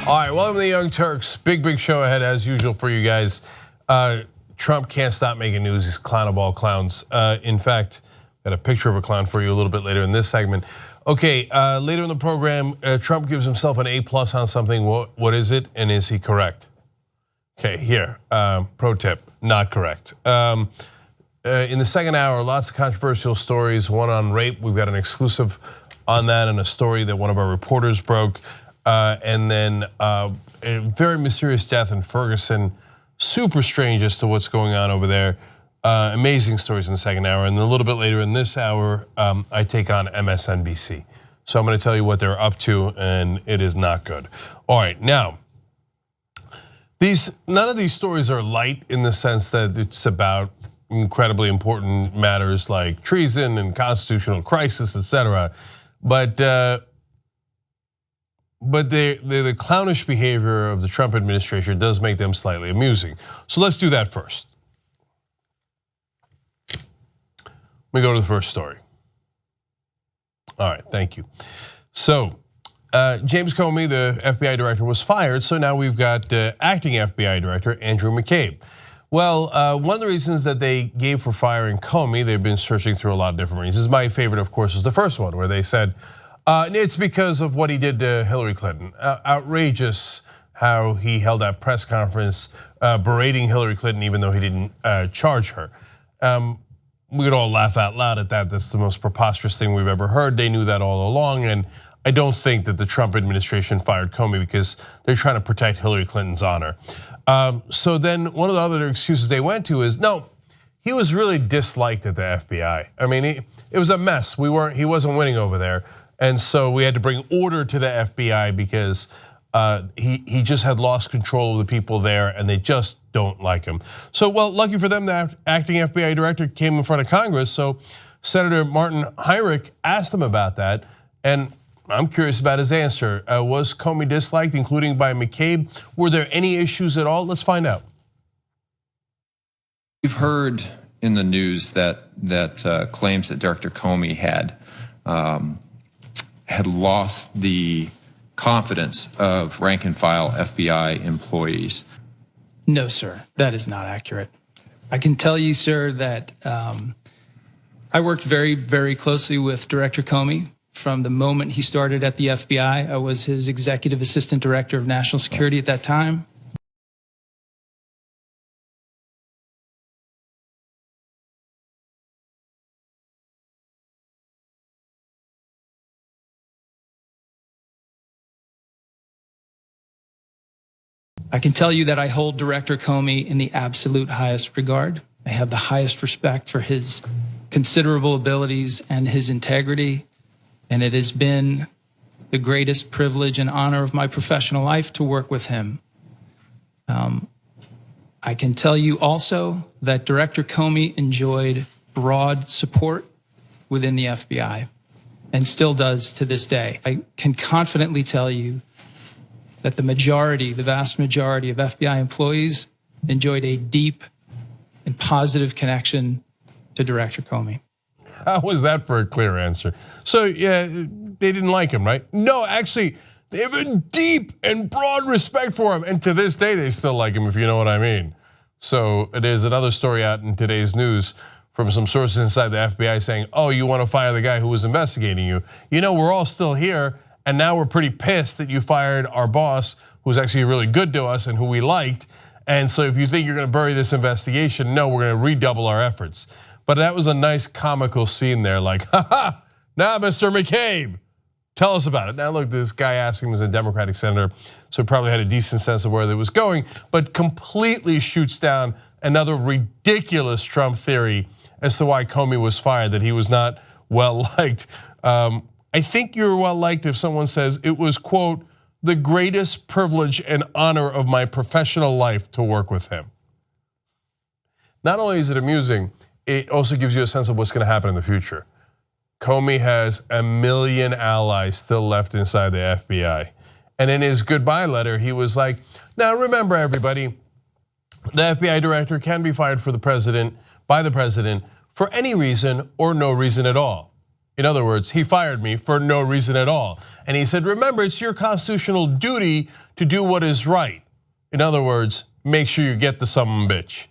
All right, welcome to the Young Turks. Big show ahead as usual for you guys. Trump can't stop making news. He's clown of all clowns. In fact, got a picture of a clown for you a little bit later in this segment. Okay, later in the program, Trump gives himself an A+ on something. What is it, and is he correct? Okay, here, pro tip, not correct. In the second hour, lots of controversial stories, one on rape. We've got an exclusive on that and a story that one of our reporters broke. And then a very mysterious death in Ferguson. Super strange as to what's going on over there. Amazing stories in the second hour. And then a little bit later in this hour, I take on MSNBC. So I'm gonna tell you what they're up to, and it is not good. All right, now, none of these stories are light in the sense that it's about incredibly important matters like treason and constitutional crisis, etc. But the clownish behavior of the Trump administration does make them slightly amusing. So let's do that first. Let me go to the first story. All right, thank you. So James Comey, the FBI director, was fired. So now we've got the acting FBI director, Andrew McCabe. Well, one of the reasons that they gave for firing Comey, they've been searching through a lot of different reasons. My favorite, of course, is the first one where they said, it's because of what he did to Hillary Clinton. Outrageous how he held that press conference berating Hillary Clinton even though he didn't charge her. We could all laugh out loud at that. That's the most preposterous thing we've ever heard. They knew that all along, and I don't think that the Trump administration fired Comey because they're trying to protect Hillary Clinton's honor. So then one of the other excuses they went to is, no, he was really disliked at the FBI. I mean, it was a mess. He wasn't winning over there. And so we had to bring order to the FBI because he just had lost control of the people there and they just don't like him. So, well, lucky for them, the acting FBI director came in front of Congress. So Senator Martin Heinrich asked him about that. And I'm curious about his answer. Was Comey disliked, including by McCabe? Were there any issues at all? Let's find out. We've heard in the news that claims that Director Comey had lost the confidence of rank and file FBI employees. No, sir, that is not accurate. I can tell you, sir, that I worked very, very closely with Director Comey from the moment he started at the FBI. I was his executive assistant director of national security at that time. I can tell you that I hold Director Comey in the absolute highest regard. I have the highest respect for his considerable abilities and his integrity, and it has been the greatest privilege and honor of my professional life to work with him. I can tell you also that Director Comey enjoyed broad support within the FBI and still does to this day. I can confidently tell you that the vast majority of FBI employees enjoyed a deep and positive connection to Director Comey. How was that for a clear answer? So yeah, they didn't like him, right? No, actually, they have a deep and broad respect for him. And to this day, they still like him, if you know what I mean. So there's another story out in today's news from some sources inside the FBI saying, oh, you want to fire the guy who was investigating you. You know, we're all still here, and now we're pretty pissed that you fired our boss, who's actually really good to us and who we liked. And so if you think you're gonna bury this investigation, no, we're gonna redouble our efforts. But that was a nice comical scene there, like, ha, now Mr. McCabe, tell us about it. Now look, this guy asking him as a Democratic senator, so he probably had a decent sense of where it was going, but completely shoots down another ridiculous Trump theory as to why Comey was fired, that he was not well liked. I think you're well liked if someone says it was, quote, the greatest privilege and honor of my professional life to work with him. Not only is it amusing, it also gives you a sense of what's gonna happen in the future. Comey has 1 million allies still left inside the FBI. And in his goodbye letter, he was like, now remember everybody, the FBI director can be fired by the president for any reason or no reason at all. In other words, he fired me for no reason at all. And he said, remember, it's your constitutional duty to do what is right. In other words, make sure you get the summon bitch.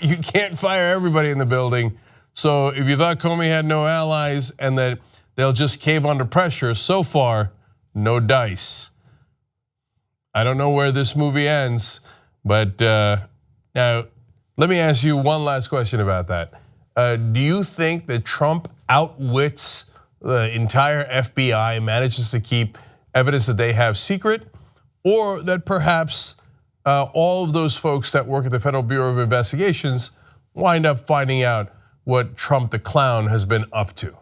You can't fire everybody in the building. So if you thought Comey had no allies and that they'll just cave under pressure, so far, no dice. I don't know where this movie ends, but now let me ask you one last question about that. Do you think that Trump outwits the entire FBI, manages to keep evidence that they have secret, or that perhaps all of those folks that work at the Federal Bureau of Investigations wind up finding out what Trump the clown has been up to?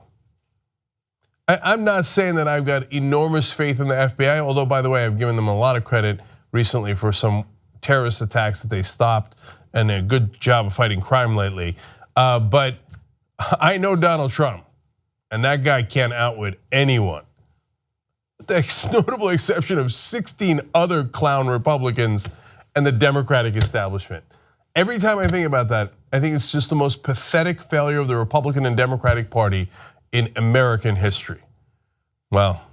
I'm not saying that I've got enormous faith in the FBI, although by the way, I've given them a lot of credit recently for some terrorist attacks that they stopped and a good job of fighting crime lately. But I know Donald Trump, and that guy can't outwit anyone. With the notable exception of 16 other clown Republicans and the Democratic establishment. Every time I think about that, I think it's just the most pathetic failure of the Republican and Democratic Party in American history. Well,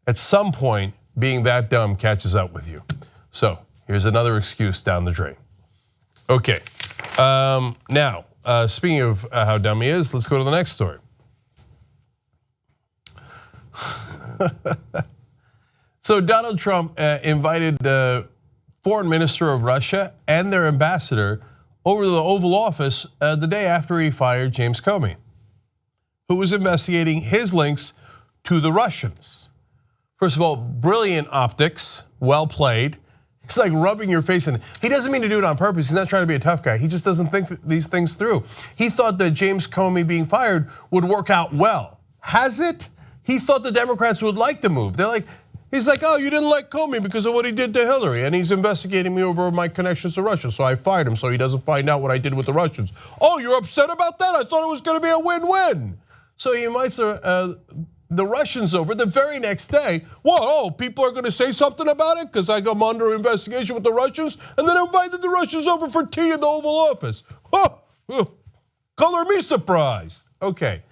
at some point, being that dumb catches up with you. So here's another excuse down the drain. Okay, now, speaking of how dumb he is, let's go to the next story. So Donald Trump invited the foreign minister of Russia and their ambassador over to the Oval Office the day after he fired James Comey, who was investigating his links to the Russians. First of all, brilliant optics, well played. It's like rubbing your face in it. He doesn't mean to do it on purpose. He's not trying to be a tough guy. He just doesn't think these things through. He thought that James Comey being fired would work out well. Has it? He thought the Democrats would like the move. They're like, he's like, oh, you didn't like Comey because of what he did to Hillary, and he's investigating me over my connections to Russia, so I fired him so he doesn't find out what I did with the Russians. Oh, you're upset about that? I thought it was gonna be a win-win. So he invites the Russians over the very next day. Whoa, people are gonna say something about it because I come under investigation with the Russians, and then invited the Russians over for tea in the Oval Office. Color me surprised. Okay,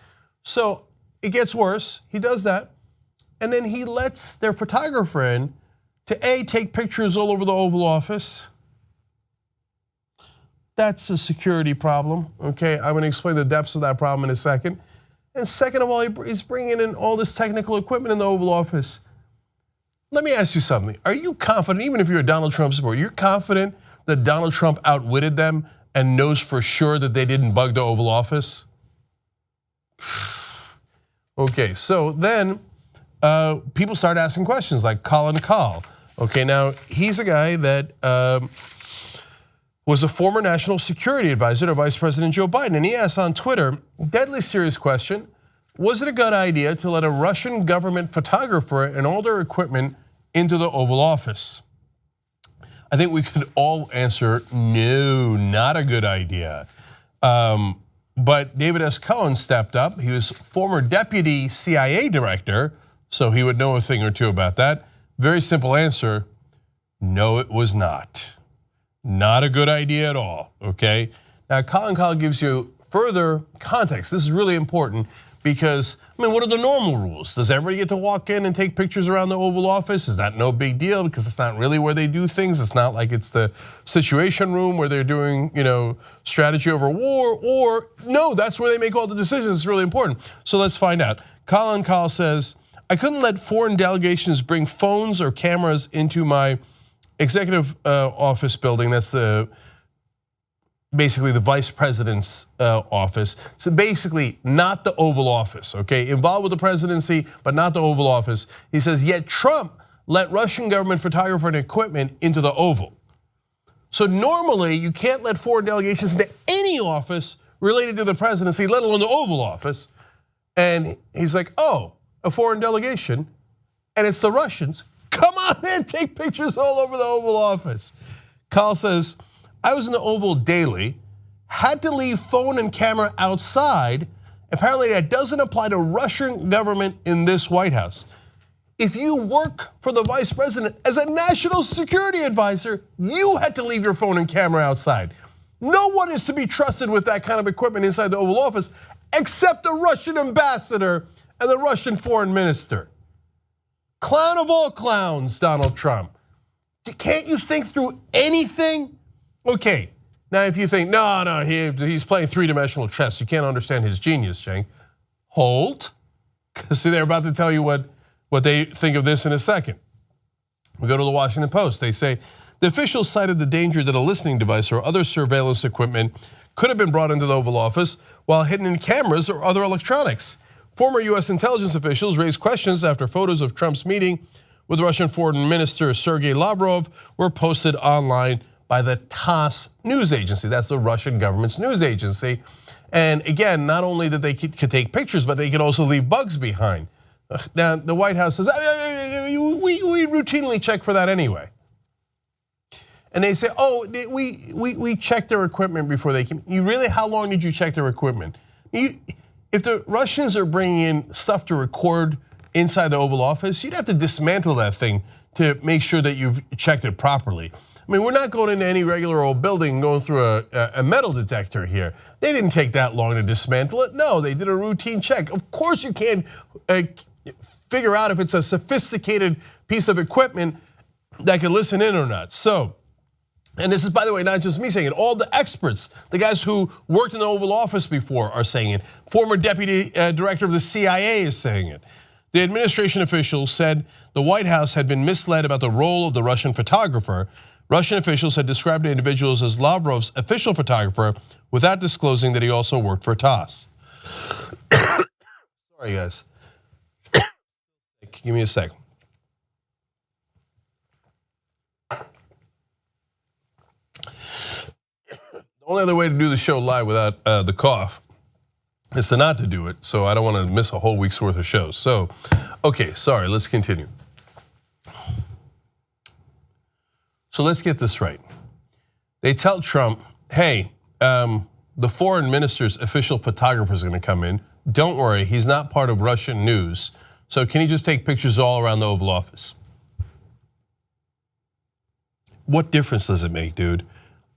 so it gets worse. He does that. And then he lets their photographer in to take pictures all over the Oval Office. That's a security problem, okay? I'm gonna explain the depths of that problem in a second. And second of all, he's bringing in all this technical equipment in the Oval Office. Let me ask you something. Are you confident, even if you're a Donald Trump supporter, you're confident that Donald Trump outwitted them and knows for sure that they didn't bug the Oval Office? Okay, so then people start asking questions like Colin Kahl. Okay, now he's a guy that was a former national security advisor to Vice President Joe Biden, and he asked on Twitter, deadly serious question, was it a good idea to let a Russian government photographer and all their equipment into the Oval Office? I think we could all answer, no, not a good idea. But David S. Cohen stepped up. He was former deputy CIA director, so he would know a thing or two about that. Very simple answer, No, it was not. Not a good idea at all, okay? Now, Colin Kahl gives you further context. This is really important because, I mean, what are the normal rules? Does everybody get to walk in and take pictures around the Oval Office? Is that no big deal because it's not really where they do things? It's not like it's the Situation Room where they're doing, strategy over war, or no, that's where they make all the decisions. It's really important. So let's find out. Colin Kahl says, I couldn't let foreign delegations bring phones or cameras into my executive office building. That's basically the vice president's office. So basically not the Oval Office, okay? Involved with the presidency, but not the Oval Office. He says, yet Trump let Russian government photographer and equipment into the Oval. So normally you can't let foreign delegations into any office related to the presidency, let alone the Oval Office. And he's like, oh, a foreign delegation, and it's the Russians. Come on in, take pictures all over the Oval Office. Kahl says, I was in the Oval daily, had to leave phone and camera outside. Apparently that doesn't apply to Russian government in this White House. If you work for the vice president as a national security advisor, you had to leave your phone and camera outside. No one is to be trusted with that kind of equipment inside the Oval Office except the Russian ambassador and the Russian foreign minister. Clown of all clowns, Donald Trump. Can't you think through anything? Okay, now if you think, no, he's playing three-dimensional chess, you can't understand his genius, Cenk. Hold, because they're about to tell you what they think of this in a second. We go to the Washington Post. They say, the officials cited the danger that a listening device or other surveillance equipment could have been brought into the Oval Office while hidden in cameras or other electronics. Former US intelligence officials raised questions after photos of Trump's meeting with Russian Foreign Minister Sergei Lavrov were posted online by the TASS news agency. That's the Russian government's news agency. And again, not only that they could take pictures, but they could also leave bugs behind. Now, the White House says, we routinely check for that anyway. And they say, oh, we checked their equipment before they came. You really, how long did you check their equipment? If the Russians are bringing in stuff to record inside the Oval Office, you'd have to dismantle that thing to make sure that you've checked it properly. I mean, we're not going into any regular old building going through a metal detector here. They didn't take that long to dismantle it. No, they did a routine check. Of course you can't figure out if it's a sophisticated piece of equipment that can listen in or not. So, and this is, by the way, not just me saying it, all the experts, the guys who worked in the Oval Office before are saying it. Former deputy director of the CIA is saying it. The administration officials said the White House had been misled about the role of the Russian photographer. Russian officials had described the individuals as Lavrov's official photographer without disclosing that he also worked for TASS. Sorry, guys. Give me a sec. The only other way to do the show live without the cough is to not to do it, so I don't want to miss a whole week's worth of shows. So, okay, sorry, let's continue. So let's get this right. They tell Trump, hey, the foreign minister's official photographer is going to come in. Don't worry, he's not part of Russian news. So can he just take pictures all around the Oval Office? What difference does it make, dude?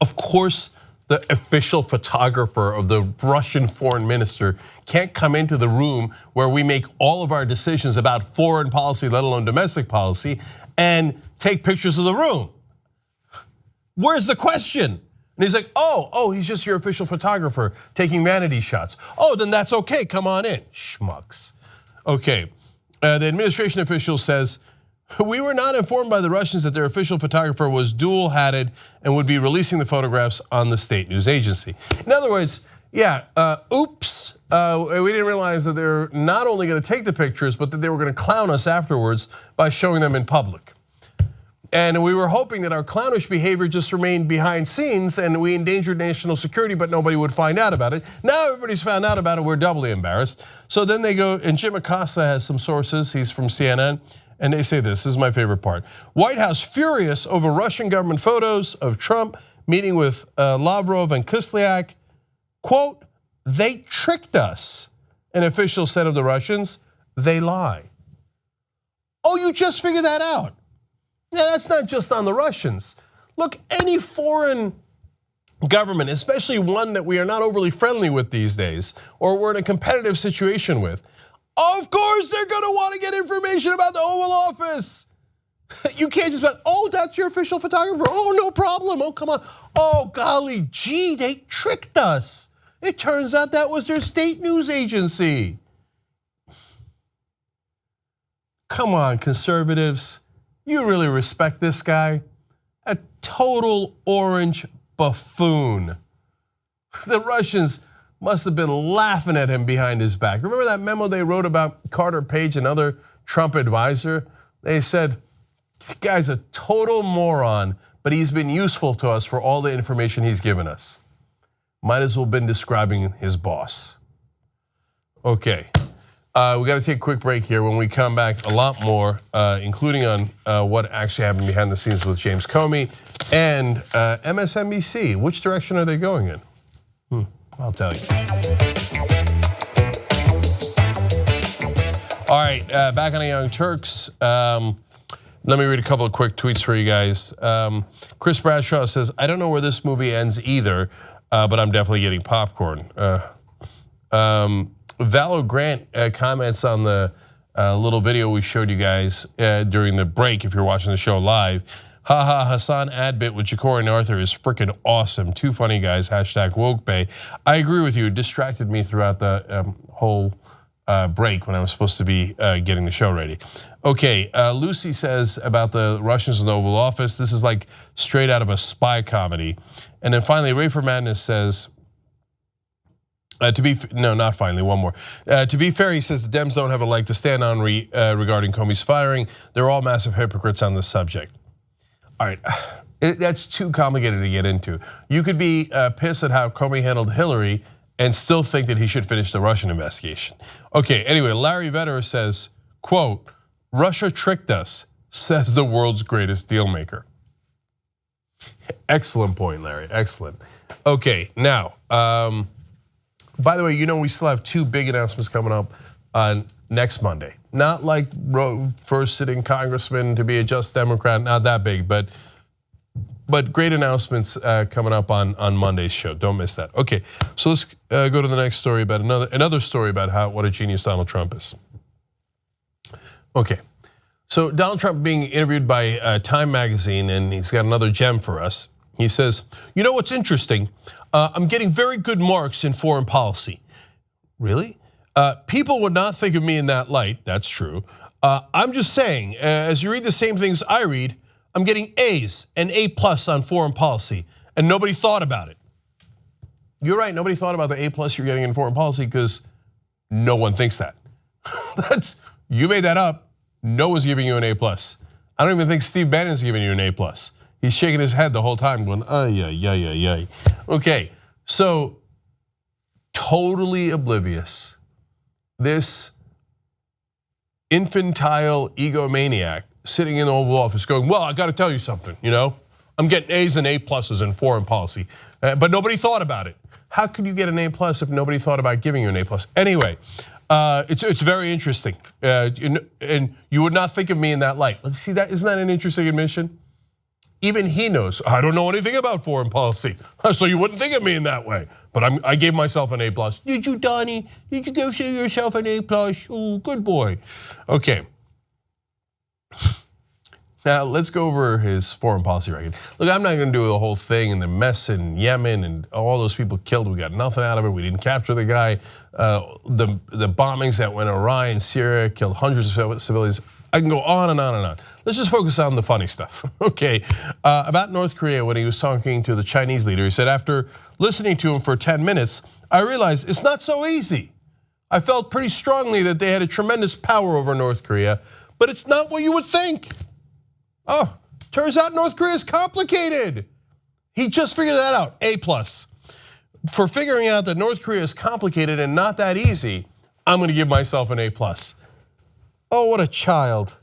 Of course, the official photographer of the Russian foreign minister can't come into the room where we make all of our decisions about foreign policy, let alone domestic policy, and take pictures of the room. Where's the question? And he's like, oh, he's just your official photographer taking vanity shots. Oh, then that's okay, come on in, schmucks. Okay, the administration official says, we were not informed by the Russians that their official photographer was dual-hatted and would be releasing the photographs on the state news agency. In other words, yeah, oops, we didn't realize that they're not only gonna take the pictures, but that they were gonna clown us afterwards by showing them in public. And we were hoping that our clownish behavior just remained behind scenes and we endangered national security, but nobody would find out about it. Now everybody's found out about it, we're doubly embarrassed. So then they go, and Jim Acosta has some sources, he's from CNN, and they say this is my favorite part. White House furious over Russian government photos of Trump meeting with Lavrov and Kislyak. Quote, they tricked us. An official said of the Russians, they lie. Oh, you just figured that out. Now, that's not just on the Russians. Look, any foreign government, especially one that we are not overly friendly with these days, or we're in a competitive situation with, of course they're gonna wanna get information about the Oval Office. You can't just be like, oh, that's your official photographer. Oh, no problem. Oh, come on. Oh, golly gee, they tricked us. It turns out that was their state news agency. Come on, conservatives. You really respect this guy? A total orange buffoon. The Russians must have been laughing at him behind his back. Remember that memo they wrote about Carter Page, another Trump advisor? They said, this guy's a total moron, but he's been useful to us for all the information he's given us. Might as well have been describing his boss. Okay, we got to take a quick break here. When we come back, a lot more, including on what actually happened behind the scenes with James Comey and MSNBC. Which direction are they going in? I'll tell you. All right, back on the Young Turks. Let me read a couple of quick tweets for you guys. Chris Bradshaw says, I don't know where this movie ends either, but I'm definitely getting popcorn. Valo Grant comments on the little video we showed you guys during the break, if you're watching the show live. Haha, Hassan Adbit with Ja'Cory and Arthur is freaking awesome. Two funny guys, hashtag WokeBay. I agree with you, it distracted me throughout the whole break when I was supposed to be getting the show ready. Okay, Lucy says about the Russians in the Oval Office, this is like straight out of a spy comedy. And then finally, Rayford Madness says, not finally, one more. To be fair, he says the Dems don't have a leg to stand on regarding Comey's firing. They're all massive hypocrites on this subject. All right, that's too complicated to get into. You could be pissed at how Comey handled Hillary and still think that he should finish the Russian investigation. Okay, anyway, Larry Vetter says, quote, Russia tricked us, says the world's greatest deal maker. Excellent point, Larry, excellent. Okay, now, by the way, you know we still have two big announcements coming up on next Monday. Not like first sitting congressman to be a just Democrat, not that big, but great announcements coming up on Monday's show. Don't miss that. Okay, so let's go to the next story about another story about what a genius Donald Trump is. Okay, so Donald Trump being interviewed by Time Magazine, and he's got another gem for us. He says, you know what's interesting? I'm getting very good marks in foreign policy. Really? People would not think of me in that light, that's true. I'm just saying, as you read the same things I read, I'm getting A's and A+ on foreign policy, and nobody thought about it. You're right, nobody thought about the A+ you're getting in foreign policy because no one thinks that. You made that up, no one's giving you an A+. I don't even think Steve Bannon's giving you an A+. He's shaking his head the whole time going, yeah. Okay, so totally oblivious. This infantile egomaniac sitting in the Oval Office going, well, I gotta tell you something, I'm getting A's and A+ in foreign policy, but nobody thought about it. How could you get an A+ if nobody thought about giving you an A+? Anyway, it's very interesting, and you would not think of me in that light. See, isn't that an interesting admission? Even he knows, I don't know anything about foreign policy, so you wouldn't think of me in that way. But I gave myself an A+. Did you, Donnie? Did you give yourself an A+? Oh, good boy. Okay. Now let's go over his foreign policy record. Look, I'm not going to do the whole thing and the mess in Yemen and all those people killed. We got nothing out of it. We didn't capture the guy. The bombings that went awry in Syria killed hundreds of civilians. I can go on and on and on. Let's just focus on the funny stuff, okay? About North Korea, when he was talking to the Chinese leader, he said, after listening to him for 10 minutes, I realized it's not so easy. I felt pretty strongly that they had a tremendous power over North Korea, but it's not what you would think. Oh, turns out North Korea is complicated. He just figured that out, A+. For figuring out that North Korea is complicated and not that easy, I'm gonna give myself an A+. Oh, what a child.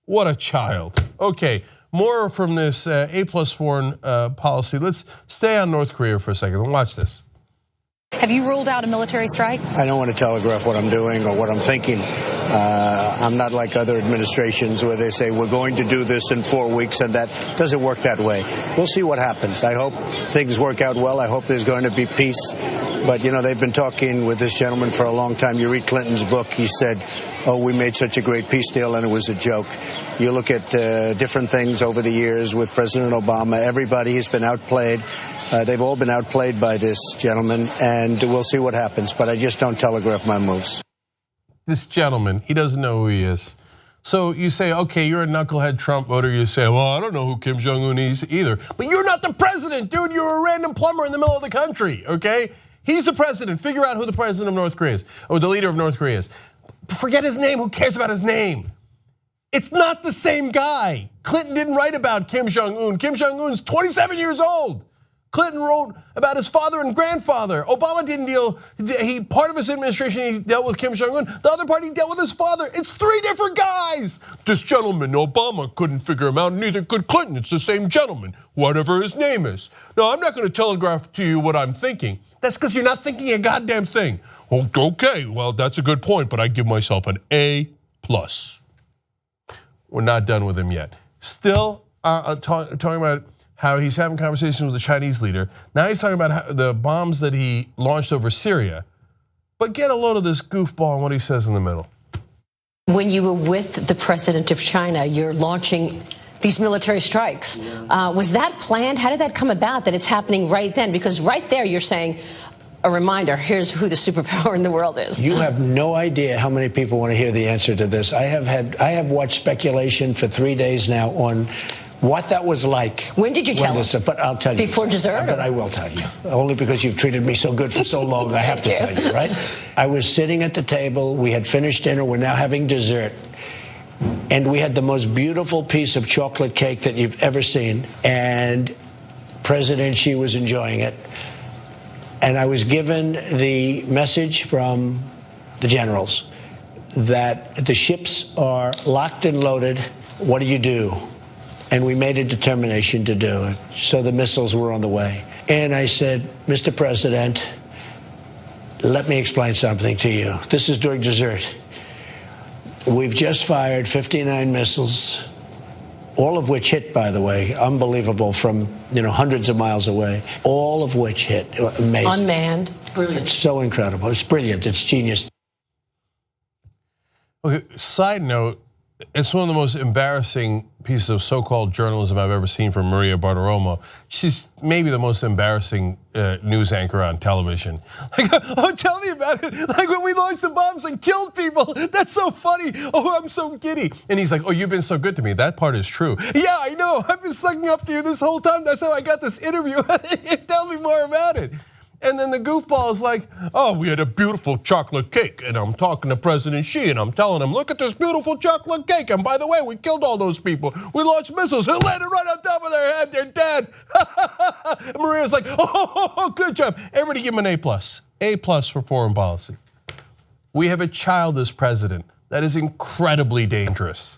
What a child. Okay, more from this A+ foreign policy. Let's stay on North Korea for a second and watch this. Have you ruled out a military strike? I don't want to telegraph what I'm doing or what I'm thinking. I'm not like other administrations where they say we're going to do this in 4 weeks, and that doesn't work that way. We'll see what happens. I hope things work out well. I hope there's going to be peace. But, you know, they've been talking with this gentleman for a long time. You read Clinton's book. He said, oh, we made such a great peace deal, and it was a joke. You look at different things over the years with President Obama. Everybody has been outplayed. They've all been outplayed by this gentleman, and we'll see what happens. But I just don't telegraph my moves. This gentleman, he doesn't know who he is. So you say, okay, you're a knucklehead Trump voter. You say, well, I don't know who Kim Jong-un is either. But you're not the president, dude. You're a random plumber in the middle of the country, okay? He's the president. Figure out who the president of North Korea is, or the leader of North Korea is. Forget his name. Who cares about his name? It's not the same guy. Clinton didn't write about Kim Jong-un. Kim Jong-un's 27 years old. Clinton wrote about his father and grandfather. Obama didn't deal, part of his administration, he dealt with Kim Jong-un. The other part, he dealt with his father. It's 3 different guys. This gentleman, Obama, couldn't figure him out, neither could Clinton. It's the same gentleman, whatever his name is. No, I'm not gonna telegraph to you what I'm thinking. That's because you're not thinking a goddamn thing. Okay, well, that's a good point, but I give myself an A+. We're not done with him yet. Still talking about how he's having conversations with the Chinese leader. Now he's talking about how the bombs that he launched over Syria. But get a load of this goofball and what he says in the middle. When you were with the president of China, you're launching these military strikes. Was that planned? How did that come about that it's happening right then? Because right there you're saying, a reminder, here's who the superpower in the world is. You have no idea how many people want to hear the answer to this. I have watched speculation for 3 days now on what that was like. When did you tell us? But I'll tell you. Before dessert? But I will tell you. Only because you've treated me so good for so long, I have to tell you, right? I was sitting at the table, we had finished dinner, we're now having dessert. And we had the most beautiful piece of chocolate cake that you've ever seen. And President Xi was enjoying it. And I was given the message from the generals that the ships are locked and loaded. What do you do? And we made a determination to do it. So the missiles were on the way. And I said, Mr. President, let me explain something to you. This is during dessert. We've just fired 59 missiles, all of which hit, by the way, unbelievable, from hundreds of miles away, all of which hit. Amazing. Unmanned, brilliant. It's so incredible. It's brilliant. It's genius. Okay, side note, it's one of the most embarrassing pieces of so-called journalism I've ever seen from Maria Bartiromo. She's maybe the most embarrassing news anchor on television. Like, oh, tell me about it. Like when we launched the bombs and killed people. That's so funny. Oh, I'm so giddy. And he's like, oh, you've been so good to me. That part is true. Yeah, I know. I've been sucking up to you this whole time. That's how I got this interview. Tell me more about it. And then the goofball is like, oh, we had a beautiful chocolate cake. And I'm talking to President Xi and I'm telling him, look at this beautiful chocolate cake. And by the way, we killed all those people. We launched missiles and landed right on top of their head. They're dead. And Maria's like, oh, good job. Everybody give him an A+. A+ for foreign policy. We have a child as president. That is incredibly dangerous.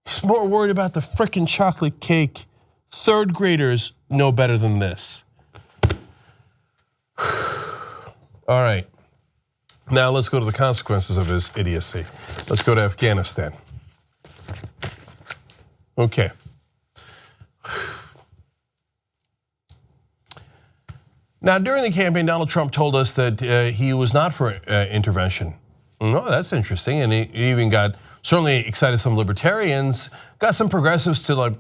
He's more worried about the frickin' chocolate cake. 3rd graders know better than this. All right, now let's go to the consequences of his idiocy. Let's go to Afghanistan. Okay. Now, during the campaign, Donald Trump told us that he was not for intervention. No, that's interesting, and he even got certainly excited some libertarians, got some progressives to like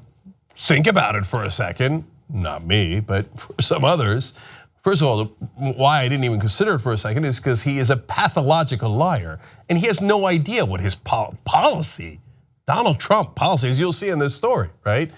think about it for a second. Not me, but for some others. First of all, why I didn't even consider it for a second is because he is a pathological liar and he has no idea what his policy, Donald Trump policy, as you'll see in this story, right?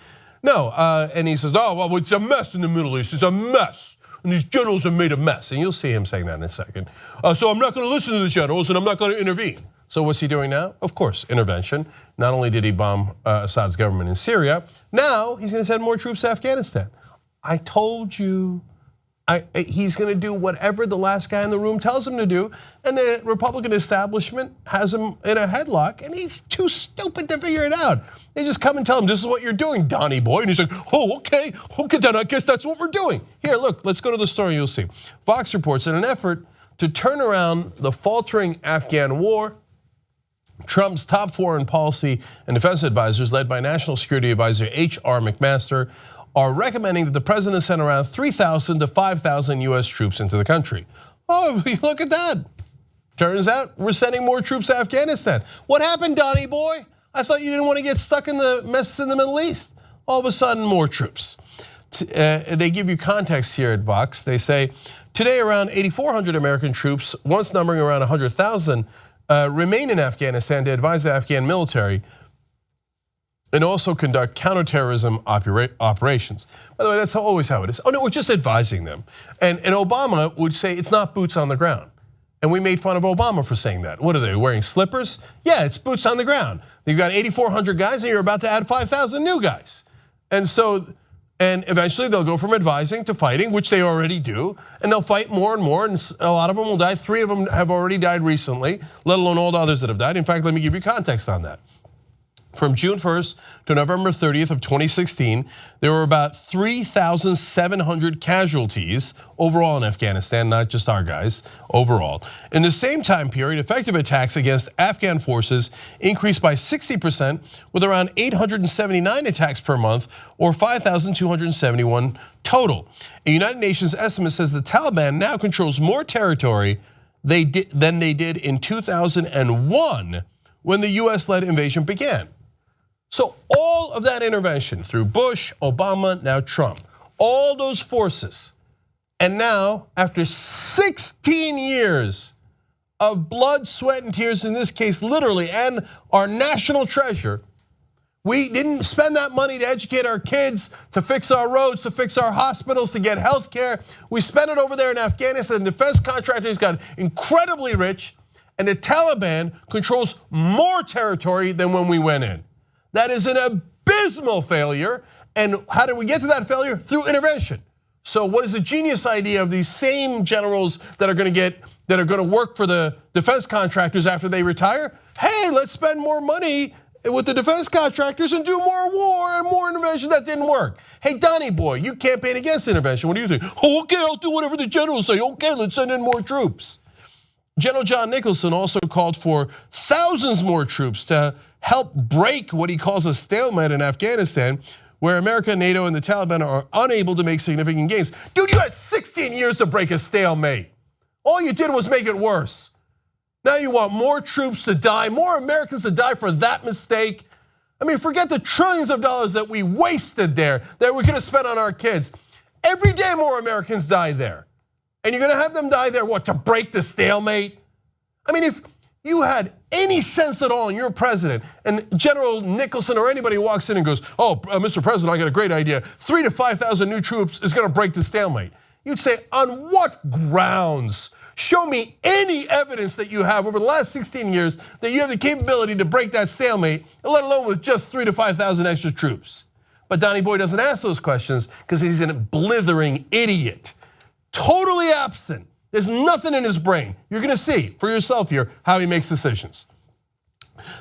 No, and he says, oh, well, it's a mess in the Middle East, it's a mess. And these generals have made a mess, and you'll see him saying that in a second. So I'm not gonna listen to the generals and I'm not gonna intervene. So what's he doing now? Of course, intervention. Not only did he bomb Assad's government in Syria, now he's gonna send more troops to Afghanistan. I told you. he's going to do whatever the last guy in the room tells him to do, and the Republican establishment has him in a headlock, and he's too stupid to figure it out. They just come and tell him, this is what you're doing, Donnie boy, and he's like, oh, okay, then I guess that's what we're doing. Here, look, let's go to the story, you'll see. Fox reports, in an effort to turn around the faltering Afghan war, Trump's top foreign policy and defense advisors, led by National Security Advisor H.R. McMaster, are recommending that the president send around 3,000 to 5,000 US troops into the country. Oh, look at that. Turns out we're sending more troops to Afghanistan. What happened, Donnie boy? I thought you didn't want to get stuck in the mess in the Middle East. All of a sudden, more troops. They give you context here at Vox. They say, today around 8,400 American troops, once numbering around 100,000, remain in Afghanistan to advise the Afghan military and also conduct counterterrorism operations. By the way, that's always how it is. Oh no, we're just advising them. And Obama would say it's not boots on the ground. And we made fun of Obama for saying that. What are they, wearing slippers? Yeah, it's boots on the ground. You've got 8,400 guys and you're about to add 5,000 new guys. And eventually they'll go from advising to fighting, which they already do, and they'll fight more and more, and a lot of them will die. 3 of them have already died recently, let alone all the others that have died. In fact, let me give you context on that. From June 1st to November 30th of 2016, there were about 3,700 casualties overall in Afghanistan, not just our guys, overall. In the same time period, effective attacks against Afghan forces increased by 60%, with around 879 attacks per month, or 5,271 total. A United Nations estimate says the Taliban now controls more territory than they did in 2001 when the US-led invasion began. So all of that intervention through Bush, Obama, now Trump, all those forces, and now after 16 years of blood, sweat, and tears, in this case literally, and our national treasure, we didn't spend that money to educate our kids, to fix our roads, to fix our hospitals, to get health care. We spent it over there in Afghanistan. Defense contractors got incredibly rich, and the Taliban controls more territory than when we went in. That is an abysmal failure, and how did we get to that failure? Through intervention. So what is the genius idea of these same generals that are going to work for the defense contractors after they retire? Hey, let's spend more money with the defense contractors and do more war and more intervention. That didn't work. Hey, Donnie boy, you campaign against intervention. What do you think? Oh, okay, I'll do whatever the generals say. Okay, let's send in more troops. General John Nicholson also called for thousands more troops to help break what he calls a stalemate in Afghanistan, where America, NATO, and the Taliban are unable to make significant gains. Dude, you had 16 years to break a stalemate. All you did was make it worse. Now you want more troops to die, more Americans to die for that mistake. I mean, forget the trillions of dollars that we wasted there, that we could have spent on our kids. Every day more Americans die there. And you're gonna have them die there, what, to break the stalemate? I mean, if you had any sense at all and you're president, and General Nicholson or anybody walks in and goes, oh, Mr. President, I got a great idea. 3,000 to 5,000 new troops is gonna break the stalemate. You'd say, on what grounds? Show me any evidence that you have over the last 16 years that you have the capability to break that stalemate, let alone with just 3,000 to 5,000 extra troops. But Donnie Boy doesn't ask those questions because he's a blithering idiot. Totally absent. There's nothing in his brain. You're gonna see for yourself here how he makes decisions.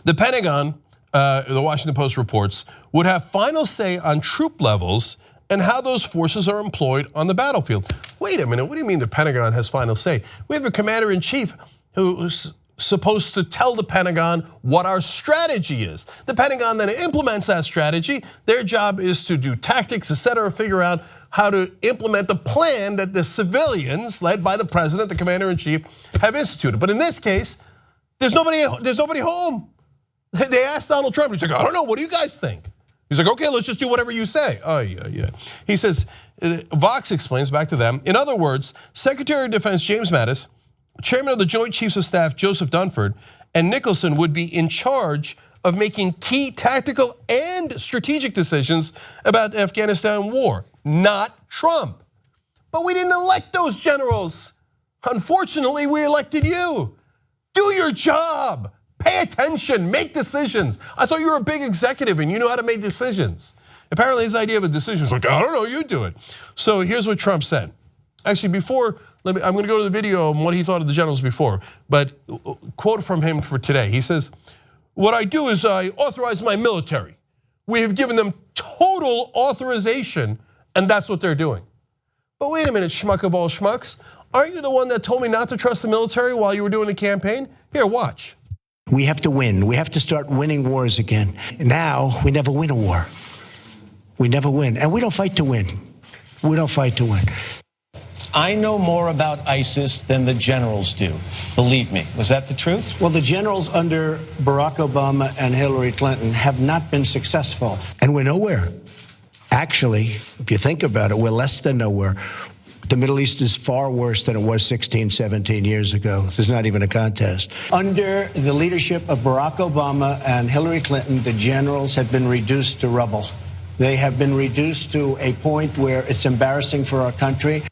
The Pentagon, the Washington Post reports, would have final say on troop levels and how those forces are employed on the battlefield. Wait a minute, what do you mean the Pentagon has final say? We have a commander-in-chief who's supposed to tell the Pentagon what our strategy is. The Pentagon then implements that strategy. Their job is to do tactics, etc., figure out how to implement the plan that the civilians, led by the president, the commander-in-chief, have instituted. But in this case, there's nobody home. They asked Donald Trump, he's like, I don't know, what do you guys think? He's like, okay, let's just do whatever you say. Oh, yeah. He says, Vox explains back to them, in other words, Secretary of Defense James Mattis, Chairman of the Joint Chiefs of Staff Joseph Dunford, and Nicholson would be in charge of making key tactical and strategic decisions about the Afghanistan war, not Trump. But we didn't elect those generals. Unfortunately, we elected you. Do your job. Pay attention, make decisions. I thought you were a big executive and you know how to make decisions. Apparently his idea of a decision is like, I don't know, you do it. So here's what Trump said. Actually, before, I'm going to go to the video on what he thought of the generals before. But quote from him for today. He says, "What I do is I authorize my military. We have given them total authorization, and that's what they're doing." But wait a minute, schmuck of all schmucks. Aren't you the one that told me not to trust the military while you were doing the campaign? Here, watch. We have to win. We have to start winning wars again. Now, we never win a war. We never win. And we don't fight to win. We don't fight to win. I know more about ISIS than the generals do. Believe me. Was that the truth? Well, the generals under Barack Obama and Hillary Clinton have not been successful. And we're nowhere. Actually, if you think about it, we're less than nowhere. The Middle East is far worse than it was 16, 17 years ago. There's not even a contest. Under the leadership of Barack Obama and Hillary Clinton, the generals have been reduced to rubble. They have been reduced to a point where it's embarrassing for our country.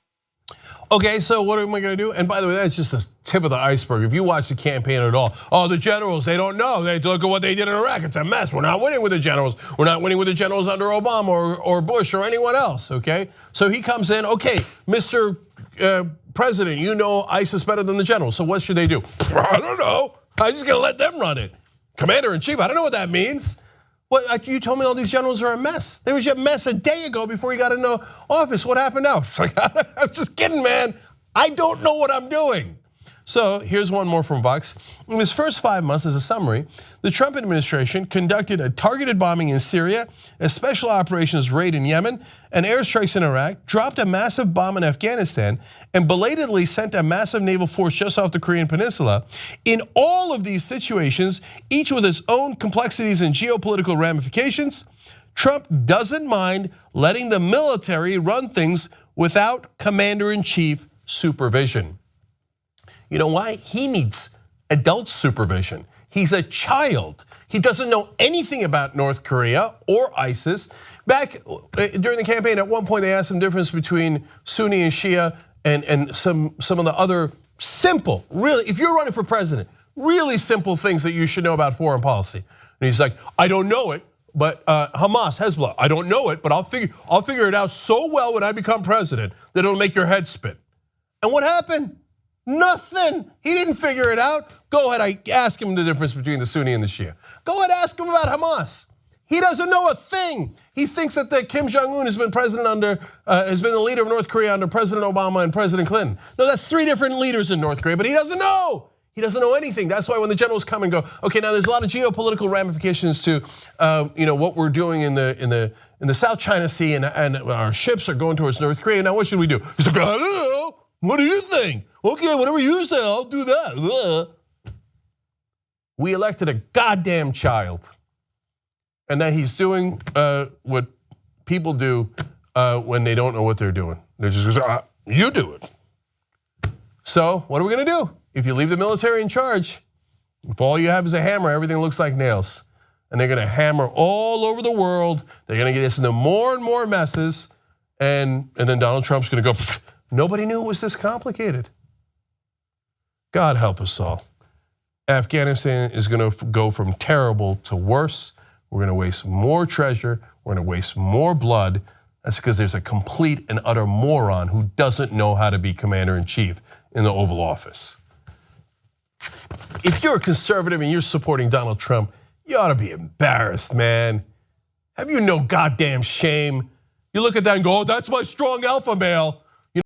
Okay, so what am I going to do? And by the way, that's just the tip of the iceberg. If you watch the campaign at all, the generals, they don't know. They look at what they did in Iraq. It's a mess. We're not winning with the generals. We're not winning with the generals under Obama or Bush or anyone else, okay? So he comes in, okay, Mr. President, you know ISIS better than the generals, so what should they do? I don't know. I'm just going to let them run it. Commander-in-chief, I don't know what that means. What, you told me all these generals are a mess. They were a mess a day ago before he got into office. What happened now? It's like, I'm just kidding, man. I don't know what I'm doing. So here's one more from Vox. In his first 5 months, as a summary, the Trump administration conducted a targeted bombing in Syria, a special operations raid in Yemen, and airstrikes in Iraq, dropped a massive bomb in Afghanistan, and belatedly sent a massive naval force just off the Korean Peninsula. In all of these situations, each with its own complexities and geopolitical ramifications, Trump doesn't mind letting the military run things without commander-in-chief supervision. You know why? He needs adult supervision. He's a child. He doesn't know anything about North Korea or ISIS. Back during the campaign, at one point they asked him the difference between Sunni and Shia and some of the other simple, really, if you're running for president, really simple things that you should know about foreign policy. And he's like, I don't know it, but Hamas, Hezbollah, I don't know it, but I'll figure it out so well when I become president that it'll make your head spin. And what happened? Nothing. He didn't figure it out. Go ahead, I ask him the difference between the Sunni and the Shia. Go ahead, ask him about Hamas. He doesn't know a thing. He thinks that Kim Jong-un has been has been the leader of North Korea under President Obama and President Clinton. No, that's 3 different leaders in North Korea, but he doesn't know. He doesn't know anything. That's why when the generals come and go, okay, now there's a lot of geopolitical ramifications to what we're doing in the South China Sea, and our ships are going towards North Korea. Now what should we do? He's like, I don't know. What do you think? Okay, whatever you say, I'll do that. We elected a goddamn child. And now he's doing what people do when they don't know what they're doing. They're just you do it. So what are we gonna do? If you leave the military in charge, if all you have is a hammer, everything looks like nails. And they're gonna hammer all over the world. They're gonna get us into more and more messes. And then Donald Trump's gonna go, nobody knew it was this complicated. God help us all. Afghanistan is gonna go from terrible to worse. We're gonna waste more treasure. We're gonna waste more blood. That's because there's a complete and utter moron who doesn't know how to be commander-in-chief in the Oval Office. If you're a conservative and you're supporting Donald Trump, you ought to be embarrassed, man. Have you no goddamn shame? You look at that and go, oh, that's my strong alpha male.